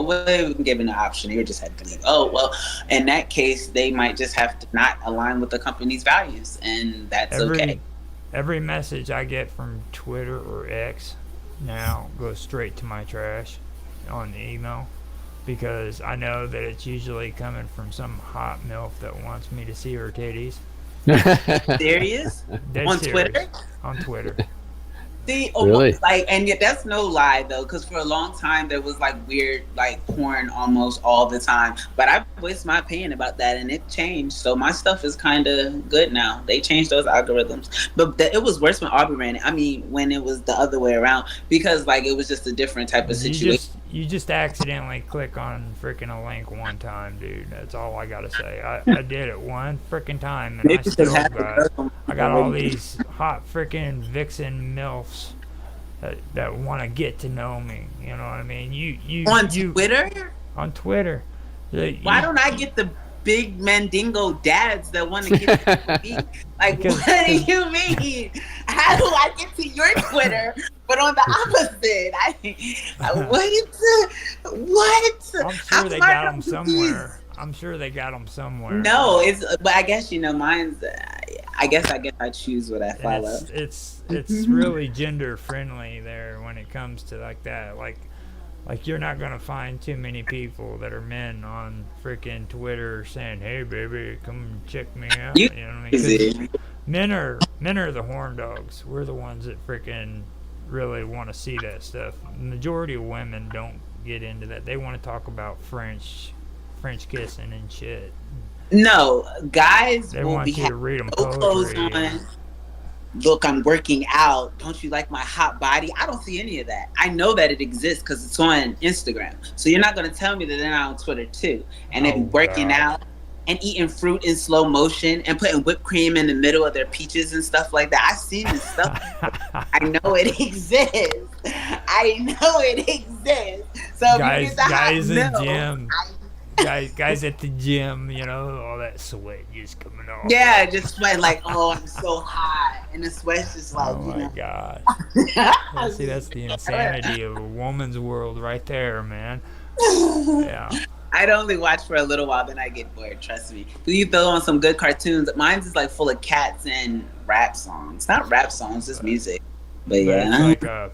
S9: given an option. They were just had to believe, oh, well, in that case, they might just have to not align with the company's values, and that's okay.
S7: Every message I get from Twitter or X now goes straight to my trash on the email, because I know that it's usually coming from some hot MILF that wants me to see her titties.
S9: Serious?
S7: Dead
S9: On
S7: serious.
S9: Twitter?
S7: On Twitter.
S9: See,
S8: Really?
S9: like, and yet that's no lie though, because for a long time there was like weird, like porn almost all the time. But I voiced my opinion about that, and it changed. So my stuff is kind of good now. They changed those algorithms, but it was worse when Aubrey ran it. I mean, when it was the other way around, because like it was just a different type of situation.
S7: You just accidentally click on freaking a link one time, dude. That's all I gotta say. I did it one freaking time, and I got all these hot freaking vixen milfs that want to get to know me. You know what I mean?
S9: Twitter?
S7: On Twitter.
S9: Why don't I get the big mandingo dads that want to get to know me? Like, what do you mean? How do I get to your Twitter, but on the opposite? What?
S7: I'm sure they got them somewhere. I'm sure they got them somewhere.
S9: No, but I guess mine's. I guess I choose what I follow.
S7: It's really gender friendly there when it comes to like that. Like you're not gonna find too many people that are men on freaking Twitter saying, "Hey, baby, come check me out." You know what I mean? 'Cause men are the horn dogs. We're the ones that freaking really want to see that stuff. The majority of women don't get into that. They want to talk about French kissing and shit.
S9: No, guys
S7: they
S9: will
S7: want
S9: be
S7: you to read them
S9: no clothes
S7: poetry.
S9: on. Look, I'm working out. Don't you like my hot body? I don't see any of that. I know that it exists because it's on Instagram. So you're not going to tell me that they're not on Twitter too. And they be working out and eating fruit in slow motion and putting whipped cream in the middle of their peaches and stuff like that. I've seen this stuff. I know it exists. I know it exists. So
S7: guys in the gym. Guys at the gym, you know, all that sweat just coming off.
S9: Yeah, just sweat like, oh, I'm so hot, and the sweat's just like,
S7: oh my god. See, that's the insanity of a woman's world right there, man. Yeah.
S9: I'd only watch for a little while, then I get bored. Trust me. You throw on some good cartoons. Mine's is like full of cats and rap songs. Not rap songs, just music. But yeah,
S7: it's like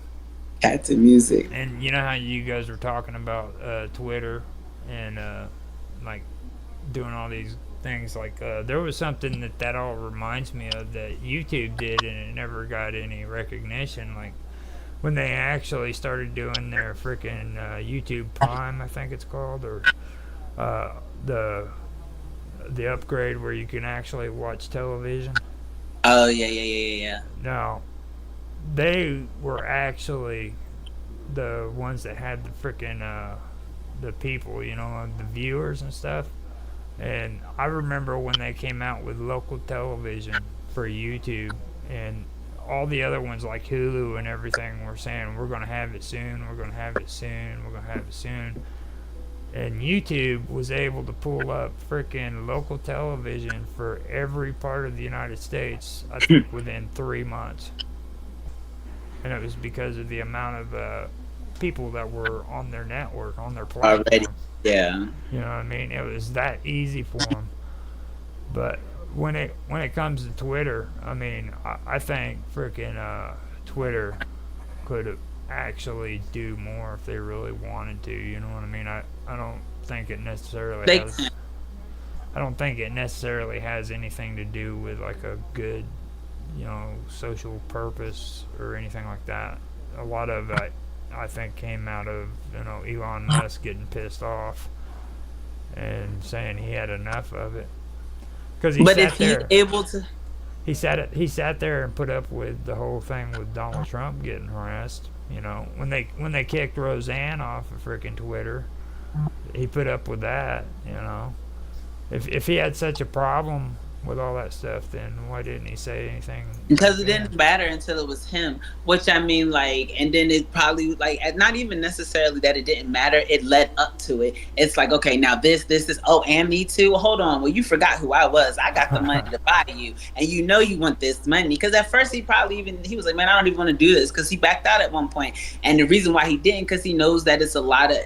S9: cats and music.
S7: And you know how you guys were talking about Twitter and like doing all these things, like there was something that all reminds me of that YouTube did, and it never got any recognition. Like when they actually started doing their freaking YouTube Prime, I think it's called, or the upgrade where you can actually watch television.
S9: Oh yeah.
S7: Now, they were actually the ones that had the freaking the people, you know, the viewers and stuff. And I remember when they came out with local television for YouTube, and all the other ones like Hulu and everything were saying, we're going to have it soon, we're going to have it soon, we're going to have it soon. And YouTube was able to pull up freaking local television for every part of the United States, I think, within 3 months. And it was because of the amount of people that were on their network, on their platform.
S9: Already, yeah.
S7: You know what I mean? It was that easy for them. But when it comes to Twitter, I mean, I think freaking Twitter could actually do more if they really wanted to. You know what I mean? I don't think it necessarily has. I don't think it necessarily has anything to do with like a good, you know, social purpose or anything like that. A lot of it, I think, came out of, you know, Elon Musk getting pissed off and saying he had enough of it. Because he sat there and put up with the whole thing with Donald Trump getting harassed. You know, when they kicked Roseanne off of freaking Twitter, he put up with that. You know, if he had such a problem with all that stuff, then why didn't he say anything
S9: Because it
S7: then?
S9: didn't matter until it was him, which I mean, like, and then it probably, like, not even necessarily that it didn't matter, it led up to it. It's like, okay, now this, oh, and me too. Hold on, well, you forgot who I was. I got the money to buy you, and you know you want this money. Because at first he was like, man, I don't even want to do this, because he backed out at one point, and the reason why he didn't, because he knows that it's a lot of,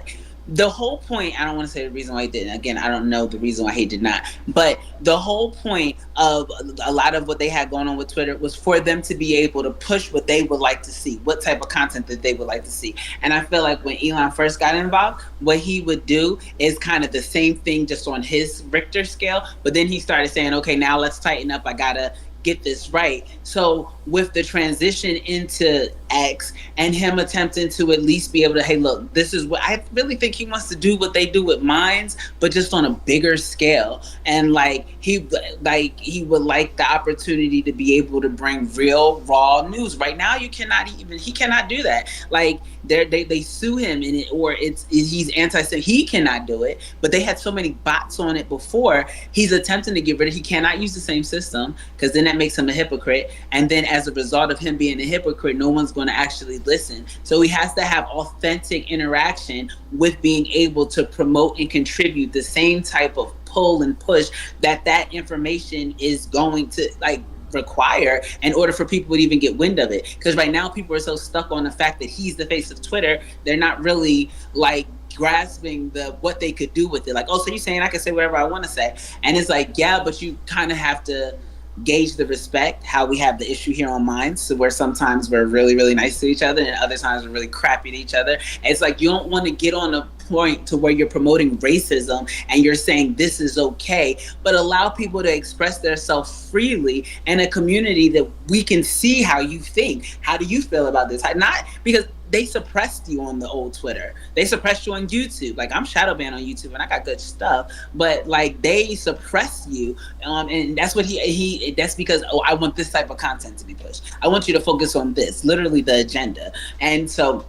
S9: the whole point, I don't want to say the reason why he didn't. Again, I don't know the reason why he did not. But the whole point of a lot of what they had going on with Twitter was for them to be able to push what they would like to see, what type of content that they would like to see. And I feel like when Elon first got involved, what he would do is kind of the same thing, just on his Richter scale. But then he started saying, okay, now let's tighten up. I gotta get this right. So with the transition into X and him attempting to at least be able to, hey, look, this is what I really think he wants to do, what they do with Minds, but just on a bigger scale. And like he would like the opportunity to be able to bring real raw news. Right now, he cannot do that. Like they sue him in it, or he's anti-Semitic. He cannot do it. But they had so many bots on it before. He's attempting to get rid of. He cannot use the same system, because then that makes him a hypocrite. And then as a result of him being a hypocrite, no one's going to actually listen. So he has to have authentic interaction with being able to promote and contribute the same type of pull and push that information is going to require in order for people to even get wind of it. Because right now people are so stuck on the fact that he's the face of Twitter, they're not really grasping what they could do with it. Like, oh, so you're saying I can say whatever I want to say? And it's like, yeah, but you kind of have to gauge the respect, how we have the issue here on Minds, so where sometimes we're really, really nice to each other and other times we're really crappy to each other. And it's like, you don't want to get on a point to where you're promoting racism and you're saying this is okay, but allow people to express themselves freely in a community that we can see how you think. How do you feel about this? Not because they suppressed you on the old Twitter. They suppressed you on YouTube. Like, I'm shadow banned on YouTube and I got good stuff, but like they suppressed you, and that's what that's because, oh, I want this type of content to be pushed. I want you to focus on this, literally the agenda. And so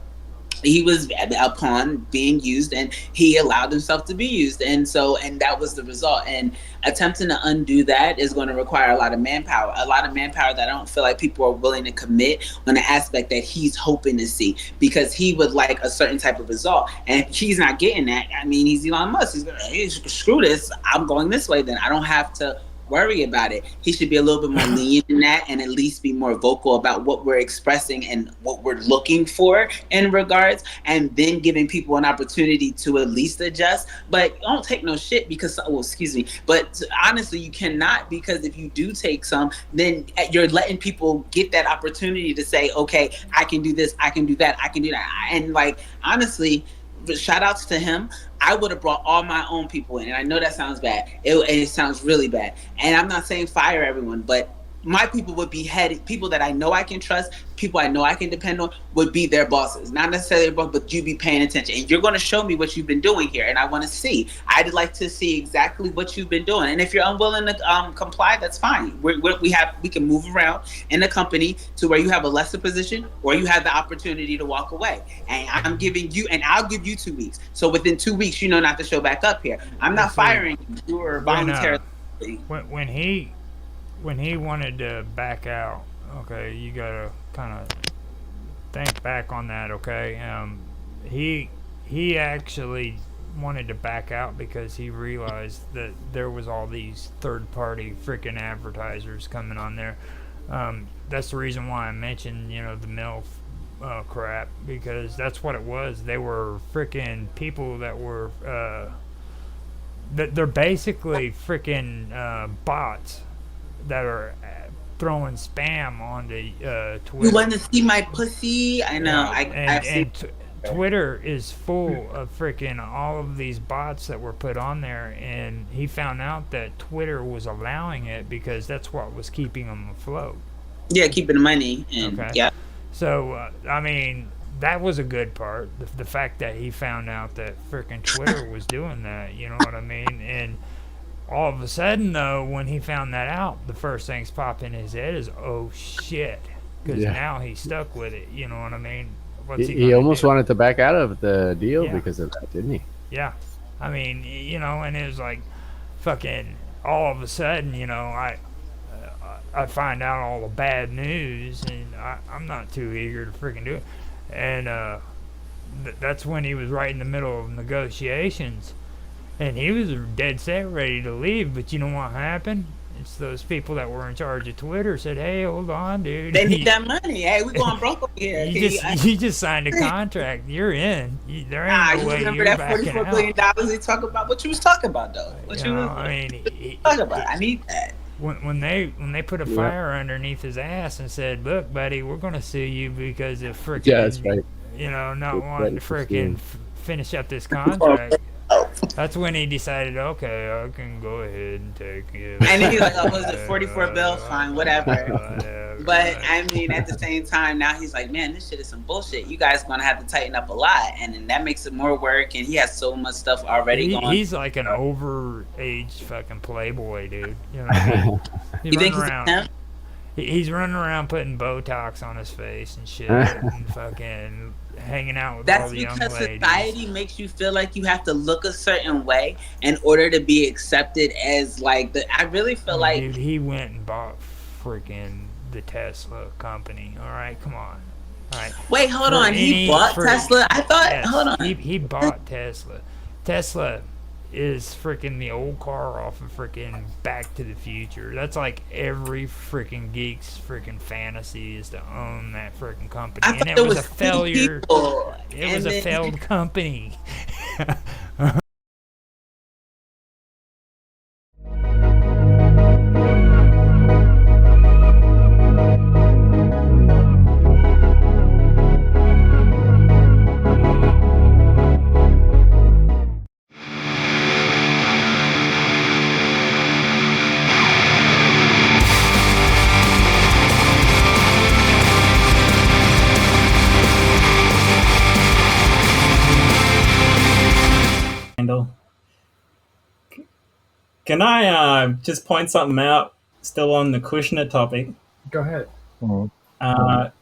S9: he was upon being used, and he allowed himself to be used, and that was the result. And attempting to undo that is going to require a lot of manpower that I don't feel like people are willing to commit on the aspect that he's hoping to see, because he would like a certain type of result, and if he's not getting that, I mean, he's Elon Musk. He's gonna, hey, screw this, I'm going this way, then I don't have to worry about it. He should be a little bit more lenient in that, and at least be more vocal about what we're expressing and what we're looking for in regards, and then giving people an opportunity to at least adjust. But don't take no shit because, oh, excuse me, but honestly, you cannot, because if you do take some, then you're letting people get that opportunity to say, okay, I can do this, I can do that, I can do that. And like, honestly, shout outs to him. I would have brought all my own people in, and I know that sounds bad. It sounds really bad, and I'm not saying fire everyone, but my people would be headed, people that I know I can trust, people I know I can depend on, would be their bosses. Not necessarily, but you be paying attention, and you're going to show me what you've been doing here, and I want to see. I'd like to see exactly what you've been doing, and if you're unwilling to comply, that's fine. We can move around in the company to where you have a lesser position, or you have the opportunity to walk away. And I'm giving you, and I'll give you 2 weeks. So within 2 weeks, you know not to show back up here. I'm not firing you. You are voluntarily.
S7: When he wanted to back out, okay, you gotta kind of think back on that, okay? He actually wanted to back out because he realized that there was all these third-party freaking advertisers coming on there. That's the reason why I mentioned, the MILF crap, because that's what it was. They were freaking people that were they're basically freaking bots that are throwing spam onto Twitter.
S9: You want to see my pussy? I know.
S7: Twitter is full of freaking all of these bots that were put on there, and he found out that Twitter was allowing it because that's what was keeping them afloat.
S9: Yeah, keeping the money. And,
S7: okay.
S9: Yeah.
S7: So, I mean, that was a good part. The fact that he found out that freaking Twitter was doing that, you know what I mean? And all of a sudden, though, when he found that out, the first thing's pop in his head is, oh, shit. Because now he's stuck with it, you know what I mean?
S8: He almost wanted to back out of the deal because of that, didn't he?
S7: Yeah. I mean, and it was like fucking all of a sudden, I find out all the bad news, and I'm not too eager to freaking do it. And that's when he was right in the middle of negotiations, and he was dead set ready to leave. But you know what happened? It's those people that were in charge of Twitter said, "Hey, hold on, dude.
S9: They need that money. Hey, we going broke over here.
S7: You just signed a contract. You're in. There
S9: Nah,
S7: ain't no
S9: you
S7: way
S9: remember
S7: you're
S9: that
S7: backing
S9: $44
S7: out."
S9: billion he talking about? What you was talking about though? What you was
S7: I mean,
S9: talking about? I need that.
S7: when they put a fire underneath his ass and said, "Look, buddy, we're gonna sue you because of freaking
S8: Yeah, that's right.
S7: not
S8: That's
S7: wanting to
S8: right, for
S7: freaking finish up this contract." That's when he decided, okay, I can go ahead and take it.
S9: And then he's like, oh, was it 44 bills? Fine, whatever. But I mean, at the same time, now he's like, man, this shit is some bullshit. You guys gonna have to tighten up a lot, and then that makes it more work. And he has so much stuff already going.
S7: He's like an overaged fucking playboy, dude. You know what I mean?
S9: You think he's a temp?
S7: He's running around putting Botox on his face and shit, and fucking hanging out with all the young ladies.
S9: That's because society makes you feel like you have to look a certain way in order to be accepted as like the. I really feel like,
S7: dude, he went and bought freaking the Tesla company. All right, come on. All right.
S9: Wait, hold on. He bought Tesla? I thought.
S7: Yes,
S9: hold on.
S7: He bought Tesla. Tesla is freaking the old car off of freaking Back to the Future. That's like every freaking geek's freaking fantasy is to own that freaking company. And it was a failure. It was a failed company.
S6: Can I just point something out, still on the Kushner topic?
S7: Go ahead.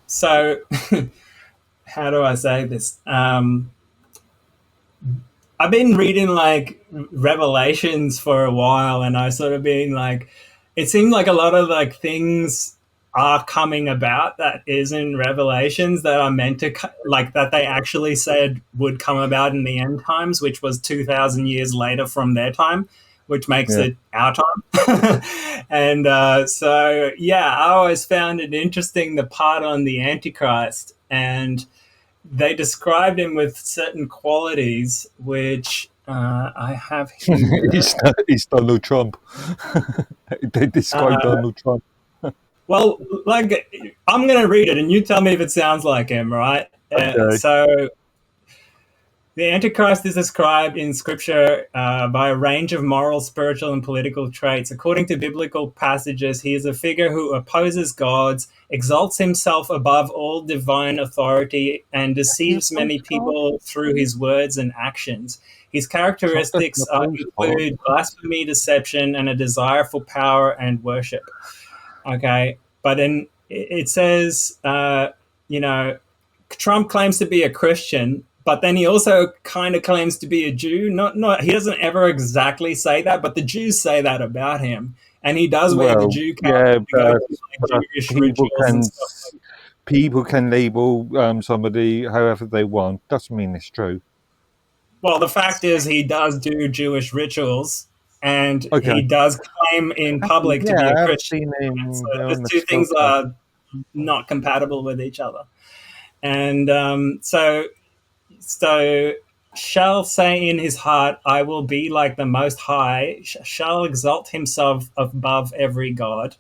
S6: So, how do I say this? I've been reading like Revelations for a while, and I sort of been like, it seemed like a lot of like things are coming about that is in Revelations that are meant to like that they actually said would come about in the end times, which was 2,000 years later from their time, which makes it our time. And so, yeah, I always found it interesting, the part on the Antichrist, and they described him with certain qualities, which I have here.
S4: He's Donald Trump. They describe Donald Trump.
S6: Well, like, I'm going to read it, and you tell me if it sounds like him, right?
S4: Okay.
S6: So, the Antichrist is described in Scripture by a range of moral, spiritual, and political traits. According to biblical passages, he is a figure who opposes God, exalts himself above all divine authority, and deceives many people through his words and actions. His characteristics include blasphemy, deception, and a desire for power and worship. Okay, but then it says, Trump claims to be a Christian, but then he also kind of claims to be a Jew. Not he doesn't ever exactly say that, but the Jews say that about him, and he does wear the Jew cap.
S4: People can label somebody however they want. Doesn't mean it's true.
S6: Well, the fact is, he does do Jewish rituals, and he does claim in public to be a Christian. So those two things are not compatible with each other. And so shall say in his heart, I will be like the Most High, shall exalt himself above every god.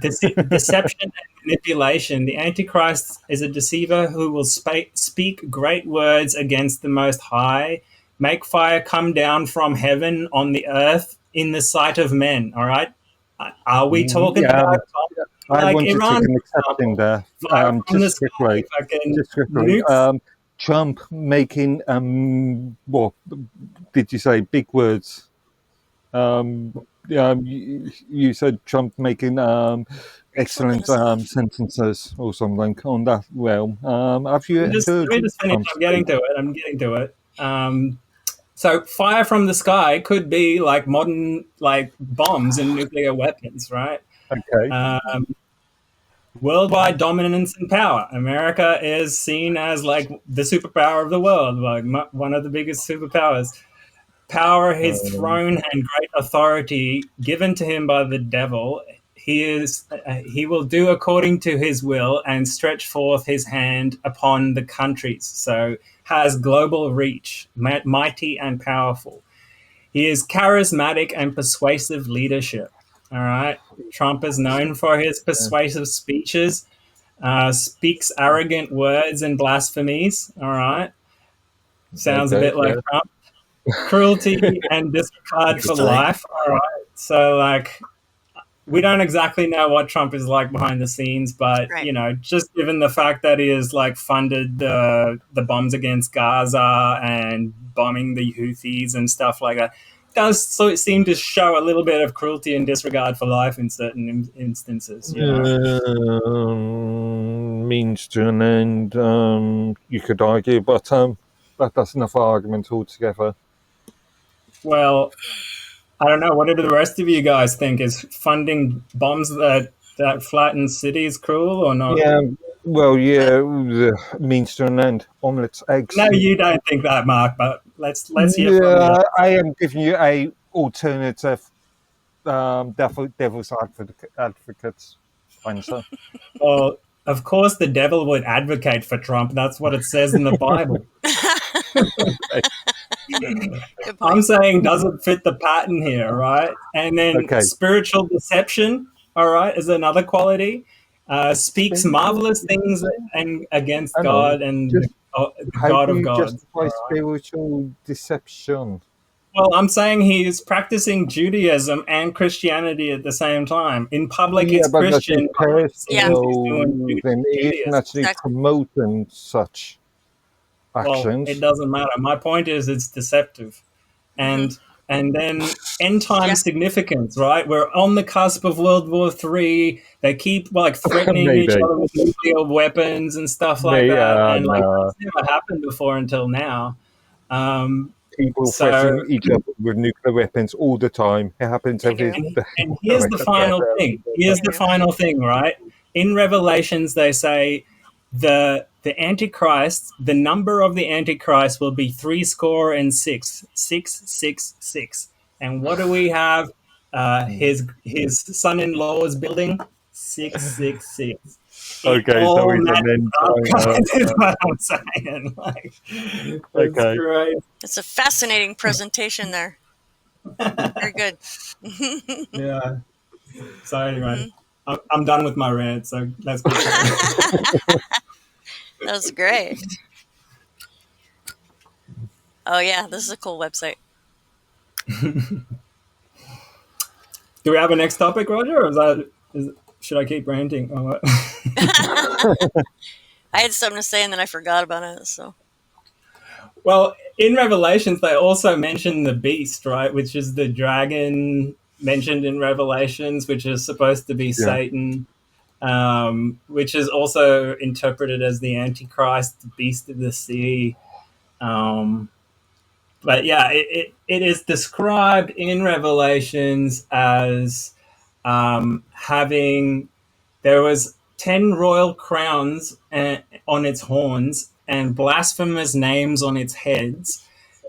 S6: Deception and manipulation. The Antichrist is a deceiver who will speak great words against the Most High, make fire come down from heaven on the earth in the sight of men. All right? Are we talking about
S4: I want to take an exception there. Just quickly. Trump making what did you say? Big words. You said Trump making excellent sentences or something on that realm. Have you
S6: let me just finish. I'm getting to it. So fire from the sky could be like modern like bombs and nuclear weapons, right?
S4: Okay.
S6: Worldwide dominance and power. America is seen as like the superpower of the world, like one of the biggest superpowers. Power, his throne, and great authority given to him by the devil. He will do according to his will and stretch forth his hand upon the countries. So has global reach, mighty and powerful. He is charismatic and persuasive leadership. All right. Trump is known for his persuasive speeches, speaks arrogant words and blasphemies. All right. Sounds a bit like Trump. Cruelty and disregard for life. All right. So, like, we don't exactly know what Trump is like behind the scenes, but
S10: Right.
S6: you know, just given the fact that he has like funded the bombs against Gaza and bombing the Houthis and stuff like that, does seem to show a little bit of cruelty and disregard for life in certain instances. You know?
S4: Means to an end, you could argue, but that's another argument altogether.
S6: Well, I don't know. What do the rest of you guys think? Is funding bombs that flatten cities cruel or not?
S4: Yeah, well, the means to an end. Omelets, eggs.
S6: No, you don't think that, Mark. But let's hear from you.
S4: I am giving you a alternative devil's advocate's answer.
S6: Well, of course, the devil would advocate for Trump. That's what it says in the Bible.
S10: Good point.
S6: I'm saying doesn't fit the pattern here, right? And then spiritual deception, all right, is another quality. Speaks marvelous things and against God and the God of gods.
S4: Justify spiritual deception?
S6: Well, I'm saying he's practicing Judaism and Christianity at the same time. In public, it's
S4: but
S6: Christian.
S4: Then he isn't actually promoting such actions.
S6: Well, it doesn't matter. My point is it's deceptive. And then end time significance, right? We're on the cusp of World War III. They keep like threatening each other with nuclear weapons and stuff like that. And like that's never happened before until now.
S4: People threaten each other with nuclear weapons all the time. It happens every day.
S6: And here's the final thing. Here's the final thing, right? In Revelations, they say the Antichrist, the number of the Antichrist will be 666, 666. And what do we have? His son-in-law is building 666.
S4: Okay, so he's an end time.
S6: Is what I'm saying. Like, that's great.
S10: It's a fascinating presentation there. Very good.
S6: Yeah. So anyway, I'm done with my rant. So let's go.
S10: That was great. Oh yeah, this is a cool website.
S6: Do we have a next topic, Roger, or should I keep ranting? Or what?
S10: I had something to say and then I forgot about it. So,
S6: well, in Revelations, they also mention the beast, right, which is the dragon mentioned in Revelations, which is supposed to be Satan, which is also interpreted as the Antichrist, the beast of the sea. But yeah, it is described in Revelations as having, there was 10 royal crowns on its horns and blasphemous names on its heads.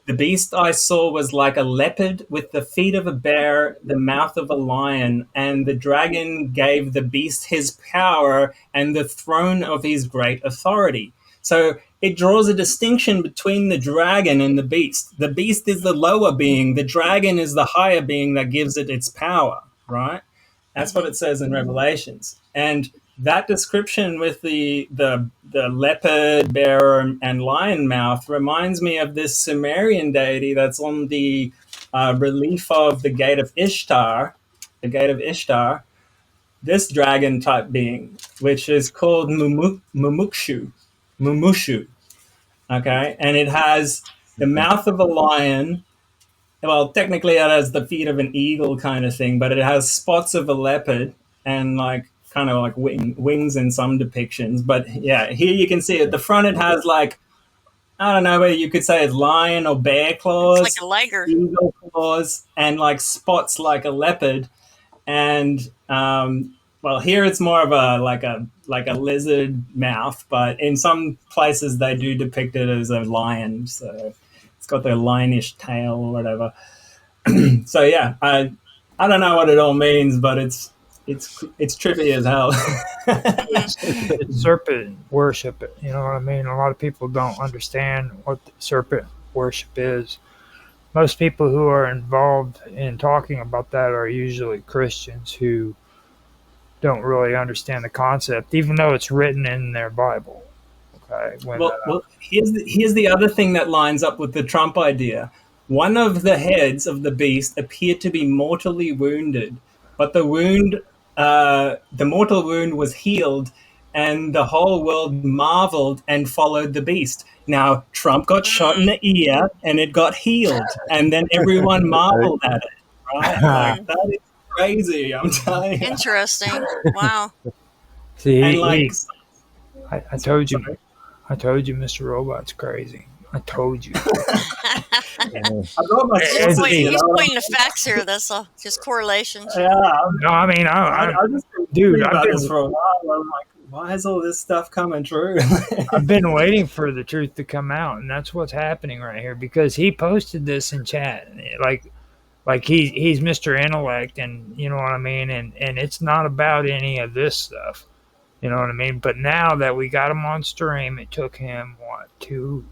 S6: The beast I saw was like a leopard with the feet of a bear, the mouth of a lion, and the dragon gave the beast his power and the throne of his great authority. So it draws a distinction between the dragon and the beast. The beast is the lower being. The dragon is the higher being that gives it its power, right? That's what it says in Revelations. And that description with the leopard, bear, and lion mouth reminds me of this Sumerian deity that's on the relief of the Gate of Ishtar, this dragon type being, which is called Mumushu. Okay, and it has the mouth of a lion. Well, technically it has the feet of an eagle kind of thing, but it has spots of a leopard and like kind of like wings in some depictions. But yeah, here you can see at the front it has like I don't know whether you could say it's lion or bear
S10: It's like
S6: claws,
S10: a liger.
S6: eagle claws, and like spots like a leopard. And well, here it's more of a like a lizard mouth, but in some places they do depict it as a lion. So it's got the lionish tail or whatever. So yeah, I don't know what it all means, but it's trippy as hell.
S7: It's serpent worship. You know what I mean? A lot of people don't understand what serpent worship is. Most people who are involved in talking about that are usually Christians who don't really understand the concept, even though it's written in their Bible. Okay,
S6: Well, here's the other thing that lines up with the Trump idea. One of the heads of the beast appeared to be mortally wounded, but the mortal wound was healed, and the whole world marveled and followed the beast. Now, Trump got shot in the ear, and it got healed, and then everyone marveled at it, right? Like, that is crazy, I'm telling you.
S10: Interesting. Wow.
S7: see,
S6: And, like,
S7: I told you, Mr. Robot's crazy. I told you.
S6: I got my
S7: He's
S6: sources, you
S10: He's
S6: know?
S10: pointing to facts here. That's just correlations.
S6: Yeah,
S7: No, I mean,
S6: I just been
S7: dude,
S6: thinking
S7: I've
S6: about this
S7: been,
S6: for a while. I'm like, why is all this stuff coming true?
S7: I've been waiting for the truth to come out, and that's what's happening right here because he posted this in chat, like he's Mr. Intellect, and you know what I mean, and it's not about any of this stuff, you know what I mean. But now that we got him on stream, it took him what 2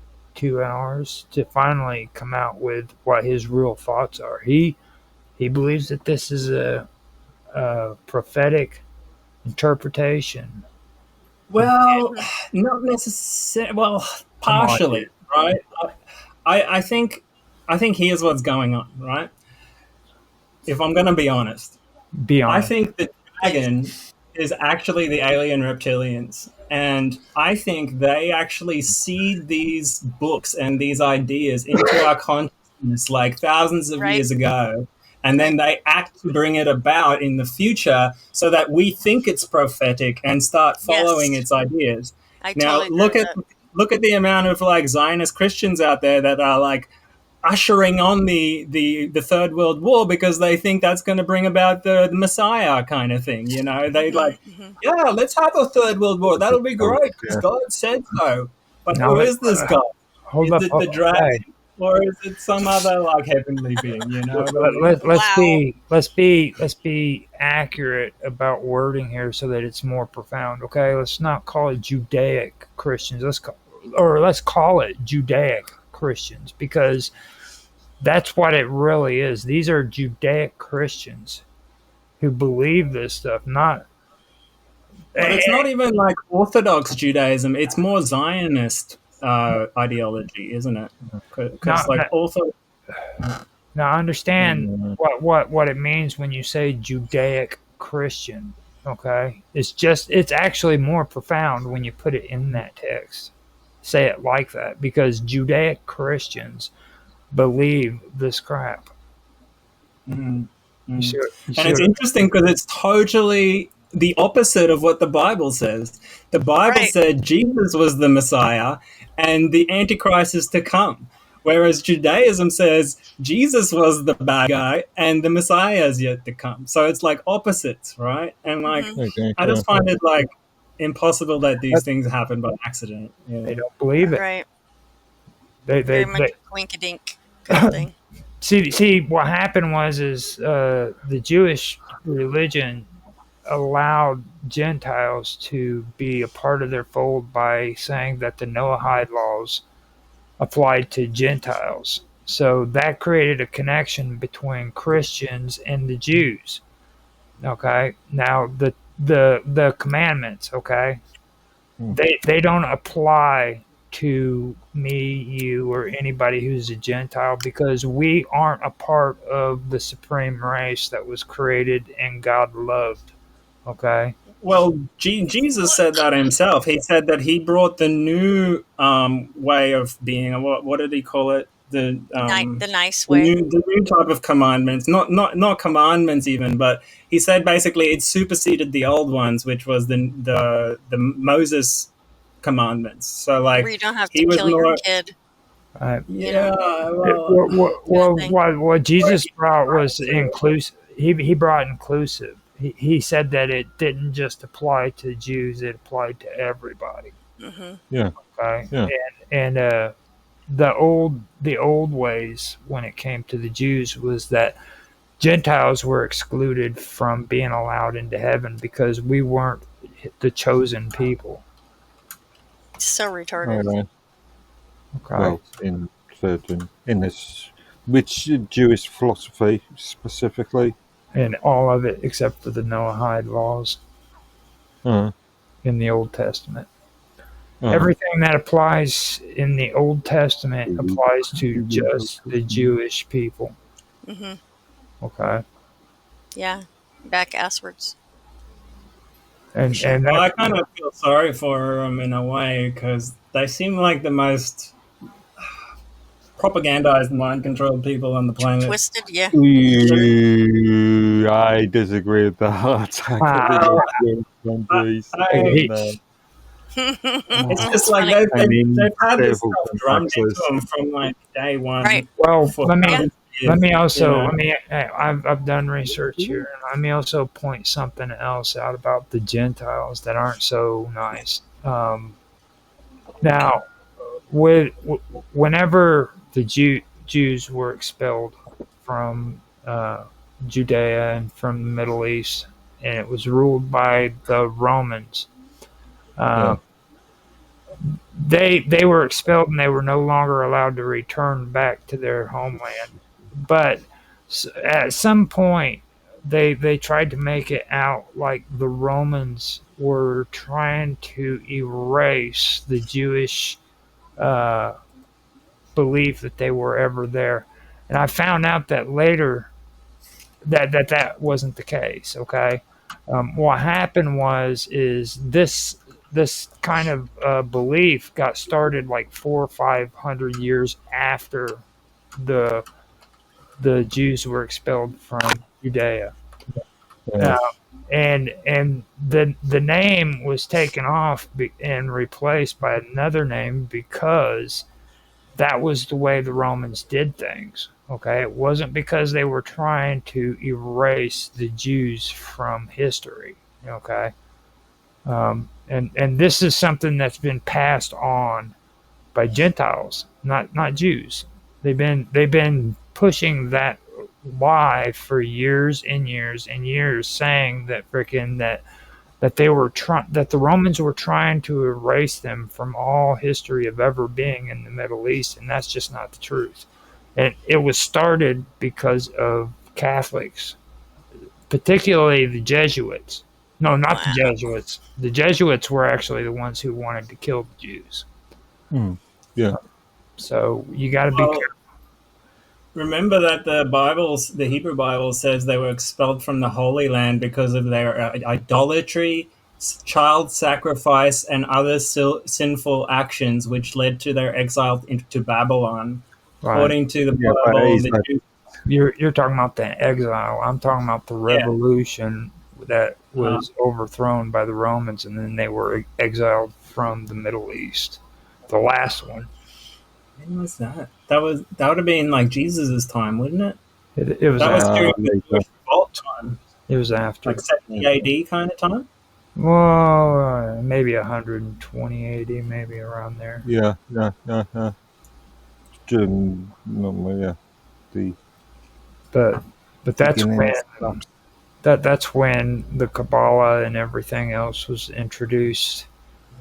S7: hours to finally come out with what his real thoughts are. He believes that this is a prophetic interpretation.
S6: Well, not necessarily. Well,
S7: Come on,
S6: partially,
S7: dude.
S6: right? I think here's what's going on, right? If I'm going to be honest,
S7: Be
S6: I
S7: honest.
S6: think the dragon is actually the alien reptilians. And I think they actually seed these books and these ideas into our consciousness like thousands of
S10: Right.
S6: years ago. And then they act to bring it about in the future so that we think it's prophetic and start following
S10: Yes.
S6: its ideas.
S10: I
S6: Now,
S10: totally agree with that.
S6: look at the amount of like Zionist Christians out there that are like ushering on the Third World War because they think that's going to bring about the Messiah kind of thing. You know, they like, yeah, let's have a Third World War. That'll be great because
S4: Yeah.
S6: God said so. But
S7: Now,
S6: who is this God?
S7: hold
S6: Is
S7: up,
S6: it the
S7: hey,
S6: dragon, or is it some other like heavenly being? You know,
S7: let's
S10: Wow.
S7: be accurate about wording here so that it's more profound. Okay, let's not call it Judaic Christians. Let's call it Judaic Christians because that's what it really is. These are Judaic Christians who believe this stuff, not.
S6: but it's not even like Orthodox Judaism. It's more Zionist ideology, isn't it? Because
S7: No,
S6: like also,
S7: Now understand what it means when you say Judaic Christian. Okay, it's actually more profound when you put it in that text. Say it like that because Judaic Christians believe this crap.
S6: mm,
S7: You
S6: mm.
S7: see,
S6: And it's interesting because it's totally the opposite of what the Bible says. The Bible
S10: Right.
S6: said Jesus was the Messiah and the Antichrist is to come. Whereas Judaism says Jesus was the bad guy and the Messiah is yet to come. So it's like opposites, right? And like,
S4: Okay,
S6: I just find it like impossible that these things happen by accident.
S7: they
S6: Yeah.
S7: don't believe it.
S10: Right.
S7: They
S10: Very much a quink-a-dink kind of thing.
S7: see what happened was the Jewish religion allowed Gentiles to be a part of their fold by saying that the Noahide laws applied to Gentiles. So that created a connection between Christians and the Jews. Okay. Now the commandments, okay, they don't apply to me, you, or anybody who's a Gentile because we aren't a part of the supreme race that was created and God loved. Okay.
S6: Well, Jesus said that himself. He said that he brought the new way of being. What did he call it? The
S10: The nice way.
S6: the new type of commandments. Not commandments even, but he said basically it superseded the old ones, which was the Moses commandments. So like
S10: Where you don't have
S6: he
S10: to
S6: was
S10: kill your
S6: more,
S10: kid.
S6: yeah.
S7: What Jesus
S6: Right.
S7: brought was inclusive. He brought inclusive. He said that it didn't just apply to Jews; it applied to everybody.
S10: Hmm.
S4: Yeah.
S7: Okay,
S4: Yeah.
S7: and the old ways when it came to the Jews was that Gentiles were excluded from being allowed into heaven because we weren't the chosen people.
S10: So
S4: All
S10: retarded.
S4: right.
S7: Okay,
S4: Well, in this, which Jewish philosophy specifically?
S7: and all of it except for the Noahide laws
S4: Uh,
S7: in the Old Testament.
S4: uh,
S7: Everything that applies in the Old Testament applies to just the Jewish people.
S10: Hmm.
S7: Okay,
S10: Yeah. Back asswards.
S7: and
S10: Sure.
S7: and
S6: Well, I
S7: that
S6: kind of feel sorry for them in a way because they seem like the most propagandized, mind-controlled people on the planet.
S10: Twisted. Yeah.
S4: I disagree with that. I can't think
S7: wow,
S4: of the countries.
S7: he,
S4: No.
S6: It's just
S10: It's
S6: like
S10: funny.
S4: I mean,
S6: they've had this
S4: careful
S6: stuff drummed into
S4: taxes.
S6: them from like day one
S10: Right.
S7: well,
S6: for
S7: let
S10: Yeah.
S7: me
S6: years, you
S7: also
S6: know.
S7: I've done research here, and let me also point something else out about the Gentiles that aren't so nice. Now, whenever the Jews were expelled from Judea and from the Middle East, and it was ruled by the Romans.
S4: Yeah.
S7: They were expelled and they were no longer allowed to return back to their homeland. But at some point, they tried to make it out like the Romans were trying to erase the Jewish uh, belief that they were ever there. And I found out that later that wasn't the case. Okay, what happened was is this kind of belief got started like 400 or 500 years after the the Jews were expelled from Judea. Uh,
S4: Yes.
S7: and the name was taken off and replaced by another name because that was the way the Romans did things. Okay, it wasn't because they were trying to erase the Jews from history. Okay, and this is something that's been passed on by Gentiles, not Jews. They've been pushing that lie for years and years and years, saying that that the Romans were trying to erase them from all history of ever being in the Middle East, and that's just not the truth. And it was started because of Catholics, particularly the Jesuits. No, not the
S10: Wow.
S7: Jesuits. The Jesuits were actually the ones who wanted to kill the Jews.
S4: Yeah.
S7: So you got to be
S6: Well,
S7: careful.
S6: remember that the Hebrew Bible says they were expelled from the Holy Land because of their idolatry, child sacrifice, and other sinful actions, which led to their exile into Babylon.
S7: Right.
S6: According to the
S4: Yeah, but
S6: Bible,
S4: is
S6: the
S4: that
S6: Jews,
S7: You're talking about the exile. I'm talking about the
S6: yeah,
S7: revolution that was overthrown by the Romans, and then they were exiled from the Middle East. The last one.
S6: when was that? That would have been like Jesus' time, wouldn't it?
S7: It was
S6: That was during the
S4: later.
S6: Jewish revolt time,
S7: it was after.
S6: like 70 AD kind of time.
S7: Well, maybe 120 AD, maybe around there.
S4: Yeah. Yeah. The
S7: But that's
S4: beginning
S7: when
S4: stuff.
S7: that's when the Kabbalah and everything else was introduced.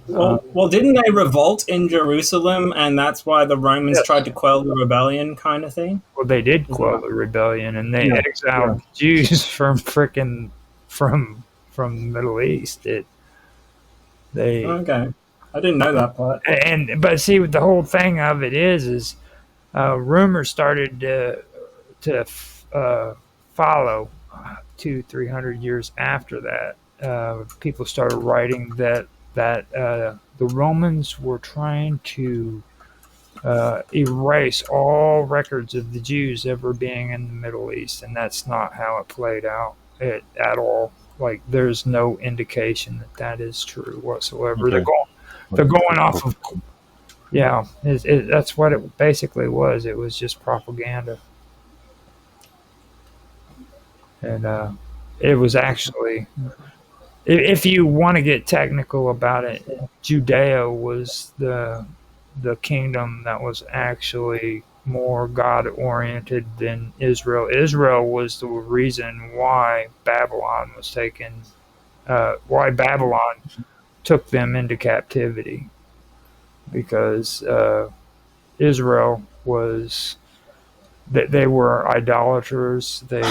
S6: Well, didn't they revolt in Jerusalem, and that's why the Romans
S7: Yes.
S6: tried to quell the rebellion, kind of thing?
S7: Well, they did quell the rebellion, and they
S4: Yeah,
S7: exiled Jews from from the Middle East. They
S6: Okay, I didn't know that part.
S7: but see, the whole thing of it is rumors started to follow 200-300 years after that. People started writing that the Romans were trying to erase all records of the Jews ever being in the Middle East, and that's not how it played out at all. Like, there's no indication that is true whatsoever.
S4: Okay.
S7: they're going off of, yeah, that's what it basically was. It was just propaganda. And it was actually, if you want to get technical about it, Judea was the kingdom that was actually more God oriented than Israel. Israel was the reason why Babylon was taken, why Babylon took them into captivity, because Israel was, they were idolaters, they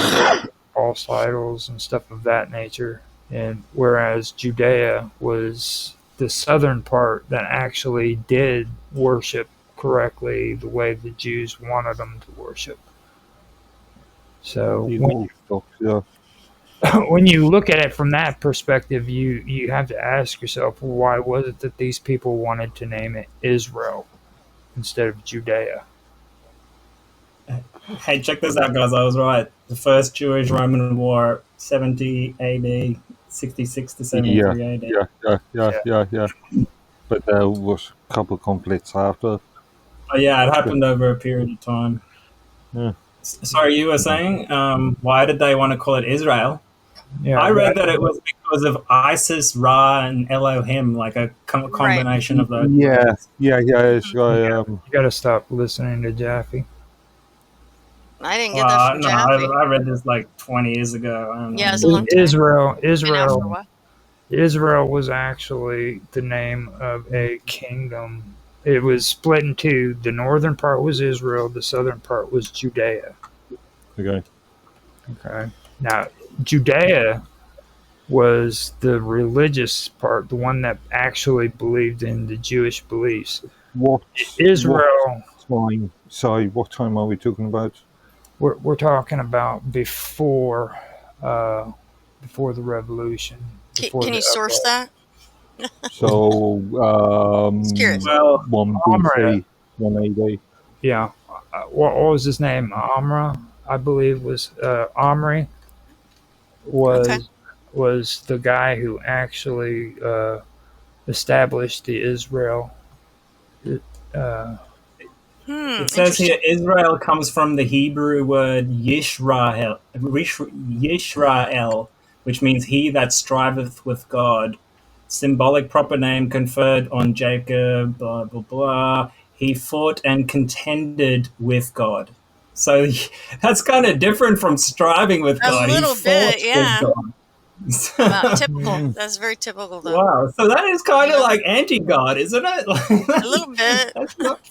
S7: false idols and stuff of that nature, and whereas Judea was the southern part that actually did worship correctly the way the Jews wanted them to worship. So when you look at it from that perspective, you have to ask yourself, why was it that these people wanted to name it Israel instead of Judea?
S6: Hey, check this out, guys. I was right. The first Jewish-Roman War, 70 AD, 66 to 73 AD.
S4: Yeah. But there was a couple of conflicts after.
S6: Oh, yeah, it happened over a period of time.
S4: Yeah.
S6: Sorry, you were saying, why did they want to call it Israel?
S7: Yeah,
S6: I read that it was because of Isis, Ra, and Elohim, like a combination of those.
S4: Yeah. It's,
S7: you got to stop listening to Jaffe.
S10: I didn't get that from
S6: No,
S10: Jaffe.
S6: I read this like 20 years ago. I don't know.
S10: Yeah, it's a long time. Been out for a while.
S7: Israel was actually the name of a kingdom. It was split in two. The northern part was Israel. The southern part was Judea.
S4: Okay.
S7: Now, Judea was the religious part, the one that actually believed in the Jewish beliefs. Israel.
S4: What time are we talking about?
S7: We're talking about before the revolution.
S10: Can you source that?
S4: So,
S10: Curious.
S6: Well,
S4: 1 BC, 1 AD.
S7: Yeah. What was his name? Amra, I believe, was Omri was the guy who actually established the Israel.
S6: It says here Israel comes from the Hebrew word Yishrael, which means he that striveth with God. Symbolic proper name conferred on Jacob, blah, blah, blah. He fought and contended with God. So that's kind of different from striving with God.
S10: A little
S6: he
S10: bit, yeah.
S6: with God.
S10: Wow, typical. That's very typical, though.
S6: Wow. So that is kind of like anti-God, isn't it?
S10: A little bit.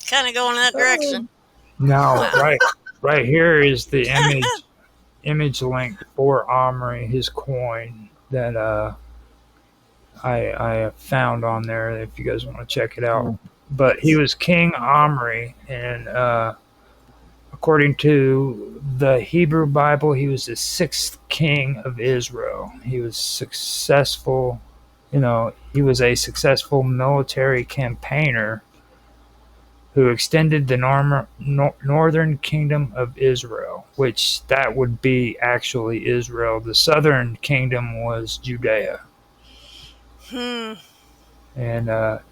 S10: Kind of going in that direction.
S7: Now, right here is the image link for Omri, his coin that I found on there. If you guys want to check it out, but he was King Omri, and according to the Hebrew Bible, he was the 6th king of Israel. He was successful. He was a successful military campaigner who extended the northern kingdom of Israel, which that would be actually Israel. The southern kingdom was Judea. And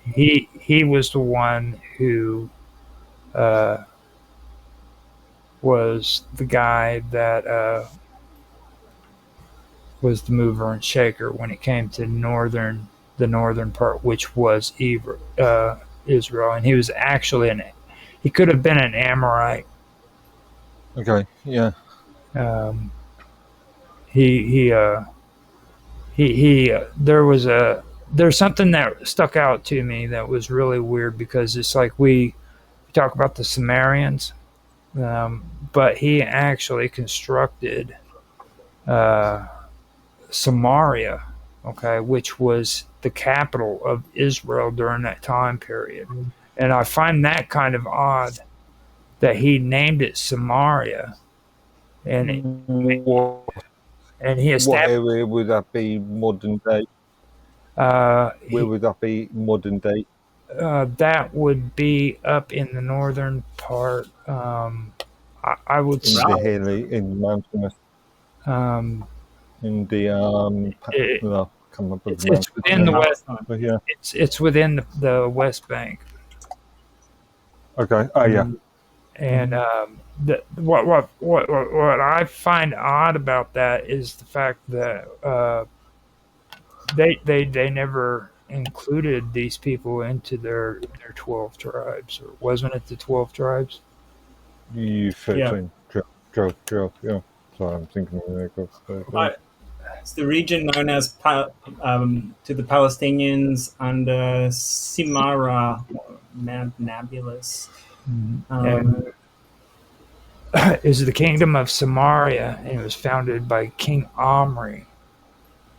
S7: he was the one who was the guy that was the mover and shaker when it came to the northern part, which was Israel, and he was actually he could have been an Amorite.
S4: Okay, yeah.
S7: There's something that stuck out to me that was really weird, because it's like we talk about the Sumerians, but he actually constructed Samaria, which was the capital of Israel during that time period. And I find that kind of odd that he named it Samaria. And he established.
S4: What area would that be modern day? Where would that be modern day?
S7: That would be up in the northern part. I would say
S4: in the hilly, in the mountainous. In the come up with
S7: It's,
S4: the
S7: it's within the West.
S4: But yeah.
S7: It's within the West Bank.
S4: Okay. Oh yeah.
S7: And what I find odd about that is the fact that they never included these people into their 12 tribes, or wasn't it the 12 tribes?
S4: You 13. Joe. Yeah. So I'm thinking of
S6: Right. It's the region known as to the Palestinians under Simara Nablus.
S7: And is the kingdom of Samaria, and it was founded by King Omri.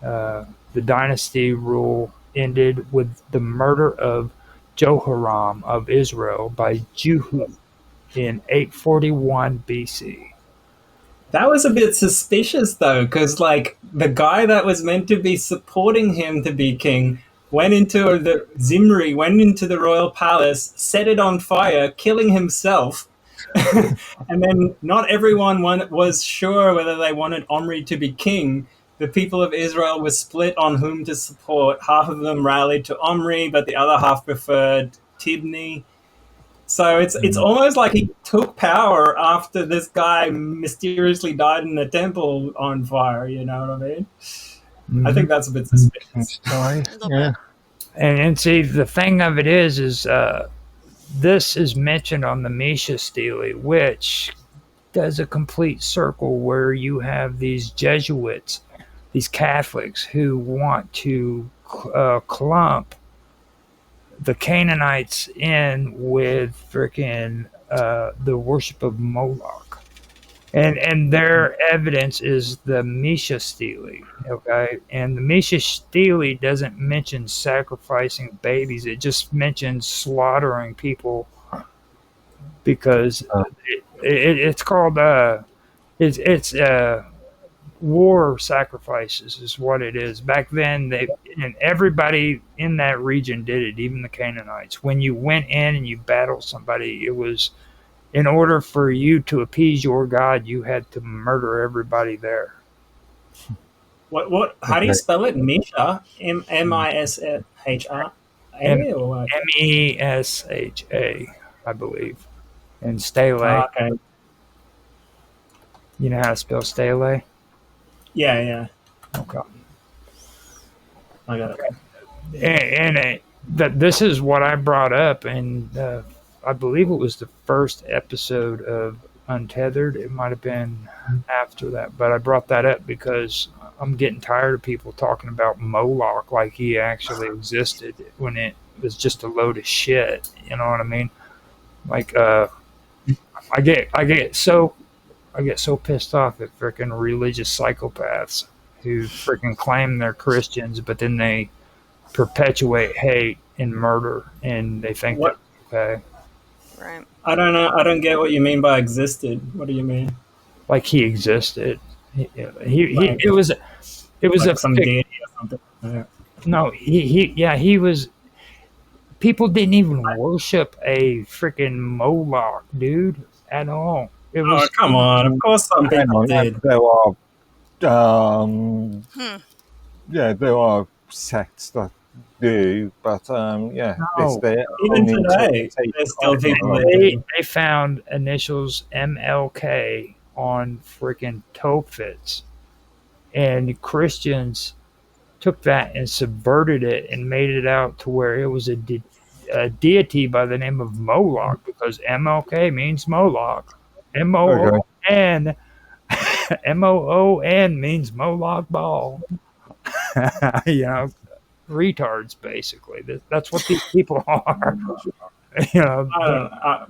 S7: The dynasty rule ended with the murder of Jehoram of Israel by Jehu in 841 BC.
S6: That was a bit suspicious though, because like the guy that was meant to be supporting him to be king went into the royal palace, set it on fire, killing himself. And then not everyone was sure whether they wanted Omri to be king. The people of Israel were split on whom to support. Half of them rallied to Omri, but the other half preferred Tibni. So it's almost like he took power after this guy mysteriously died in the temple on fire. You know what I mean? I think that's a bit suspicious.
S4: Yeah.
S7: And see, the thing of it is this is mentioned on the Misha Stele, which does a complete circle where you have these Jesuits, these Catholics who want to clump the Canaanites in with freaking the worship of Moloch. And their evidence is the Misha Stele, okay? And the Misha Stele doesn't mention sacrificing babies. It just mentions slaughtering people because it's called it's war sacrifices is what it is. Back then, and everybody in that region did it, even the Canaanites. When you went in and you battled somebody, it was in order for you to appease your God, you had to murder everybody there.
S6: What? How do you spell it? Misha? Misha?
S7: Mesha, I believe. And Stele.
S6: Okay.
S7: You know how to spell Stele?
S6: Yeah.
S7: Okay.
S6: I got it.
S7: And this is what I brought up, and I believe it was the first episode of Untethered. It might have been after that, but I brought that up because I'm getting tired of people talking about Moloch like he actually existed when it was just a load of shit. You know what I mean? Like, I get so pissed off at freaking religious psychopaths who freaking claim they're Christians, but then they perpetuate hate and murder, and they think
S6: What?
S7: that's okay.
S10: Right.
S6: I don't know. I don't get what you mean by existed. What do you mean?
S7: Like he existed.
S6: Like-
S7: It was
S6: Like
S7: a
S6: some
S7: fic-
S6: deity or something. Yeah.
S7: no. He was. People didn't even worship a freaking Moloch, dude, at all. It
S6: Oh,
S7: was
S6: come on. Of course some
S4: Hang
S6: people
S4: on.
S6: did.
S4: There are
S10: Hmm.
S4: yeah, there are sects that do, but yeah,
S7: No.
S4: it's their
S6: Even
S4: own
S6: today,
S4: interpretation
S6: there's still
S4: of it.
S6: people that do.
S7: they found initials MLK on freaking toe fits, and Christians took that and subverted it and made it out to where it was a deity by the name of Moloch, because MLK means Moloch. MOON MOON means Moloch ball. You know, retards basically. That's what these people are. You know,
S6: I don't know.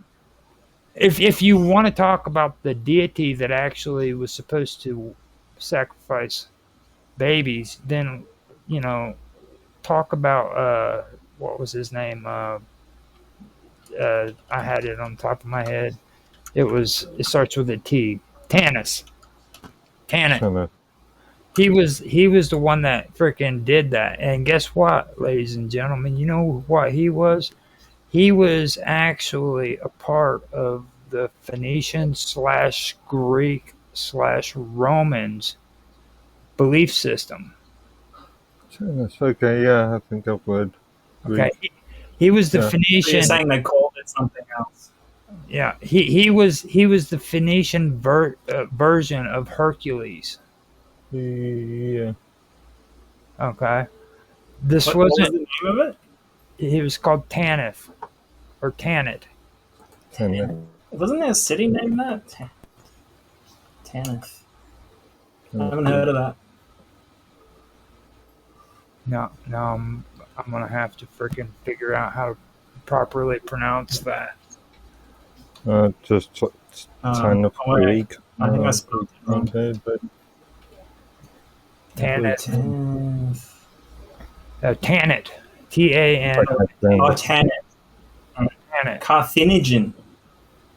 S7: if you want to talk about the deity that actually was supposed to sacrifice babies, then you know, talk about what was his name? I had it on top of my head. It starts with a T. Tanis.
S4: Kinda.
S7: He was the one that freaking did that. And guess what, ladies and gentlemen? You know what he was? He was actually a part of the Phoenician / Greek / Romans belief system.
S4: That's okay. Yeah, I think I've read.
S7: Okay, he was the
S4: Yeah.
S6: So
S7: Phoenician.
S6: you're saying they called it something else?
S7: Yeah, he was the Phoenician version of Hercules.
S4: Yeah.
S7: Okay, this
S6: What was
S7: wasn't.
S6: the name of it?
S7: He was called Tanith or Tanit.
S6: Wasn't there a city named that? Tanith. I haven't heard of that.
S7: No, I'm gonna have to freaking figure out how to properly pronounce that.
S4: Just kind of Greek.
S6: I think I spelled it wrong.
S4: Okay, but
S7: Tanit. Tanit. Tan.
S6: Oh, Tanit.
S7: Tanit.
S6: Carthaginian.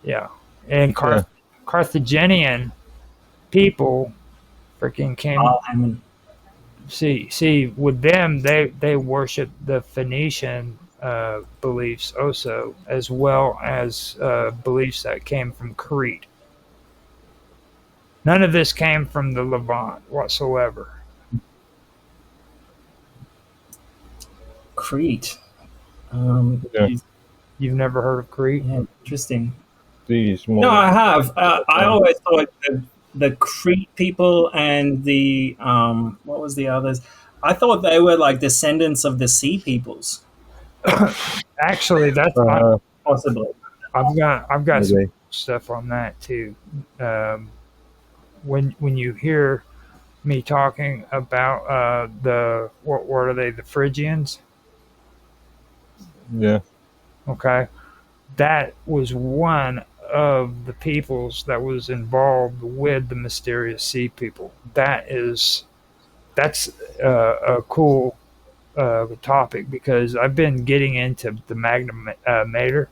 S7: Yeah, and Carthaginian people freaking came.
S6: Oh, I mean,
S7: See, with them, they worship the Phoenician beliefs also, as well as beliefs that came from Crete. None of this came from the Levant whatsoever.
S6: Crete.
S4: Yeah.
S7: You've never heard of Crete?
S6: Yeah, interesting.
S4: these more.
S6: No, I have. I always thought the Crete people and the what was the others? I thought they were like descendants of the sea peoples.
S7: Actually, that's
S6: Possibly.
S7: I've got
S4: Maybe.
S7: some stuff on that too. When you hear me talking about the what are they, the Phrygians?
S4: Yeah.
S7: Okay, that was one of the peoples that was involved with the mysterious sea people. That's a cool topic because I've been getting into the Magna Mater,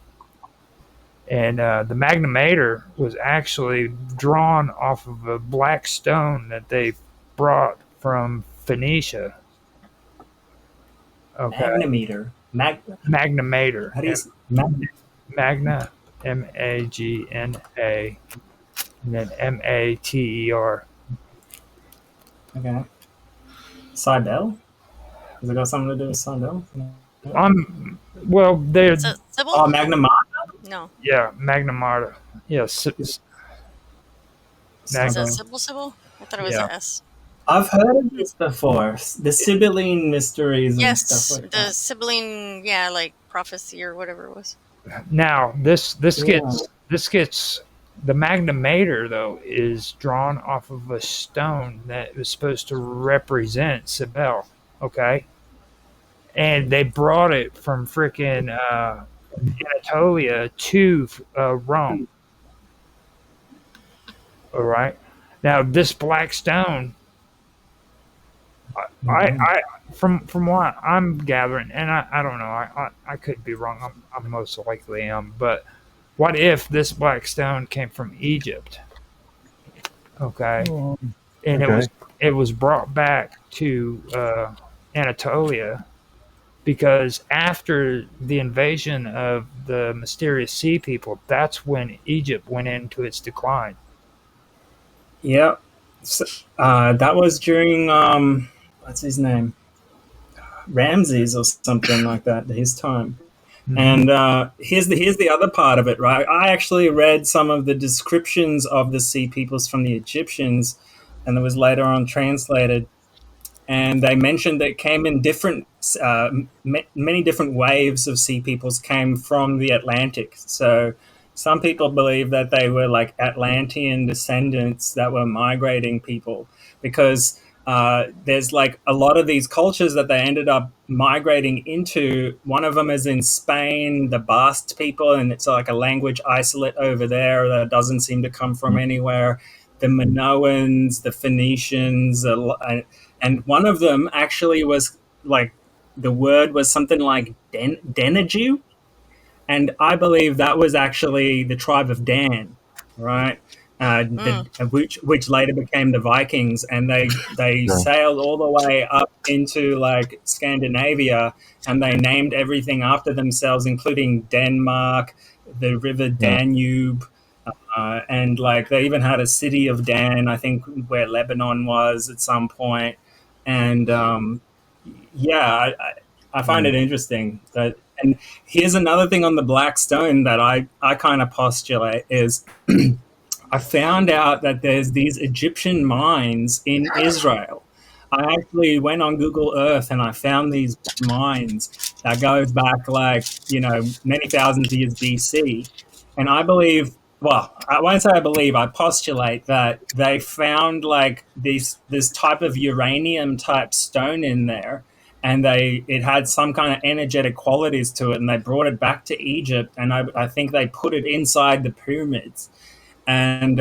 S7: and the Magna Mater was actually drawn off of a black stone that they brought from Phoenicia. Okay,
S6: Magnometer.
S7: Magna Mater.
S6: How do you Magna?
S7: Magna, Magna, and then Mater.
S6: Okay. Seibel? Has it got something to do with Seibel?
S7: Well, they're
S10: Is it Sybil?
S6: Oh, Magna Mater?
S10: No.
S7: yeah, Magna Mater. Yes,
S10: Is
S7: Magna.
S10: it Sybil? I thought it was
S7: Yeah.
S10: an S.
S6: I've heard of this before. The Sibylline mysteries and
S10: Yes,
S6: stuff like
S10: the
S6: that.
S10: sibling, yeah, like prophecy or whatever it was.
S7: Now this
S6: Yeah.
S7: gets the Magna Mater though is drawn off of a stone that was supposed to represent Cybele. Okay, and they brought it from freaking Anatolia to Rome. All right. Now this black stone, I from what I'm gathering, and I don't know, I could be wrong. I most likely am, but what if this black stone came from Egypt? Okay, and
S4: okay.
S7: it was brought back to Anatolia because after the invasion of the mysterious sea people, that's when Egypt went into its decline.
S6: Yep. So, that was during what's his name? Ramses or something like that. His time. And here's the other part of it, right? I actually read some of the descriptions of the sea peoples from the Egyptians, and it was later on translated. And they mentioned that it came in different, many different waves of sea peoples came from the Atlantic. So some people believe that they were like Atlantean descendants that were migrating people because there's like a lot of these cultures that they ended up migrating into. One of them is in Spain, the Basque people, and it's like a language isolate over there that doesn't seem to come from anywhere. The Minoans, the Phoenicians, and one of them actually was like the word was something like Denaju, and I believe that was actually the tribe of Dan, right? Which later became the Vikings, and they sailed all the way up into like Scandinavia, and they named everything after themselves, including Denmark, the River Danube, and like they even had a city of Dan, I think, where Lebanon was at some point, and I find it interesting that, and here's another thing on the black stone that I kind of postulate is I found out that there's these Egyptian mines in Israel. I actually went on Google Earth and I found these mines that goes back like, many thousands of years BC. And I believe, well, I won't say I believe, I postulate that they found like this type of uranium type stone in there, and it had some kind of energetic qualities to it, and they brought it back to Egypt, and I think they put it inside the pyramids, and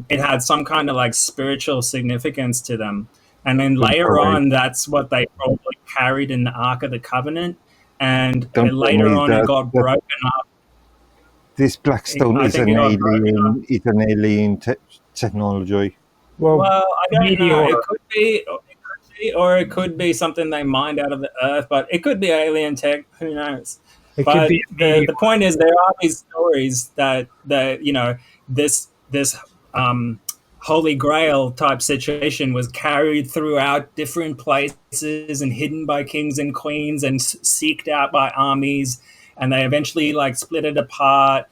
S6: it had some kind of like spiritual significance to them. And then later on, that's what they probably carried in the Ark of the Covenant, and later on it got broken up.
S4: This black stone is an alien technology.
S6: Well, I don't know. It could be, or it could be something they mined out of the earth, but it could be alien tech. Who knows? But the point is, there are these stories that this Holy Grail type situation was carried throughout different places and hidden by kings and queens and seeked out by armies, and they eventually like split it apart.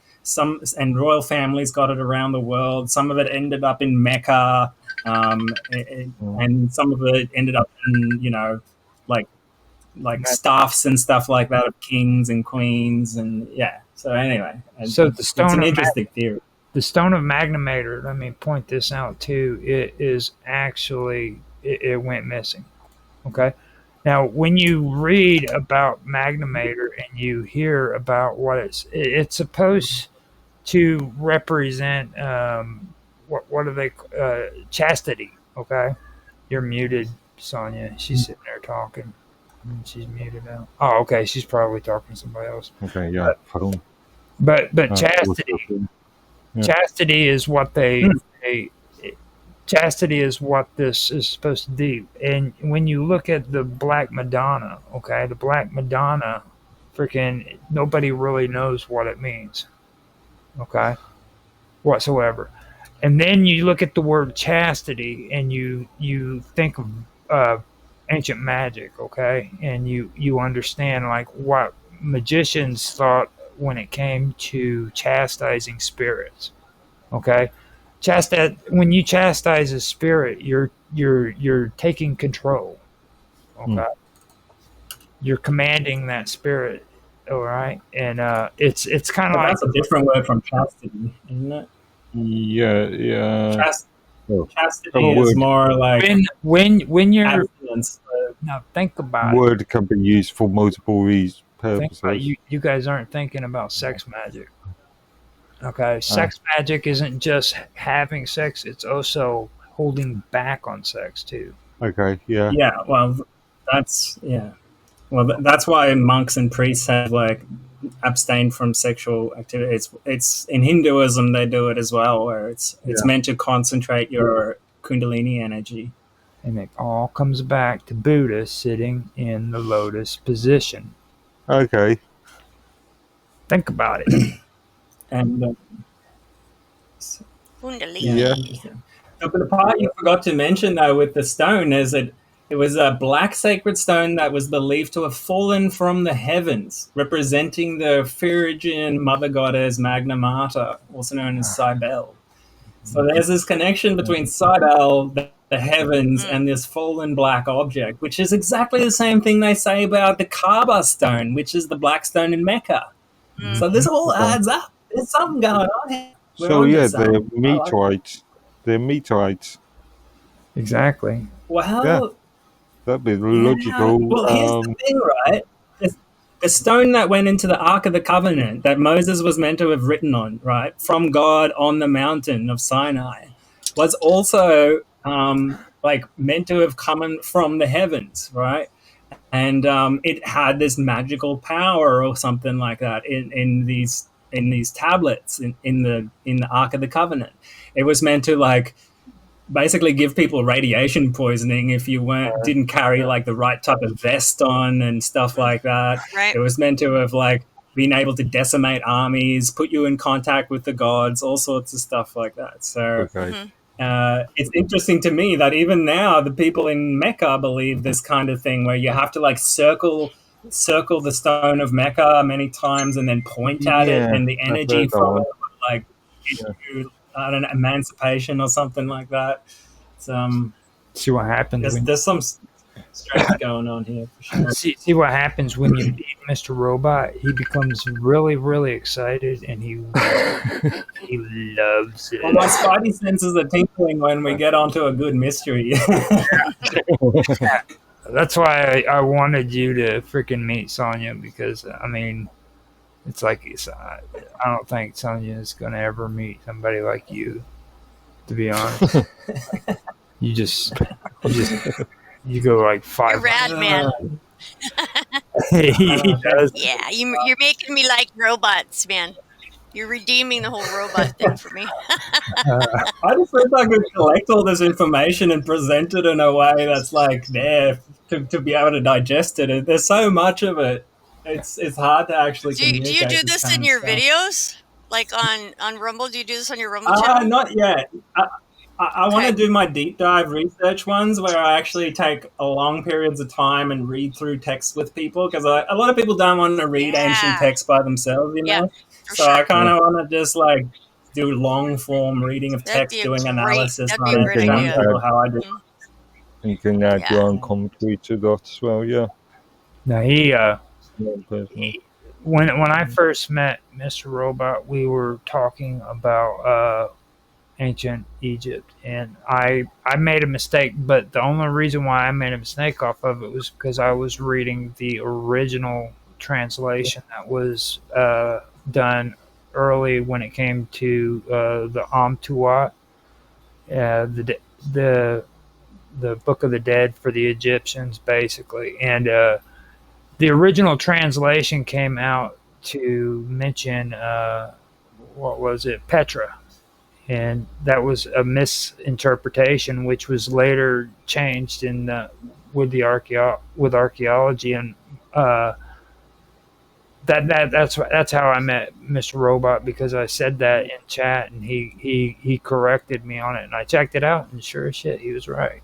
S6: And royal families got it around the world. Some of it ended up in Mecca, and some of it ended up in like staffs and stuff like that of kings and queens, and yeah. So anyway,
S7: so the stone,
S6: it's an interesting theory.
S7: The stone of Magnamator, let me point this out too, it is actually, it went missing. Okay. Now, when you read about Magnamator and you hear about what it's supposed to represent, what are they, chastity. Okay. You're muted, Sonia. She's sitting there talking. She's muted now. Oh, okay. She's probably talking to somebody else.
S4: Okay, yeah.
S7: But chastity. Yeah. Chastity is what chastity is what this is supposed to do. And when you look at the Black Madonna, okay, the Black Madonna, freaking nobody really knows what it means, okay, whatsoever. And then you look at the word chastity and you think of ancient magic, okay, and you understand like what magicians thought when it came to chastising spirits, okay. When you chastise a spirit, you're taking control, okay. You're commanding that spirit, all right, and it's kind of like
S6: that's a different word from chastity, isn't it?
S4: Yeah.
S6: Chastity is more like
S7: when you're
S6: abstinence.
S7: Now think about it.
S4: Word can be used for multiple purposes.
S7: You guys aren't thinking about sex magic. Okay, sex magic isn't just having sex; it's also holding back on sex too.
S4: Okay, yeah.
S6: Yeah, well, that's that's why monks and priests have like abstain from sexual activity. It's in Hinduism they do it as well, where it's meant to concentrate your Kundalini energy.
S7: And it all comes back to Buddha sitting in the lotus position.
S4: Okay.
S7: Think about it.
S6: And
S10: Kundalini.
S4: Yeah.
S6: But the part you forgot to mention though with the stone is that it was a black sacred stone that was believed to have fallen from the heavens, representing the Phrygian mother goddess Magna Mater, also known as Cybele. So there's this connection between Cybele, the heavens, and this fallen black object, which is exactly the same thing they say about the Kaaba stone, which is the black stone in Mecca. So this all adds up. There's something going on here.
S4: They're meteorites. They're meteorites.
S7: Exactly.
S6: Well,
S4: that'd be logical.
S6: Well, here's the thing, right? The stone that went into the Ark of the Covenant that Moses was meant to have written on, right, from God on the mountain of Sinai, was also meant to have come from the heavens, right? And it had this magical power or something like that in these tablets in the Ark of the Covenant. It was meant to basically give people radiation poisoning if you didn't carry the right type of vest on and stuff like that.
S10: Right.
S6: It was meant to have been able to decimate armies, put you in contact with the gods, all sorts of stuff like that. So it's interesting to me that even now the people in Mecca believe this kind of thing where you have to like circle the stone of Mecca many times and then point at it,
S4: Yeah,
S6: and the
S4: I've
S6: energy
S4: heard that
S6: from
S4: one.
S6: it will, like give
S4: Yeah.
S6: you, I don't know, emancipation or something like that. It's,
S7: See what happens when
S6: there's some strange going on here for sure.
S7: see what happens when you beat Mr. Robot. He becomes really, really excited, and he loves
S6: Well, my
S7: it.
S6: spidey senses are tingling when we get onto a good mystery.
S7: That's why I wanted you to freaking meet Sonya, because I mean, it's like I don't think Sonya is gonna ever meet somebody like you. To be honest, you just you go like
S10: You're
S7: 500.
S10: rad, man.
S7: He does.
S10: Yeah, you're making me like robots, man. You're redeeming the whole robot thing for me.
S6: I just wish I could collect all this information and present it in a way that's like there to be able to digest it. There's so much of it. It's hard to actually
S10: Do you
S6: communicate
S10: do
S6: this
S10: this
S6: kind
S10: in
S6: of
S10: your
S6: stuff.
S10: videos? Like on Rumble? Do you do this on your Rumble channel?
S6: Not yet. I want to
S10: Okay.
S6: do my deep dive research ones where I actually take a long periods of time and read through texts with people because a lot of people don't want to read ancient
S10: Yeah.
S6: texts by themselves, you
S10: Yeah,
S6: know.
S10: for
S6: So I
S10: sure.
S6: kind of want to just like do long form reading of
S10: That'd
S6: text,
S10: be a
S6: doing analysis
S10: that'd be
S6: on
S10: a
S6: it,
S10: great
S4: You
S6: showing
S10: idea.
S4: can
S6: people
S4: add,
S6: how I do.
S10: Mhm.
S4: you can add your
S10: Yeah.
S4: own commentary to that as well. Yeah.
S7: Now he
S4: One person.
S7: when I first met Mr. Robot, we were talking about ancient Egypt, and I made a mistake. But the only reason why I made a mistake off of it was because I was reading the original translation that was done early when it came to the Amtuat, the the Book of the Dead for the Egyptians, basically, and the original translation came out to mention what was it, Petra, and that was a misinterpretation, which was later changed in with the with archaeology, and that's how I met Mr. Robot, because I said that in chat, and he corrected me on it, and I checked it out, and sure as shit, he was right.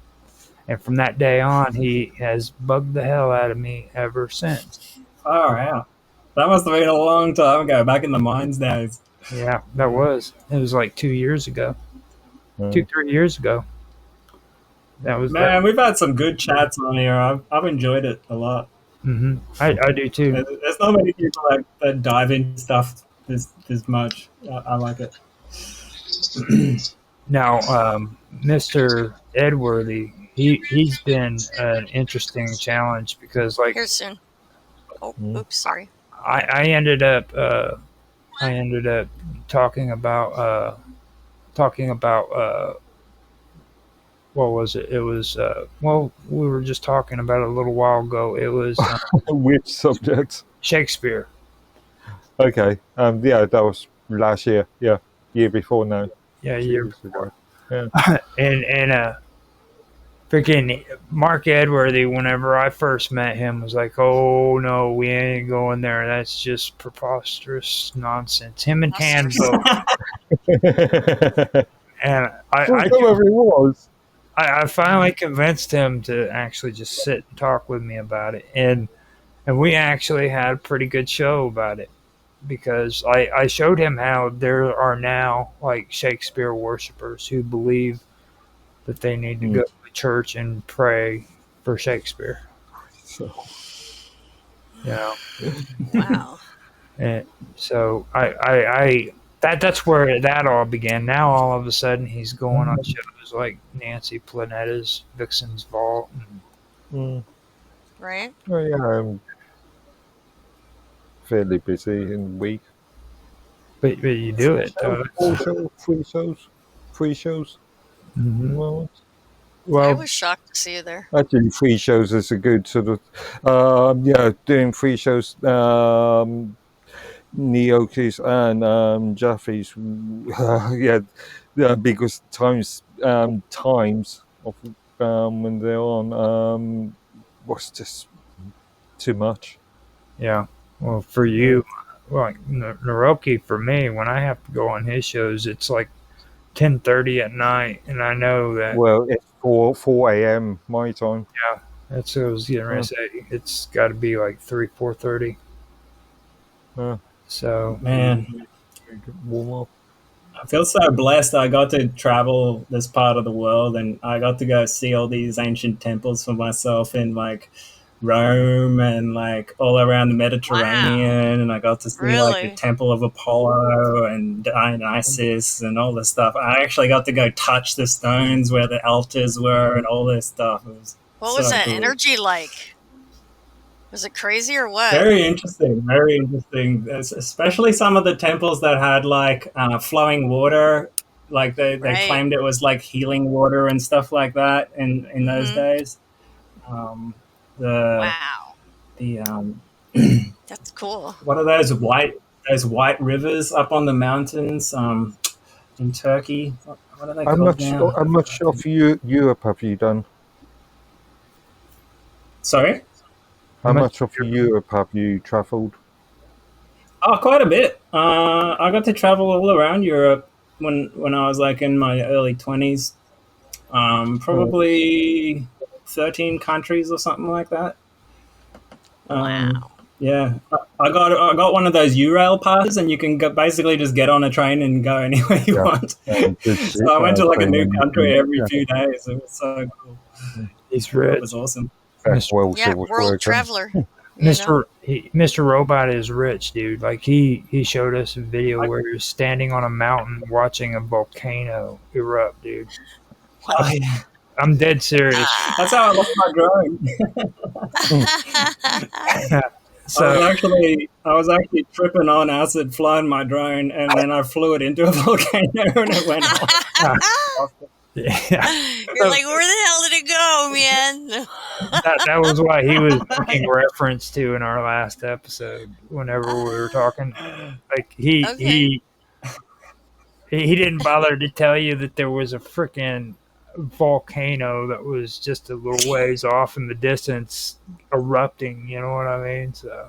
S7: And from that day on, he has bugged the hell out of me ever since.
S6: Oh wow, that must have been a long time ago, back in the mines days.
S7: Yeah, it was like 2 years ago,
S4: Yeah.
S7: 3 years ago. That was that.
S6: Man, we've had some good chats on here. I've enjoyed it a lot.
S7: I do too.
S6: There's not many people that dive into stuff this much. I like it.
S7: Now, Mr. Edworthy, he's been an interesting challenge, because like
S10: Here soon. Oh,
S4: Mm.
S10: oops, sorry.
S7: I ended up talking about what was it? It was well, we were just talking about it a little while ago. It was
S4: Which subject?
S7: Shakespeare.
S4: Okay. Yeah, that was last year. Yeah, year before now.
S7: Yeah,
S4: 2
S7: year
S4: years ago.
S7: and freaking Mark Edworthy, whenever I first met him, was like, "Oh no, we ain't going there. That's just preposterous nonsense." Him and Tanvo, and
S4: Whoever it was.
S7: I finally convinced him to actually just sit and talk with me about it, and we actually had a pretty good show about it, because I showed him how there are now like Shakespeare worshippers who believe that they need to go to church and pray for Shakespeare.
S4: So,
S7: You know,
S10: Wow.
S7: and so that's where that all began. Now all of a sudden he's going on shows like Nancy Planetta's Vixen's Vault.
S10: Right?
S4: well, yeah, I'm fairly busy in the week.
S7: But you do it.
S4: Three shows.
S7: Mhm.
S4: Well,
S10: I
S7: Well,
S10: was shocked to see you there.
S4: actually, 3 shows is a good sort of. Yeah, doing 3 shows. Gnocchis and Jaffe's. Yeah, because times of when they're on was just too much.
S7: yeah. Well, for you, well, like Naroki, for me, when I have to go on his shows, it's like 10:30 at night, and I know that.
S4: Well, it's 4 a.m. my time.
S7: Yeah, that's what I was getting ready to say. It's got to be like 4:30.
S4: Yeah.
S7: So
S6: Man,
S4: Warm up.
S6: I feel so blessed. I got to travel this part of the world, and I got to go see all these ancient temples for myself in like Rome and like all around the Mediterranean. And I got to see like the
S10: Really?
S6: Temple of Apollo and Dionysus and all this stuff. I actually got to go touch the stones where the altars were and all this stuff. It was
S10: What was
S6: so
S10: that
S6: cool.
S10: energy like? Was it crazy or what?
S6: Very interesting, very interesting. Especially some of the temples that had like flowing water, like they
S10: Right.
S6: claimed it was like healing water and stuff like that in those
S10: Mhm.
S6: days. The
S10: Wow.
S6: the
S10: That's cool.
S6: what are those white rivers up on the mountains in Turkey? What are they
S4: How
S6: called
S4: much?
S6: now?
S4: How much of Europe have you done?
S6: Sorry.
S4: How much of Europe have you travelled?
S6: Oh, quite a bit. I got to travel all around Europe when I was like in my early 20s. Probably 13 countries or something like that.
S10: Wow.
S6: Yeah, I got one of those Eurail passes, and you can basically just get on a train and go anywhere you want. So I went to like a new country every few days. It was so cool.
S7: he's
S6: It
S7: rich.
S6: was awesome.
S4: Well,
S10: Yeah,
S4: so
S10: world traveler. You know?
S7: Mr. Robot is rich, dude. Like he showed us a video where he was standing on a mountain watching a volcano erupt, dude.
S6: Oh, yeah.
S7: I'm dead serious.
S6: That's how I lost my drone.
S7: So
S6: I was actually tripping on acid flying my drone, and then I flew it into a volcano and it went off.
S7: yeah,
S10: You're like, where the hell did it go, man?
S7: that was what he was making reference to in our last episode. Whenever we were talking, like he didn't bother to tell you that there was a freaking volcano that was just a little ways off in the distance erupting. You know what I mean? So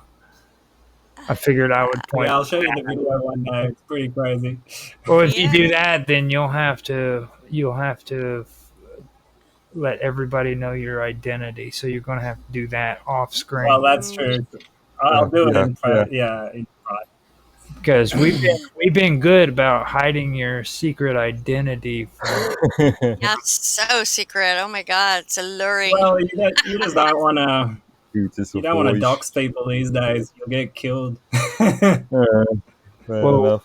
S7: I figured I would point.
S6: Yeah, I'll show you the video one day. It's pretty crazy.
S7: Well, if you do that, then you'll have to let everybody know your identity. So you're going to have to do that off screen.
S6: Well, that's true. I'll do it in private. Yeah, in private.
S7: Because we've been good about hiding your secret identity from.
S10: Yeah, it's so secret. Oh my god, it's alluring.
S6: Well, you just don't want to.
S4: Beautiful
S6: You don't want to
S4: voice.
S6: dox people these days. You'll get killed.
S4: Fair
S7: Well,
S4: enough.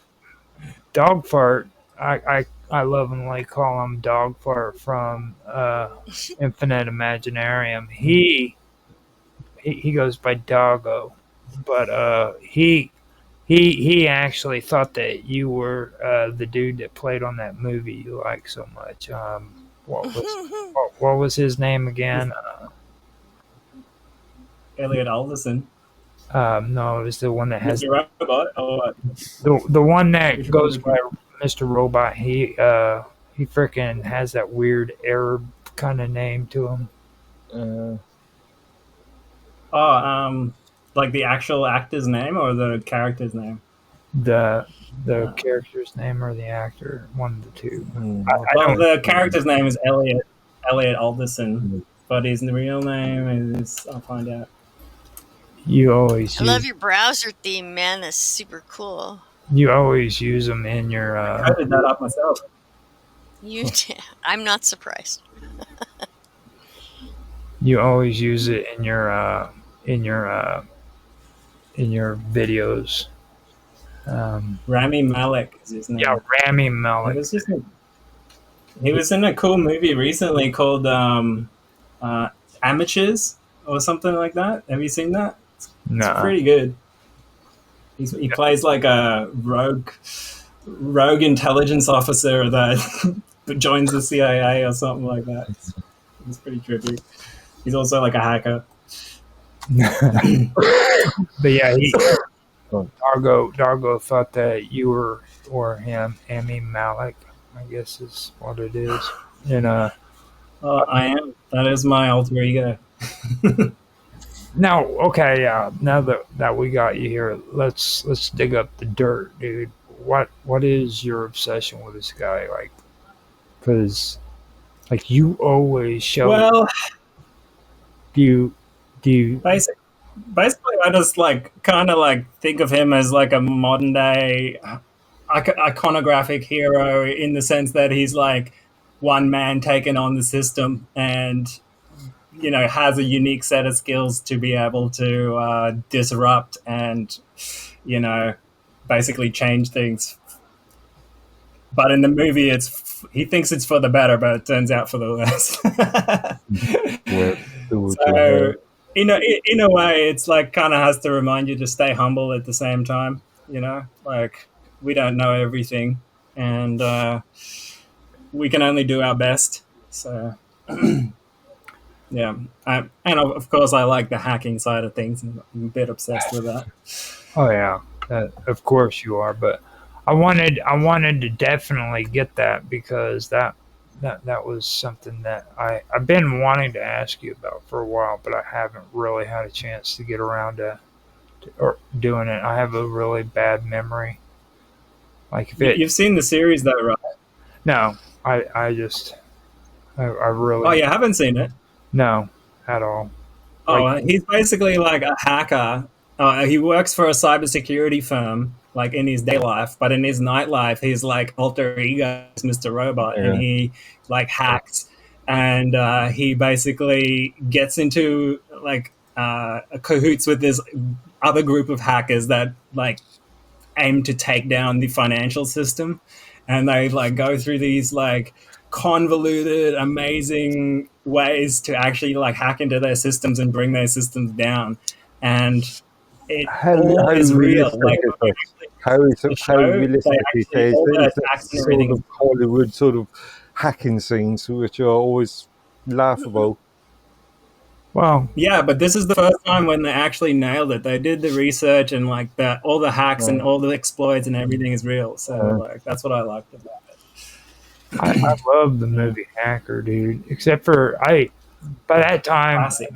S7: Dog Fart, I lovingly call him Dog Fart from Infinite Imaginarium. He goes by Doggo, but he actually thought that you were the dude that played on that movie you like so much. What was his name again?
S6: Elliot Alderson.
S7: No, it was the one that has
S6: Mr. Robot. Oh,
S7: the one that
S6: Which
S7: goes
S6: one?
S7: by Mr. Robot. He freaking has that weird Arab kind of name to him.
S6: Like the actual actor's name or the character's name?
S7: The character's name or the actor, one of the two.
S6: Well, the character's name is Elliot Alderson, but his real name is, I'll find out.
S7: You always
S10: I love your browser theme, man. That's super cool.
S7: you always use them in your
S6: I did that up myself.
S10: I'm not surprised.
S7: you always use it in your videos.
S6: Rami Malek is his name.
S7: Yeah, Rami
S6: He
S7: Malek.
S6: was in a cool movie recently called Amateurs or something like that. Have you seen that? It's
S7: No,
S6: pretty good. He plays like a rogue intelligence officer that joins the CIA or something like that. It's pretty trippy. He's also like a hacker.
S7: but yeah, Dargo thought that you were or him, Ami Malik, I guess is what it is. And
S6: I am. That is my alter ego.
S7: now, okay, now that we got you here, let's dig up the dirt, dude. What is your obsession with this guy? Like, Because like you always show
S6: Well,
S7: do you
S6: basically, I just like kind of like think of him as like a modern day iconographic hero in the sense that he's like one man taking on the system and has a unique set of skills to be able to disrupt and you know basically change things. But in the movie, he thinks it's for the better, but it turns out for the worse.
S4: Well,
S6: So, in a way, it's like kind of has to remind you to stay humble at the same time. Like we don't know everything, and we can only do our best. So, yeah. And of course, I like the hacking side of things. I'm a bit obsessed with that.
S7: Oh yeah, of course you are. But I wanted to definitely get that because that was something that I've been wanting to ask you about for a while, but I haven't really had a chance to get around to or doing it. I have a really bad memory. Like if
S6: You've seen the series, though, right?
S7: no, I just I really
S6: Oh, you haven't seen it?
S7: no at all.
S6: Oh, he's basically like a hacker. He works for a cybersecurity firm, like in his day life, but in his nightlife, he's like alter ego, Mr. Robot, and he like hacks, and he basically gets into like cahoots with this other group of hackers that like aim to take down the financial system, and they like go through these like convoluted, amazing ways to actually like hack into their systems and bring their systems down, and it all is real. Like
S4: how realistic it is.
S6: all the
S4: There's
S6: attacks and
S4: sort
S6: everything.
S4: of Hollywood sort of hacking scenes which are always laughable.
S7: Well,
S6: Yeah, but this is the first time when they actually nailed it. They did the research and like that, all the hacks and all the exploits and everything is real. So like that's what I liked about it.
S7: I love the movie Hacker, dude. Except for by that time,
S6: Classic.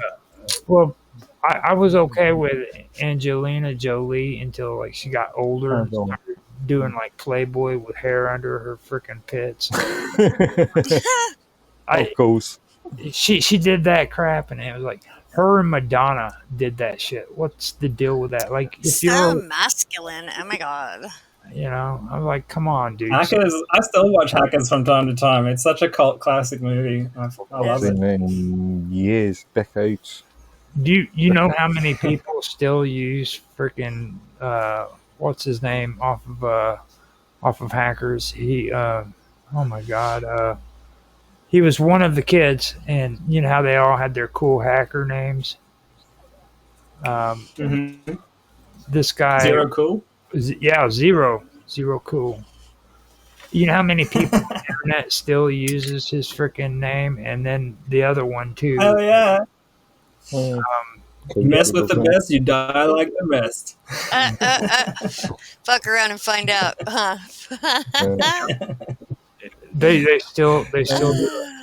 S7: well, I was okay with Angelina Jolie until like she got older and started doing like Playboy with hair under her freaking pits.
S4: Of course.
S7: She did that crap, and it was like her and Madonna did that shit. What's the deal with that? Like, if
S10: So
S7: you're,
S10: masculine. Oh my god.
S7: I'm like, come on, dude.
S6: Hackers, I still watch Hackers from time to time. It's such a cult classic movie. I love it.
S4: Been in years, decades.
S7: Do you know how many people still use freaking what's his name off of Hackers? He oh my god, he was one of the kids, and you know how they all had their cool hacker names. This guy,
S6: Zero Cool.
S7: yeah, zero cool. You know how many people on the internet still uses his freaking name, and then the other one too.
S6: Oh yeah. Mess with the best, you die like the rest.
S10: Fuck around and find out, huh?
S7: They still do it.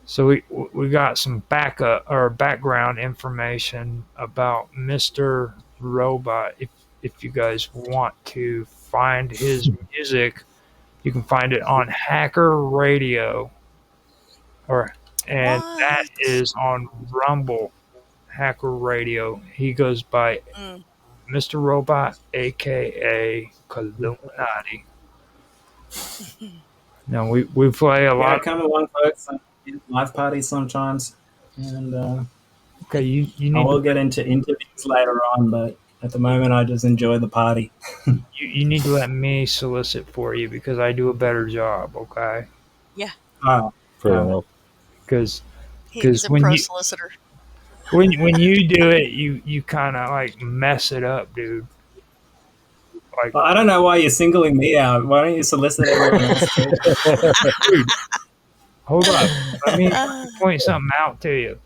S7: So we got some backup or background information about Mr. Robot. If you guys want to find his music, you can find it on Hacker Radio, and that is on Rumble. Hacker Radio. He goes by Mr. Robot, aka Illuminati. Now we play a
S6: Yeah,
S7: lot.
S6: come along, folks. Live parties sometimes, and
S7: Okay, you
S6: I
S7: need
S6: will
S7: to,
S6: get into interviews later on, but at the moment, I just enjoy the party.
S7: you need to let me solicit for you because I do a better job. Okay,
S6: Oh,
S4: Fair enough.
S7: because
S10: He's a
S7: when
S10: pro
S7: you-
S10: solicitor.
S7: when you do it, you kind of like mess it up, dude. Like,
S6: well, I don't know why you're singling me out. Why don't you solicit everyone else too?
S7: dude, hold up. Let me point something out to you.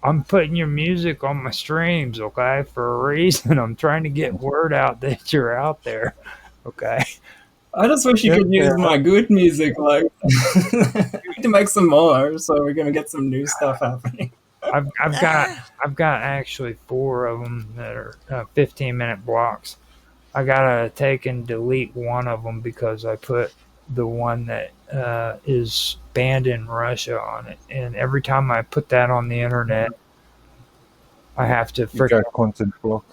S7: I'm putting your music on my streams, okay, for a reason. I'm trying to get word out that you're out there, okay?
S6: I just wish you could use my good music. Like, we need to make some more, so we're gonna get some new stuff happening.
S7: I've got actually 4 of them that are 15-minute blocks. I gotta take and delete one of them because I put the one that is banned in Russia on it, and every time I put that on the internet, I have to
S4: You
S7: freaking.
S4: get content block.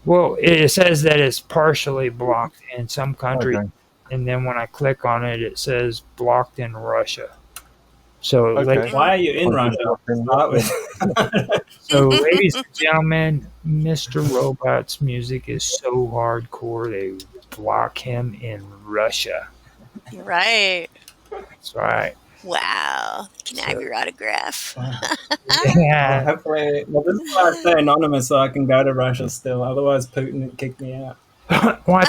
S7: Well, it says that it's partially blocked in some countries,
S4: Okay.
S7: and then when I click on it, it says blocked in Russia. So,
S4: Okay.
S6: Why are you in
S4: Content
S6: Russia?
S4: block in
S6: Start with.
S7: so, ladies and gentlemen, Mr. Robot's music is so hardcore they block him in Russia.
S10: Right.
S7: That's right.
S10: Wow. Can I have your autograph?
S7: Yeah.
S6: Hopefully, well, this is why I stay anonymous so I can go to Russia still. Otherwise, Putin would kick me out.
S7: Well, I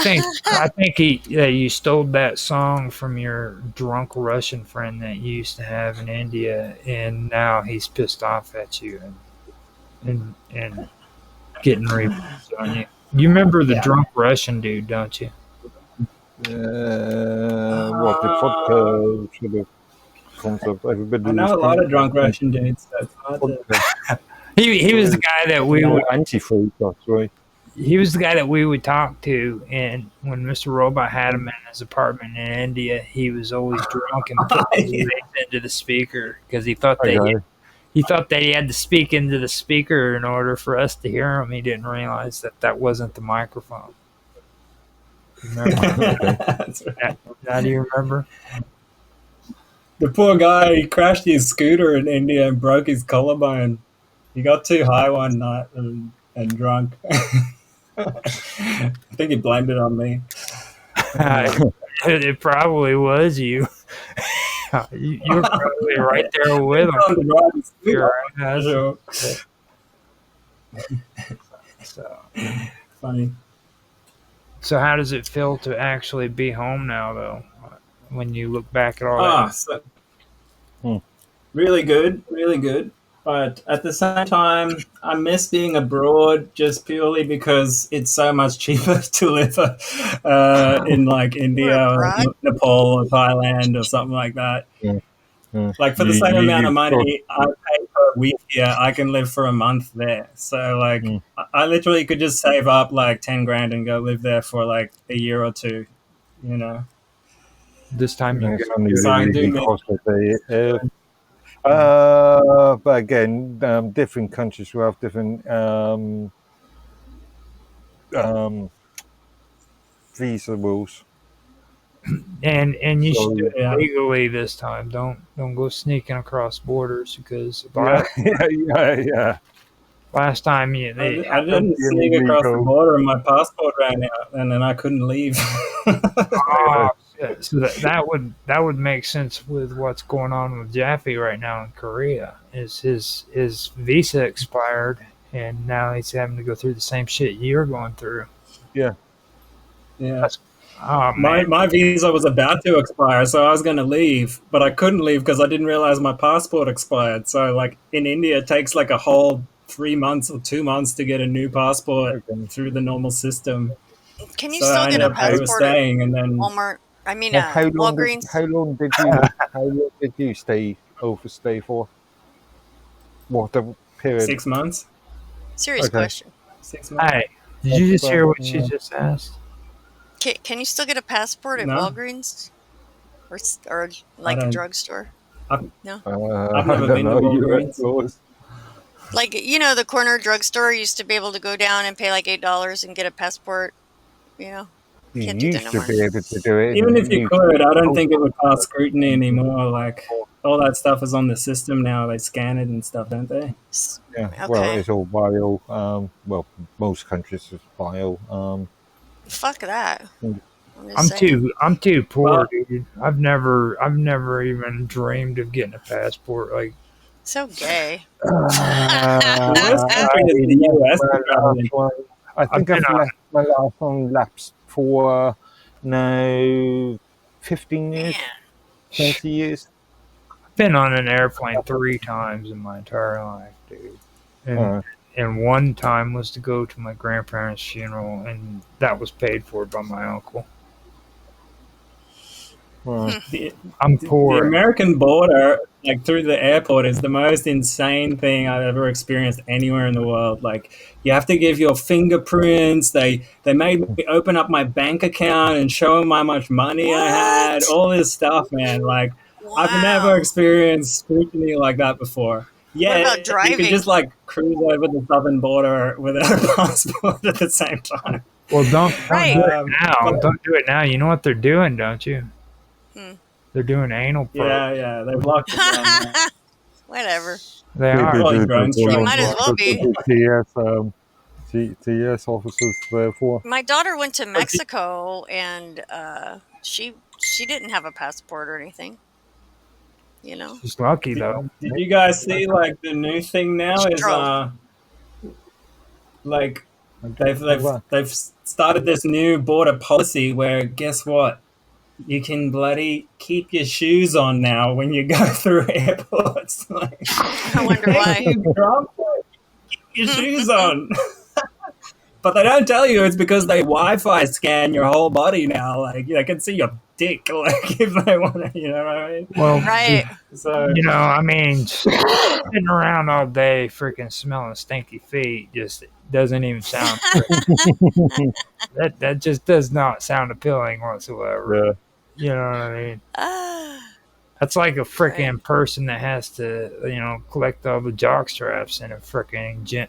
S7: think you stole that song from your drunk Russian friend that you used to have in India, and now he's pissed off at you and getting revenge on you. You remember the drunk Russian dude, don't you?
S4: What the vodka sort of concept? Everybody.
S6: I know a lot of drunk Russian dudes. So it's hard to.
S7: He was the guy that we would
S4: anti-freeze. That's right.
S7: he was the guy that we would talk to, and when Mr. Robot had him in his apartment in India, he was always drunk and put his face into the speaker because he thought that he had to speak into the speaker in order for us to hear him. He didn't realize that wasn't the microphone. Remember?
S6: That's right.
S7: Now do you remember?
S6: The poor guy, he crashed his scooter in India and broke his collarbone. He got too high one night and drunk. I think he blamed it on me.
S7: It probably was you. You were probably right there with him. You're right.
S6: Sure.
S7: So,
S6: Funny.
S7: so how does it feel to actually be home now, though? When you look back at all that?
S6: So really good, really good. But at the same time, I miss being abroad just purely because it's so much cheaper to live in like India or Nepal or Thailand or something like that. Like for the same amount of money I pay per week here, I can live for a month there. So like I literally could just save up like 10 grand and go live there for like a year or two, you know.
S7: This time you
S4: but again, different countries will have different visa rules.
S7: And you should do it legally this time. Don't go sneaking across borders because last time I
S6: didn't sneak across the border and my passport ran out and then I couldn't leave.
S7: So that would make sense with what's going on with Jaffe right now in Korea. Is his visa expired and now he's having to go through the same shit you're going through.
S6: Yeah.
S7: Oh, man.
S6: My visa was about to expire, so I was going to leave, but I couldn't leave because I didn't realize my passport expired. So, like in India, it takes like a whole 3 months or 2 months to get a new passport through the normal system.
S10: Can you still get a passport at Walmart? I mean, Walgreens.
S4: How long did you overstay for? What the period?
S6: 6 months.
S10: Serious question.
S6: 6 months.
S7: Hey, did you just hear what she just asked?
S10: Can you still get a passport at Walgreens or like a drugstore? No.
S6: I've never been to Walgreens.
S10: Like, you know, the corner drugstore used to be able to go down and pay like $8 and get a passport. You know,
S4: you used to be able to do it.
S6: Even if you could, I don't think it would pass scrutiny anymore. Like all that stuff is on the system now. They scan it and stuff, don't they?
S4: Yeah.
S10: Okay.
S4: Well, it's all bio. Well, most countries is bio.
S10: Fuck that.
S7: I'm too poor, dude. I've never even dreamed of getting a passport. Like,
S10: so gay.
S4: I think I've left my last one lapsed for now 15 years, 20 years.
S7: I've been on an airplane 3 times in my entire life, dude. And one time was to go to my grandparents' funeral, and that was paid for by my uncle.
S6: I'm
S7: poor.
S6: The American border like through the airport is the most insane thing I've ever experienced anywhere in the world. Like you have to give your fingerprints. They made me open up my bank account and show them how much money I had.
S10: What?
S6: All this stuff, man. Like I've never
S10: Wow.
S6: experienced scrutiny like that before.
S10: What
S6: Yeah,
S10: about
S6: you could
S10: driving?
S6: just like cruise over the southern border without a passport at the same time.
S7: Well, don't
S10: Right.
S7: do it now.
S6: but-
S7: Don't do it now. You know what they're doing, don't you?
S10: Hmm.
S7: They're doing anal probes.
S6: yeah, they've locked it down now.
S10: Whatever.
S7: They
S6: Well,
S7: are.
S6: it's drone strike.
S10: You might as well be.
S4: TS officers there for.
S10: My daughter went to Mexico and she didn't have a passport or anything. You know.
S7: She's lucky though.
S6: Did you guys see like the new thing now is
S10: Stroke.
S6: like they've started this new border policy where guess what? You can bloody keep your shoes on now when you go through airports. Like,
S10: I wonder why.
S6: keep your shoes on. But they don't tell you it's because they Wi-Fi scan your whole body now. Like they can see your dick, like if they want to, you know what I mean?
S7: Well,
S10: Right.
S6: So
S7: you know, I mean, sitting around all day, freaking smelling stinky feet, just doesn't even sound. that just does not sound appealing whatsoever.
S4: Yeah.
S7: You know what I mean?
S10: Ah,
S7: That's like a freaking
S10: Right.
S7: person that has to, you know, collect all the jock straps in a freaking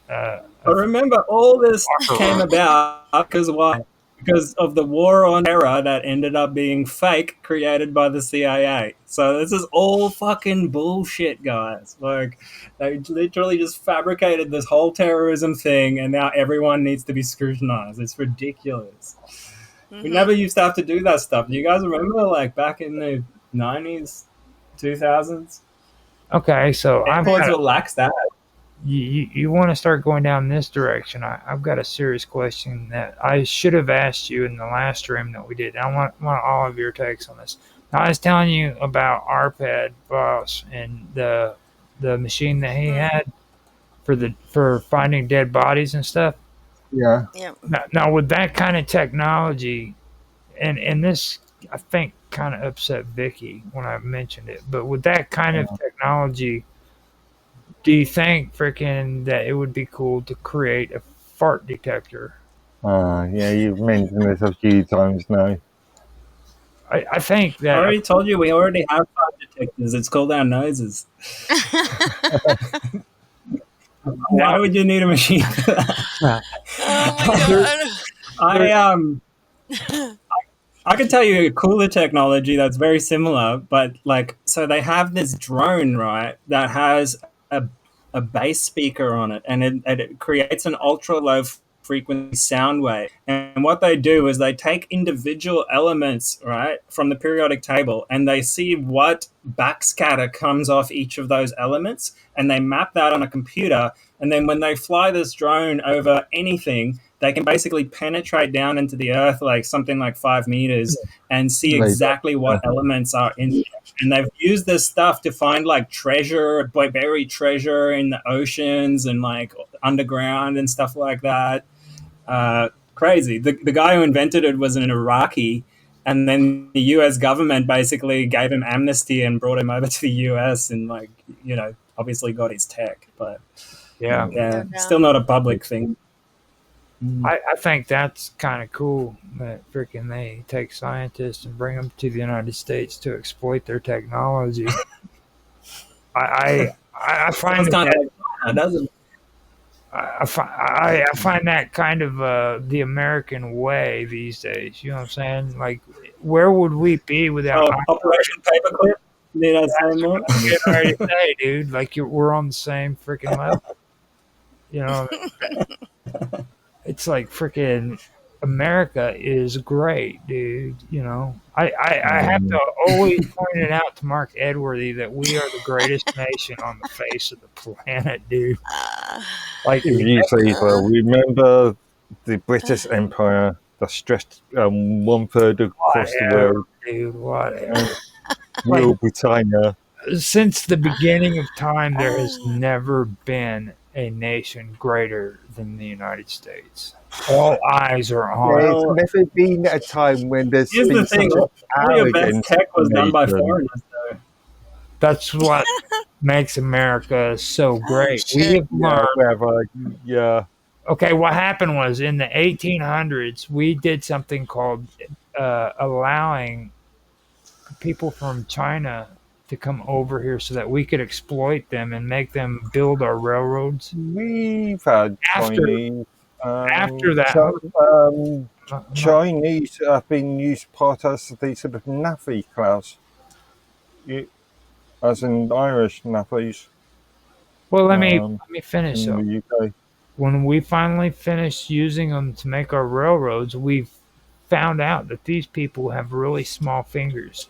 S6: But remember, all this came about because why? Because of the war on terror that ended up being fake, created by the CIA. So this is all fucking bullshit, guys. Like, they literally just fabricated this whole terrorism thing, and now everyone needs to be scrutinized. It's ridiculous. We
S10: mhm.
S6: never used to have to do that stuff. Do you guys remember, like, back in the 90s, 2000s?
S7: Okay, so I've
S6: Airports
S7: got,
S6: relaxed that.
S7: you want to start going down this direction. I've got a serious question that I should have asked you in the last stream that we did. I want all of your takes on this. I was telling you about RPAD Boss and the machine that he had for finding dead bodies and stuff.
S4: Yeah.
S10: Yeah.
S7: Now with that kind of technology, and this I think kind of upset Vicky when I mentioned it, but with that kind of technology, do you think freaking that it would be cool to create a fart detector?
S4: Yeah, you've mentioned this a few times now.
S7: I think
S6: I
S7: that
S6: already told you we already have fart detectors. It's called our noses. Why would you need a machine for that?
S10: Oh my god.
S6: I could tell you a cooler technology that's very similar, but like, so they have this drone, right, that has a bass speaker on it, and it creates an ultra low frequency sound wave. And what they do is they take individual elements, right, from the periodic table, and they see what backscatter comes off each of those elements, and they map that on a computer. And then when they fly this drone over anything, they can basically penetrate down into the earth like something like 5 meters and see exactly what elements are in there. And they've used this stuff to find like treasure, like buried treasure in the oceans and like underground and stuff like that. Crazy. The guy who invented it was an Iraqi, and then the US government basically gave him amnesty and brought him over to the US and, like, you know, obviously got his tech, but
S7: yeah,
S6: yeah,
S10: No
S6: still not a public thing.
S7: I think that's kind of cool that freaking they take scientists and bring them to the United States to exploit their technology. I find
S6: It's kind
S7: that.
S6: of like, doesn't
S7: I find that kind of the American way these days. You know what I'm saying? Like, where would we be without?
S6: Operation Paperclip? Need I say more?
S7: I'm getting ready to say, dude. Like, we're on the same freaking level. You know, it's like freaking America is great, dude. You know, I have to always point it out to Mark Edworthy that we are the greatest nation on the face of the planet, dude. Like,
S4: If you say so, remember the British Empire that stretched 1/3 across the
S7: whatever,
S4: world,
S7: dude, whatever.
S4: Rule Britannia.
S7: Since the beginning of time, there has never been a nation greater than the United States. All eyes are on.
S6: Well,
S4: There's never been a time when there's
S6: Here's
S4: been
S6: the thing:
S4: such
S6: all your best
S4: arrogance
S6: tech was done by
S4: nation.
S6: foreigners, though.
S7: That's what makes America so
S10: Oh
S7: great. We
S10: shit!
S7: have
S4: Yeah,
S7: learned.
S4: wherever. Yeah.
S7: Okay, what happened was in the 1800s, we did something called allowing people from China to come over here so that we could exploit them and make them build our railroads.
S4: We've had
S7: After
S4: Chinese.
S7: after that,
S4: Chinese have been used part as the sort of navvy class, as in Irish navvies
S7: well, let me finish
S4: in
S7: up.
S4: the UK.
S7: When we finally finished using them to make our railroads, we found out that these people have really small fingers.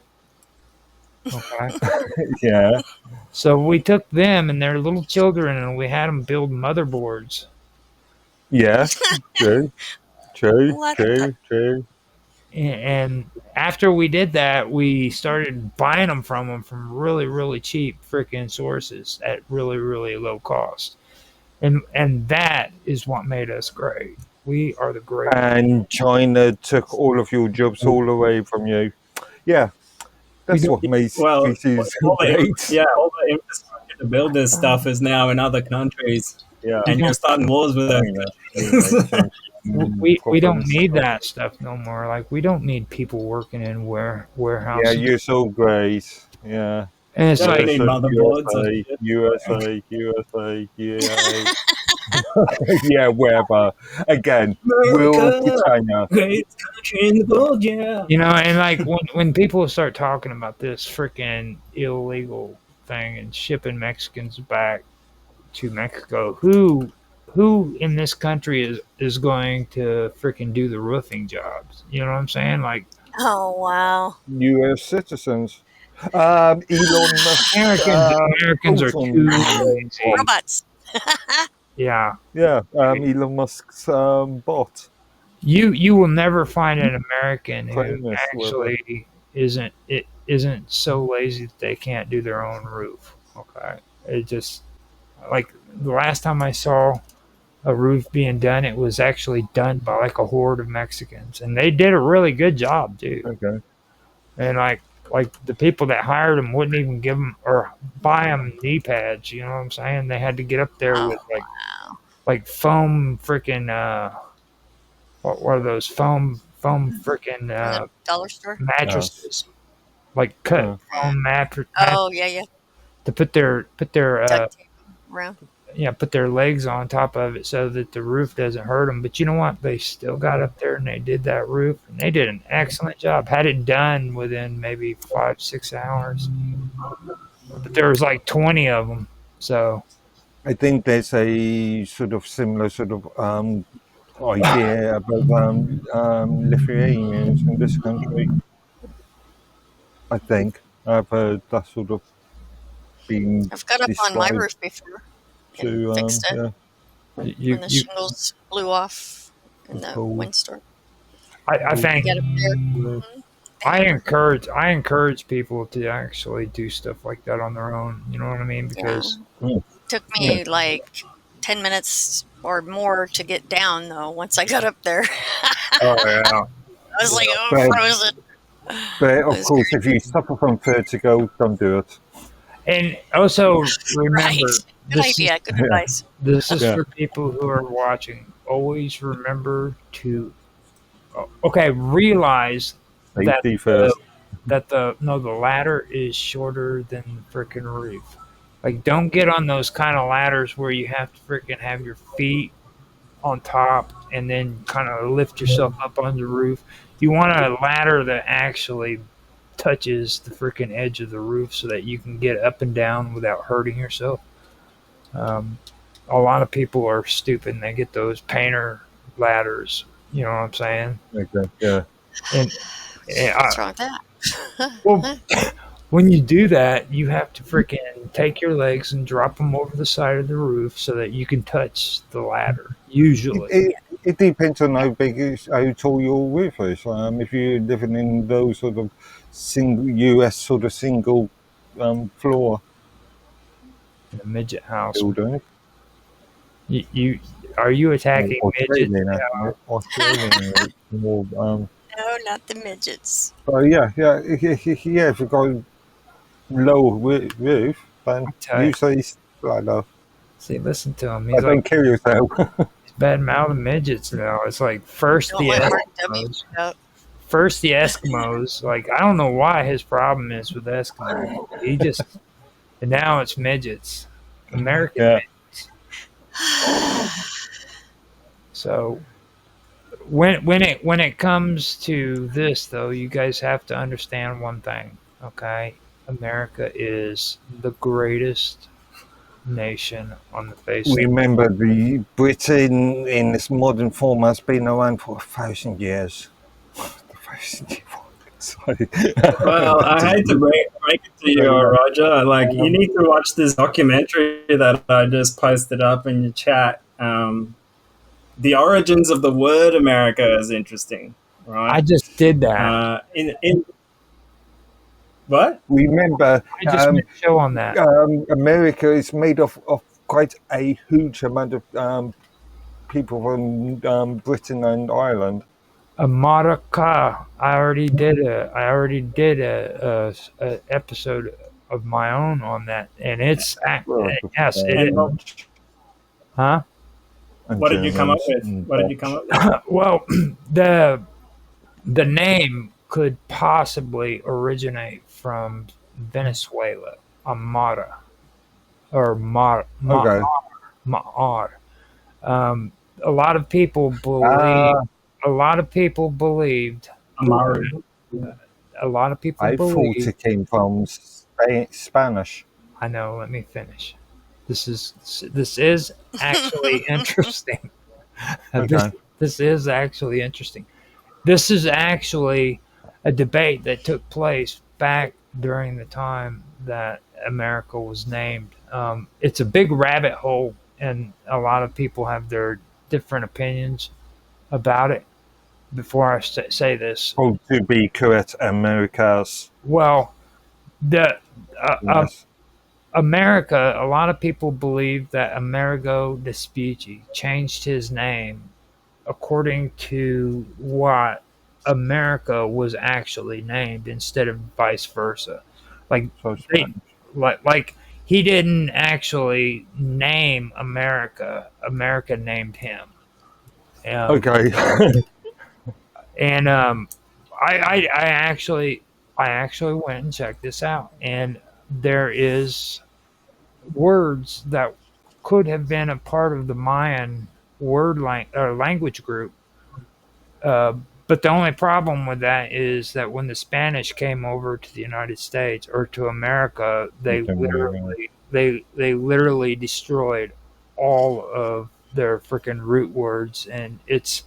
S7: Okay.
S4: Yeah,
S7: So we took them and their little children and we had them build motherboards.
S4: yeah, true, true,
S10: What the?
S4: true, true.
S7: And after we did that, we started buying them from really, really cheap freaking sources at really, really low cost. And that is what made us great. We are the great.
S4: And China took all of your jobs all away from you. Yeah, that's what makes
S6: Well,
S4: species
S6: all the,
S4: great.
S6: all the infrastructure to build this stuff is now in other countries,
S4: Yeah,
S6: and you're starting wars with
S4: I
S6: those
S4: mean, that
S6: countries.
S4: makes sense.
S7: We don't
S4: Problems.
S7: need that stuff no more. Like we don't need people working in
S4: Yeah,
S7: warehouses.
S4: you're so great. Yeah.
S7: And it's
S6: Don't
S7: like
S6: need motherboards and
S4: USA,
S6: shit.
S4: USA, USA, yeah, wherever. Again, will to
S6: America,
S4: China.
S6: greatest country in the world, yeah.
S7: and like when people start talking about this freaking illegal thing and shipping Mexicans back to Mexico, who in this country is going to freaking do the roofing jobs? You know what I'm saying? Like
S10: Oh wow!
S4: US citizens. Elon Musk.
S7: Americans are too lazy.
S10: Robots.
S7: Yeah.
S4: Yeah, Elon Musk's bot.
S7: You will never find an American who
S4: Famous,
S7: actually isn't so lazy that they can't do their own roof. Okay, it just like the last time I saw a roof being done, it was actually done by like a horde of Mexicans, and they did a really good job, dude.
S4: Okay.
S7: And like the people that hired them wouldn't even give them or buy them knee pads. You know what I'm saying? They had to get up there
S10: Oh
S7: with
S10: wow!
S7: like foam freaking what are those foam freaking
S10: From the dollar store.
S7: mattresses, like cut
S4: Uh,
S7: foam mattress
S10: Oh yeah.
S7: to put their
S10: Duct tape around.
S7: put their legs on top of it so that the roof doesn't hurt them. But you know what? They still got up there and they did that roof, and they did an excellent job. Had it done within maybe 5-6 hours, but there was like 20 of them. So
S4: I think there's a sort of similar sort of idea about Lithuanians in this country. I think I've heard that sort of being
S10: I've got up on my
S4: described
S10: roof before and
S4: to
S10: fixed it
S4: yeah.
S7: you,
S10: when the
S7: you
S10: shingles blew off in the
S4: Cool.
S10: windstorm.
S7: I think
S10: Get up there.
S7: I encourage people to actually do stuff like that on their own. You know what I mean? Because
S10: Took me like 10 minutes or more to get down though. Once I got up there,
S7: oh yeah.
S10: I was like, oh,
S4: Right.
S10: frozen.
S4: But of
S10: That's
S4: course, if you suffer from vertigo, don't do it.
S7: And also remember,
S10: Right. Good
S7: this
S10: idea. Good advice.
S7: This is
S4: Yeah.
S7: for people who are watching. Always remember to, realize that
S4: Safety first.
S7: the ladder is shorter than the freaking roof. Like, don't get on those kind of ladders where you have to freaking have your feet on top and then kind of lift yourself up on the roof. You want a ladder that actually touches the freaking edge of the roof so that you can get up and down without hurting yourself. A lot of people are stupid and they get those painter ladders. You know what I'm saying?
S4: Okay. Yeah.
S7: And
S10: What's wrong with that?
S7: well, when you do that, you have to freaking take your legs and drop them over the side of the roof so that you can touch the ladder. Usually,
S4: It depends on how tall your roof is. If you're living in those sort of US sort of single floor
S7: in a midget house.
S4: building.
S7: You are you attacking midgets?
S4: Australian, more,
S10: No, not the midgets.
S4: yeah. If you go low roof, then
S7: I tell you.
S4: usually it's like that.
S7: See, listen to him.
S4: But
S7: He's
S4: don't
S7: like
S4: kill yourself.
S7: he's bad mouthing midgets now. It's like first
S10: Don't
S7: the
S10: let Mark W.
S7: Eskimos.
S10: out.
S7: First the Eskimos. Like I don't know why his problem is with Eskimos. He just and now it's midgets. American
S4: Yeah.
S7: midgets. So when it comes to this though, you guys have to understand one thing, okay? America is the greatest nation on the face of
S4: Remember, the Britain in its modern form has been around for 1,000 years. 1,000 years. Sorry.
S6: Well, I hate to break it to you, Roger. Like, you need to watch this documentary that I just posted up in your chat. The origins of the word America is interesting, right?
S7: I just did that.
S6: In what?
S4: Remember,
S7: I just made a show on that.
S4: America is made of quite a huge amount of people from Britain and Ireland.
S7: America. I already did a episode of my own on that, and it's yes, it is. Huh?
S6: What did you come up with? What did you come up with?
S7: Well, the name could possibly originate from Venezuela, Amara, or Mar.
S4: Okay.
S7: Ma'ar. A lot of people believe. A lot of people believed.
S6: Amaru.
S7: A lot of people
S4: I thought
S7: believe.
S4: it came from Spanish.
S7: I know. Let me finish. This is actually interesting.
S4: Okay.
S7: This is actually interesting. This is actually a debate that took place back during the time that America was named. It's a big rabbit hole, and a lot of people have their different opinions about it. Before I say this,
S4: Oh, to be correct, America's.
S7: well, the
S4: Yes.
S7: America, a lot of people believe that Amerigo Vespucci changed his name according to what America was actually named instead of vice versa. Like
S4: So
S7: they, like he didn't actually name America. America named him.
S4: okay.
S7: And I actually went and checked this out, and there is words that could have been a part of the Mayan language group. But the only problem with that is that when the Spanish came over to the United States or to America, they literally destroyed all of their freaking root words, and it's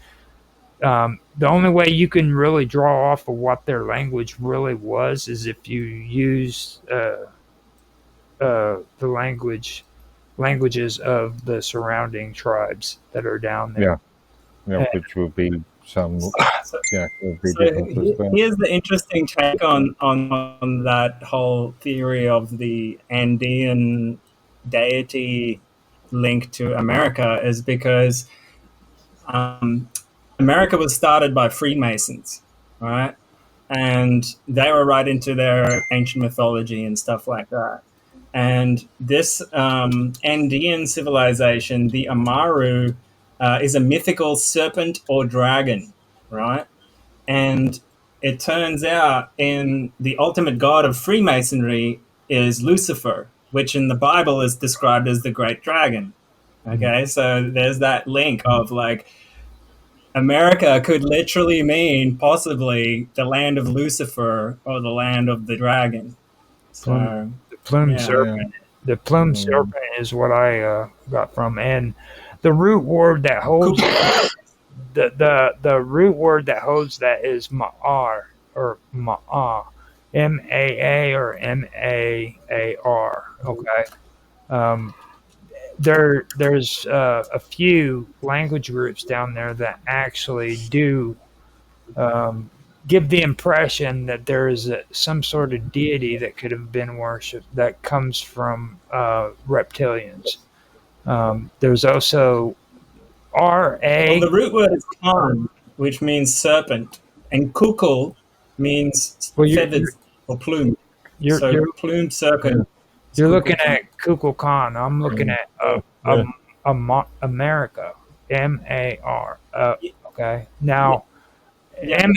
S7: the only way you can really draw off of what their language really was is if you use the languages of the surrounding tribes that are down there.
S4: Yeah, which will be some. Yeah, will be
S6: So
S4: different as well.
S6: here's the interesting take on that whole theory of the Andean deity link to America is because America was started by Freemasons, right? And they were right into their ancient mythology and stuff like that. And this Andean civilization, the Amaru, is a mythical serpent or dragon, right? And it turns out in the ultimate god of Freemasonry is Lucifer, which in the Bible is described as the great dragon. Okay, so there's that link of like America could literally mean possibly the land of Lucifer or the land of the dragon. So
S7: The plumed
S6: Yeah.
S7: serpent. The plumed serpent is what I got from, and the root word that holds the root word that holds that is ma'ar or ma'a, M-A-A or M-A-A-R. Okay. There's a few language groups down there that actually do give the impression that there is some sort of deity that could have been worshipped that comes from reptilians. There's also R-A.
S6: Well, the root word is Khan, which means serpent, and kukul means
S7: Well,
S6: feathered or plume.
S7: You're
S6: So
S7: you're
S6: plume circle. is
S7: you're looking
S6: Kukulkan.
S7: at Kukulkan. I'm looking at America. MAR. Okay. Now,
S6: Yeah,
S7: M.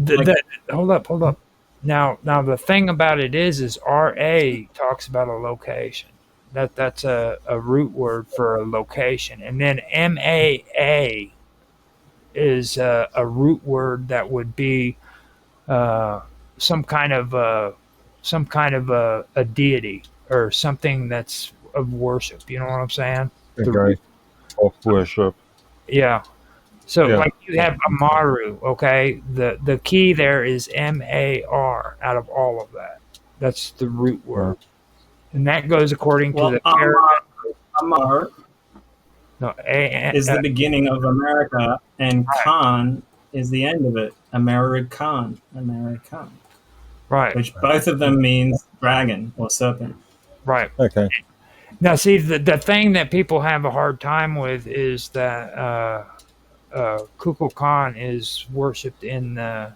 S6: like
S7: Hold up. Now the thing about it is RA talks about a location. That's a root word for a location, and then MAA is a root word that would be uh, some kind of a deity or something that's of worship. You know what I'm saying? The root,
S4: Okay. Of worship.
S7: yeah. So
S4: Yeah.
S7: like you have Amaru, okay? The key there is MAR out of all of that. That's the root word. And that goes according to
S6: well,
S7: the paradigm.
S6: Amar
S7: No,
S6: is the beginning of America, and Khan is the end of it. American,
S7: right,
S6: which both of them means dragon or serpent.
S7: right.
S4: Okay.
S7: Now, see, the thing that people have a hard time with is that Kukulkan is worshipped in north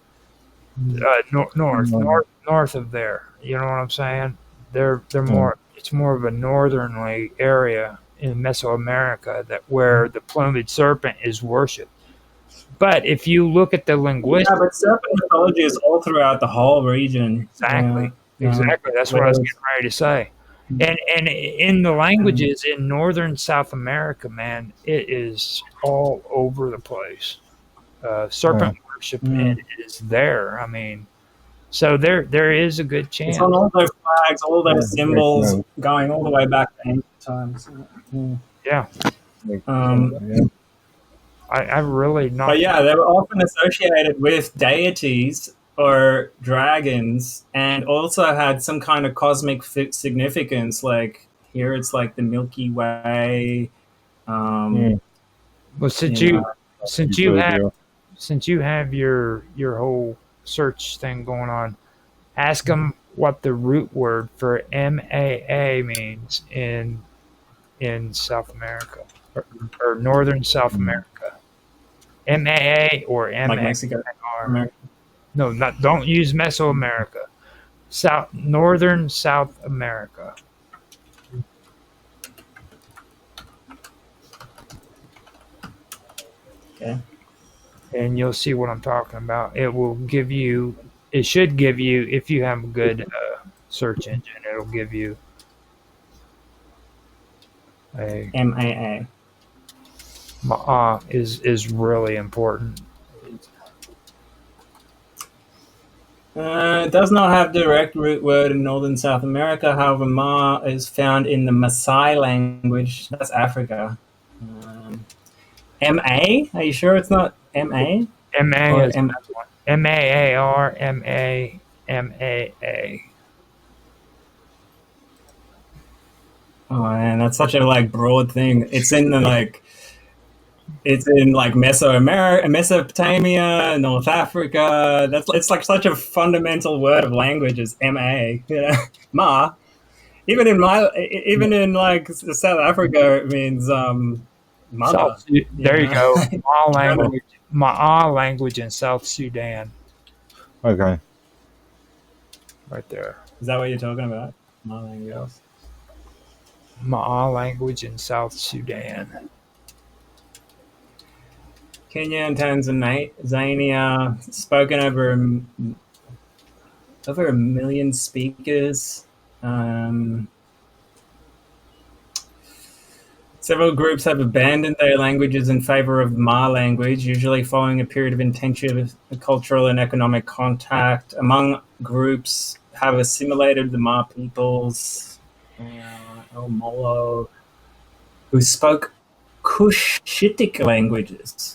S7: of there. You know what I'm saying? They're more. It's more of a northernly area in Mesoamerica that where the plumaged serpent is worshipped. But if you look at the
S6: Yeah,
S7: linguistics,
S6: but serpent mythology is all throughout the whole region.
S7: exactly,
S6: Yeah,
S7: exactly. That's what I was getting ready to say. And in the languages in northern South America, man, it is all over the place. Serpent worship is there. I mean, so there is a good chance.
S6: It's on all those flags, all those symbols, going all the way back to ancient times.
S7: Yeah, I really not.
S6: But yeah, they were often associated with deities or dragons, and also had some kind of cosmic significance. Like here, it's like the Milky Way.
S7: Well, since you have your whole search thing going on, ask them what the root word for MAA means in South America or northern South America. MAA or MAR.
S6: Like Mexico.
S7: No, don't use Mesoamerica. Northern South America.
S6: Okay.
S7: And you'll see what I'm talking about. It should give you, if you have a good search engine, it'll give you a
S6: MAA.
S7: Ma'a is really important.
S6: It does not have direct root word in northern South America. However, Ma is found in the Maasai language. That's Africa. MA? Are you sure it's not MA?
S7: MA is MAAR MAMAA.
S6: Oh man, that's such a broad thing. It's in Mesoamerica, Mesopotamia, North Africa. It's like such a fundamental word of language as MA. Ma. Even in South Africa, it means mother.
S7: There you go. Ma'a language in South Sudan.
S4: Okay.
S7: Right there.
S6: Is that what you're talking about? Ma language.
S7: Ma'a language in South Sudan.
S6: Kenya and Tanzania, spoken over a million speakers. Several groups have abandoned their languages in favor of Ma language, usually following a period of intensive cultural and economic contact. Among groups have assimilated the Ma peoples, El Molo, who spoke Cushitic languages.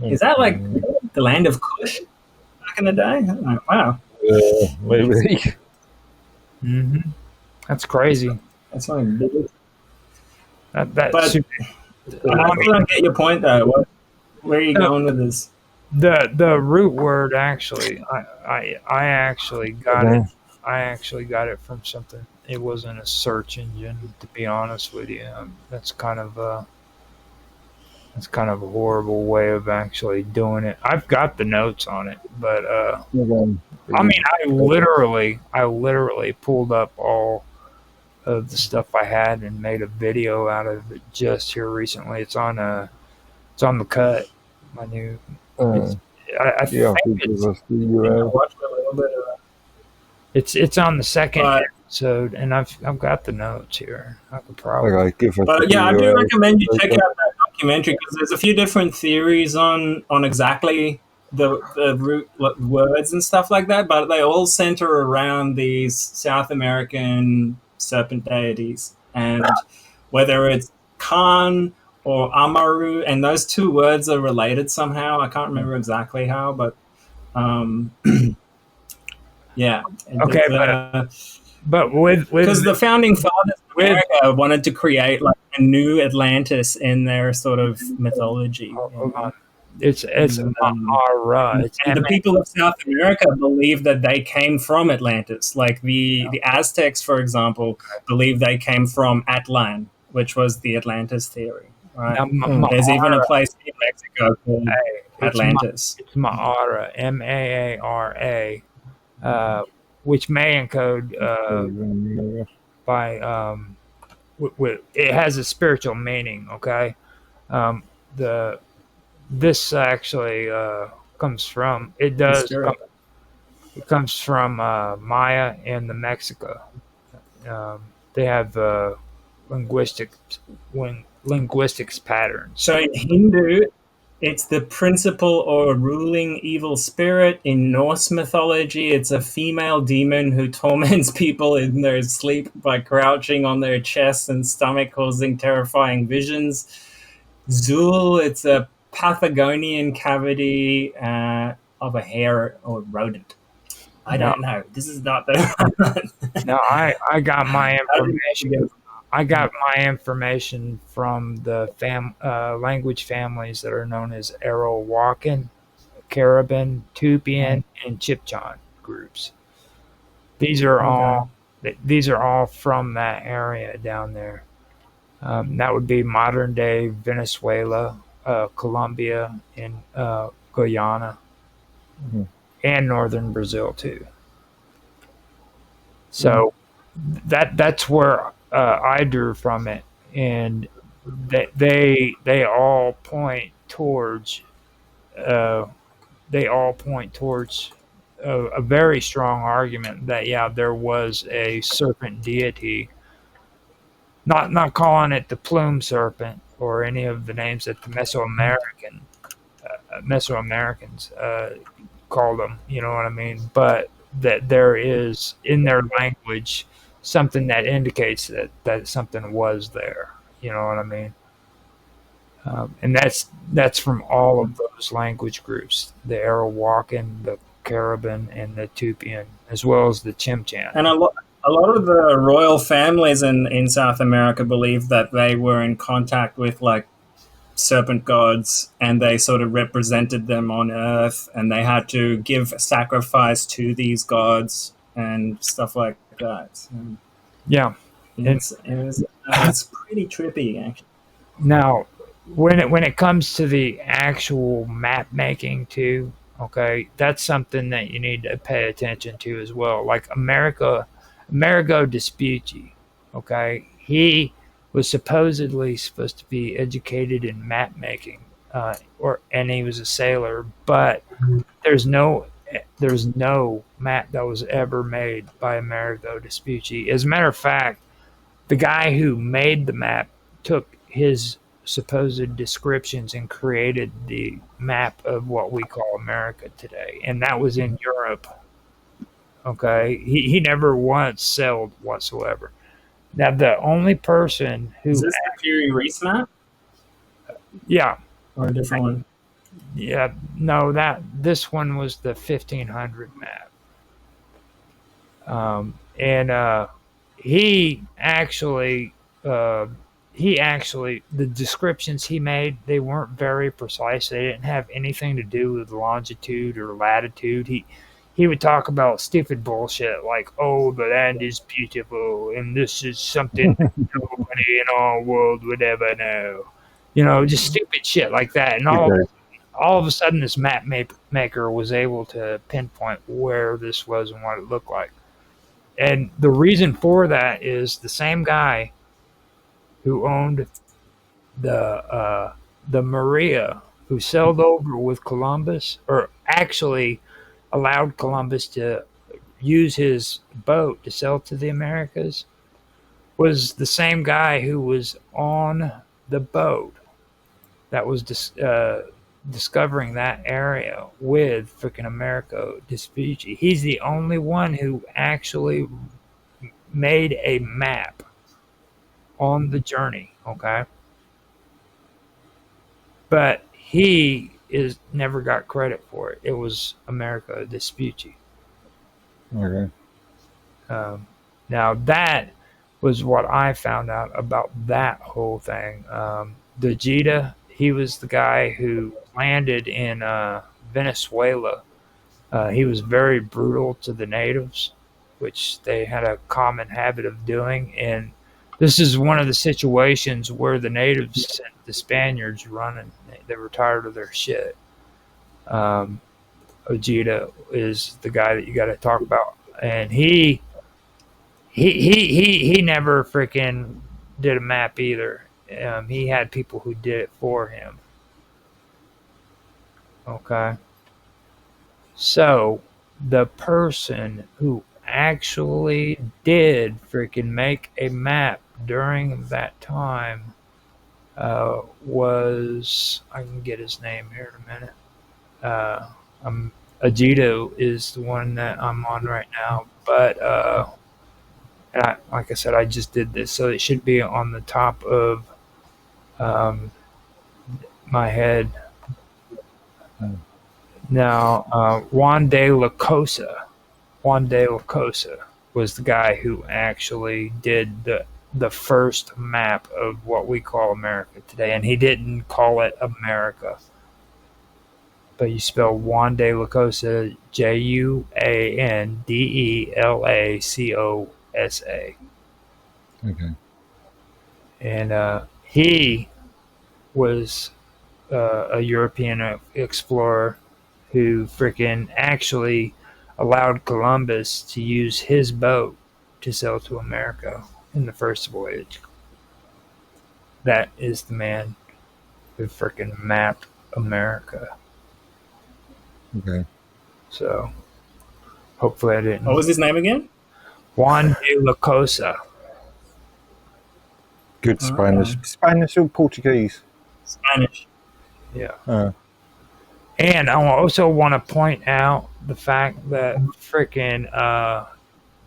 S6: Is that like the land of Kush back in the day? Wow.
S4: Maybe.
S7: Mm-hmm. That's crazy.
S6: That's like big.
S7: But
S6: I don't get your point though. Where are you going with this?
S7: The root word actually, I actually got it. I actually got it from something. It wasn't a search engine, to be honest with you. That's kind of It's kind of a horrible way of actually doing it. I've got the notes on it, but I mean, I literally pulled up all of the stuff I had and made a video out of it just here recently. It's on the cut. My new. It's, I
S4: Yeah,
S7: think
S4: give
S7: it's
S4: us the
S6: I
S4: URL.
S6: watched a little bit of
S7: it's on the second
S6: But-
S7: episode, and I've got the notes here. I could probably.
S4: Okay, give us
S6: But
S4: the
S6: yeah, I do
S4: URL.
S6: recommend you check out that documentary because there's a few different theories on exactly the root words and stuff like that, but they all center around these South American serpent deities, and whether it's Khan or Amaru, and those two words are related somehow. I can't remember exactly how, but yeah.
S7: Okay, but with
S6: because the founding fathers of America wanted to create like a new Atlantis in their sort of mythology.
S7: hold on. It's Mara. It's
S6: And the people of South America believe that they came from Atlantis. Like the Aztecs, for example, believe they came from Atlan, which was the Atlantis theory. Right? There's even a place in Mexico called Atlantis.
S7: It's Mara, Maara, which may encode by it has a spiritual meaning. Okay, this actually comes from it comes from Maya and the Mexico. They have linguistics patterns.
S6: So in Hindu, it's the principal or ruling evil spirit. In Norse mythology, it's a female demon who torments people in their sleep by crouching on their chest and stomach, causing terrifying visions. Zul, it's a Patagonian cavity of a hare or rodent. I don't know. This is not the.
S7: No, I got my information. I got my information from the language families that are known as Arawakan, Caribbean, Tupian, and Chipchan groups. These are all from that area down there. That would be modern day Venezuela, Colombia, and Guyana, and northern Brazil too. So that's where I drew from it, and they all point towards a very strong argument that there was a serpent deity. Not calling it the plume serpent or any of the names that the Mesoamericans called them. You know what I mean? But that there is in their language something that indicates that something was there. You know what I mean? And that's from all of those language groups: the Arawakan, the Caribbean, and the Tupian, as well as the Chimchan.
S6: And a lot of the royal families in South America believe that they were in contact with like serpent gods, and they sort of represented them on Earth, and they had to give sacrifice to these gods and stuff like that. So
S7: Yeah.
S6: it's pretty trippy, actually.
S7: Now, when it comes to the actual map making too, okay, that's something that you need to pay attention to as well. Like Amerigo Vespucci, okay, he was supposedly supposed to be educated in map making, and he was a sailor, but there's no map that was ever made by Amerigo Vespucci. As a matter of fact, the guy who made the map took his supposed descriptions and created the map of what we call America today, and that was in Europe. Okay, he never once sailed whatsoever. Now, the only person who
S6: Is this the Fury Reese map
S7: yeah,
S6: or a different one?
S7: yeah, no, this one was the 1500 map. And he actually the descriptions he made, they weren't very precise. They didn't have anything to do with longitude or latitude. He would talk about stupid bullshit like, oh, the land is beautiful and this is something that nobody in our world would ever know. just stupid shit like that. And
S4: Okay.
S7: all of a sudden, this maker was able to pinpoint where this was and what it looked like. And the reason for that is the same guy who owned the Maria, who sailed over with Columbus, or actually allowed Columbus to use his boat to sail to the Americas, was the same guy who was on the boat that was discovering that area with freaking Americo Vespucci. He's the only one who actually made a map on the journey, okay? But he never got credit for it. It was Americo Vespucci.
S4: Okay.
S7: Now that was what I found out about that whole thing. The Jita, he was the guy who landed in Venezuela. He was very brutal to the natives, which they had a common habit of doing. And this is one of the situations where the natives sent the Spaniards running. They were tired of their shit. Ojeda is the guy that you got to talk about, and he never freaking did a map either. He had people who did it for him. Okay. So the person who actually did freaking make a map during that time was, I can get his name here in a minute. Ajito is the one that I'm on right now, but and like I said, I just did this, so it should be on the top of my head. Now, Juan de la Cosa was the guy who actually did the first map of what we call America today, and he didn't call it America, but you spell Juan de la Cosa Juandelacosa.
S4: Okay.
S7: And he was a European explorer who freaking actually allowed Columbus to use his boat to sail to America in the first voyage. That is the man who freaking mapped America.
S4: Okay.
S7: So hopefully I didn't.
S6: What was his name again?
S7: Juan de la Cosa.
S4: Good Spanish. Spanish or Portuguese?
S6: Spanish.
S7: Yeah. And I also want to point out the fact that freaking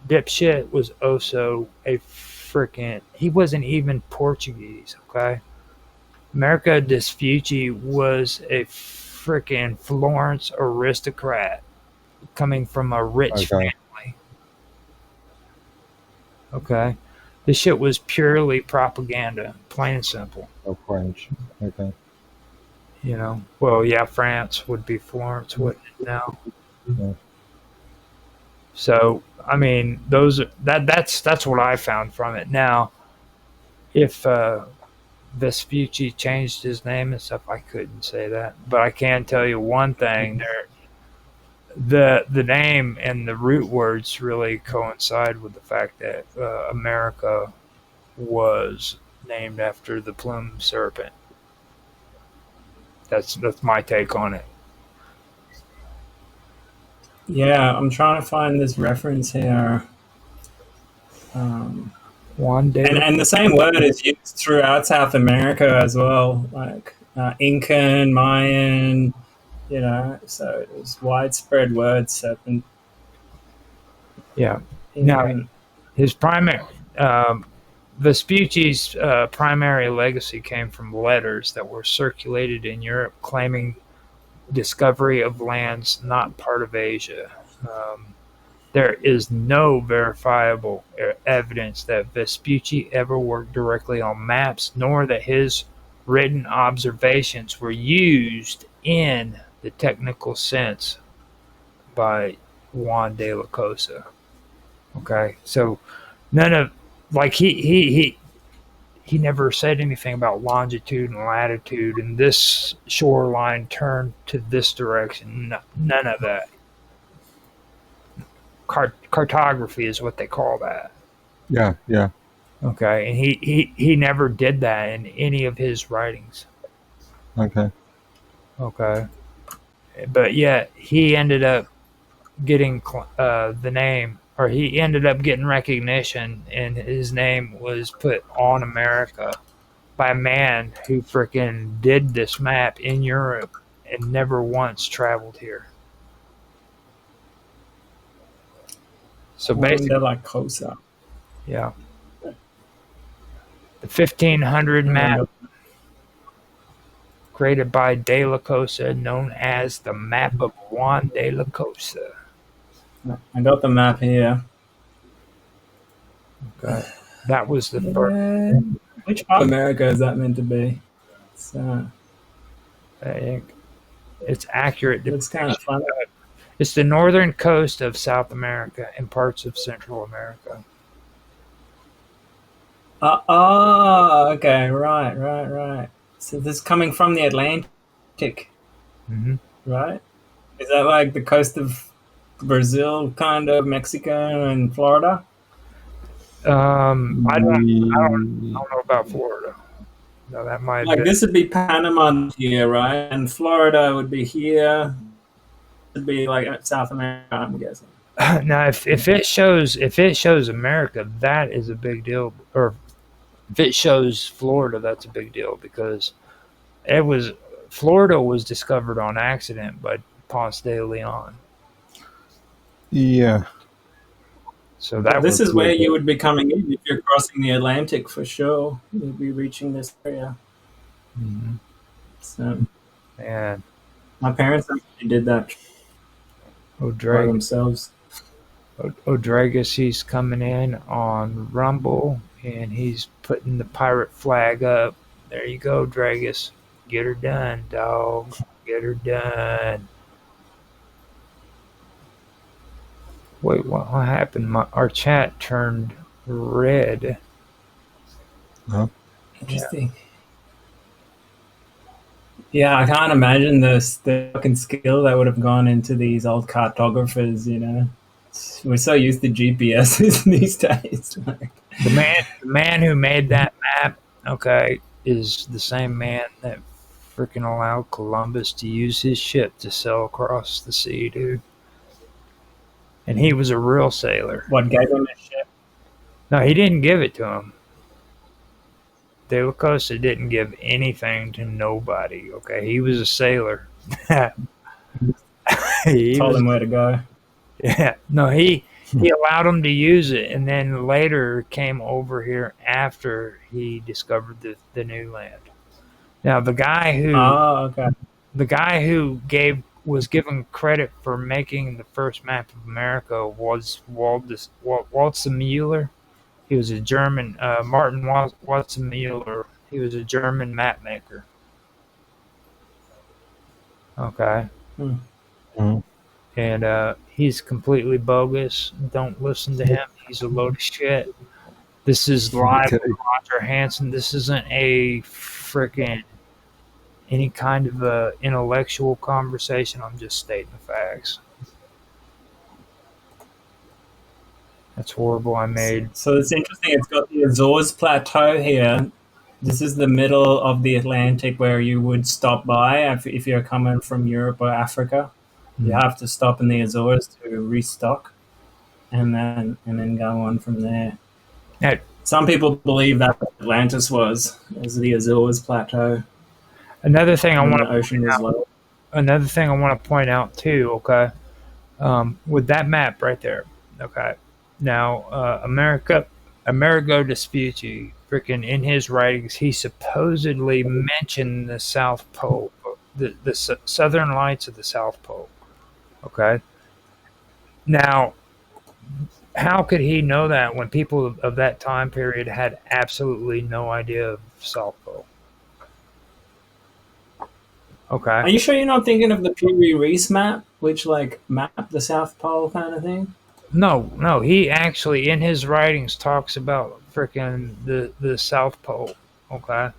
S7: dipshit was also a freaking. He wasn't even Portuguese, okay? Americo Vespucci was a freaking Florence aristocrat coming from a rich family. Okay? This shit was purely propaganda, plain and simple.
S4: Oh, French. Okay.
S7: Well, yeah, France would be Florence, wouldn't it now?
S4: Yeah.
S7: So, I mean, that's what I found from it. Now, if Vespucci changed his name and stuff, I couldn't say that, but I can tell you one thing: the name and the root words really coincide with the fact that America was named after the plumed serpent. That's my take on it.
S6: Yeah, I'm trying to find this reference here.
S7: One day,
S6: And the same word is used throughout South America as well, like Incan, Mayan, so it was widespread word serpent.
S7: yeah. Now, his primary Vespucci's primary legacy came from letters that were circulated in Europe claiming discovery of lands not part of Asia. There is no verifiable evidence that Vespucci ever worked directly on maps, nor that his written observations were used in the technical sense by Juan de la Cosa. Okay, so none of, like, he he never said anything about longitude and latitude and this shoreline turned to this direction. None of that. Cartography is what they call that.
S4: Yeah, yeah.
S7: Okay, and he never did that in any of his writings.
S4: Okay.
S7: Okay, but yet he ended up getting the name, or he ended up getting recognition, and his name was put on America by a man who freaking did this map in Europe and never once traveled here. So basically,
S6: They're like closer.
S7: yeah, the 1500 map created by De La Cosa, known as the Map of Juan de la Cosa.
S6: I got the map here.
S7: Okay. That was the first.
S6: Which part of America is that meant to be?
S7: It's accurate.
S6: It's kind of fun.
S7: It's the northern coast of South America and parts of Central America.
S6: Okay, right. So this is coming from the Atlantic, right? Is that like the coast of Brazil, kind of Mexico and Florida?
S7: I don't know about Florida. No, that might
S6: Like
S7: be.
S6: this would be Panama here, right? And Florida would be here. It'd be like South America, I'm guessing.
S7: Now, if it shows America, that is a big deal. Or if it shows Florida, that's a big deal because Florida was discovered on accident by Ponce de Leon.
S4: Yeah.
S7: So that
S6: this is where you would be coming in if you're crossing the Atlantic for sure. You'd be reaching this area.
S7: Mm-hmm.
S6: So,
S7: and
S6: my parents actually did that by themselves.
S7: Odragus, he's coming in on Rumble and he's putting the pirate flag up. There you go, Dragus. Get her done, dog. Get her done. Wait, what happened? Our chat turned red.
S4: Huh?
S6: Interesting. Yeah, I can't imagine the fucking skill that would have gone into these old cartographers, you know. We're so used to GPSs these days. Like.
S7: The man who made that map, okay, is the same man that freaking allowed Columbus to use his ship to sail across the sea, dude. And he was a real sailor.
S6: What, gave him a ship?
S7: No, he didn't give it to him. De La Cosa didn't give anything to nobody, okay? He was a sailor.
S6: He told him where to go.
S7: Yeah. No, he allowed him to use it, and then later came over here after he discovered the new land. Now, the guy who was given credit for making the first map of America was Waldseemüller. He was a German, Martin Waldseemüller. He was a German map maker. Okay.
S4: Mm-hmm.
S7: And he's completely bogus. Don't listen to him. He's a load of shit. This is live with Roger Hanson. This isn't a freaking any kind of a intellectual conversation. I'm just stating the facts. That's horrible. I made.
S6: So it's interesting. It's got the Azores Plateau here. This is the middle of the Atlantic where you would stop by if you're coming from Europe or Africa. You have to stop in the Azores to restock, and then go on from there.
S7: Now,
S6: some people believe that Atlantis was the Azores Plateau.
S7: Another thing I want to point out too. Okay, with that map right there. Okay, now Amerigo Vespucci, freaking in his writings, he supposedly mentioned the South Pole, the southern lights of the South Pole. Okay. Now, how could he know that when people of that time period had absolutely no idea of South Pole? Okay.
S6: Are you sure you're not thinking of the Pee Wee Reese map, which like mapped the South Pole kind of thing?
S7: No. He actually, in his writings, talks about freaking the South Pole. Okay,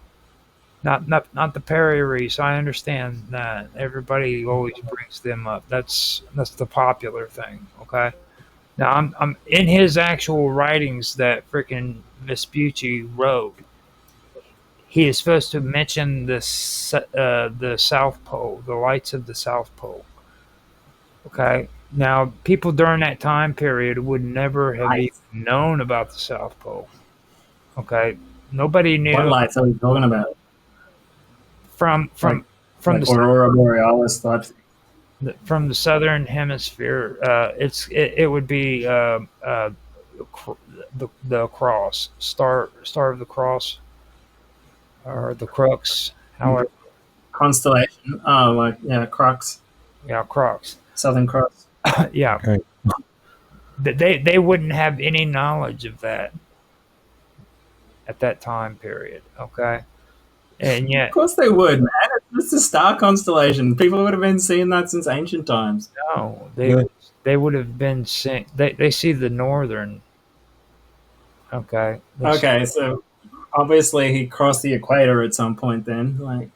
S7: not the Perry Reese. I understand that everybody always brings them up. That's the popular thing. Okay. Now I'm in his actual writings that freaking Vespucci wrote. He is supposed to mention the South Pole, the lights of the South Pole. Okay. Now, people during that time period would never have even
S6: Lights.
S7: known about the South Pole. Okay. Nobody
S6: What
S7: knew
S6: lights are we talking about?
S7: from
S6: Like
S7: from from the
S6: Aurora Borealis type thing?
S7: from the southern hemisphere. It would be cr- the cross, star of the cross, or the crux. However,
S6: Constellation. Oh, like, yeah, Crux.
S7: yeah, crux.
S6: Southern Cross.
S7: Yeah,
S3: Okay.
S7: they wouldn't have any knowledge of that at that time period. Okay, and
S6: Of
S7: yet
S6: course they would, man. It's just a star constellation. People would have been seeing that since ancient times.
S7: no,
S3: Yeah.
S7: they would have been seeing. They see the northern. Okay,
S6: Okay, so obviously he crossed the equator at some point then. Like,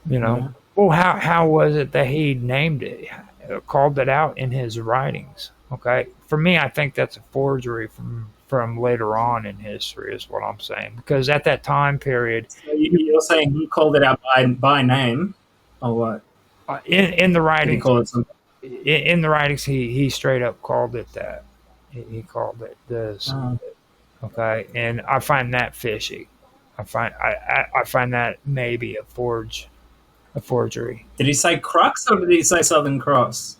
S7: you
S6: you
S7: know.
S6: know.
S7: Well, how was it that he named it, called it out in his writings? Okay, for me, I think that's a forgery from later on in history, is what I'm saying. Because at that time period,
S6: So you're saying he called it out by name, or what?
S7: in the
S6: Did he
S7: writings,
S6: call it something?
S7: in the writings, he straight up called it that. He called it this.
S6: Oh.
S7: Okay, and I find that fishy. I find that maybe a forgery.
S6: Did he say Crux or did he say Southern Cross?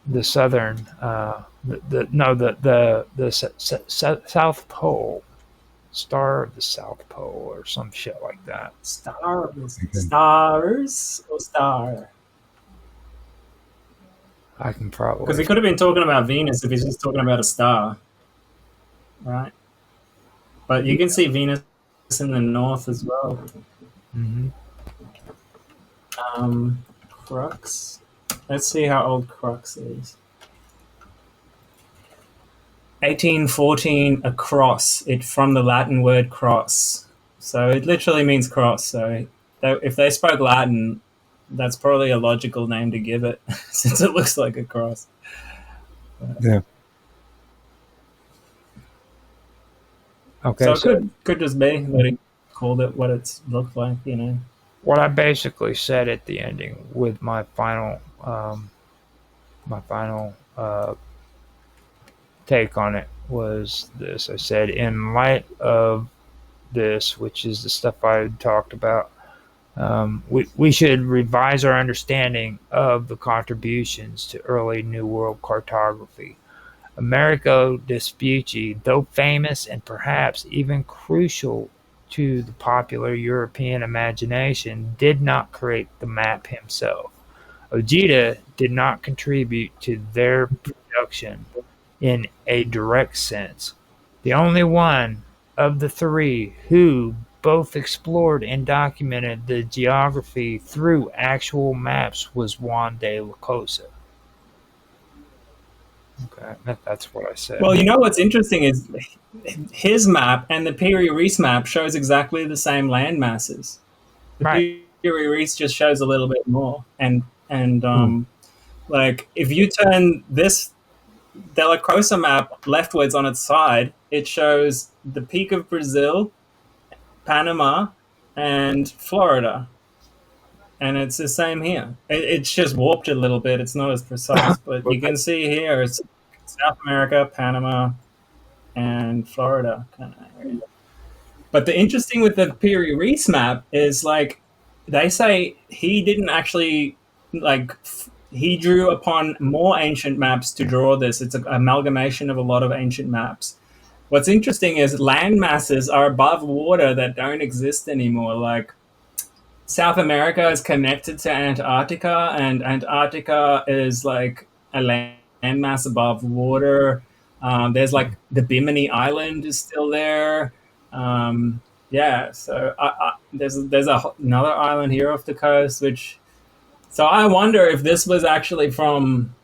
S7: The southern, the no, South Pole, star of the South Pole, or some shit like that.
S6: Stars or star?
S7: I can
S6: Because
S7: probably.
S6: he could have been talking about Venus if he's just talking about a star, right? But you can see Venus in the north as well.
S7: Hmm.
S6: Crux. Let's see how old Crux is. 1814, a cross. It from the Latin word cross, so it literally means cross. So if they spoke Latin, that's probably a logical name to give it, since it looks like a cross.
S3: Yeah.
S7: Okay,
S6: So it
S7: so
S6: could just be that he called it what it's looked like, you know.
S7: what I basically said at the ending with my final take on it was this. I said, in light of this, which is the stuff I talked about, we should revise our understanding of the contributions to early New World cartography. Amerigo Vespucci, though famous and perhaps even crucial to the popular European imagination, did not create the map himself. Ojeda did not contribute to their production in a direct sense. The only one of the three who both explored and documented the geography through actual maps was Juan de la Cosa. Okay, that's what I said.
S6: Well, you know what's interesting is his map and the Piri Reis map shows exactly the same land masses. The
S7: Right.
S6: Piri Reis just shows a little bit more, and like if you turn this Della Cosa map leftwards on its side, it shows the peak of Brazil, Panama, and Florida. And it's the same here. It's just warped a little bit. It's not as precise, but you can see here it's South America, Panama, and Florida kind of area. But the interesting with the Piri Reis map is like they say he didn't actually like he drew upon more ancient maps to draw this. It's an amalgamation of a lot of ancient maps. What's interesting is land masses are above water that don't exist anymore. Like South America is connected to Antarctica, and Antarctica is like a landmass above water. There's like the Bimini Island is still there. Yeah, so there's another island here off the coast, which. So I wonder if this was actually from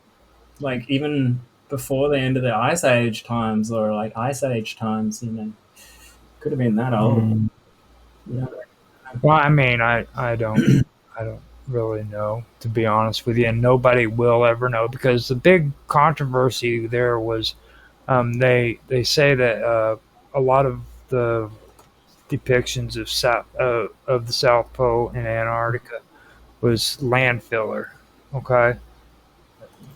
S6: like even before the end of the Ice Age times or like Ice Age times. You know, could have been that old.
S7: Mm.
S6: Yeah.
S7: Well, I mean, I don't really know, to be honest with you, and nobody will ever know because the big controversy there was they say that a lot of the depictions of the South Pole in Antarctica was land filler. Okay,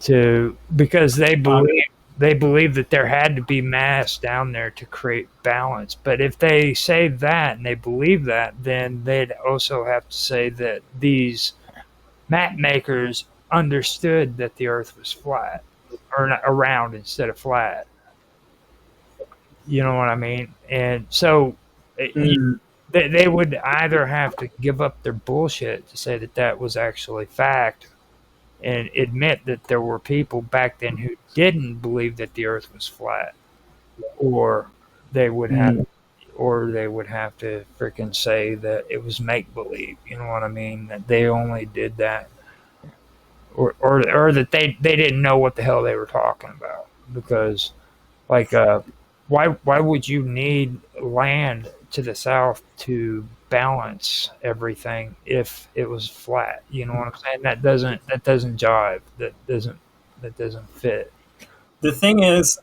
S7: to because they believe that there had to be mass down there to create balance. But if they say that and they believe that, then they'd also have to say that these map makers understood that the Earth was flat or not, around instead of flat. You know what I mean? And so
S6: Mm.
S7: they would either have to give up their bullshit to say that that was actually fact and admit that there were people back then who didn't believe that the Earth was flat, or they would have,
S6: Mm.
S7: or they would have to freaking say that it was make believe. You know what I mean? That they only did that, or that they didn't know what the hell they were talking about because, like, why would you need land to the south to balance everything if it was flat? You know what I'm saying? That doesn't jive. That doesn't fit.
S6: The thing is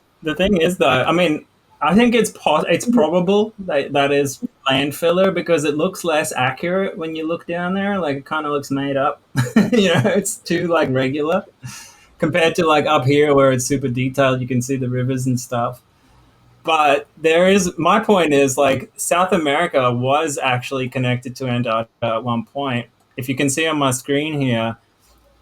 S6: though, I mean, I think it's probable that that is land filler because it looks less accurate when you look down there. Like it kind of looks made up. You know, it's too like regular compared to like up here where it's super detailed. You can see the rivers and stuff. But there is my point is like South America was actually connected to Antarctica at one point. If you can see on my screen here,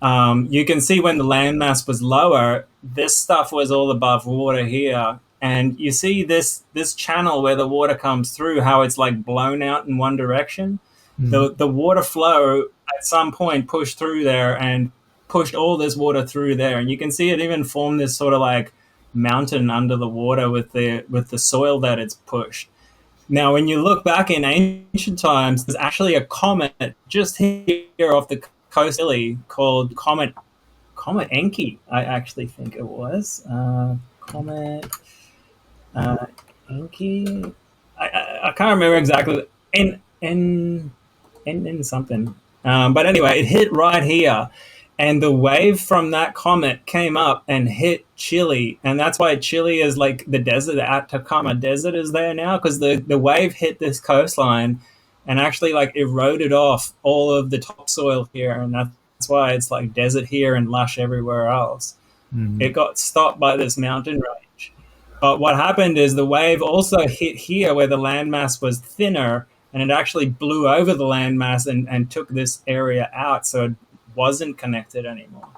S6: you can see when the landmass was lower, this stuff was all above water here, and you see this channel where the water comes through, how it's like blown out in one direction. The water flow at some point pushed through there and pushed all this water through there, and you can see it even form this sort of like mountain under the water with the soil that it's pushed. Now, when you look back in ancient times, there's actually a comet just here off the coast of Italy called Comet Enki. I actually think it was Comet Enki. I can't remember exactly. In something. But anyway, it hit right here, and the wave from that comet came up and hit Chile, and that's why Chile is like the desert. The Atacama Desert is there now because the wave hit this coastline and actually like eroded off all of the topsoil here, and that's why it's like desert here and lush everywhere else. It got stopped by this mountain range. But what happened is the wave also hit here where the landmass was thinner, and it actually blew over the landmass and took this area out, so it wasn't connected anymore.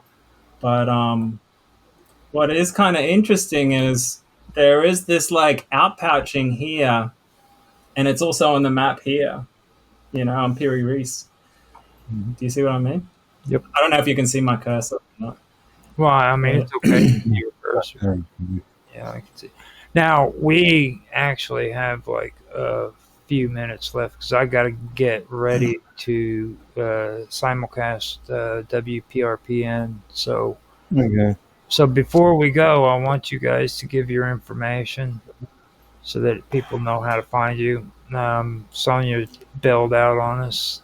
S6: But what is kind of interesting is there is this like outpouching here, and it's also on the map here, you know, on Piri Reis. Do you see what I mean?
S7: Yep.
S6: I don't know if you can see my cursor or not.
S7: Well, I mean, it's okay. Your cursor. Yeah, I can see. Now we actually have like a few minutes left because I got to get ready to simulcast WPRPN. So,
S4: Okay.
S7: so before we go, I want you guys to give your information so that people know how to find you. Sonia bailed out on us.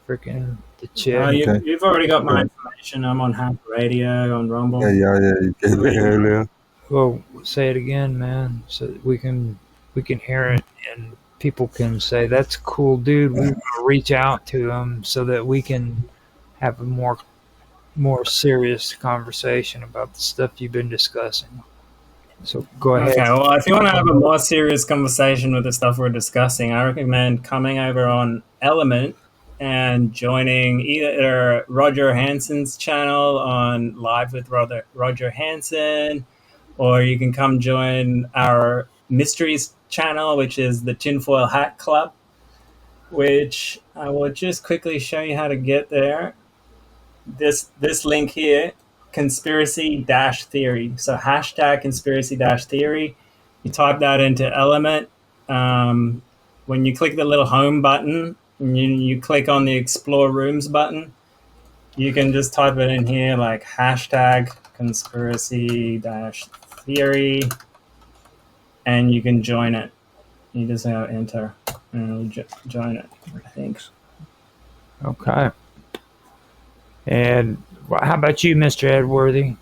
S7: Freaking the chick.
S4: Okay.
S6: You've already got my information. I'm on Hack Radio, on Rumble.
S4: Yeah, you gave it earlier.
S7: Well, say it again, man, so that we can hear it and people can say that's cool, dude. We want to reach out to them so that we can have a more serious conversation about the stuff you've been discussing. So go ahead.
S6: Okay, well, if you want to have a more serious conversation with the stuff we're discussing, I recommend coming over on Element and joining either Roger Hanson's channel on Live with Roger Hanson, or you can come join our Mysteries channel, which is the Tinfoil Hat Club, which I will just quickly show you how to get there. This link here, conspiracy-theory. So hashtag conspiracy-theory. You type that into Element. When you click the little home button, and you click on the Explore Rooms button, you can just type it in here like hashtag conspiracy-theory. theory, and you can join it. You just enter and join it, I think.
S7: Okay. And how about you, Mr. Edworthy?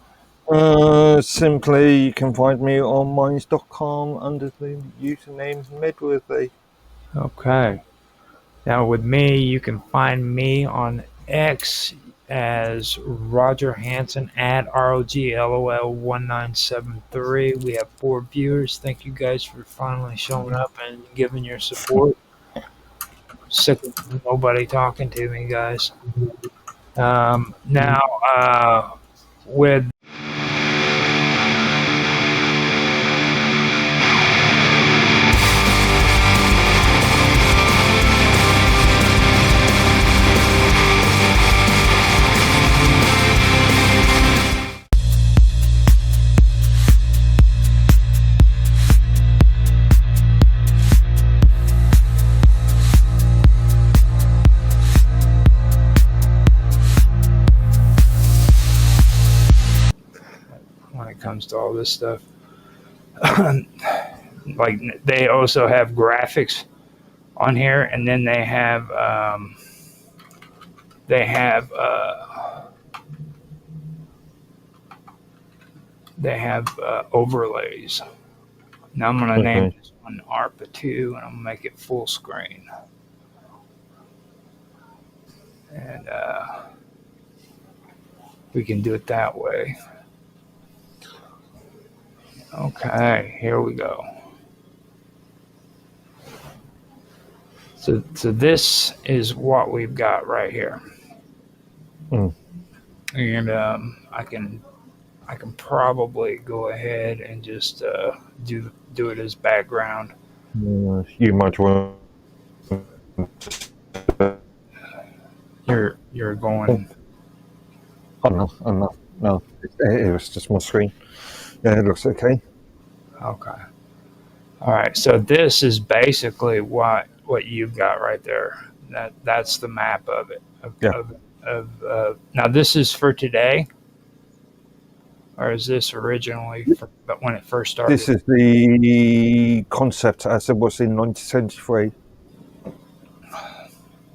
S4: Simply, you can find me on minds.com under the username Medworthy.
S7: Okay. Now, with me, you can find me on X as Roger Hanson at ROGLOL1973. We have 4 viewers. Thank you guys for finally showing up and giving your support. Sick of nobody talking to me, guys. Now, with when it comes to all this stuff, like they also have graphics on here, and then they have overlays. Now I'm gonna name this one ARPA 2, and I'm gonna make it full screen. And we can do it that way. Okay, here we go. So this is what we've got right here. And I can probably go ahead and just do it as background.
S4: You might want.
S7: You're going.
S4: Oh no. It was just my screen. Yeah, it looks okay.
S7: Okay. All right. So this is basically what you've got right there. That's the map of it. Now this is for today, or is this originally but when it first started?
S4: This is the concept as it was in 1973.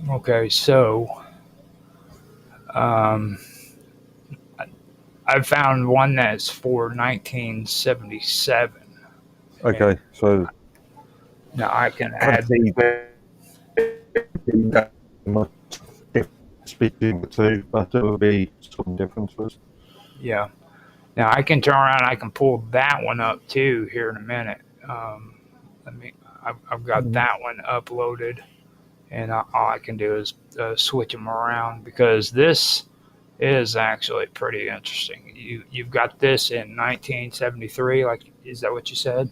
S7: Okay, so I found one that's for 1977.
S4: Okay, so
S7: now I can add
S4: that much difference between the two, but there will be some differences.
S7: Yeah. Now I can turn around. I can pull that one up too here in a minute. I've got that one uploaded, and all I can do is switch them around, because this is actually pretty interesting. You've got this in 1973. Like, is that what you said?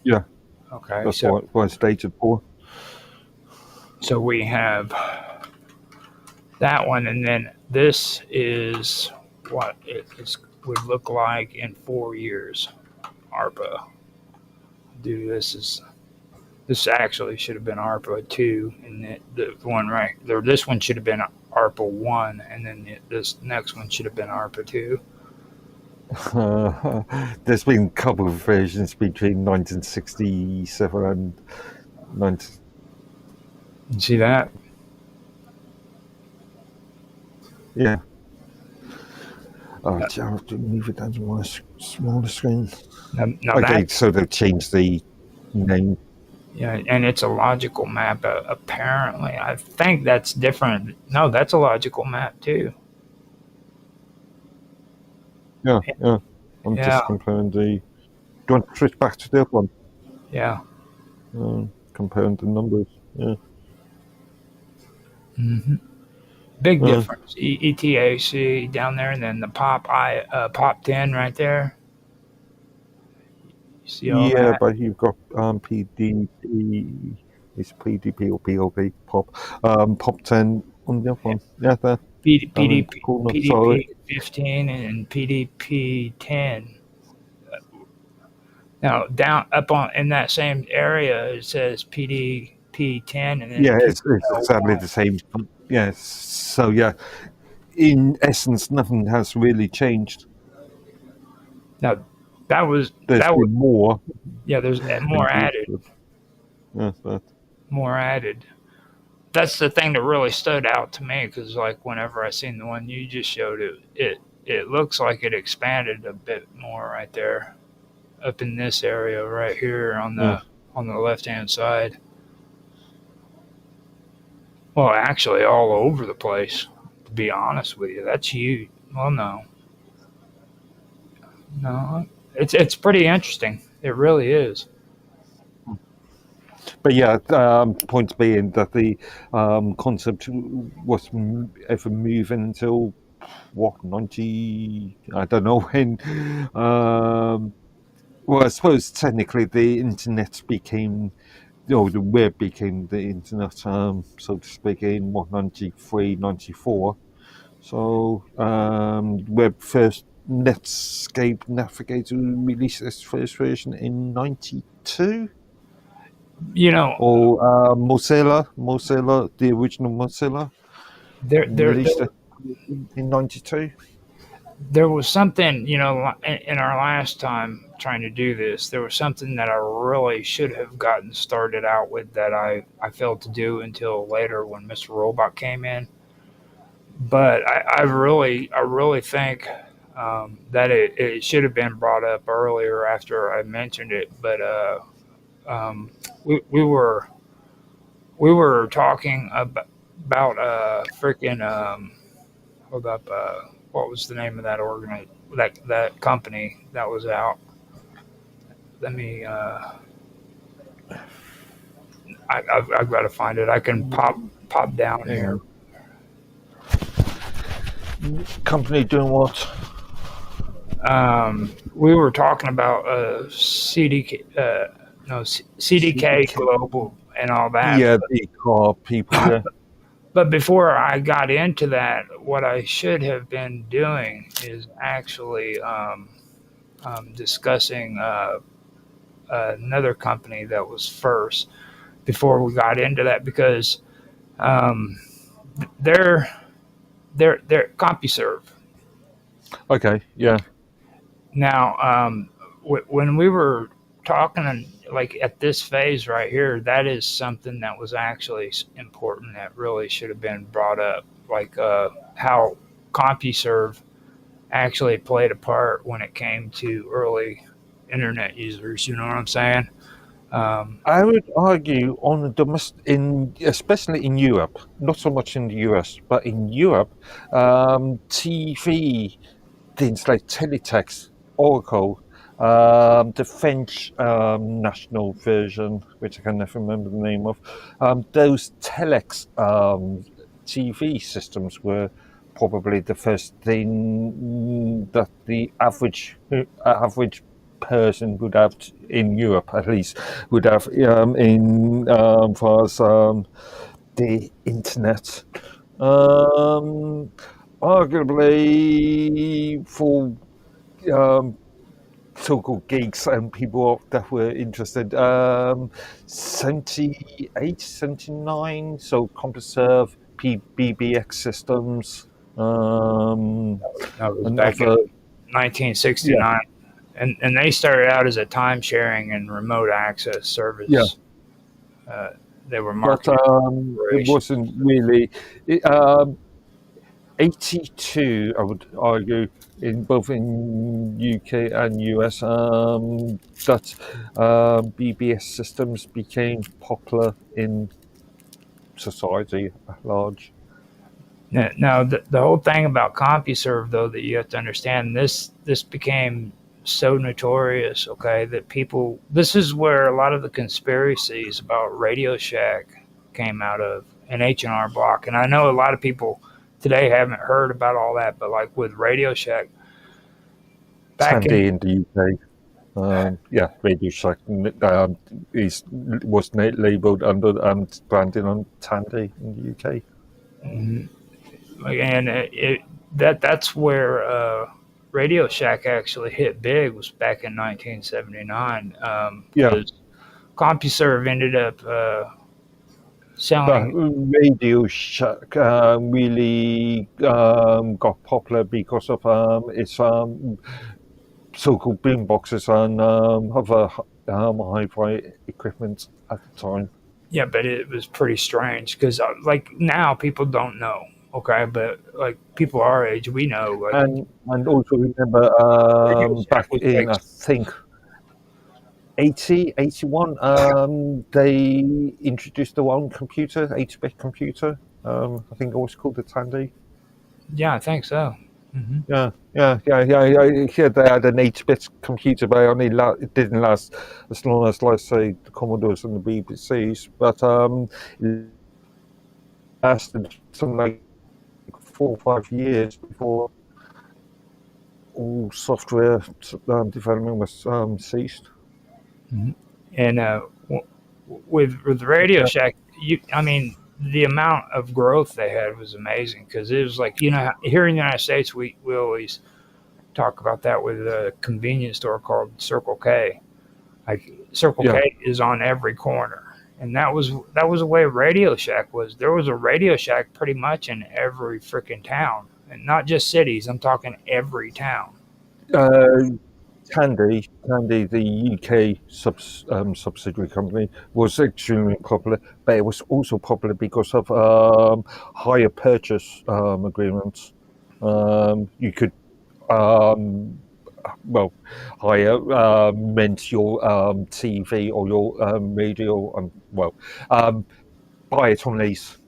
S4: Yeah.
S7: Okay.
S4: That's what it's dated for.
S7: So we have that one, and then this is what it would look like in 4 years. ARPA. This actually should have been ARPA 2, and the one right there. This one should have been ARPA 1, and then this next one should have been ARPA 2.
S4: There's been a couple of versions between 1967 and 19.
S7: You see that?
S4: Yeah. Oh, I have to move it down to my smaller screen.
S7: Now
S4: Okay, so they've changed the name.
S7: Yeah, and it's a logical map. Apparently, I think that's different. No, that's a logical map too.
S4: Yeah. I'm just comparing the. Do you want to switch back to the other one?
S7: Yeah.
S4: Comparing the numbers. Yeah.
S7: Mm-hmm. Big difference. ETAC down there, and then the pop 10 right there. You see all that?
S4: But you've got PDP. It's PDP or POP pop. Pop 10 on the other one. Yeah, there.
S7: PDP 15 and PDP 10. Now down up on in that same area, it says PDP 10, and then
S4: it's exactly the same. Yes. So in essence, nothing has really changed.
S7: Now That was
S4: There's
S7: that was
S4: been more.
S7: yeah. There's more
S4: Indeed.
S7: added,
S4: Yes, but
S7: more added. That's the thing that really stood out to me because like whenever I seen the one you just showed, it looks like it expanded a bit more right there, up in this area right here
S4: yes.
S7: on the left hand side. Well, actually, all over the place. To be honest with you, that's huge. Well, no, it's pretty interesting. It really is.
S4: But yeah, point being that the concept was ever moving until what 90? I don't know when. Well, I suppose technically the internet became, the web became the internet, so to speak, in what 93, 94. So web first Netscape Navigator released its first version in 92.
S7: You know,
S4: Or Mozilla, the original Mozilla,
S7: there there there
S4: released it in 92.
S7: there was something, in our last time trying to do this, there was something that I really should have gotten started out with that I failed to do until later when Mr. Robot came in. But I really think that it should have been brought up earlier after I mentioned it. But um, we were talking about freaking hold up, what was the name of that that company that was out? Let me I've got to find it. I can pop down
S4: Yeah.
S7: here.
S4: Company doing what?
S7: We were talking about CDK, no CDK
S4: CDK.
S7: Global and all that.
S4: Yeah, the car people. Yeah.
S7: But before I got into that, what I should have been doing is actually discussing another company that was first before we got into that because um, they're CompuServe.
S4: Okay. Yeah.
S7: Now, when we were talking, like at this phase right here, that is something that was actually important that really should have been brought up, like how CompuServe actually played a part when it came to early internet users. You know what I'm saying?
S4: I would argue on the especially in Europe, not so much in the US, but in Europe, TV things like teletext, Oracle, the French national version, which I can never remember the name of, those telex TV systems were probably the first thing that the average person would have in Europe, at least, would have in far as the internet. Arguably for um, so-called geeks and people that were interested, 78, 79, so CompuServe, BBX systems,
S7: That was
S4: and
S7: back in
S4: other,
S7: 1969, and they started out as a time sharing and remote access service.
S4: yeah.
S7: They were
S4: But
S7: marketed.
S4: it wasn't really. 82, I would argue, in both in UK and US, that BBS systems became popular in society at large.
S7: Now, the whole thing about CompuServe, though, that you have to understand, this became so notorious, okay, that people. This is where a lot of the conspiracies about Radio Shack came out of, and H&R Block. And I know a lot of people today haven't heard about all that, but like with Radio Shack, back
S4: Tandy
S7: in
S4: in the UK. Yeah, Radio Shack was labelled under and branded on Tandy in the UK.
S7: and that's where Radio Shack actually hit big was back in 1979
S4: Yeah.
S7: because CompuServe ended up
S4: But
S7: selling.
S4: Radio Shack really got popular because of its so-called boom boxes and other hi-fi equipment at the time.
S7: Yeah, but it was pretty strange because, like, now people don't know, okay? But, like, people our age, we know, like,
S4: And also remember
S7: Radio Shack
S4: back
S7: was
S4: in,
S7: like,
S4: I think, 80, 81, they introduced their own computer, 8-bit computer. I think it was called the Tandy.
S7: yeah, I think so. Hmm.
S4: Yeah. Here they had an 8-bit computer, but it didn't last as long as, let's say, the Commodores and the BBCs. But it lasted something like 4 or 5 years before all software development was ceased.
S7: And with Radio Shack, I mean, the amount of growth they had was amazing because it was like, here in the United States, we always talk about that with a convenience store called Circle K. Like Circle
S4: Yeah.
S7: K is on every corner, and that was the way Radio Shack was. There was a Radio Shack pretty much in every freaking town, and not just cities. I'm talking every town.
S4: Tandy, the UK subsidiary company, was extremely popular, but it was also popular because of hire purchase agreements. You could, well, hire meant your TV or your radio, buy it on lease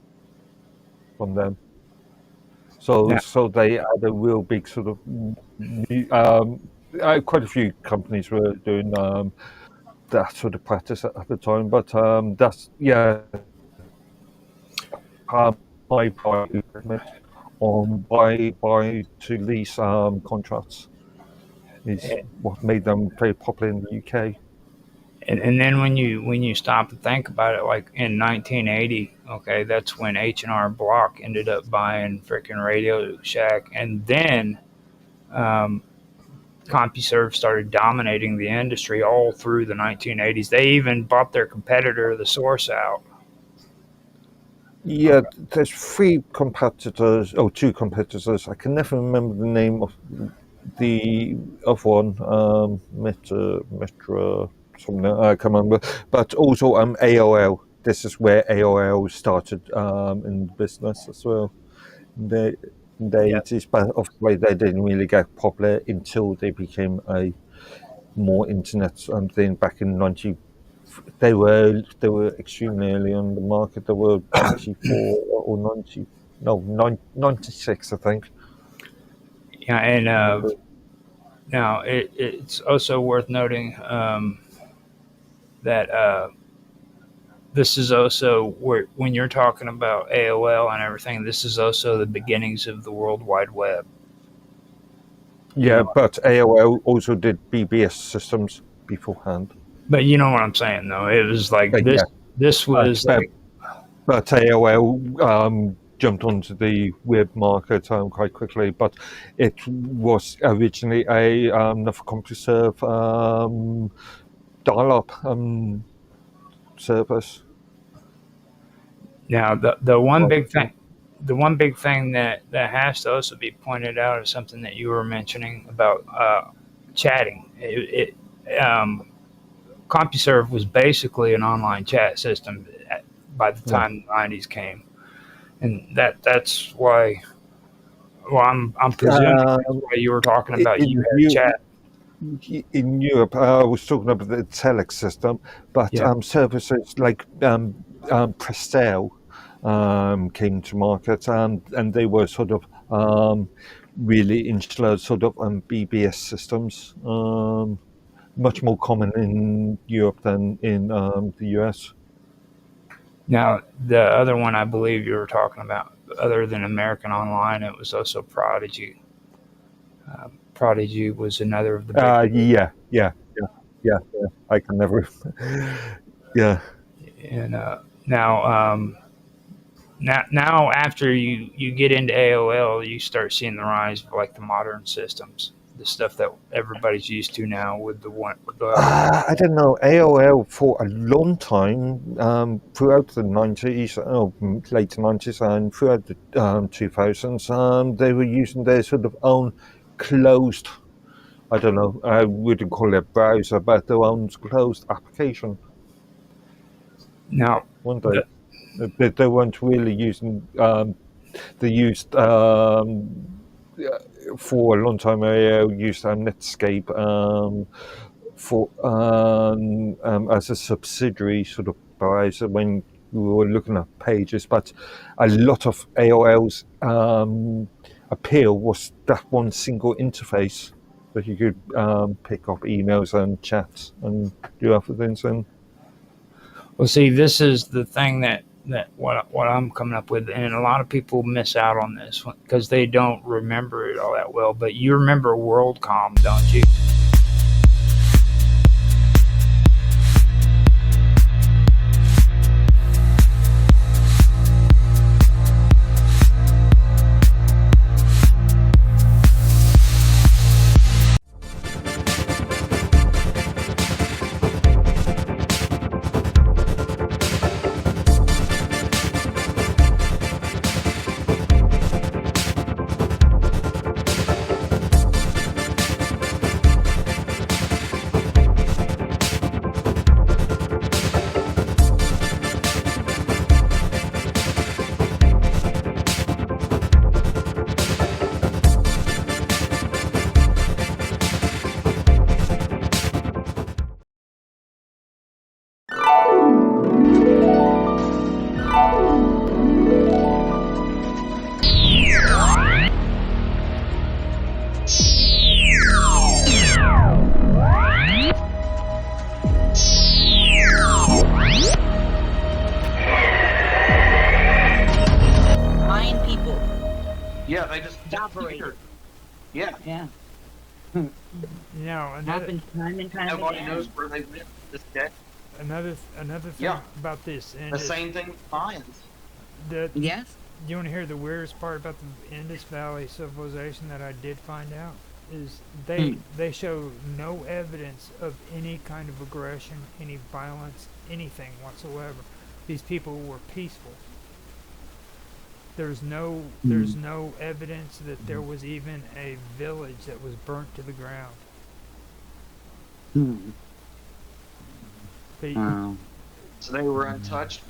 S4: from them. So,
S7: Yeah.
S4: so they had a real big sort of quite a few companies were doing that sort of practice at the time, but that's buy equipment on buy to lease contracts is what made them very popular in the UK.
S7: And then when you stop and think about it, like in 1980, okay, that's when H&R Block ended up buying freaking Radio Shack, and then CompuServe started dominating the industry all through the 1980s. They even bought their competitor, The Source, out.
S4: Yeah, there's two competitors. I can never remember the name of the other one. Metra, something I can't remember. But also AOL. This is where AOL started in business as well. In the 80s, but obviously they didn't really get popular until they became a more internet thing back in 90. They were extremely early on the market. They were 94 or 90, no, 96, I think.
S7: Yeah, and now it's also worth noting that this is also where, when you're talking about AOL and everything, this is also the beginnings of the World Wide Web.
S4: Yeah, but AOL also did BBS systems beforehand.
S7: But you know what I'm saying, though. It was like
S4: But
S7: this.
S4: yeah.
S7: This was
S4: but AOL jumped onto the web market quite quickly. But it was originally another CompuServe dial-up service.
S7: Now the one big thing. The one big thing that has to also be pointed out is something that you were mentioning about chatting. CompuServe was basically an online chat system by the time the 90s came, and that's why. Well, I'm presuming that's why you were talking about you had chat.
S4: In Europe, I was talking about the telex system, but services like Prestel came to market, and they were sort of really insular sort of BBS systems. Much more common in Europe than in the US.
S7: Now, the other one I believe you were talking about, other than American Online, it was also Prodigy. Prodigy was another of the big...
S4: Yeah. I can never... yeah.
S7: And now after you get into AOL, you start seeing the rise of like the modern systems, the stuff that everybody's used to now with the one.
S4: I don't know. AOL for a long time, throughout the 90s, late 90s, and throughout the 2000s, they were using their sort of own closed I don't know, I wouldn't call it browser, but their own closed application,
S7: Now,
S4: weren't they? They weren't really using. They used for a long time. I used Netscape for as a subsidiary sort of browser when we were looking at pages, but a lot of AOL's appeal was that one single interface that you could pick up emails and chats and do other things in.
S7: well, see, this is the thing that what I'm coming up with, and a lot of people miss out on this because they don't remember it all that well. But you remember WorldCom, don't you?
S11: Mayan people.
S12: Yeah, they just
S11: Operate.
S12: disappeared. Yeah,
S11: Yeah.
S7: Now,
S11: Happened time and time
S12: nobody
S11: again.
S12: knows where they went this day.
S7: another thing
S12: Yeah.
S7: about this, and
S12: The same thing with Mayans.
S11: Yes.
S7: you want to hear the weirdest part about the Indus Valley civilization that I did find out is they show no evidence of any kind of aggression, any violence, anything whatsoever. These people were peaceful. There's no evidence that there was even a village that was burnt to the ground. They,
S11: Wow.
S12: So they were untouched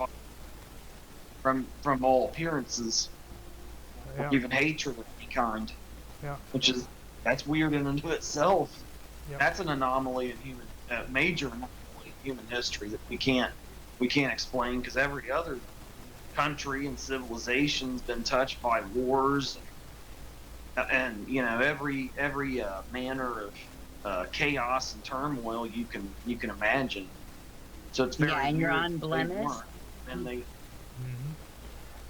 S12: from all appearances,
S7: yeah,
S12: even hatred of any kind.
S7: Yeah.
S12: That's weird in and of itself.
S7: Yeah.
S12: That's an anomaly in major anomaly in human history that we can't explain, because every other country and civilization's been touched by wars and every manner of chaos and turmoil you can imagine. So it's very
S11: And you're
S12: weird
S11: on
S12: that they
S11: Blemis.
S12: weren't. And they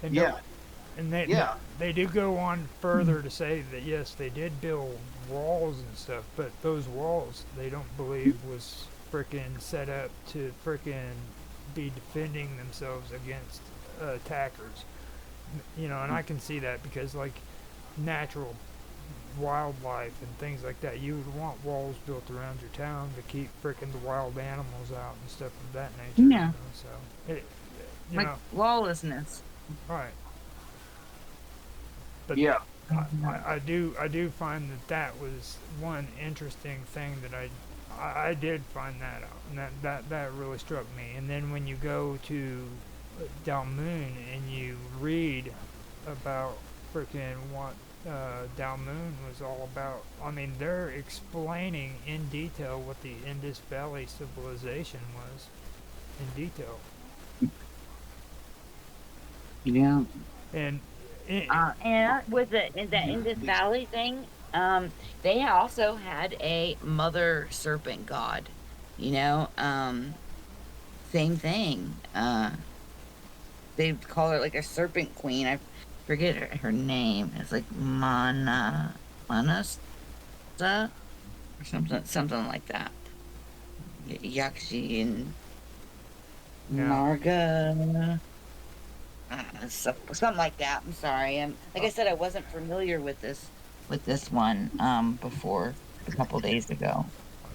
S7: and
S12: yeah.
S7: And they do go on further to say that yes, they did build walls and stuff, but those walls they don't believe was frickin' set up to frickin' be defending themselves against attackers. And I can see that because like natural wildlife and things like that, you would want walls built around your town to keep frickin' the wild animals out and stuff of that nature.
S11: Yeah.
S7: So
S11: Like lawlessness.
S7: right. But
S12: Yeah.
S7: I do find that was one interesting thing that I did find that out, and that really struck me. And then when you go to Dalmoon and you read about freaking what Dalmoon was all about, I mean they're explaining in detail what the Indus Valley civilization was in detail.
S11: Yeah.
S7: And
S11: And with the Indus Valley thing, they also had a mother serpent god. Same thing. They call her like a serpent queen. I forget her name. It's like Manasa or something like that. Yakshi and Narga. Something like that. I'm sorry. Like I said, I wasn't familiar with this one before a couple days ago.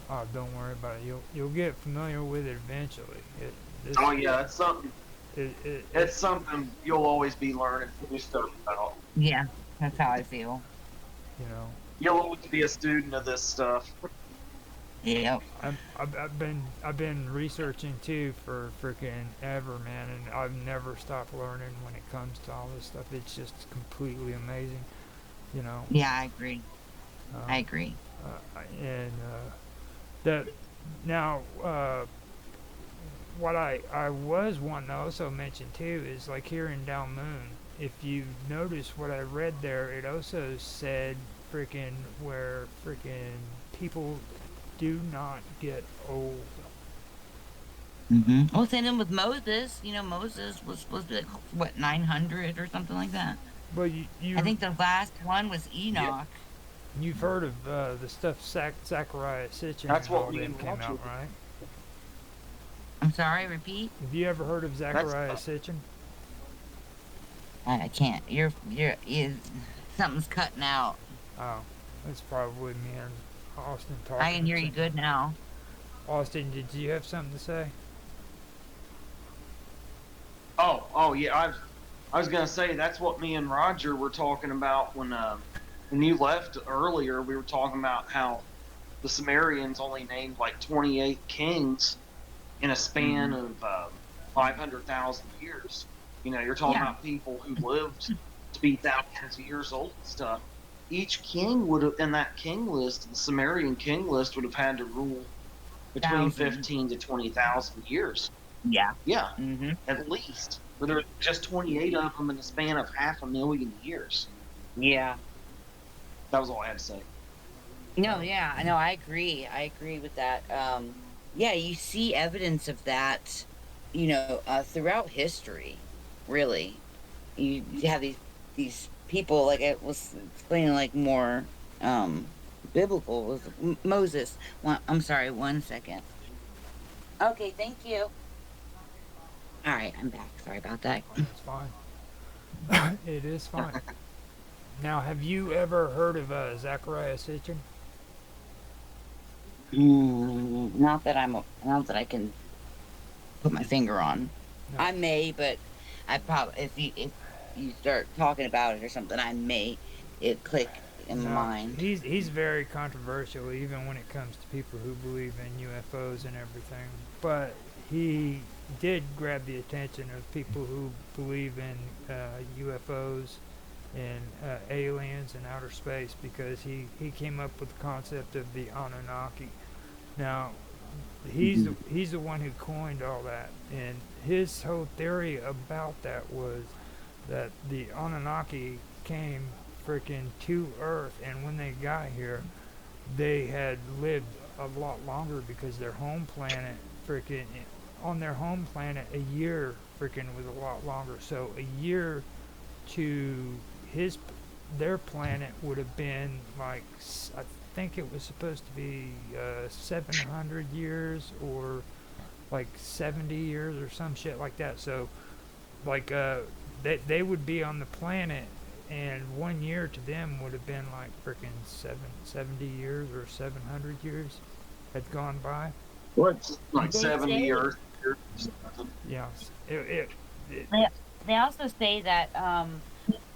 S7: oh, don't worry about it. You'll get familiar with it eventually.
S12: It's something. It's something you'll always be learning new stuff about.
S11: Yeah, that's how I feel.
S12: You'll always be a student of this stuff.
S11: Yep.
S7: I've been researching too for freaking ever, man, and I've never stopped learning when it comes to all this stuff. It's just completely amazing, you know.
S11: Yeah, I agree. I
S7: Um,
S11: agree.
S7: and that now, what I was wanting to also mention too is like here in Down Moon, if you notice what I read there, it also said freaking where freaking people do not get old.
S11: Mm-hmm. Well, same thing with Moses. You know, Moses was supposed to be like, what, 900 or something like that.
S7: But
S11: I think the last one was
S12: Yeah,
S11: Enoch.
S7: you've heard of the stuff Zachariah Sitchin
S12: that's
S7: and all
S12: what me
S7: them
S12: and
S7: came
S12: Roger.
S7: out, right?
S11: I'm sorry, repeat.
S7: Have you ever heard of
S12: That's
S7: Zachariah Sitchin?
S11: I can't. You something's cutting out.
S7: Oh, that's probably me and Austin
S11: I can
S7: talking.
S11: hear you good now.
S7: Austin, did you have something to say?
S12: Oh yeah. I was gonna say that's what me and Roger were talking about when you left earlier. We were talking about how the Sumerians only named like 28 kings in a span
S11: Mm-hmm.
S12: of 500,000 years. You know, you're talking
S11: Yeah.
S12: about people who lived to be thousands of years old and stuff. Each king would have, in that king list, the Sumerian king list would have had to rule between
S11: 1,000.
S12: 15 to 20,000 years.
S11: Yeah.
S12: Yeah,
S11: Mm-hmm.
S12: at least. But there were just 28 of them in the span of 500,000 years.
S11: Yeah.
S12: That was all I had to say.
S11: No, yeah, I know. I agree. I agree with that. Yeah, you see evidence of that, throughout history. Really, you have these people, like I was explaining, like more biblical with Moses. I'm sorry. 1 second. Okay, thank you. All right, I'm back. Sorry about that.
S7: It's fine. It is fine. Now, have you ever heard of Zachariah Sitchin?
S11: Not that I can put my finger on.
S7: No.
S11: I may, but I probably if you start talking about it or something, I may it click in my
S7: No,
S11: mind.
S7: he's very controversial, even when it comes to people who believe in UFOs and everything. But he did grab the attention of people who believe in UFOs and aliens and outer space because he came up with the concept of the Anunnaki. Now, he's the one who coined all that, and his whole theory about that was that the Anunnaki came freaking to Earth, and when they got here, they had lived a lot longer because their home planet freaking on their home planet a year freaking was a lot longer. So a year to his their planet would have been like I think it was supposed to be 700 years or like 70 years or some shit like that. So like they would be on the planet, and 1 year to them would have been like freaking 70 years or 700 years had gone by.
S12: What's like
S11: They
S12: 70
S11: say
S12: years?
S7: Yeah, it
S11: they, they also say that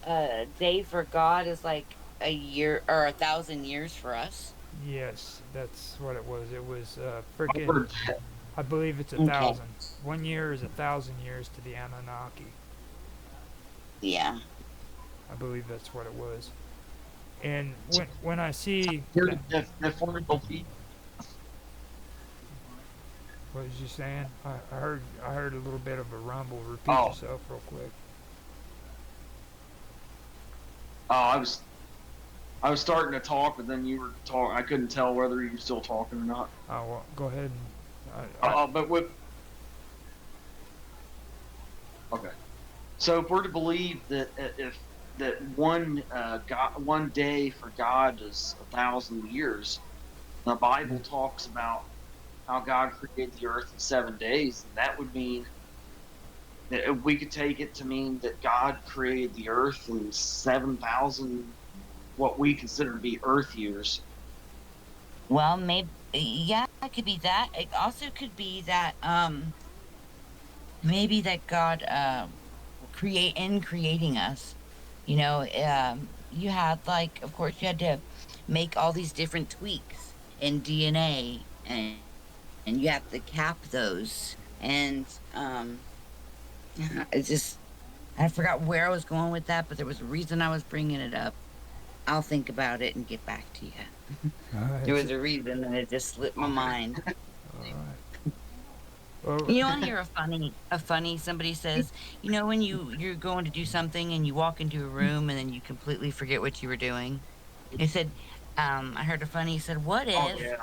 S11: a day for God is like a year or 1,000 years for us.
S7: yes, that's what it was. It was
S12: I've
S7: freaking.
S12: heard that.
S7: I believe it's
S11: Okay.
S7: 1,000. 1 year is 1,000 years to the Anunnaki.
S11: Yeah.
S7: I believe that's what it was. And when I see
S12: Here's if we're to believe.
S7: what was you saying? I heard a little bit of a rumble. Repeat
S12: Oh,
S7: yourself real quick.
S12: I was starting to talk, but then you were talking. I couldn't tell whether you were still talking or not.
S7: Oh well, go ahead. And,
S12: But with okay, so if we're to believe that if that one day for God is 1,000 years, the Bible talks about how God created the earth in 7 days, and that would mean that if we could take it to mean that God created the earth in 7,000 what we consider to be Earth years.
S11: Well, maybe, yeah, it could be that. It also could be that maybe that God creating us. You had, like, of course, you had to make all these different tweaks in DNA, and you have to cap those. And it's just, I forgot where I was going with that, but there was a reason I was bringing it up. I'll think about it and get back to you. There was a reason, and it just slipped my mind.
S7: All right. Well,
S11: You want to hear a funny? Somebody says, when you're going to do something and you walk into a room and then you completely forget what you were doing. They said, I heard a funny. He said, "What
S12: Oh
S11: if
S12: yeah.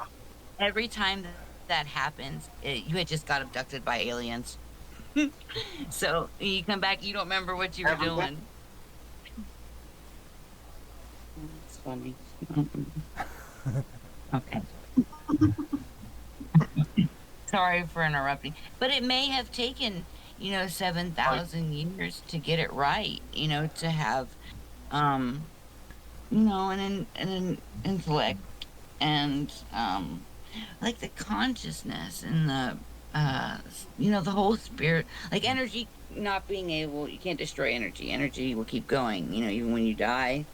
S11: every time that happens, you had just got abducted by aliens? So you come back, you don't remember what you were
S12: Every day.
S11: doing." That's funny. Okay. Sorry for interrupting, but it may have taken 7,000 years to get it right. To have um an intellect, and like the consciousness and the whole spirit, like energy not being able, you can't destroy energy will keep going, even when you die.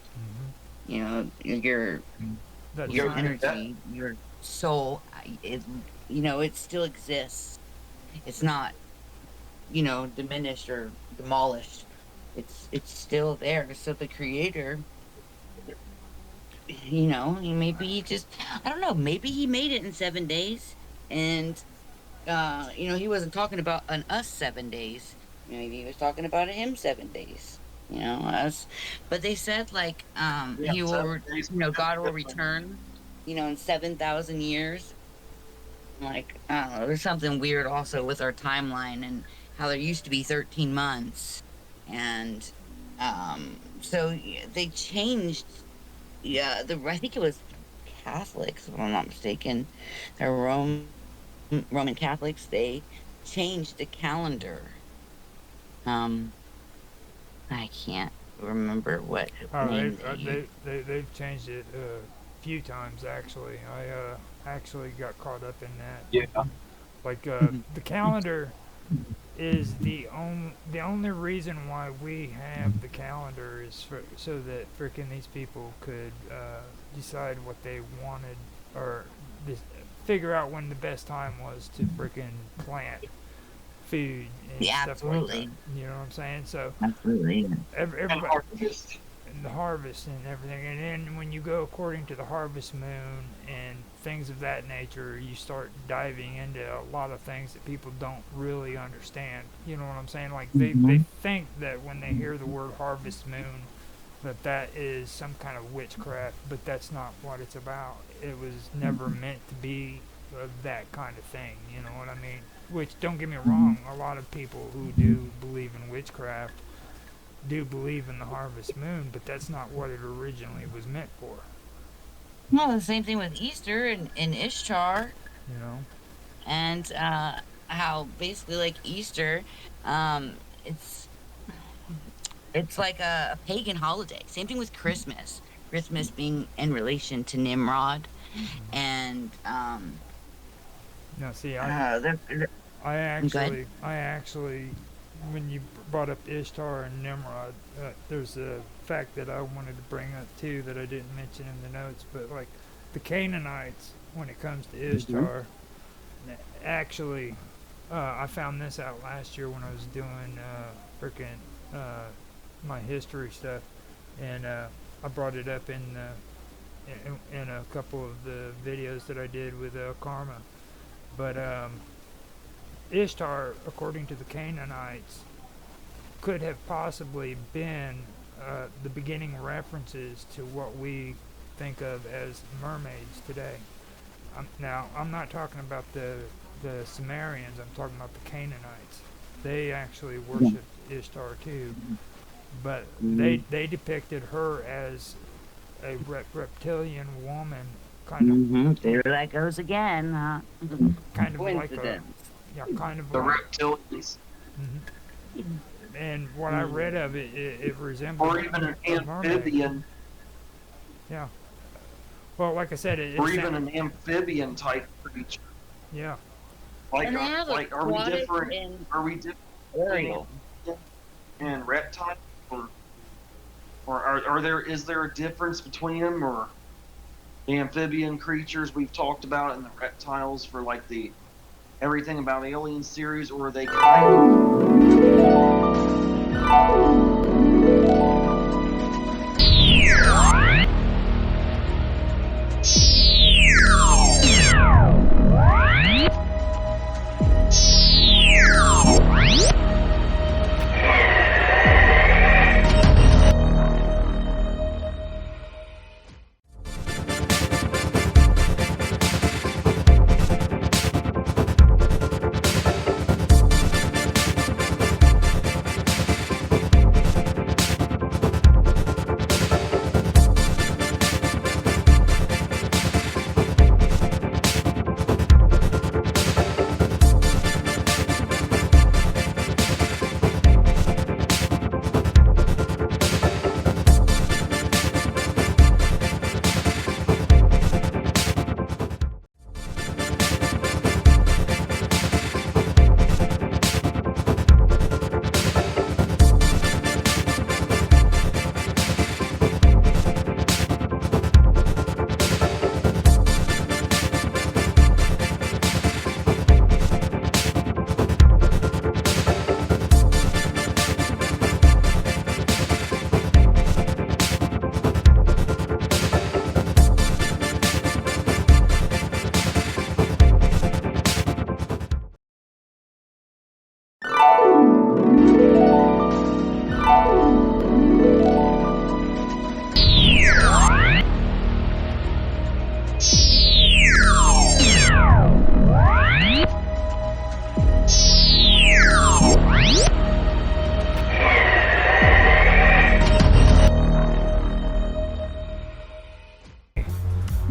S11: Your
S7: that's
S11: your
S7: right.
S11: energy, your soul, it still exists. It's not diminished or demolished. It's still there. So the creator, maybe he just, I don't know, maybe he made it in 7 days, and he wasn't talking about an us 7 days. Maybe he was talking about a him 7 days. Us. But they said, like,
S12: Yeah,
S11: he will,
S12: 7 days.
S11: God will return, in 7,000 years. Like, I don't know, there's something weird also with our timeline, and how there used to be 13 months, and so they changed. Yeah, I think it was Catholics, if I'm not mistaken. The Roman Catholics, they changed the calendar. Um, I can't remember what
S7: Oh,
S11: name they used.
S7: they've changed it a few times actually. I actually got caught up in that.
S12: Yeah.
S7: Like the calendar is the only reason why we have the calendar is so that freaking these people could decide what they wanted, or dis- figure out when the best time was to freaking plant food and
S11: Yeah,
S7: stuff like that.
S11: absolutely.
S7: You know what I'm saying? So
S11: Absolutely.
S12: And
S7: everybody,
S12: harvest.
S7: and the harvest and everything. And then when you go according to the harvest moon and things of that nature, you start diving into a lot of things that people don't really understand. You know what I'm saying? Like they think that when they hear the word harvest moon, that is some kind of witchcraft, but that's not what it's about. It was never meant to be that kind of thing. You know what I mean? Which, don't get me wrong, a lot of people who do believe in witchcraft do believe in the harvest moon, but that's not what it originally was meant for.
S11: Well, the same thing with Easter and Ishtar,
S7: You know?
S11: and how basically, like, Easter, um, it's it's like a pagan holiday. Same thing with Christmas. Christmas being in relation to Nimrod, and
S7: Now, see,
S11: they're, go ahead.
S7: I actually, when you brought up Ishtar and Nimrod, there's a fact that I wanted to bring up too that I didn't mention in the notes. But like the Canaanites, when it comes to Ishtar, actually, I found this out last year when I was doing freaking my history stuff, and I brought it up in a couple of the videos that I did with Karma. But Ishtar, according to the Canaanites, could have possibly been the beginning references to what we think of as mermaids today. Now, I'm not talking about the Sumerians, I'm talking about the Canaanites. They actually worshipped Ishtar too, but they depicted her as a reptilian woman, kind of
S11: There that goes again.
S7: kind of like a
S11: Coincidence.
S7: kind of
S12: The
S7: like.
S12: reptilians.
S7: And what I read of it, it resembled
S12: Or even an
S7: a mermaid.
S12: amphibian.
S7: Yeah. Well, like I said,
S12: Or even an amphibian type creature.
S7: yeah.
S12: Like,
S11: And they have
S12: are we
S11: aquatic
S12: different?
S11: and
S12: Are we different
S11: aerial.
S12: and reptile, or is there a difference between them, or the amphibian creatures we've talked about and the reptiles for like the everything about Alien series, or are they kind of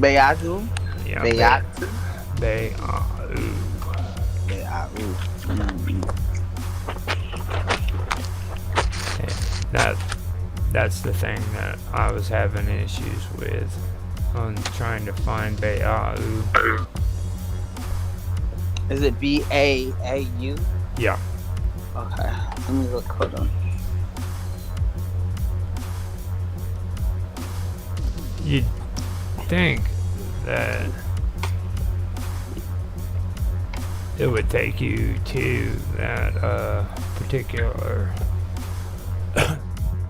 S13: Beatu?
S7: Yeah,
S13: Beatu?
S7: Beatu.
S13: Beatu.
S7: That's the thing that I was having issues with on trying to find Beau.
S13: Is it B-A-A-U?
S7: Yeah.
S13: Okay. Let me look. Hold on.
S7: You'd think that it would take you to that particular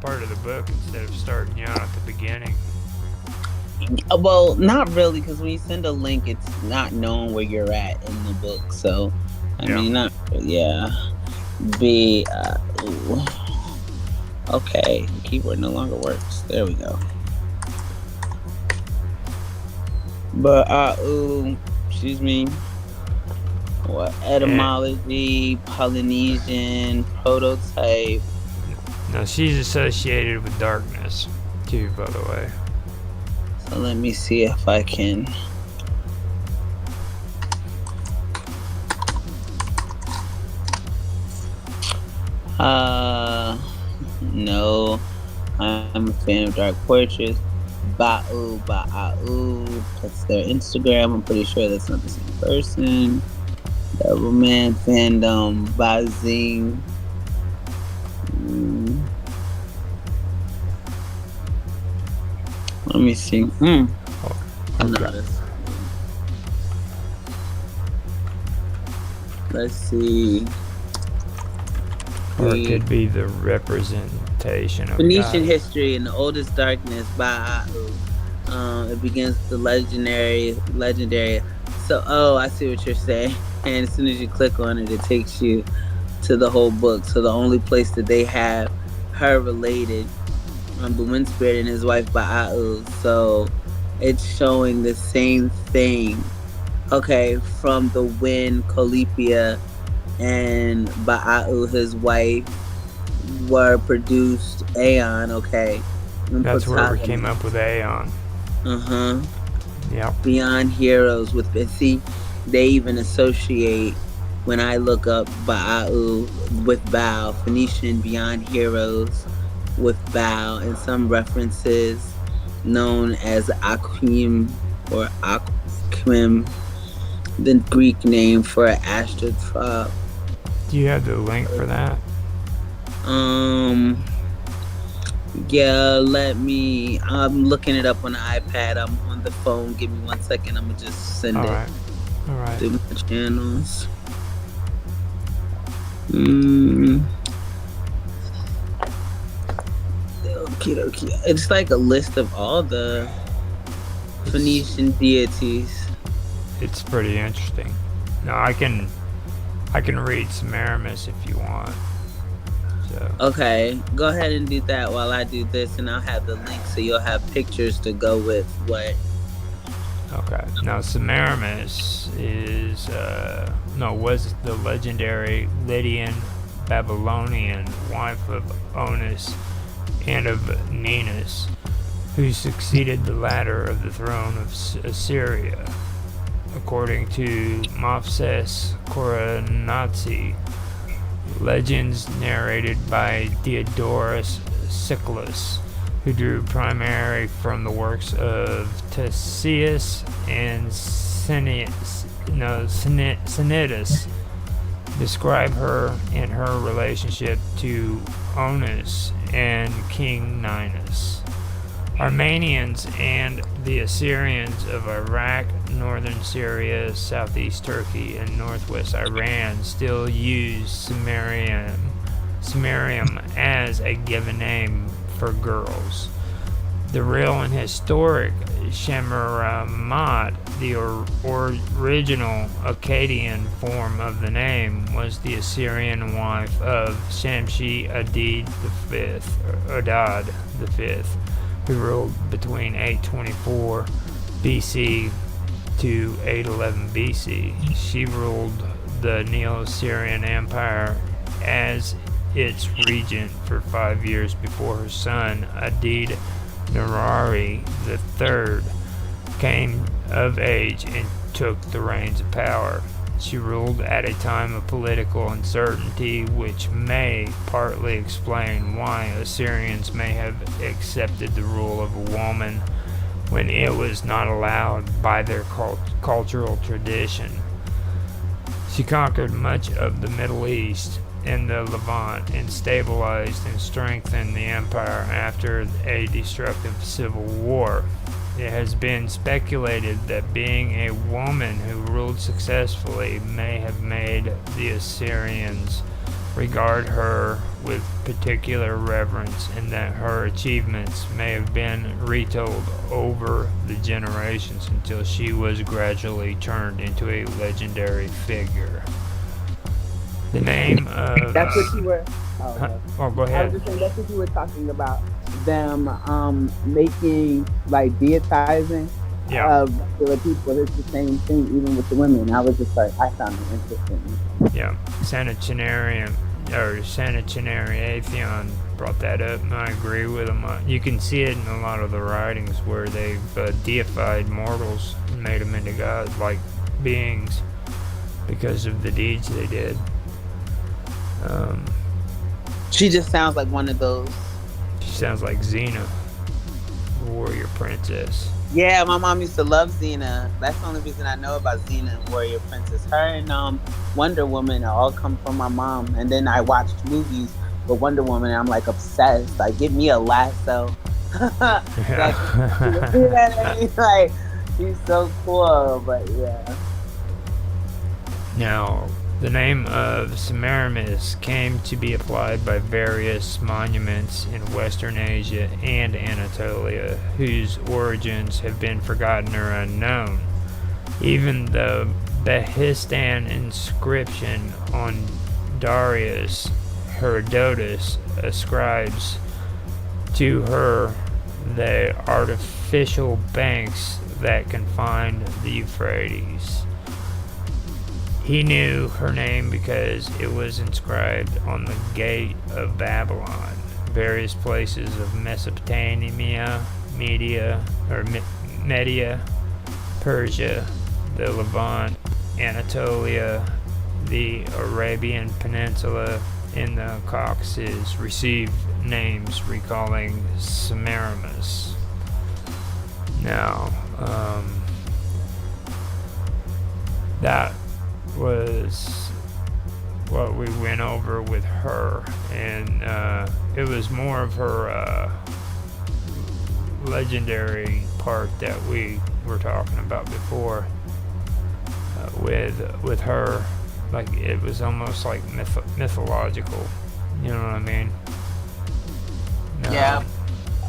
S7: part of the book instead of starting you out at the beginning.
S13: Well, not really, because when you send a link, it's not known where you're at in the book. So, I mean, not, yeah. Ooh. Okay, the keyboard no longer works. There we go. But, excuse me. What, etymology, Polynesian, prototype.
S7: Now, she's associated with darkness, too, by the way.
S13: So let me see if I can. No. I'm a fan of dark portraits. Ba'u. That's their Instagram. I'm pretty sure that's not the same person. Doubleman fandom. Bazing. Let me see.
S7: Okay.
S13: Let's see.
S7: Or it could be the representation of
S13: Phoenician
S7: God.
S13: history in the oldest darkness by A'u. It begins with the legendary. So, I see what you're saying. And as soon as you click on it, it takes you to the whole book. So the only place that they have her related, the Wind Spirit and his wife Ba'u. So it's showing the same thing. Okay, from the Wind, Colepia, and Ba'u, his wife, were produced Aeon, okay.
S7: That's where we came up with Aeon. Yep.
S13: Beyond Heroes with, see, they even associate, when I look up Ba'u with Bao, Phoenician Beyond Heroes with Bao, and some references known as Akim or Akim, the Greek name for astroturf.
S7: Do you have the link for that?
S13: Yeah, let me. I'm looking it up on the iPad. I'm on the phone. Give me 1 second. I'm gonna just send
S7: All
S13: it
S7: right. All right.
S13: through my channels. Mm. Okay, okay. It's like a list of all the Phoenician deities.
S7: It's pretty interesting. Now I can read Semiramis if you want. So
S13: Okay, go ahead and do that while I do this, and I'll have the link so you'll have pictures to go with what.
S7: okay. Now Semiramis was the legendary Lydian Babylonian wife of Onus and of Ninus, who succeeded the latter of the throne of Assyria. According to Mopses Koronatsi, legends narrated by Diodorus Siculus, who drew primarily from the works of Ctesias and Cnidus, describe her and her relationship to Onus and King Ninus. Armenians and the Assyrians of Iraq, northern Syria, southeast Turkey, and northwest Iran still use Sumerian as a given name for girls. The real and historic Shemaramat, the original Akkadian form of the name, was the Assyrian wife of Shamshi Adad V, who ruled between 824 BC to 811 BC. She ruled the Neo-Assyrian Empire as its regent for 5 years before her son Adad Nirari III came of age and took the reins of power. She ruled at a time of political uncertainty, which may partly explain why Assyrians may have accepted the rule of a woman when it was not allowed by their cultural tradition. She conquered much of the Middle East and the Levant and stabilized and strengthened the empire after a destructive civil war. It has been speculated that being a woman who ruled successfully may have made the Assyrians regard her with particular reverence, and that her achievements may have been retold over the generations until she was gradually turned into a legendary figure. The name of...
S13: That's what you were. Oh, okay.
S7: Oh, go
S13: I was
S7: ahead.
S13: just saying that's what you were talking about. Them making like deitizing
S7: Yeah.
S13: of the people. It's the same thing even with the women. I was just like, I found it interesting.
S7: Yeah, Sanitarian Atheon brought that up, and I agree with him. You can see it in a lot of the writings where they've deified mortals and made them into god-like beings because of the deeds they did.
S13: She just sounds like one of those.
S7: She sounds like Xena, warrior princess.
S13: Yeah, my mom used to love Xena. That's the only reason I know about Xena and Warrior Princess. Her and Wonder Woman all come from my mom. And then I watched movies with Wonder Woman, and I'm like obsessed. Like, give me a lasso. Like, she's so cool. But yeah.
S7: Now, the name of Semiramis came to be applied by various monuments in Western Asia and Anatolia, whose origins have been forgotten or unknown. Even the Behistun inscription on Darius Herodotus ascribes to her the artificial banks that confined the Euphrates. He knew her name because it was inscribed on the gate of Babylon. Various places of Mesopotamia, Media, Persia, the Levant, Anatolia, the Arabian Peninsula, and the Caucasus received names recalling Semiramis. Now, that was what we went over with her, and it was more of her legendary part that we were talking about before, with her, like it was almost like mythological. You know what I mean?
S13: Yeah.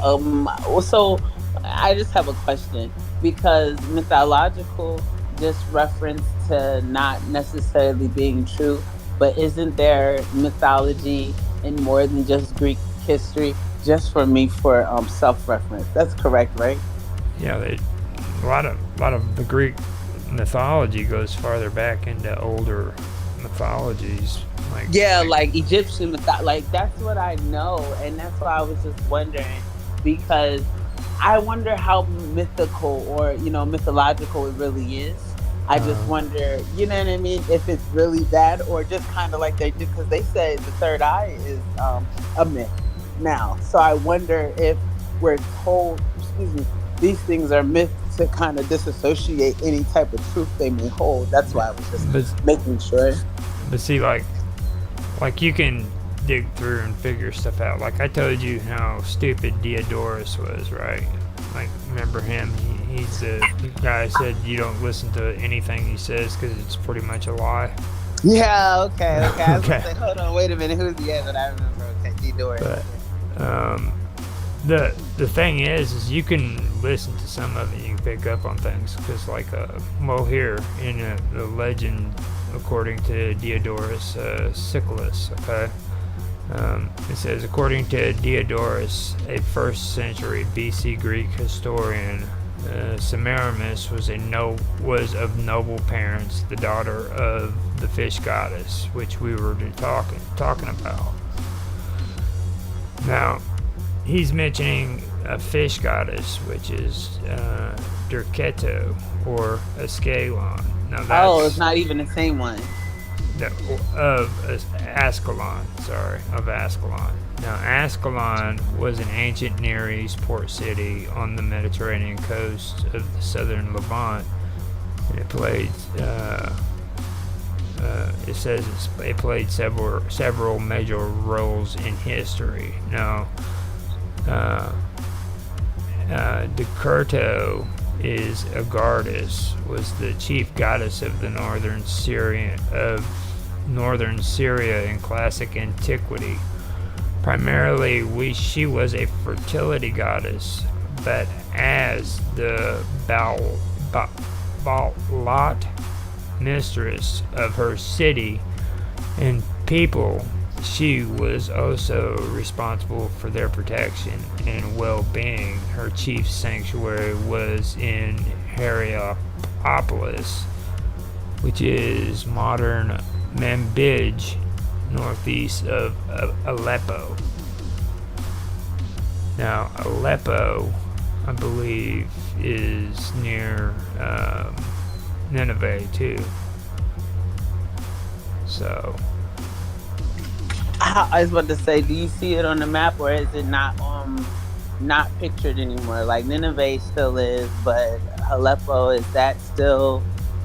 S13: Well, so I just have a question because mythological just reference to not necessarily being true, but isn't there mythology in more than just Greek history? Just for me, for self-reference. That's correct, right?
S7: Yeah, a lot of the Greek mythology goes farther back into older mythologies. Like
S13: Yeah, like Egyptian like that's what I know, and that's why I was just wondering because I wonder how mythical or mythological it really is. I just wonder, you know what I mean, if it's really that or just kind of like they did because they said the third eye is a myth now. So I wonder if we're told, excuse me, these things are myths to kind of disassociate any type of truth they may hold. That's why I was just
S7: but,
S13: making sure.
S7: but see, like you can dig through and figure stuff out. Like I told you how stupid Diodorus was, right? Like remember him? He's the guy who said you don't listen to anything he says because it's pretty much a lie.
S13: Yeah, okay. I was
S7: Okay.
S13: gonna say, hold on, wait a minute, who's the other? I remember. Okay, D. Doris.
S7: But the thing is you can listen to some of it, you can pick up on things because here in the legend according to Diodorus Siculus, okay. It says, according to Diodorus, a 1st century BC Greek historian, Semiramis was of noble parents, the daughter of the fish goddess, which we were talking about. Now, he's mentioning a fish goddess, which is Derketo or Ascalon. Now that's,
S13: it's not even the same one.
S7: of Ascalon. Now, Ascalon was an ancient Near East port city on the Mediterranean coast of the southern Levant, and it played. It says it played several major roles in history. Now, Decerto is a goddess, was the chief goddess of the northern Syria in classic antiquity. Primarily, she was a fertility goddess, but as the Baalat mistress of her city and people, she was also responsible for their protection and well-being. Her chief sanctuary was in Hierapolis, which is modern Manbij, northeast of Aleppo. Now, Aleppo, I believe, is near Nineveh too. So,
S13: I was about to say, do you see it on the map or is it not pictured anymore? Like Nineveh still is, but Aleppo, is that still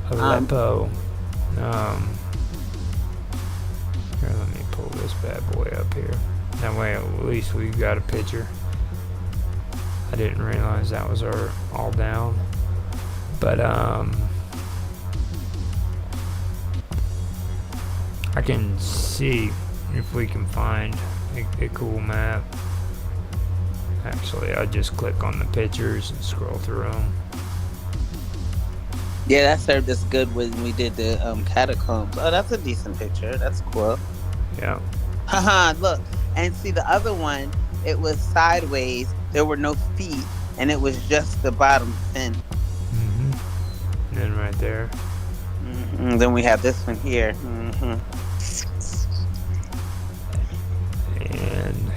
S7: Aleppo. Here, let me pull this bad boy up here. That way, at least we got a picture. I didn't realize that was all down, but I can see if we can find a cool map. Actually, I just click on the pictures and scroll through them.
S13: Yeah, that served us good when we did the catacombs. Oh, that's a decent picture. That's cool.
S7: Yeah.
S13: Haha, look. And see the other one, it was sideways. There were no feet, and it was just the bottom fin.
S7: Mm-hmm. And then right there.
S13: Mm-hmm. Then we have this one here. Mm-hmm.
S7: And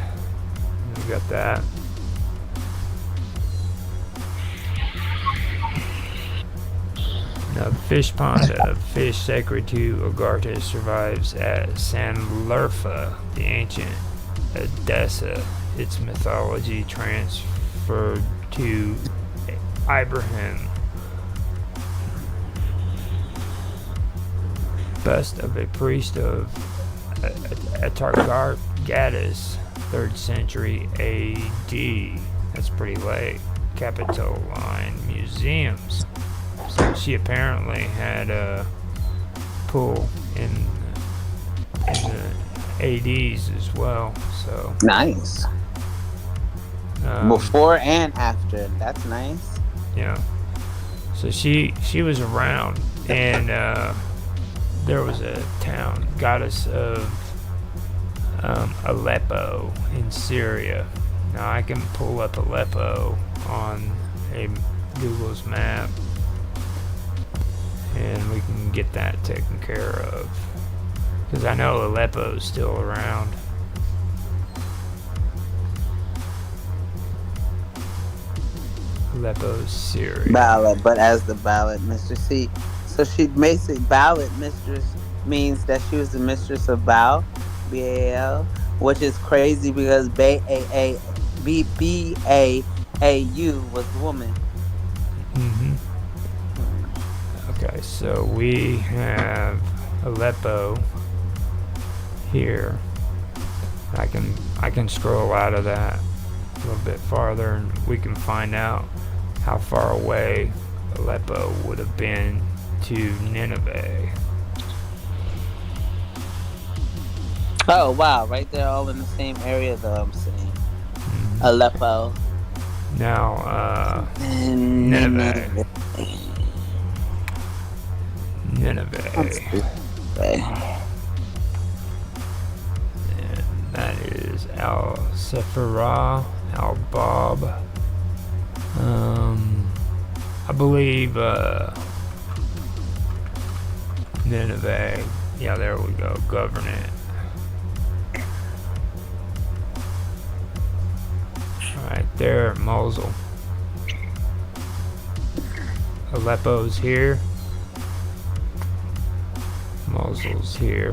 S7: we got that. Now, the fish pond of fish sacred to Agartha survives at Sanlerfa, the ancient Edessa. Its mythology transferred to Ibrahim. Bust of a priest of Atargatis, 3rd century AD. That's pretty late. Capitoline museums. So she apparently had a pool in the ADs as well. So
S13: Nice. Before and after. That's nice.
S7: Yeah. So she was around, and there was a town, goddess of Aleppo in Syria. Now I can pull up Aleppo on a Google's map, and we can get that taken care of. Because I know Aleppo's still around. Aleppo's Syria.
S13: Ballad, but as the ballad mistress. See, so she basically ballad mistress means that she was the mistress of Baal, which is crazy because B-A-A-U was the woman.
S7: Mm-hmm. Okay, so we have Aleppo here. I can scroll out of that a little bit farther, and we can find out how far away Aleppo would have been to Nineveh.
S13: Oh wow, right there, all in the same area though. I'm saying Aleppo.
S7: Now, Nineveh. And that is Al Sephirah, Al Bob. I believe Nineveh. Yeah, there we go. Govern it. Right there, Mosul. Aleppo's here. Mosul's here.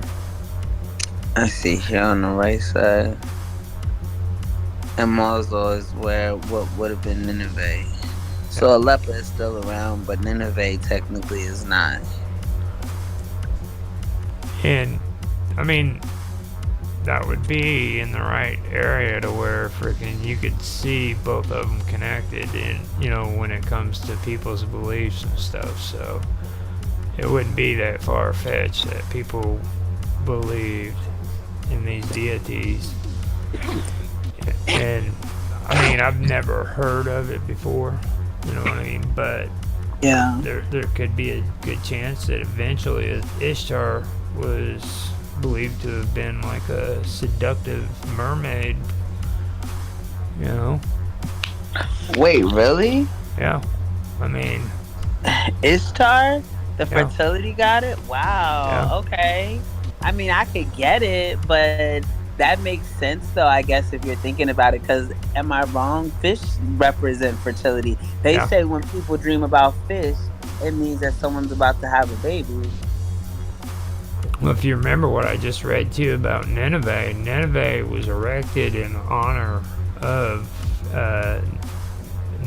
S13: I see here on the right side. And Mosul is where what would have been Nineveh. So Aleppo is still around, but Nineveh technically is not.
S7: And I mean, that would be in the right area to where freaking you could see both of them connected, and you know, when it comes to people's beliefs and stuff. So it wouldn't be that far-fetched that people believed in these deities. And I mean, I've never heard of it before, you know what I mean, but
S13: yeah,
S7: there could be a good chance that eventually Ishtar was believed to have been like a seductive mermaid, you know.
S13: Wait, really?
S7: Yeah, I mean,
S13: Ishtar, the fertility goddess. Wow.
S7: Yeah.
S13: Okay. I mean, I could get it, but that makes sense, though. I guess if you're thinking about it, because am I wrong? Fish represent fertility. They
S7: Yeah.
S13: say when people dream about fish, it means that someone's about to have a baby.
S7: well, if you remember what I just read to you about Nineveh, Nineveh was erected in honor of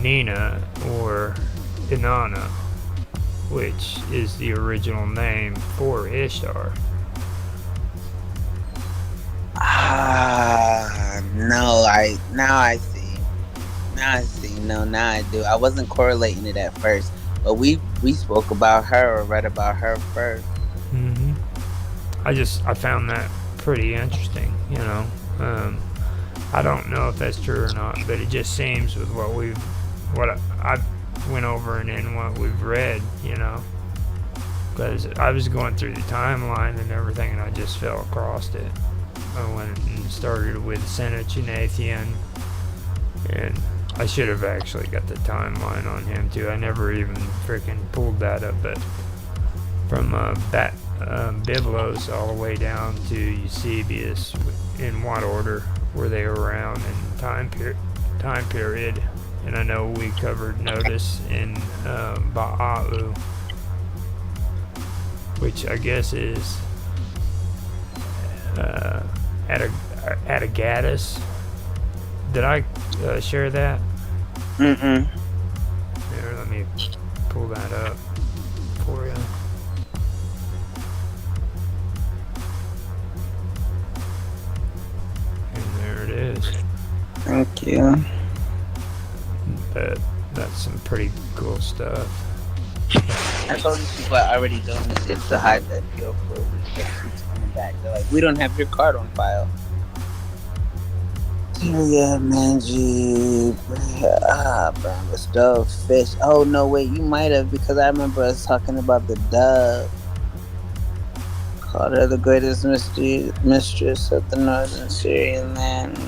S7: Nina or Inanna, which is the original name for Ishtar.
S13: No, now I see. Now I see. No, now I do. I wasn't correlating it at first, but we spoke about her or read about her first.
S7: Mm-hmm. I found that pretty interesting, you know. I don't know if that's true or not, but it just seems with what I went over and in what we've read, you know. Because I was going through the timeline and everything, and I just fell across it. I went and started with Senechinathian, and I should have actually got the timeline on him too. I never even freaking pulled that up, but from Byblos all the way down to Eusebius, in what order were they around in time period. And I know we covered Notice in Ba'au, which I guess is Atagatus. Did I share that?
S13: Mm-mm.
S7: Here, let me pull that up for you. And there it is.
S13: Thank you.
S7: But That's some pretty cool stuff.
S13: I told these people I already donated to hide that GoPro. It keeps coming back. They're like, we don't have your card on file. Yeah, Manji. Brown with stove fish. Oh no, wait, you might have, because I remember us talking about the dove. Called her the greatest mistress of the northern Syrian land.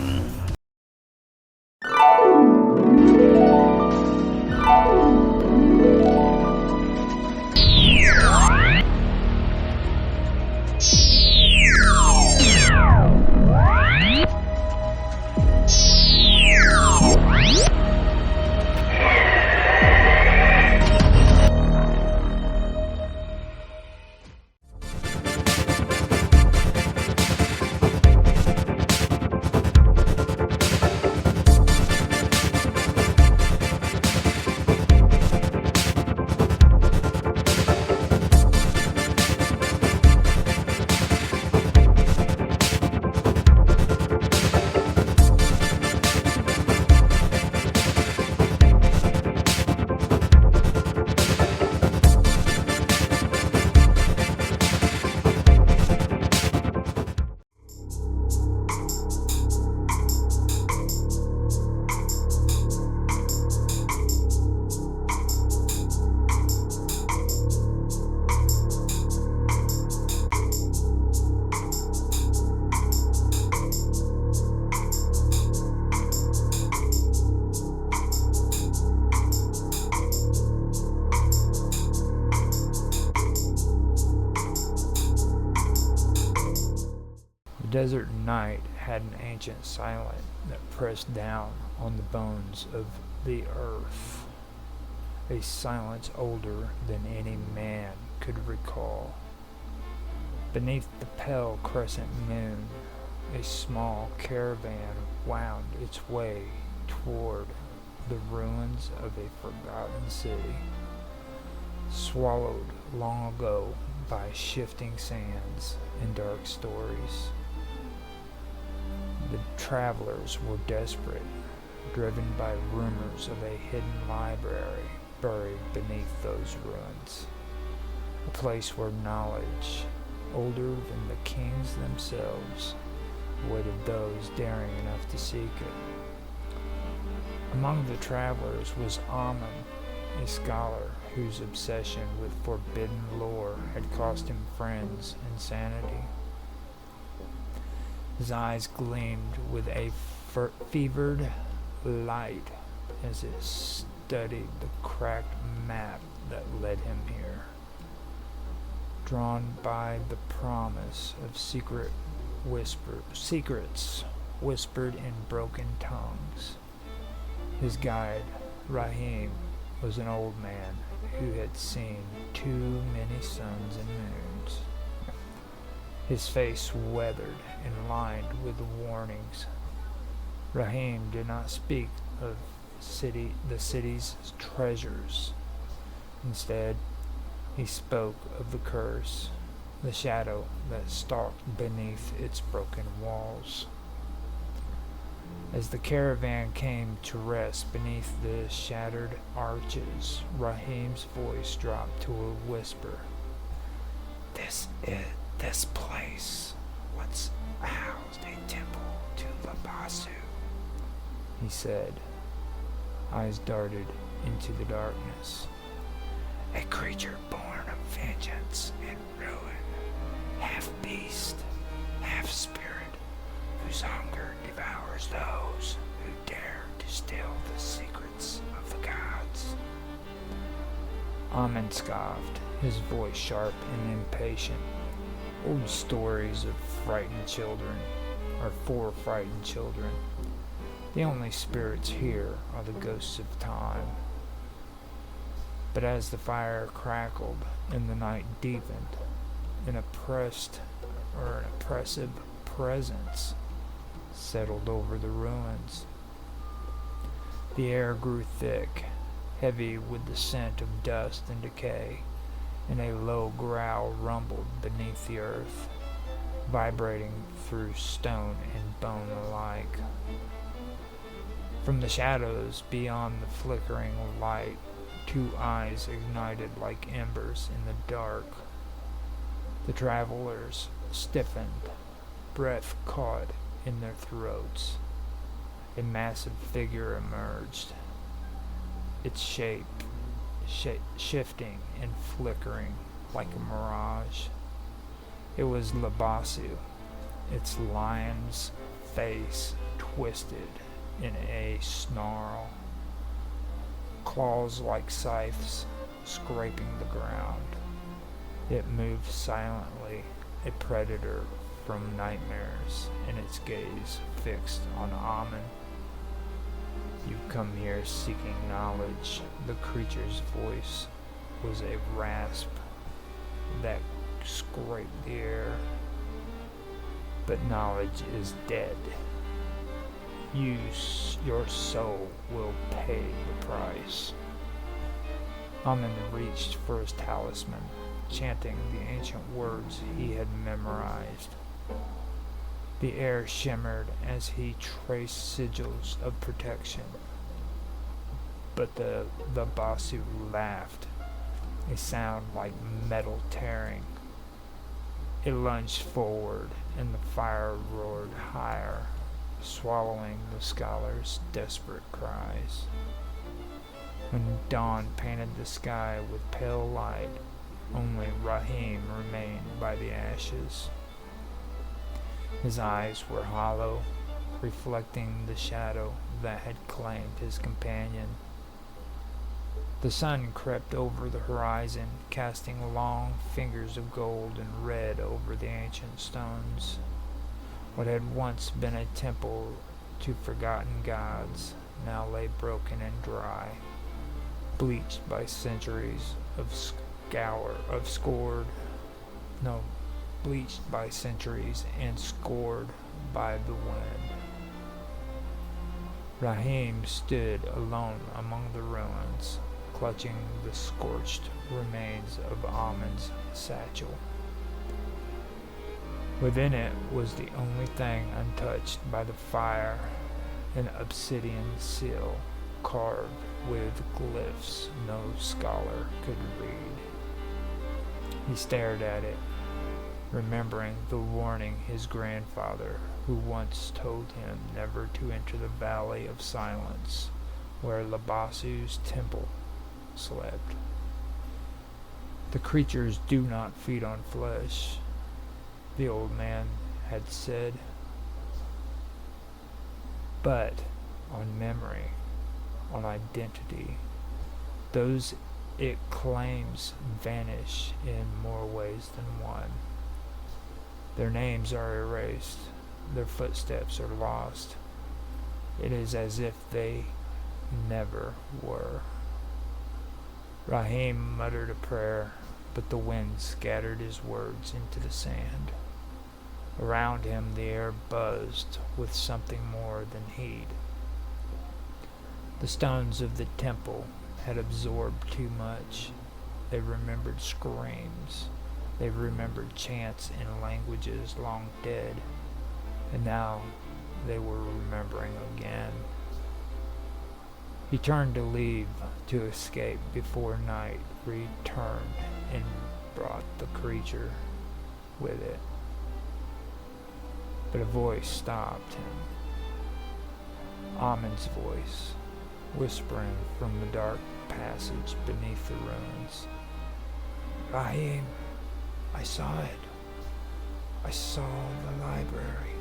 S7: The desert night had an ancient silence that pressed down on the bones of the earth, a silence older than any man could recall. Beneath the pale crescent moon, a small caravan wound its way toward the ruins of a forgotten city, swallowed long ago by shifting sands and dark stories. The travelers were desperate, driven by rumors of a hidden library buried beneath those ruins, a place where knowledge, older than the kings themselves, awaited those daring enough to seek it. Among the travelers was Amun, a scholar whose obsession with forbidden lore had cost him friends and sanity. His eyes gleamed with a fevered light as he studied the cracked map that led him here, drawn by the promise of secrets whispered in broken tongues. His guide, Rahim, was an old man who had seen too many suns and moons. His face weathered and lined with warnings. Rahim did not speak of the city's treasures. Instead, he spoke of the curse, the shadow that stalked beneath its broken walls. As the caravan came to rest beneath the shattered arches, Rahim's voice dropped to a whisper. This place once housed a temple to Labasu, he said. Eyes darted into the darkness. A creature born of vengeance and ruin, half beast, half spirit, whose hunger devours those who dare to steal the secrets of the gods. Amun scoffed, his voice sharp and impatient. Old stories of frightened children are for frightened children. The only spirits here are the ghosts of time. But as the fire crackled and the night deepened, an oppressive presence settled over the ruins. The air grew thick, heavy with the scent of dust and decay, and a low growl rumbled beneath the earth, vibrating through stone and bone alike. From the shadows beyond the flickering light, two eyes ignited like embers in the dark. The travelers stiffened, breath caught in their throats. A massive figure emerged, its shape shifting and flickering like a mirage. It was Labasu, its lion's face twisted in a snarl, claws like scythes scraping the ground. It moved silently, a predator from nightmares, and its gaze fixed on Amen. "You've come here seeking knowledge." The creature's voice was a rasp that scraped the air. "But knowledge is dead. Your soul will pay the price." Amen reached for his talisman, chanting the ancient words he had memorized. The air shimmered as he traced sigils of protection. But the Basu laughed, a sound like metal tearing. It lunged forward, and the fire roared higher, swallowing the scholar's desperate cries. When dawn painted the sky with pale light, only Rahim remained by the ashes. His eyes were hollow, reflecting the shadow that had claimed his companion. The sun crept over the horizon, casting long fingers of gold and red over the ancient stones. What had once been a temple to forgotten gods now lay broken and dry, bleached by centuries bleached by centuries and scored by the wind. Rahim stood alone among the ruins, clutching the scorched remains of Amen's satchel. Within it was the only thing untouched by the fire, an obsidian seal carved with glyphs no scholar could read. He stared at it, remembering the warning his grandfather, who once told him never to enter the Valley of Silence, where Labasu's temple slept. "The creatures do not feed on flesh," the old man had said, "but on memory, on identity. Those it claims vanish in more ways than one. Their names are erased, their footsteps are lost. It is as if they never were." Rahim muttered a prayer, but the wind scattered his words into the sand. Around him the air buzzed with something more than heat. The stones of the temple had absorbed too much. They remembered screams. They remembered chants in languages long dead. And now they were remembering again. He turned to leave, to escape before night returned and brought the creature with it. But a voice stopped him. Amen's voice, whispering from the dark passage beneath the ruins. "Rahim, I saw it. I saw the library."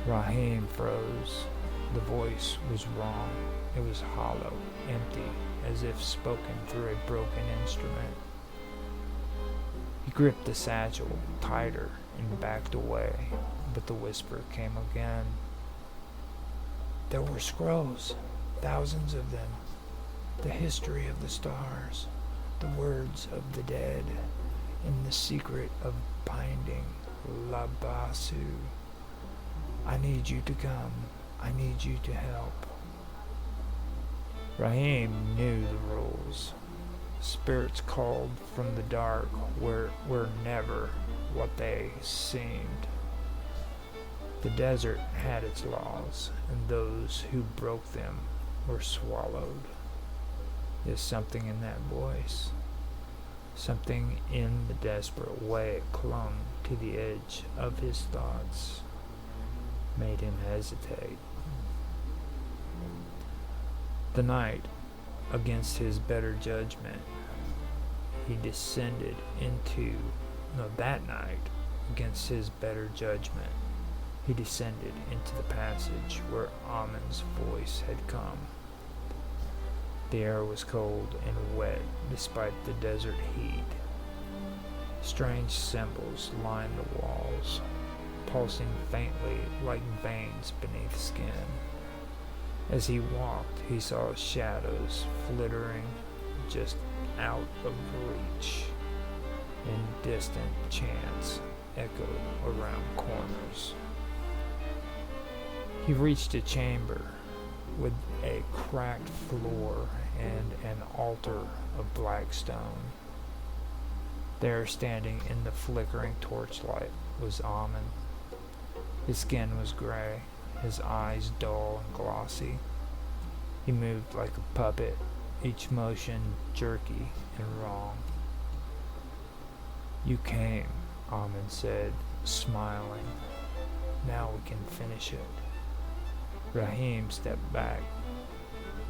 S7: Rahim froze. The voice was wrong. It was hollow, empty, as if spoken through a broken instrument. He gripped the satchel tighter and backed away, but the whisper came again. "There were scrolls, thousands of them. The history of the stars, the words of the dead, and the secret of binding Labasu. I need you to come. I need you to help." Rahim knew the rules. Spirits called from the dark were never what they seemed. The desert had its laws, and those who broke them were swallowed. There's something in that voice, something in the desperate way it clung to the edge of his thoughts, made him hesitate. The night, against his better judgment, he descended into, that night, against his better judgment, he descended into the passage where Amon's voice had come. The air was cold and wet despite the desert heat. Strange symbols lined the walls, pulsing faintly like veins beneath skin. As he walked, he saw shadows flittering just out of reach, and distant chants echoed around corners. He reached a chamber with a cracked floor and an altar of black stone. There, standing in the flickering torchlight, was Amon. His skin was gray, his eyes dull and glossy. He moved like a puppet, each motion jerky and wrong. "You came," Amon said, smiling. "Now we can finish it." Rahim stepped back.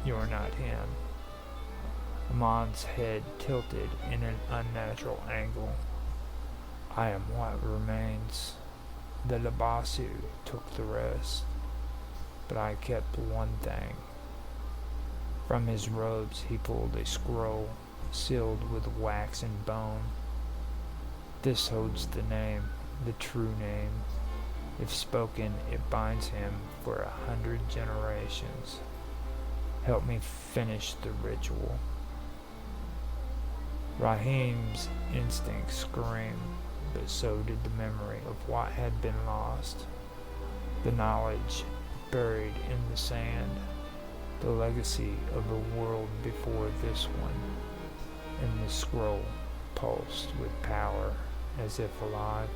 S7: "You're not him." Amon's head tilted in an unnatural angle. "I am what remains. The Labasu took the rest, but I kept one thing." From his robes he pulled a scroll sealed with wax and bone. "This holds the name, the true name. If spoken, it binds him for 100 generations. Help me finish the ritual." Rahim's instinct screamed, but so did the memory of what had been lost. The knowledge buried in the sand, the legacy of a world before this one, and the scroll pulsed with power as if alive.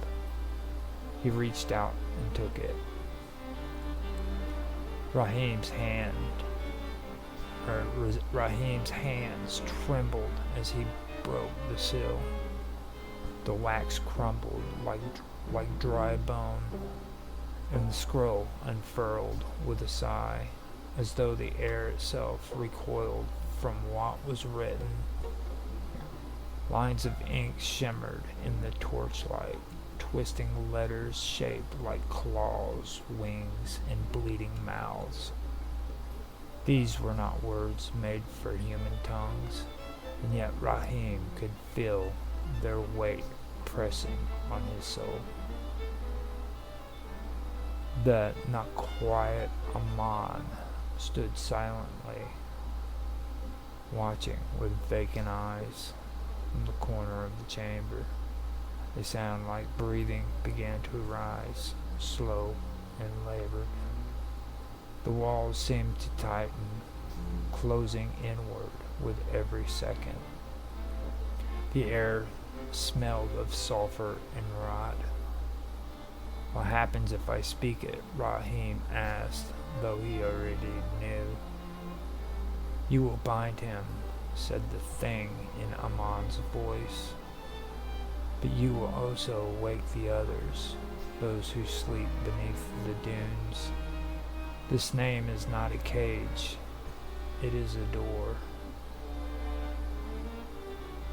S7: He reached out and took it. Rahim's hands trembled as he broke the seal. The wax crumbled like dry bone, and the scroll unfurled with a sigh, as though the air itself recoiled from what was written. Lines of ink shimmered in the torchlight, twisting letters shaped like claws, wings, and bleeding mouths. These were not words made for human tongues, and yet Rahim could feel their weight pressing on his soul. The not quiet Amon stood silently, watching with vacant eyes from the corner of the chamber. A sound like breathing began to arise, slow and labored. The walls seemed to tighten, closing inward with every second. The air smelled of sulfur and rot. "What happens if I speak it?" Rahim asked, though he already knew. "You will bind him," said the thing in Amon's voice. "But you will also wake the others, those who sleep beneath the dunes. This name is not a cage, it is a door."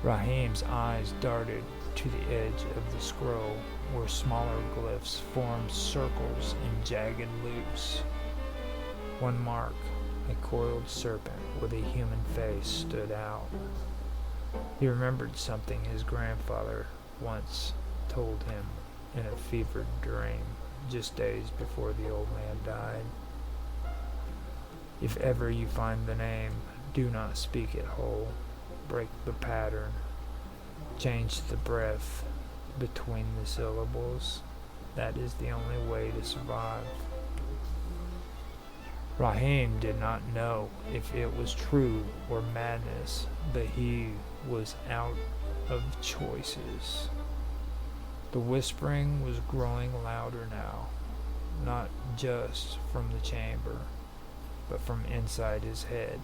S7: Rahim's eyes darted to the edge of the scroll, where smaller glyphs formed circles and jagged loops. One mark, a coiled serpent with a human face, stood out. He remembered something his grandfather once told him in a fevered dream, just days before the old man died. "If ever you find the name, do not speak it whole. Break the pattern. Change the breath between the syllables. That is the only way to survive." Rahim did not know if it was true or madness, but he was out of choices. The whispering was growing louder now, not just from the chamber, but from inside his head.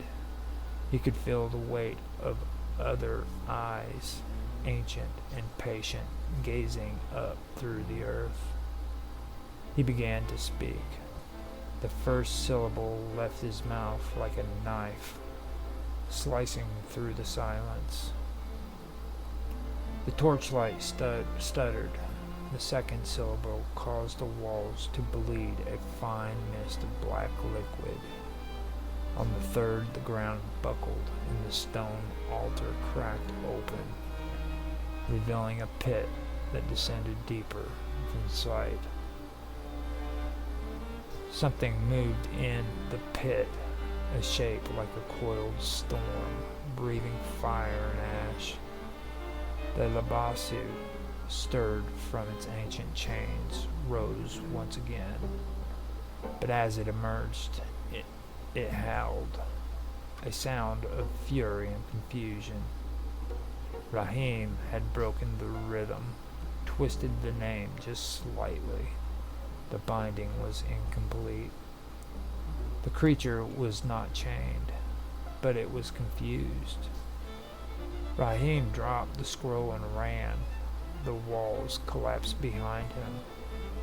S7: He could feel the weight of other eyes, ancient and patient, gazing up through the earth. He began to speak. The first syllable left his mouth like a knife, slicing through the silence. The torchlight stuttered. The second syllable caused the walls to bleed a fine mist of black liquid. On the third, the ground buckled and the stone altar cracked open, revealing a pit that descended deeper from sight. Something moved in the pit, a shape like a coiled storm, breathing fire and ash. The Labasu, stirred from its ancient chains, rose once again. But as it emerged, it howled, a sound of fury and confusion. Rahim had broken the rhythm, twisted the name just slightly. The binding was incomplete. The creature was not chained, but it was confused. Rahim dropped the scroll and ran. The walls collapsed behind him.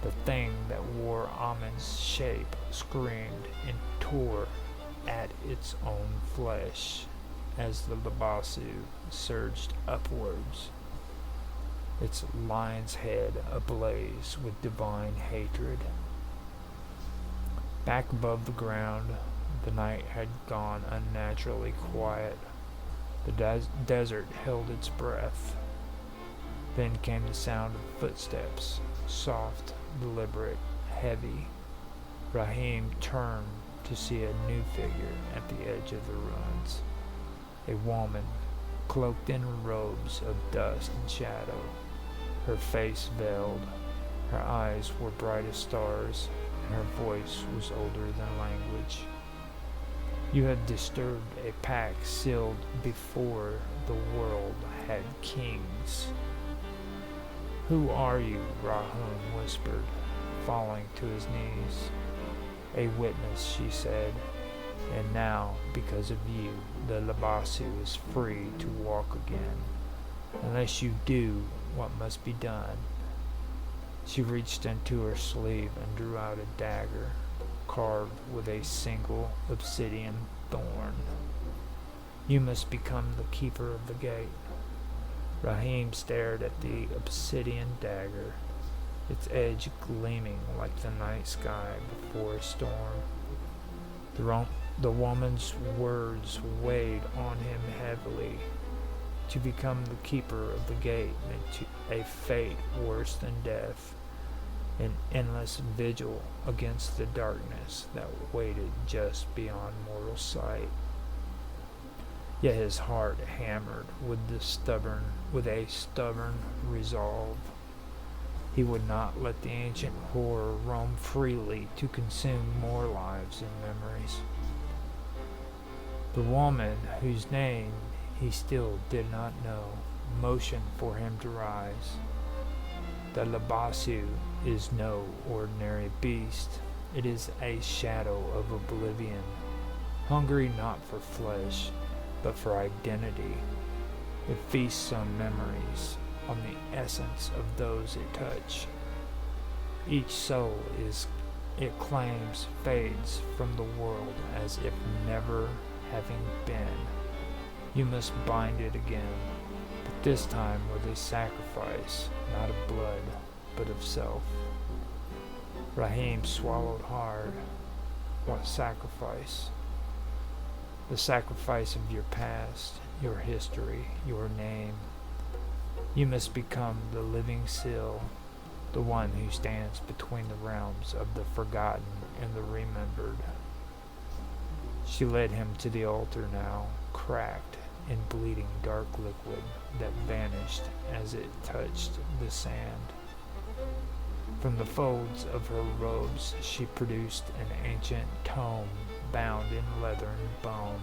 S7: The thing that wore Amin's shape screamed and tore at its own flesh as the Labasu surged upwards, its lion's head ablaze with divine hatred. Back above the ground, the night had gone unnaturally quiet. The desert held its breath. Then came the sound of footsteps, soft, deliberate, heavy. Rahim turned to see a new figure at the edge of the ruins. A woman, cloaked in robes of dust and shadow, her face veiled, her eyes were bright as stars, and her voice was older than language. You have disturbed a pack sealed before the world had kings. Who are you? Rahum whispered, falling to his knees. A witness, she said, and now, because of you, the Labasu is free to walk again, unless you do what must be done. She reached into her sleeve and drew out a dagger, carved with a single obsidian thorn. You must become the keeper of the gate. Rahim stared at the obsidian dagger, its edge gleaming like the night sky before a storm. The woman's words weighed on him heavily. To become the keeper of the gate meant a fate worse than death, an endless vigil against the darkness that waited just beyond mortal sight. Yet his heart hammered with a stubborn resolve. He would not let the ancient horror roam freely to consume more lives and memories. The woman, whose name he still did not know, motioned for him to rise. The Labasu is no ordinary beast. It is a shadow of oblivion, hungry not for flesh, but for identity. It feasts on memories, on the essence of those it touches. Each soul it claims fades from the world as if never having been. You must bind it again, but this time with a sacrifice, not of blood, but of self. Rahim swallowed hard. What sacrifice? The sacrifice of your past, your history, your name. You must become the living seal, the one who stands between the realms of the forgotten and the remembered. She led him to the altar now, cracked and bleeding dark liquid that vanished as it touched the sand. From the folds of her robes she produced an ancient tome bound in leather and bone,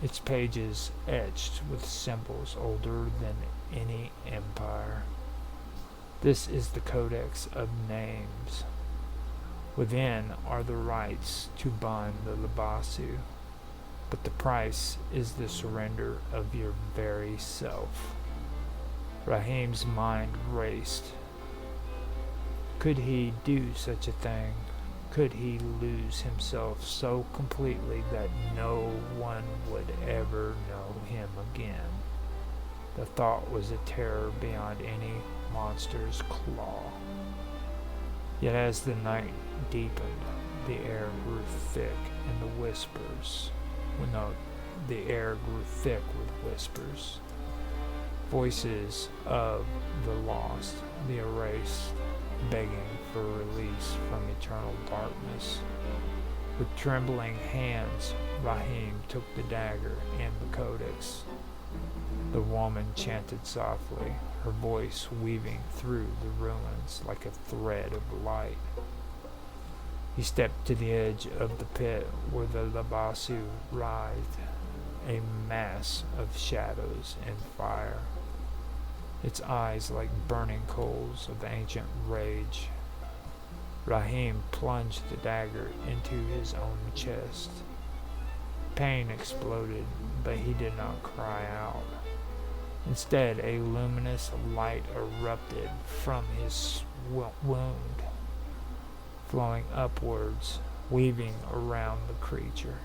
S7: its pages etched with symbols older than any empire. This is the Codex of Names. Within are the rights to bind the Labasu, but the price is the surrender of your very self. Rahim's mind raced. Could he do such a thing? Could he lose himself so completely that no one would ever know him again? The thought was a terror beyond any monster's claw. Yet as the night deepened, the air grew thick and the whispers. The air grew thick with whispers. Voices of the lost, the erased, begging for release from eternal darkness. With trembling hands, Rahim took the dagger and the codex. The woman chanted softly, her voice weaving through the ruins like a thread of light. He stepped to the edge of the pit where the Labasu writhed, a mass of shadows and fire, its eyes like burning coals of ancient rage. Rahim plunged the dagger into his own chest. Pain exploded, but he did not cry out. Instead, a luminous light erupted from his wound, flowing upwards, weaving around the creature.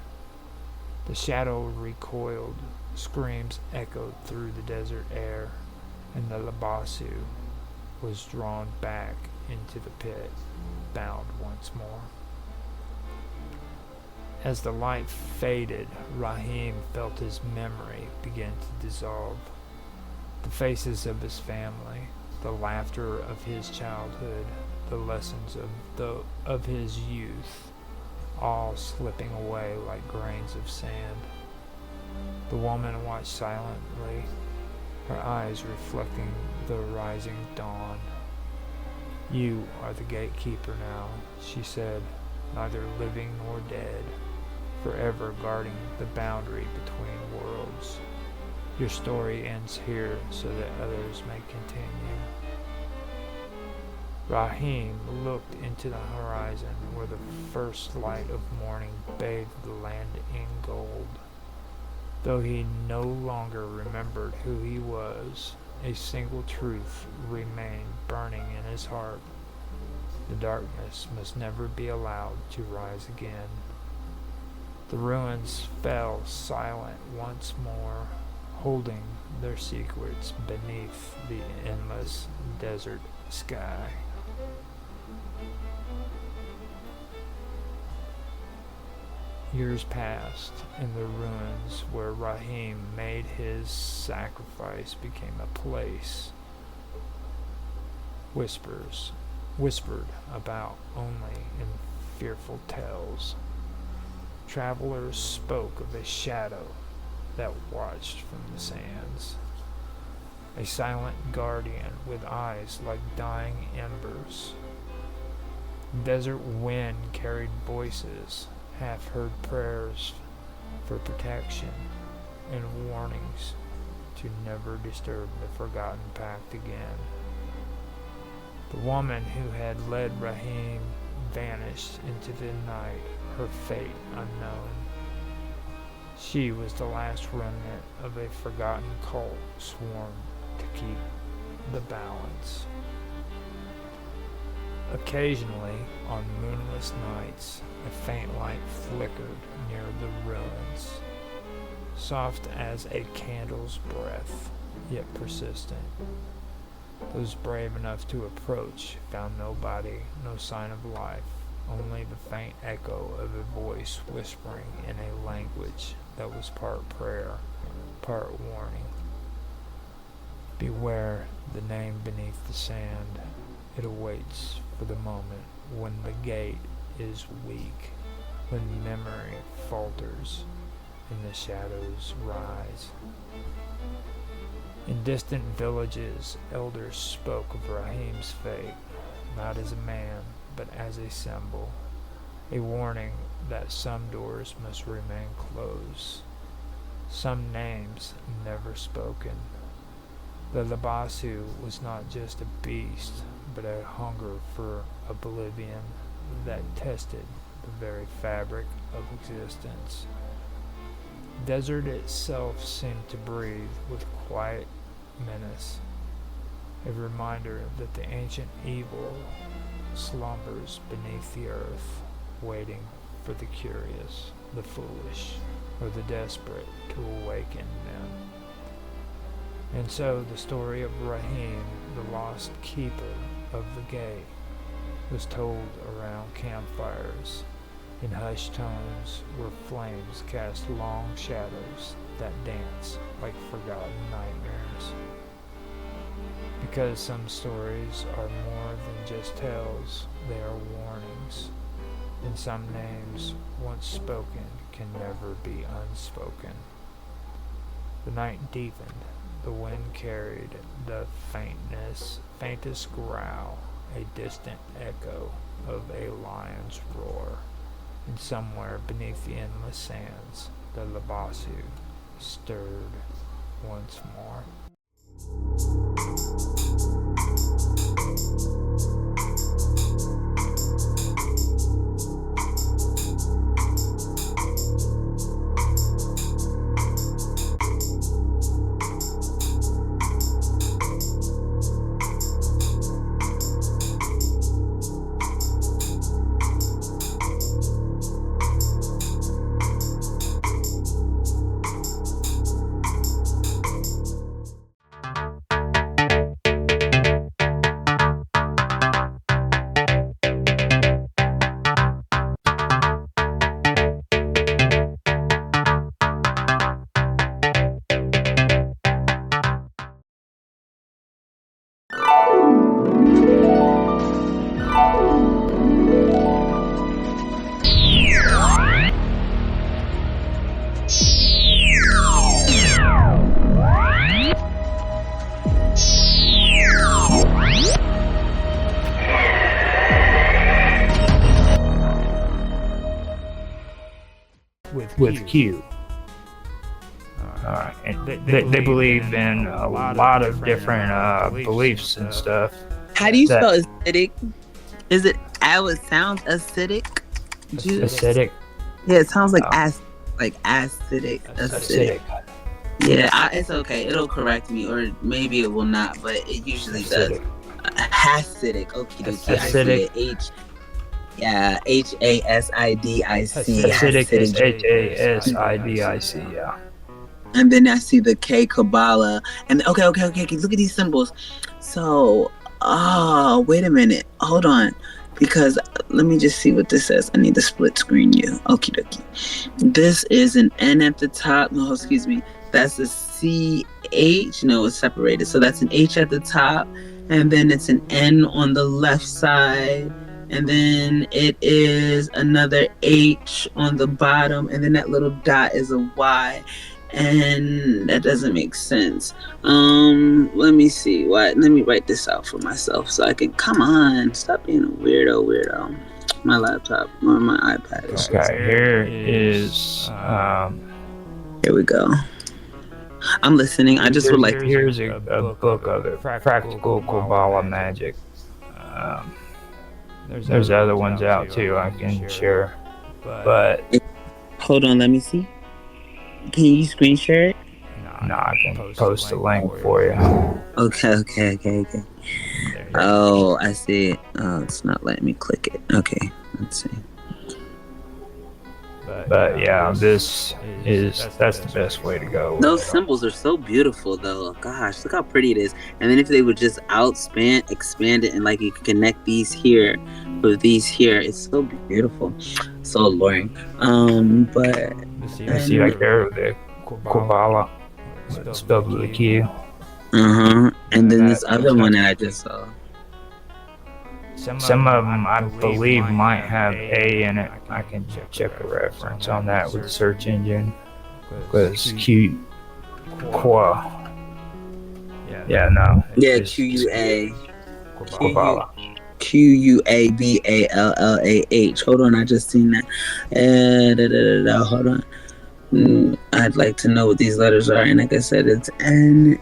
S7: The shadow recoiled, screams echoed through the desert air, and the Labasu was drawn back into the pit, bound once more. As the light faded, Rahim felt his memory begin to dissolve. The faces of his family, the laughter of his childhood, the lessons of his youth, all slipping away like grains of sand. The woman watched silently, her eyes reflecting the rising dawn. "You are the gatekeeper now," she said, "neither living nor dead, forever guarding the boundary between worlds. Your story ends here so that others may continue." Rahim looked into the horizon where the first light of morning bathed the land in gold. Though he no longer remembered who he was, a single truth remained burning in his heart. The darkness must never be allowed to rise again. The ruins fell silent once more, holding their secrets beneath the endless desert sky. Years passed, and the ruins where Rahim made his sacrifice became a place whispered about only in fearful tales. Travelers spoke of a shadow that watched from the sands, a silent guardian with eyes like dying embers. Desert wind carried voices, half-heard prayers for protection and warnings to never disturb the forgotten pact again. The woman who had led Rahim vanished into the night, her fate unknown. She was the last remnant of a forgotten cult sworn to keep the balance. Occasionally, on moonless nights, a faint light flickered near the ruins, soft as a candle's breath, yet persistent. Those brave enough to approach found nobody, no sign of life, only the faint echo of a voice whispering in a language that was part prayer, part warning. Beware the name beneath the sand. It awaits for the moment when the gate is weak, when memory falters and the shadows rise. In distant villages, elders spoke of Rahim's fate, not as a man, but as a symbol, a warning that some doors must remain closed, some names never spoken. The Labasu was not just a beast, but a hunger for oblivion, that tested the very fabric of existence. Desert itself seemed to breathe with quiet menace, a reminder that the ancient evil slumbers beneath the earth, waiting for the curious, the foolish, or the desperate to awaken them. And so the story of Rahim, the lost keeper of the gate, was told around campfires in hushed tones where flames cast long shadows that dance like forgotten nightmares. Because some stories are more than just tales, they are warnings, and some names once spoken can never be unspoken. The night deepened, the wind carried the faintest growl, a distant echo of a lion's roar. And somewhere beneath the endless sands, the Labasu stirred once more. With Q. And they believe in a lot of different beliefs and stuff.
S9: How do you spell acidic? Is it? It sounds acidic.
S7: Acidic.
S9: Yeah, it sounds like acidic. Acidic. Yeah, it's okay. It'll correct me, or maybe it will not, but it usually does. Hasidic. Okie dokie.
S7: Acidic.
S9: Hasidic.
S7: Acidic is Hasidic. Yeah.
S9: And then I see the K Kabbalah, and okay. Look at these symbols. So, wait a minute. Hold on. Because let me just see what this says. I need to split screen you. Okie dokie. This is an N at the top. No, excuse me. That's a CH. No, it's separated. So that's an H at the top. And then it's an N on the left side. And then it is another H on the bottom. And then that little dot is a Y. And that doesn't make sense. Let me see. Let me write this out for myself so I can, come on, stop being a weirdo. My laptop or my iPad.
S7: Okay, here is
S9: here we go. I'm listening. I just would like.
S7: Here's a book of it, Practical Kabbalah Magic. There's other ones out too I can share, but
S9: hold on, let me see. Can you screen share it?
S7: No, I can post a link for you.
S9: Okay. Oh, I see it. Oh, it's not letting me click it. Okay, let's see.
S7: But yeah, that's the best way to go.
S9: Those symbols are so beautiful, though. Gosh, look how pretty it is. And then if they would just expand it, and like you can connect these here with these here, it's so beautiful, so alluring. But
S7: I see like there the Kabbalah spelled with a Q.
S9: And then this other one that I just saw.
S7: Some of them, I believe, might have A in it. I can check a reference on that with the search engine. Because Qua. Yeah, no.
S9: Yeah, QUA.
S7: Kabbalah.
S9: QUABALLAH. Hold on, I just seen that. Hold on. I'd like to know what these letters are. And like I said, it's NH.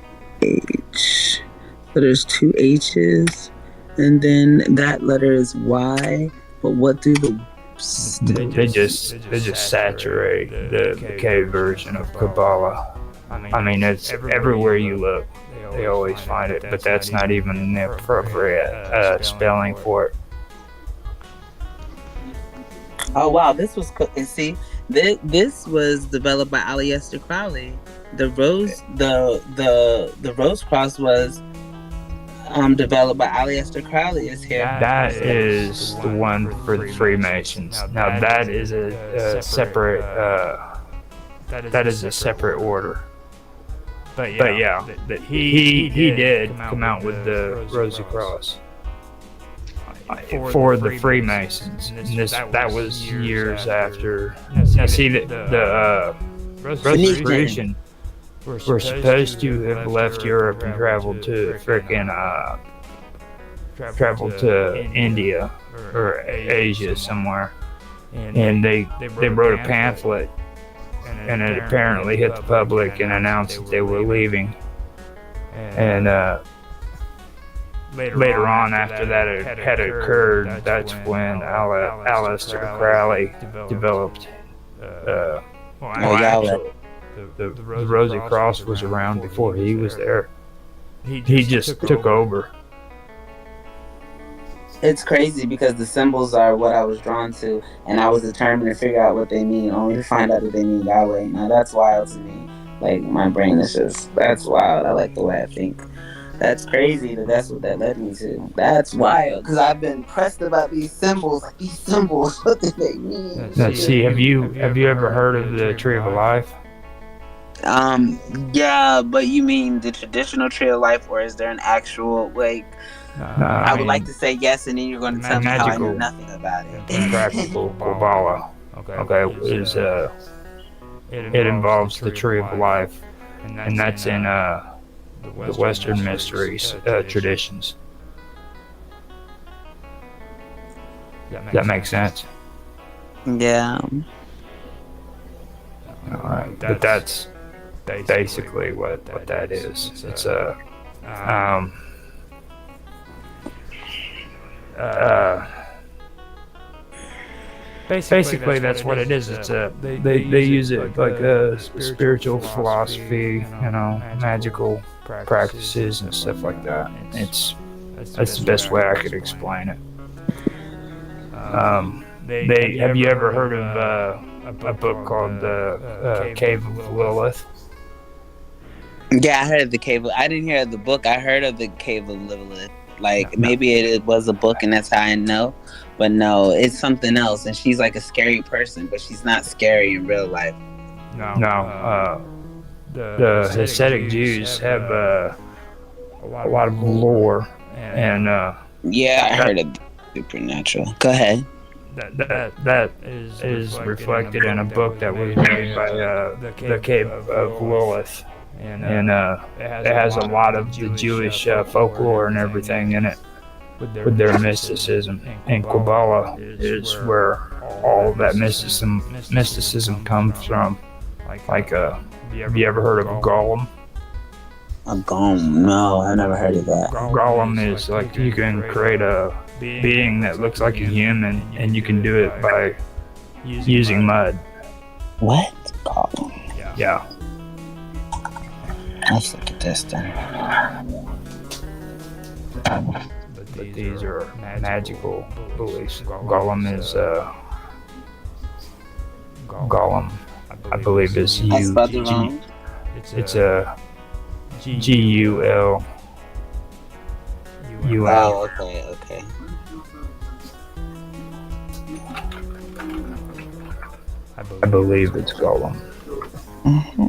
S9: So there's two H's. And then that letter is Y.
S13: But what do the
S7: They just saturate the cave version of Kabbalah. I mean, it's everywhere you look. They always find it, but that's not even the appropriate spelling for it.
S13: Oh wow, this was cool. And see, this was developed by Aleister Crowley. The Rose Cross was developed by Aleister Crowley. Is here.
S7: That is the one for the Freemasons. Now that is a separate. That is a separate order. But yeah, he did come out with the Rosy Cross for the Freemasons. And that was years after. Now see the Rosicrucian were supposed to have left Europe and traveled to traveled to India or Asia somewhere, and they wrote a pamphlet, and it apparently hit the public and announced that they were leaving. And later on, after that had occurred, that's when Aleister Crowley developed. Actually, the Rosy Cross was around before he was there. He just took over.
S13: It's crazy because the symbols are what I was drawn to, and I was determined to figure out what they mean, only to find out that they mean Yahweh. Now that's wild to me. Like, my brain is just, that's wild. I like the way I think. That's crazy that's what that led me to. That's wild, because I've been pressed about these symbols. Like, these symbols, what do they mean?
S7: Let's see. Have you ever heard of the Tree of Life?
S13: Yeah, but you mean the traditional Tree of Life, or is there an actual, like, I would like to say yes, and then you're going to tell me how I know nothing about it.
S7: Practical Kabbalah. Okay, is it involves the Tree of Life, and that's in the Western Mysteries traditions. That makes sense.
S13: Yeah.
S7: All right, but that's basically what that is. It's basically that's what it is. It's they use it like a spiritual philosophy, magical practices and stuff like that. That's the best way I could explain it. Have you ever heard of a book called the Cave of Lilith?
S13: Yeah, I heard of the Cave. I didn't hear of the book. I heard of the Cave of Lilith. Like, maybe it was a book and that's how I know. But no, it's something else. And she's like a scary person, but she's not scary in real life.
S7: No. The Hasidic Jews have a lot of lore. And
S13: yeah, I heard of supernatural. Go ahead.
S7: That is reflected in a book that was made by the Cave of Lilith. And it has a lot of the Jewish folklore and everything in it with their mysticism. And Kabbalah is where all of that mysticism comes from. Like, have you ever heard of a golem?
S13: A golem? No, I never heard of that.
S7: Golem is like you can create a being that looks like a human, and you can do it by using mud.
S13: What? Golem?
S7: Yeah.
S13: Let's look at this then.
S7: But these are magical beliefs. Golem is Golem, I believe is
S13: I spelled it wrong.
S7: It's a G-U-L.
S13: Oh, okay.
S7: I believe it's Golem.
S13: Mm-hmm.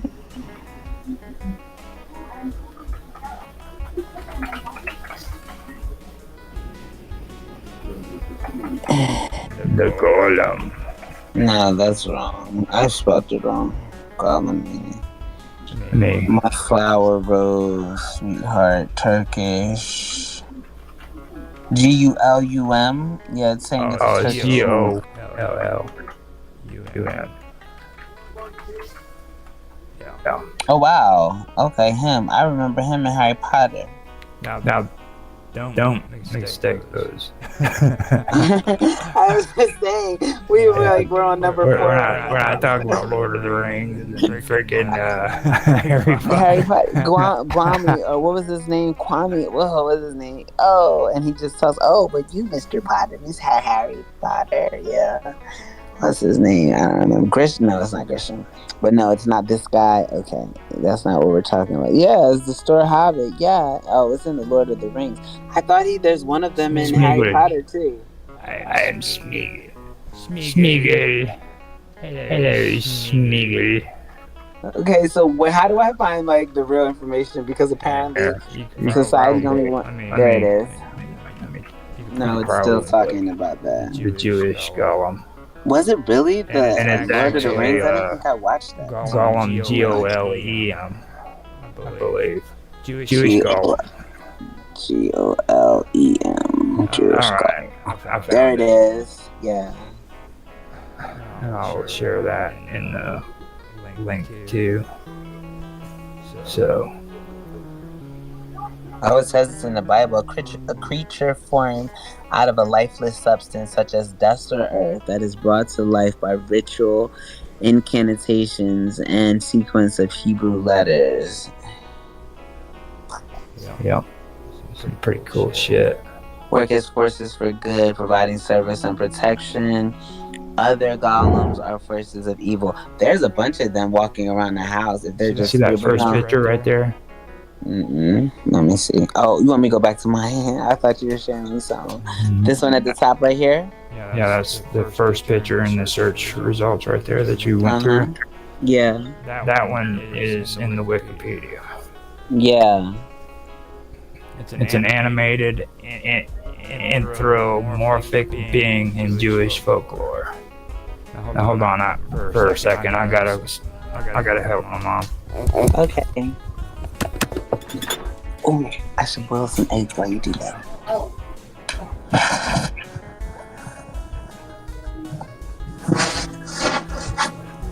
S7: The Golem.
S13: No, that's wrong. I spelled it wrong. Golem meaning.
S7: Me.
S13: My flower rose, sweetheart, Turkish. G-U-L-U-M? Yeah, it's saying it's
S7: it's
S13: Turkish.
S7: G-O-L-L-U-M. Yeah.
S13: Oh, wow. Okay, him. I remember him in Harry Potter.
S7: Now Don't mistake those.
S9: I was just saying, we're on number
S7: We're
S9: 4.
S7: not talking about Lord of the Rings and freaking Harry
S9: Harry
S7: Potter.
S9: Potter, Gwami, or what was his name? Kwame. What was his name? Oh, and he just tells, "Oh, but you, Mr. Potter, Miss Harry Potter, yeah." What's his name? I don't remember. Christian? No, it's not Christian. But no, it's not this guy. Okay, that's not what we're talking about. Yeah, it's the Store Hobbit. Yeah. Oh, it's in the Lord of the Rings. I thought there's one of them in Harry
S7: Smeagol.
S9: Potter too.
S7: I am Smeagol. Smeagol. Hello, Smeagol.
S9: Okay, so how do I find like the real information? Because apparently society only want. There it is. No, it's still talking about that.
S7: The Jewish golem.
S9: Was it really the
S7: And it's
S9: Lord of the
S7: actually,
S9: Rings? I didn't think I watched that.
S7: Golem, Golem, I believe. Jewish golem.
S9: Golem. Jewish golem.
S7: Alright,
S9: There it is. Yeah.
S7: And I'll share that in the link too. So.
S9: Oh, it says it's in the Bible. A creature formed out of a lifeless substance such as dust or earth that is brought to life by ritual incantations and sequence of Hebrew letters.
S7: Yep. Some pretty cool shit.
S9: Work his forces for good, providing service and protection. Other golems are forces of evil. There's a bunch of them walking around the house. If they're just
S7: See that first picture right there?
S9: Let me see. Oh, you want me to go back to my hand? I thought you were showing me something. This one at the top right here?
S7: Yeah, that's the first picture in the search results right there that you went through.
S9: Yeah.
S7: That one is in the Wikipedia.
S9: Yeah.
S7: It's an animated anthropomorphic being in Jewish folklore. Now hold on for a second. I gotta help my mom.
S9: Okay. Oh, I should boil some eggs while you do that. Oh. I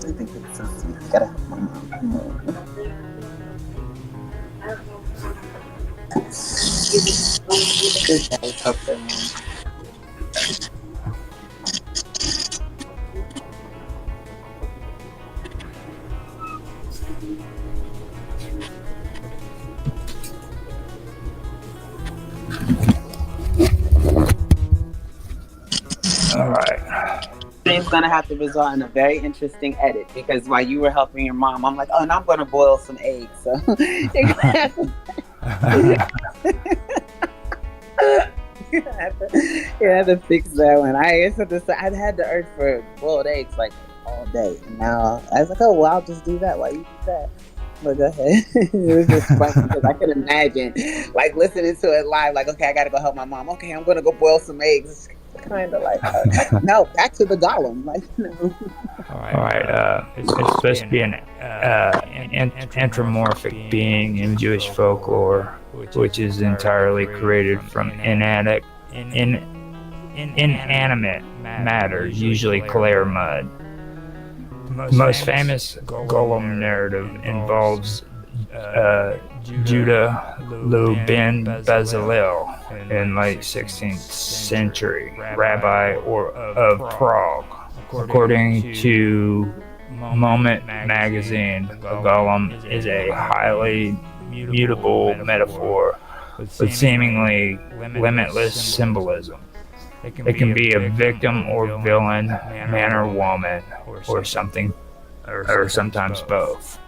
S9: think it's so sweet. I gotta help my mom. Good guys, help their mom.
S7: Alright.
S9: Stream's gonna have to result in a very interesting edit because while you were helping your mom, I'm like, oh, and I'm gonna boil some eggs. So you're gonna have to fix that one. I had the urge for boiled eggs like all day, and now I was like, oh, well, I'll just do that while you do that. But go ahead. It was just funny because I could imagine like listening to it live, like, okay, I gotta go help my mom. Okay, I'm gonna go boil some eggs. Kind of like no, back to the golem. Like, no.
S7: All right. It's supposed to be an anthropomorphic being in Jewish folklore, which is entirely created from inanimate matter, usually clay or mud. The most famous golem narrative involves Judah Lu ben Bezalel in late 16th century, rabbi of Prague. According to Moment magazine, a golem is a highly mutable metaphor with seemingly limitless symbolism. It can be a victim or villain, man or woman, or something, or sometimes both.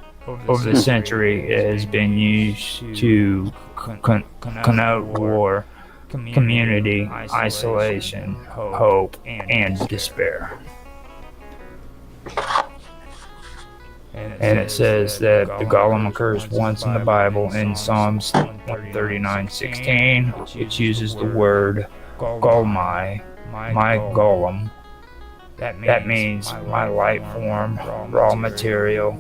S7: Over the century, it has been used to connote war, community, isolation, hope, and despair. And it says that the golem occurs once in the Bible in Psalms 139:16, which uses the word golmai, my golem. That means my light form, raw material,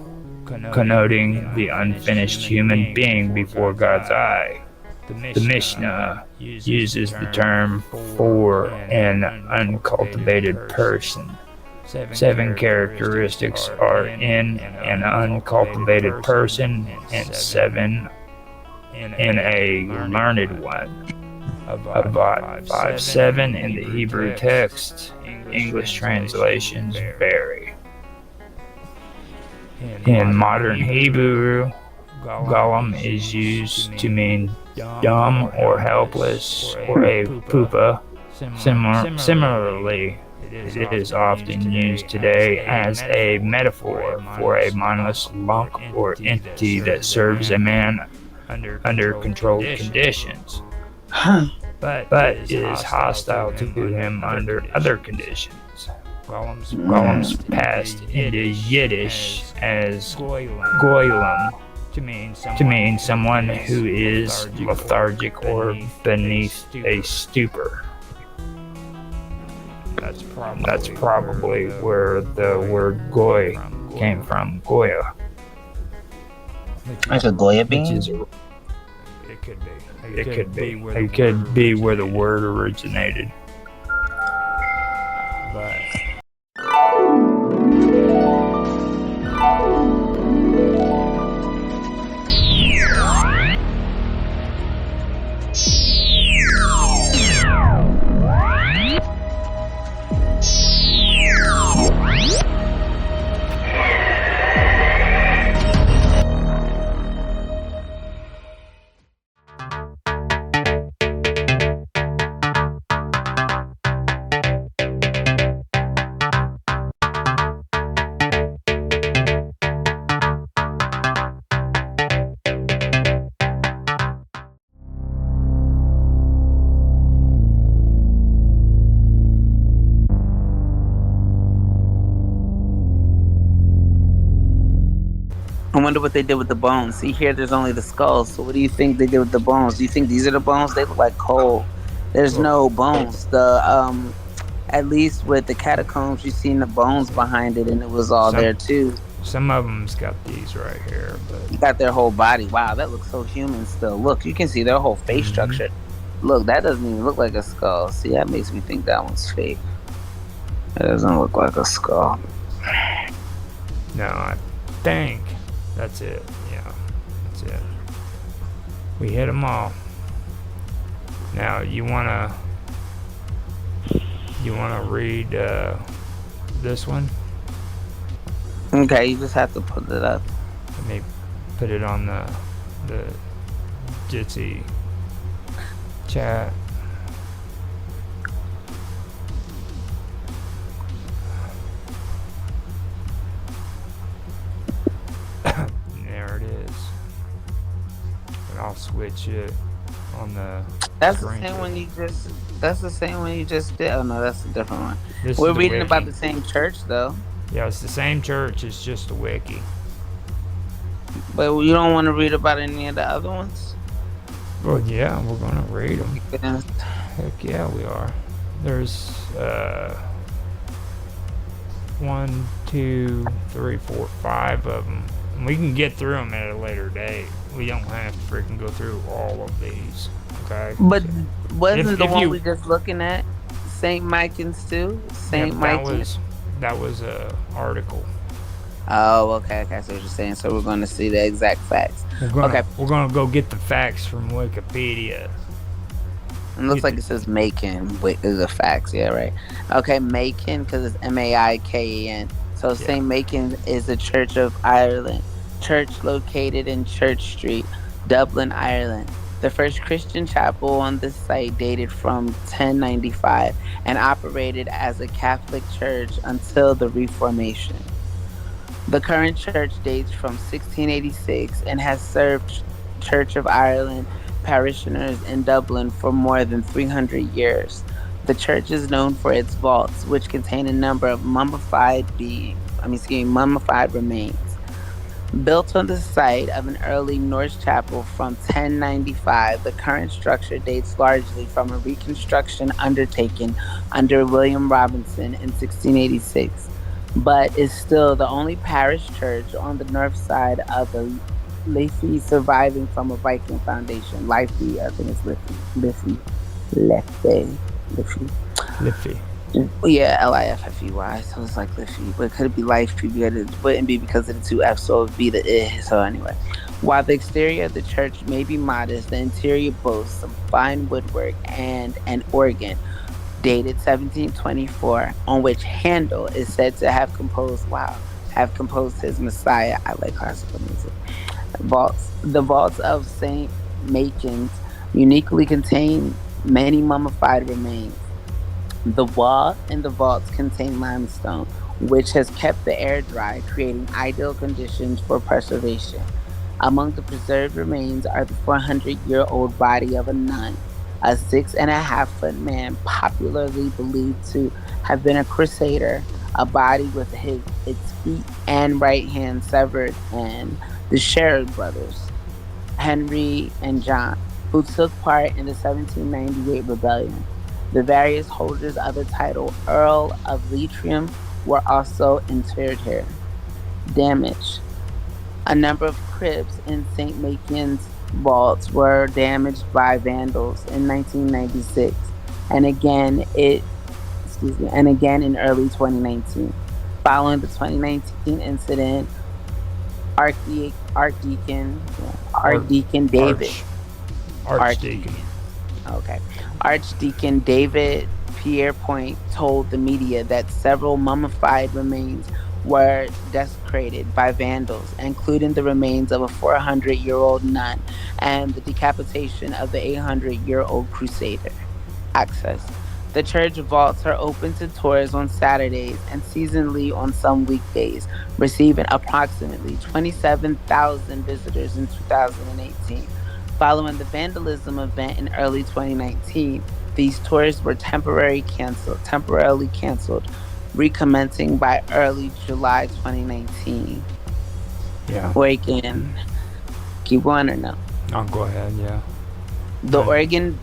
S7: connoting the unfinished human being before God's eye. The Mishnah uses the term for an uncultivated person. 7 characteristics are in an uncultivated person and 7 in a learned one. about 5'7" in the Hebrew text. English translations vary. In modern Hebrew, golem is used to mean dumb or helpless, or a pupa. Similarly, it is often used today as a metaphor for a mindless lump or entity that serves a man under controlled conditions, but is hostile to him under other conditions. Golems passed into Yiddish as goylem to mean someone who is lethargic or beneath a stupor. That's probably where the word goy came from, Goya.
S9: Like a Goya bean?
S7: It could be. It could be where the word originated. But
S13: I wonder what they did with the bones. See here, there's only the skulls. So what do you think they did with the bones? Do you think these are the bones? They look like coal. There's no bones. The at least with the catacombs, you seen the bones behind it, and it was all there too.
S7: some of them's got these right here, but
S13: You got their whole body. Wow, that looks so human still. Look, you can see their whole face structure. Look, that doesn't even look like a skull. See, that makes me think that one's fake. It doesn't look like a skull.
S7: no, I think that's it. Yeah, that's it. We hit them all. Now you wanna read this one?
S13: Okay, you just have to put it up.
S7: Let me put it on the Jitsi chat. There it is. And I'll switch it on the
S13: That's the
S7: screen
S13: same
S7: to-
S13: one you just. That's the same one you just did. Oh no, that's a different one.
S7: This
S13: We're
S7: is the
S13: reading about
S7: wiki.
S13: the same church though.
S7: Yeah, it's the same church. It's just a wiki.
S13: But you don't want to read about any of the other ones?
S7: Well, yeah, we're gonna read them.
S13: Yeah.
S7: Heck yeah, we are. There's 1, 2, 3, 4, 5 of them. And we can get through them at a later date. We don't have to freaking go through all of these. Okay.
S13: But wasn't
S7: If
S13: the one
S7: you-
S13: we just looking at Saint Micah's too? Saint
S7: Yeah,
S13: Micah's.
S7: that was a article.
S13: Oh, okay. I see what you're saying. So we're going to see the exact facts. Okay.
S7: We're gonna go get the facts from Wikipedia.
S13: It looks like it says Macon. Wait, is the facts? Yeah, right. Okay, Macon because it's Maiken. So Saint Macon is the Church of Ireland. Church located in Church Street, Dublin, Ireland. The first Christian chapel on this site dated from 1095 and operated as a Catholic church until the Reformation. The current church dates from 1686 and has served Church of Ireland parishioners in Dublin for more than 300 years. The church is known for its vaults, which contain a number of mummified remains. Built on the site of an early Norse chapel from 1095, the current structure dates largely from a reconstruction undertaken under William Robinson in 1686, but is still the only parish church on the north side of the Liffey surviving from a Viking foundation. Liffey, I think it's Liffey. Yeah, Liffey. So it's like Liffey, but it could be Liffey, but it wouldn't be because of the two F's, so it would be the I. So anyway, While the exterior of the church may be modest, the interior boasts some fine woodwork and an organ dated 1724, on which Handel is said to have composed, wow, have composed his Messiah. I like classical music. The vaults of St. Machen's uniquely contain many mummified remains. The wall and the vaults contain limestone, which has kept the air dry, creating ideal conditions for preservation. Among the preserved remains are the 400-year-old body of a nun, a 6.5 foot man popularly believed to have been a crusader, a body with its feet and right hand severed, and the Sherrod brothers, Henry and John, who took part in the 1798 rebellion. The various holders of the title Earl of Leitrim were also interred here. Damage. A number of crypts in St. Macon's vaults were damaged by vandals in 1996, and again and again in early 2019. Following the 2019 incident,
S7: Arch,
S13: Archdeacon David
S7: Archdeacon.
S13: Archdeacon. Okay. Archdeacon David Pierrepoint told the media that several mummified remains were desecrated by vandals, including the remains of a 400-year-old nun and the decapitation of the 800-year-old crusader. Access. The church vaults are open to tours on Saturdays and seasonally on some weekdays, receiving approximately 27,000 visitors in 2018. Following the vandalism event in early 2019, these tours were temporarily canceled, recommencing by early July 2019.
S7: Yeah.
S13: Oregon, keep going or no?
S7: I'll go ahead. Yeah.
S13: The
S7: Right.
S13: Oregon,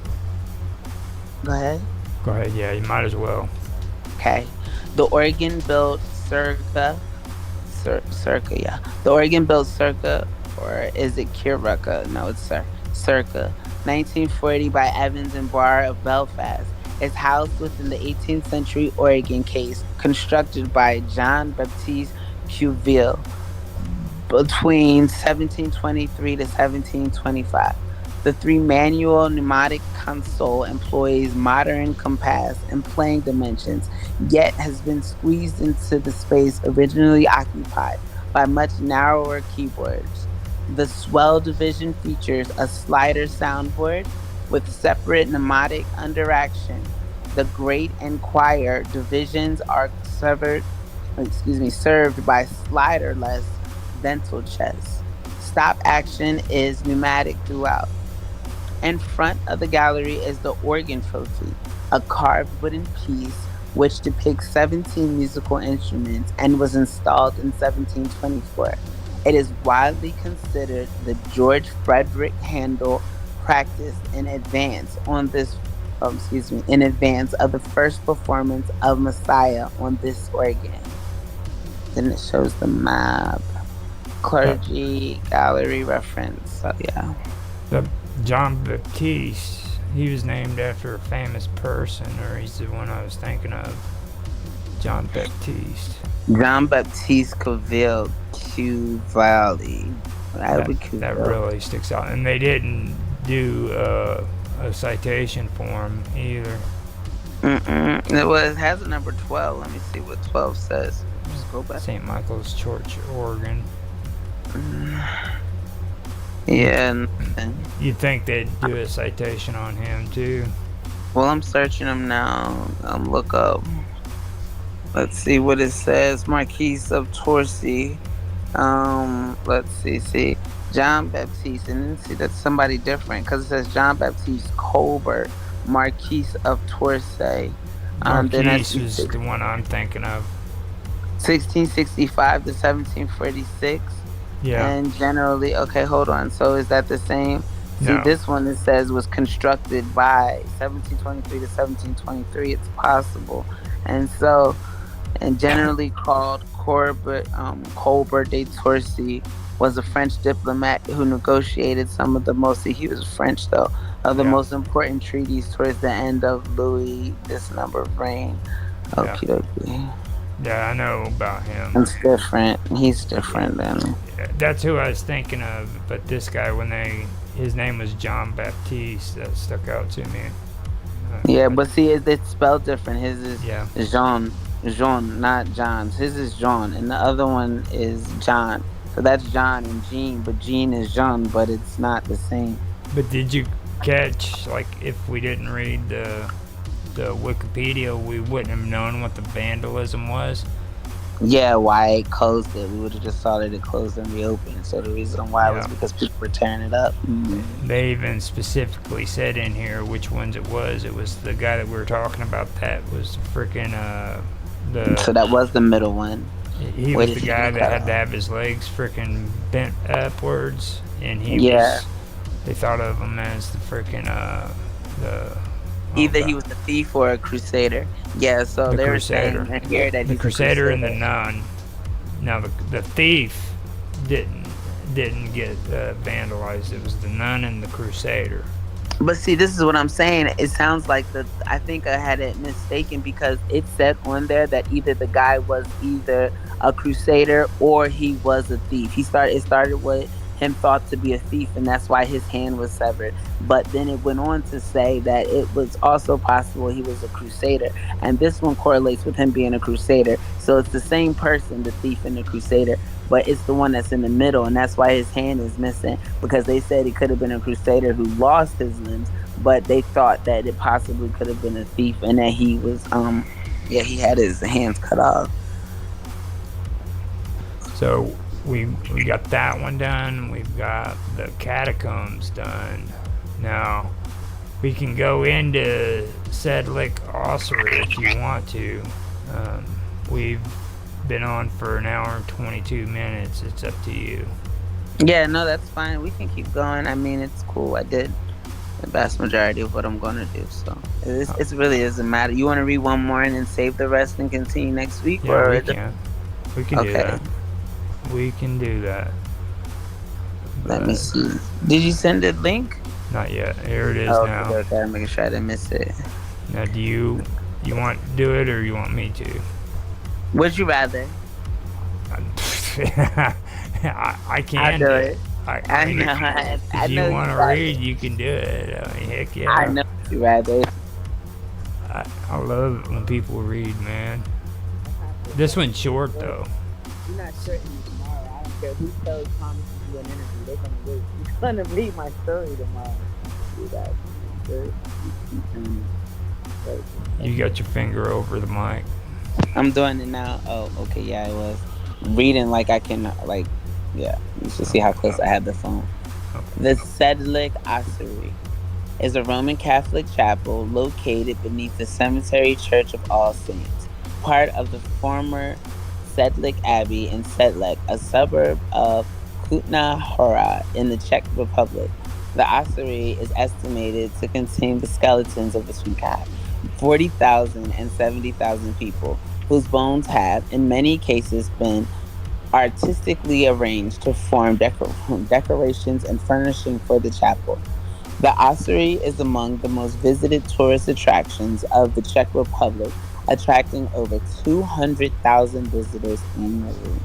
S13: go ahead.
S7: Go ahead. Yeah, you might as well.
S13: Okay. The Oregon built yeah. The Oregon built circa, or is it Kiruka? No, it's circa 1940 by Evans and Barr of Belfast. Is housed within the 18th century Oregon case constructed by John Baptiste Cuvier between 1723 to 1725. The three manual pneumatic console employs modern compass and playing dimensions, yet has been squeezed into the space originally occupied by much narrower keyboards. The swell division features a slider soundboard with separate pneumatic underaction. The great and choir divisions are served by sliderless dental chests. Stop action is pneumatic throughout. In front of the gallery is the organ trophy, a carved wooden piece which depicts 17 musical instruments and was installed in 1724. It is widely considered the George Frederick Handel practiced in advance of the first performance of Messiah on this organ. Then it shows the map, clergy, gallery reference. So yeah.
S7: The John Baptiste, he was named after a famous person, or he's the one I was thinking of. John Baptiste.
S13: Jean Baptiste Caville, Q Valley.
S7: That really sticks out. And they didn't do a citation for him either.
S13: It has a number 12. Let me see what 12 says. Just go back.
S7: St. Michael's Church, Oregon.
S13: Yeah, nothing.
S7: You'd think they'd do a citation on him too.
S13: Well, I'm searching him now. Look up. Let's see what it says. Marquis of Torcy. Let's see. John Baptiste. And then see that's somebody different because it says John Baptiste Colbert, Marquis of Torcy.
S7: Marquis is the one I'm thinking of.
S13: 1665 to 1746.
S7: Yeah.
S13: And generally, okay, hold on. So is that the same?
S7: No.
S13: See, this one it says was constructed by 1723 to 1723. It's possible. And so, and generally called Colbert de Torcy, was a French diplomat who negotiated some of the most, he was French though, of the most important treaties towards the end of Louis this number of reign. Okie dokie.
S7: Yeah, I know about him.
S13: It's different. He's different than.
S7: That's who I was thinking of. But this guy, his name was John Baptiste. That stuck out to me.
S13: Yeah, but see, it's spelled different. His
S7: Yeah.
S13: is Jean, not John's. His is John, and the other one is John. So that's John and Jean, but Jean is Jean, but it's not the same.
S7: But did you catch, like, if we didn't read the Wikipedia, we wouldn't have known what the vandalism was?
S13: Yeah, why it closed it? We would have just saw that it closed and reopened. So the reason why was
S7: Yeah.
S13: because people were tearing it up.
S7: They even specifically said in here which ones it was. It was the guy that we were talking about. That was freaking
S13: So that was the middle one.
S7: He
S13: Where
S7: was
S13: did
S7: the
S13: he
S7: guy
S13: get
S7: that
S13: cut
S7: had to have his legs freaking bent upwards, and he
S13: Yeah.
S7: was. They thought of him as the freaking the.
S13: Either
S7: God.
S13: he was a thief or a crusader. Yeah, so
S7: The
S13: they
S7: Crusader.
S13: were saying here that
S7: The
S13: he's
S7: Crusader
S13: a
S7: and the Nun. Now the thief didn't get vandalized. It was the Nun and the Crusader.
S13: But see, this is what I'm saying. It sounds like I think I had it mistaken because it said on there that either the guy was either a crusader or he was a thief. It started with him thought to be a thief, and that's why his hand was severed. But then it went on to say that it was also possible he was a crusader, and this one correlates with him being a crusader. So it's the same person, the thief and the crusader, but it's the one that's in the middle, and that's why his hand is missing, because they said he could have been a crusader who lost his limbs, but they thought that it possibly could have been a thief and that he was he had his hands cut off.
S7: So we got that one done. We've got the catacombs done. Now we can go into Sedlick Ossuary if you want to. We've been on for an hour and 22 minutes. It's up to you.
S13: Yeah, no, that's fine. We can keep going. I mean, it's cool. I did the vast majority of what I'm going to do, so it really doesn't matter. You want to read one more and then save the rest and continue next week?
S7: Yeah,
S13: or
S7: we can. We can do
S13: Okay.
S7: that. We can do that.
S13: Let me
S7: But
S13: see. Did you send the link?
S7: Not yet. Here it is
S13: Oh,
S7: now.
S13: okay. I'm making sure I didn't miss it.
S7: Now, do you want to do it or you want me to?
S13: Would you rather?
S7: I can
S13: I'll do it. I
S7: mean,
S13: know.
S7: If
S13: I
S7: you
S13: know
S7: want to
S13: rather.
S7: read, you can do it. I mean, heck yeah.
S13: I know you rather.
S7: I love it when people read, man. This one's short though.
S13: You're not certain tomorrow. I don't care who tells Thomas to do an interview. They're gonna read. You're gonna read my story tomorrow. Do that.
S7: You got your finger over the mic.
S13: I'm doing it now. Oh, okay. Yeah, I was reading like I can yeah. You should see how close I have the phone. The Sedlick Ossuary is a Roman Catholic chapel located beneath the Cemetery Church of All Saints, part of the former Sedlick Abbey in Sedlec, a suburb of Kutna Hora in the Czech Republic. The ossuary is estimated to contain the skeletons of between 40,000 and 70,000 people, whose bones have, in many cases, been artistically arranged to form decorations and furnishing for the chapel. The ossuary is among the most visited tourist attractions of the Czech Republic, attracting over 200,000 visitors annually.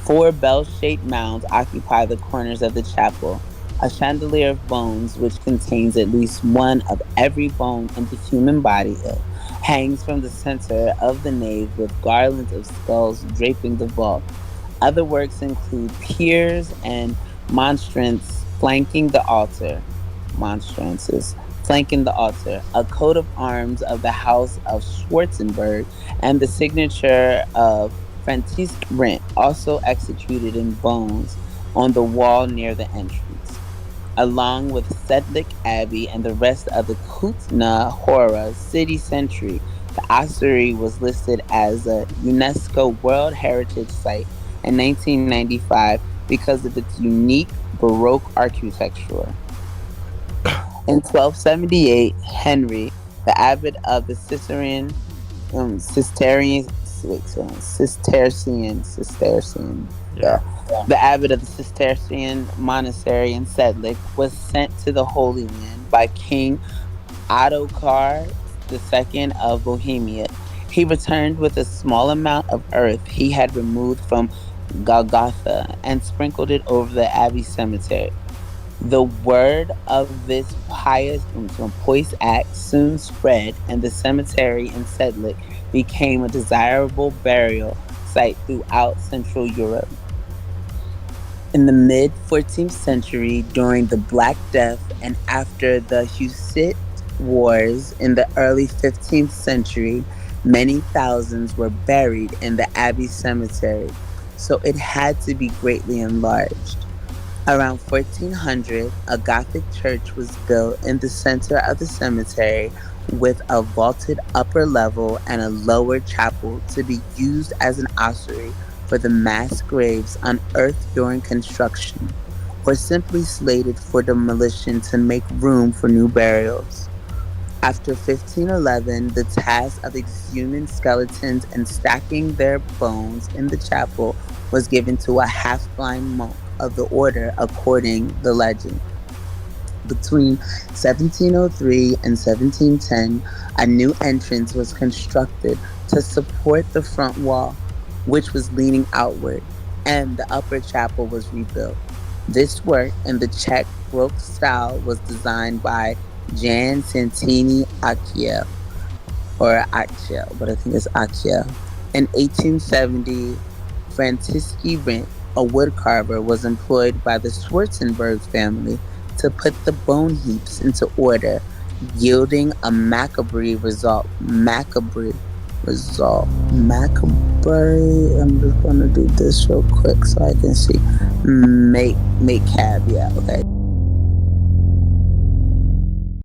S13: 4 bell-shaped mounds occupy the corners of the chapel. A chandelier of bones, which contains at least one of every bone in the human body, hangs from the center of the nave with garlands of skulls draping the vault. Other works include piers and monstrances flanking the altar, a coat of arms of the House of Schwarzenberg, and the signature of Francisque Brent, also executed in bones, on the wall near the entrance. Along with Sedlick Abbey and the rest of the Kutna Hora city century, the ossuary was listed as a UNESCO World Heritage Site in 1995 because of its unique Baroque architecture. In 1278, Henry, the abbot of the Cistercian the abbot of the Cistercian monastery in Sedlick, was sent to the Holy Land by King Ottokar II of Bohemia
S9: He returned with a small amount of earth he had removed from Golgotha and sprinkled it over the Abbey cemetery. The word of this pious act soon spread, and the cemetery in Sedlik became a desirable burial site throughout Central Europe. In the mid 14th century, during the Black Death and after the Hussite Wars in the early 15th century, many thousands were buried in the Abbey cemetery, so it had to be greatly enlarged. Around 1400, a Gothic church was built in the center of the cemetery with a vaulted upper level and a lower chapel to be used as an ossuary for the mass graves unearthed during construction, or simply slated for demolition to make room for new burials. After 1511, the task of exhuming skeletons and stacking their bones in the chapel was given to a half-blind monk of the order, according the legend. Between 1703 and 1710, a new entrance was constructed to support the front wall, which was leaning outward, and the upper chapel was rebuilt. This work in the Czech Baroque style was designed by Jan Santini Acciel, or Acciel, but I think it's Acciel. In 1870, František Rent, a woodcarver, was employed by the Schwarzenberg family to put the bone heaps into order, yielding a macabre result. Macabre. I'm just gonna do this real quick so I can see. Make cab. Yeah. Okay.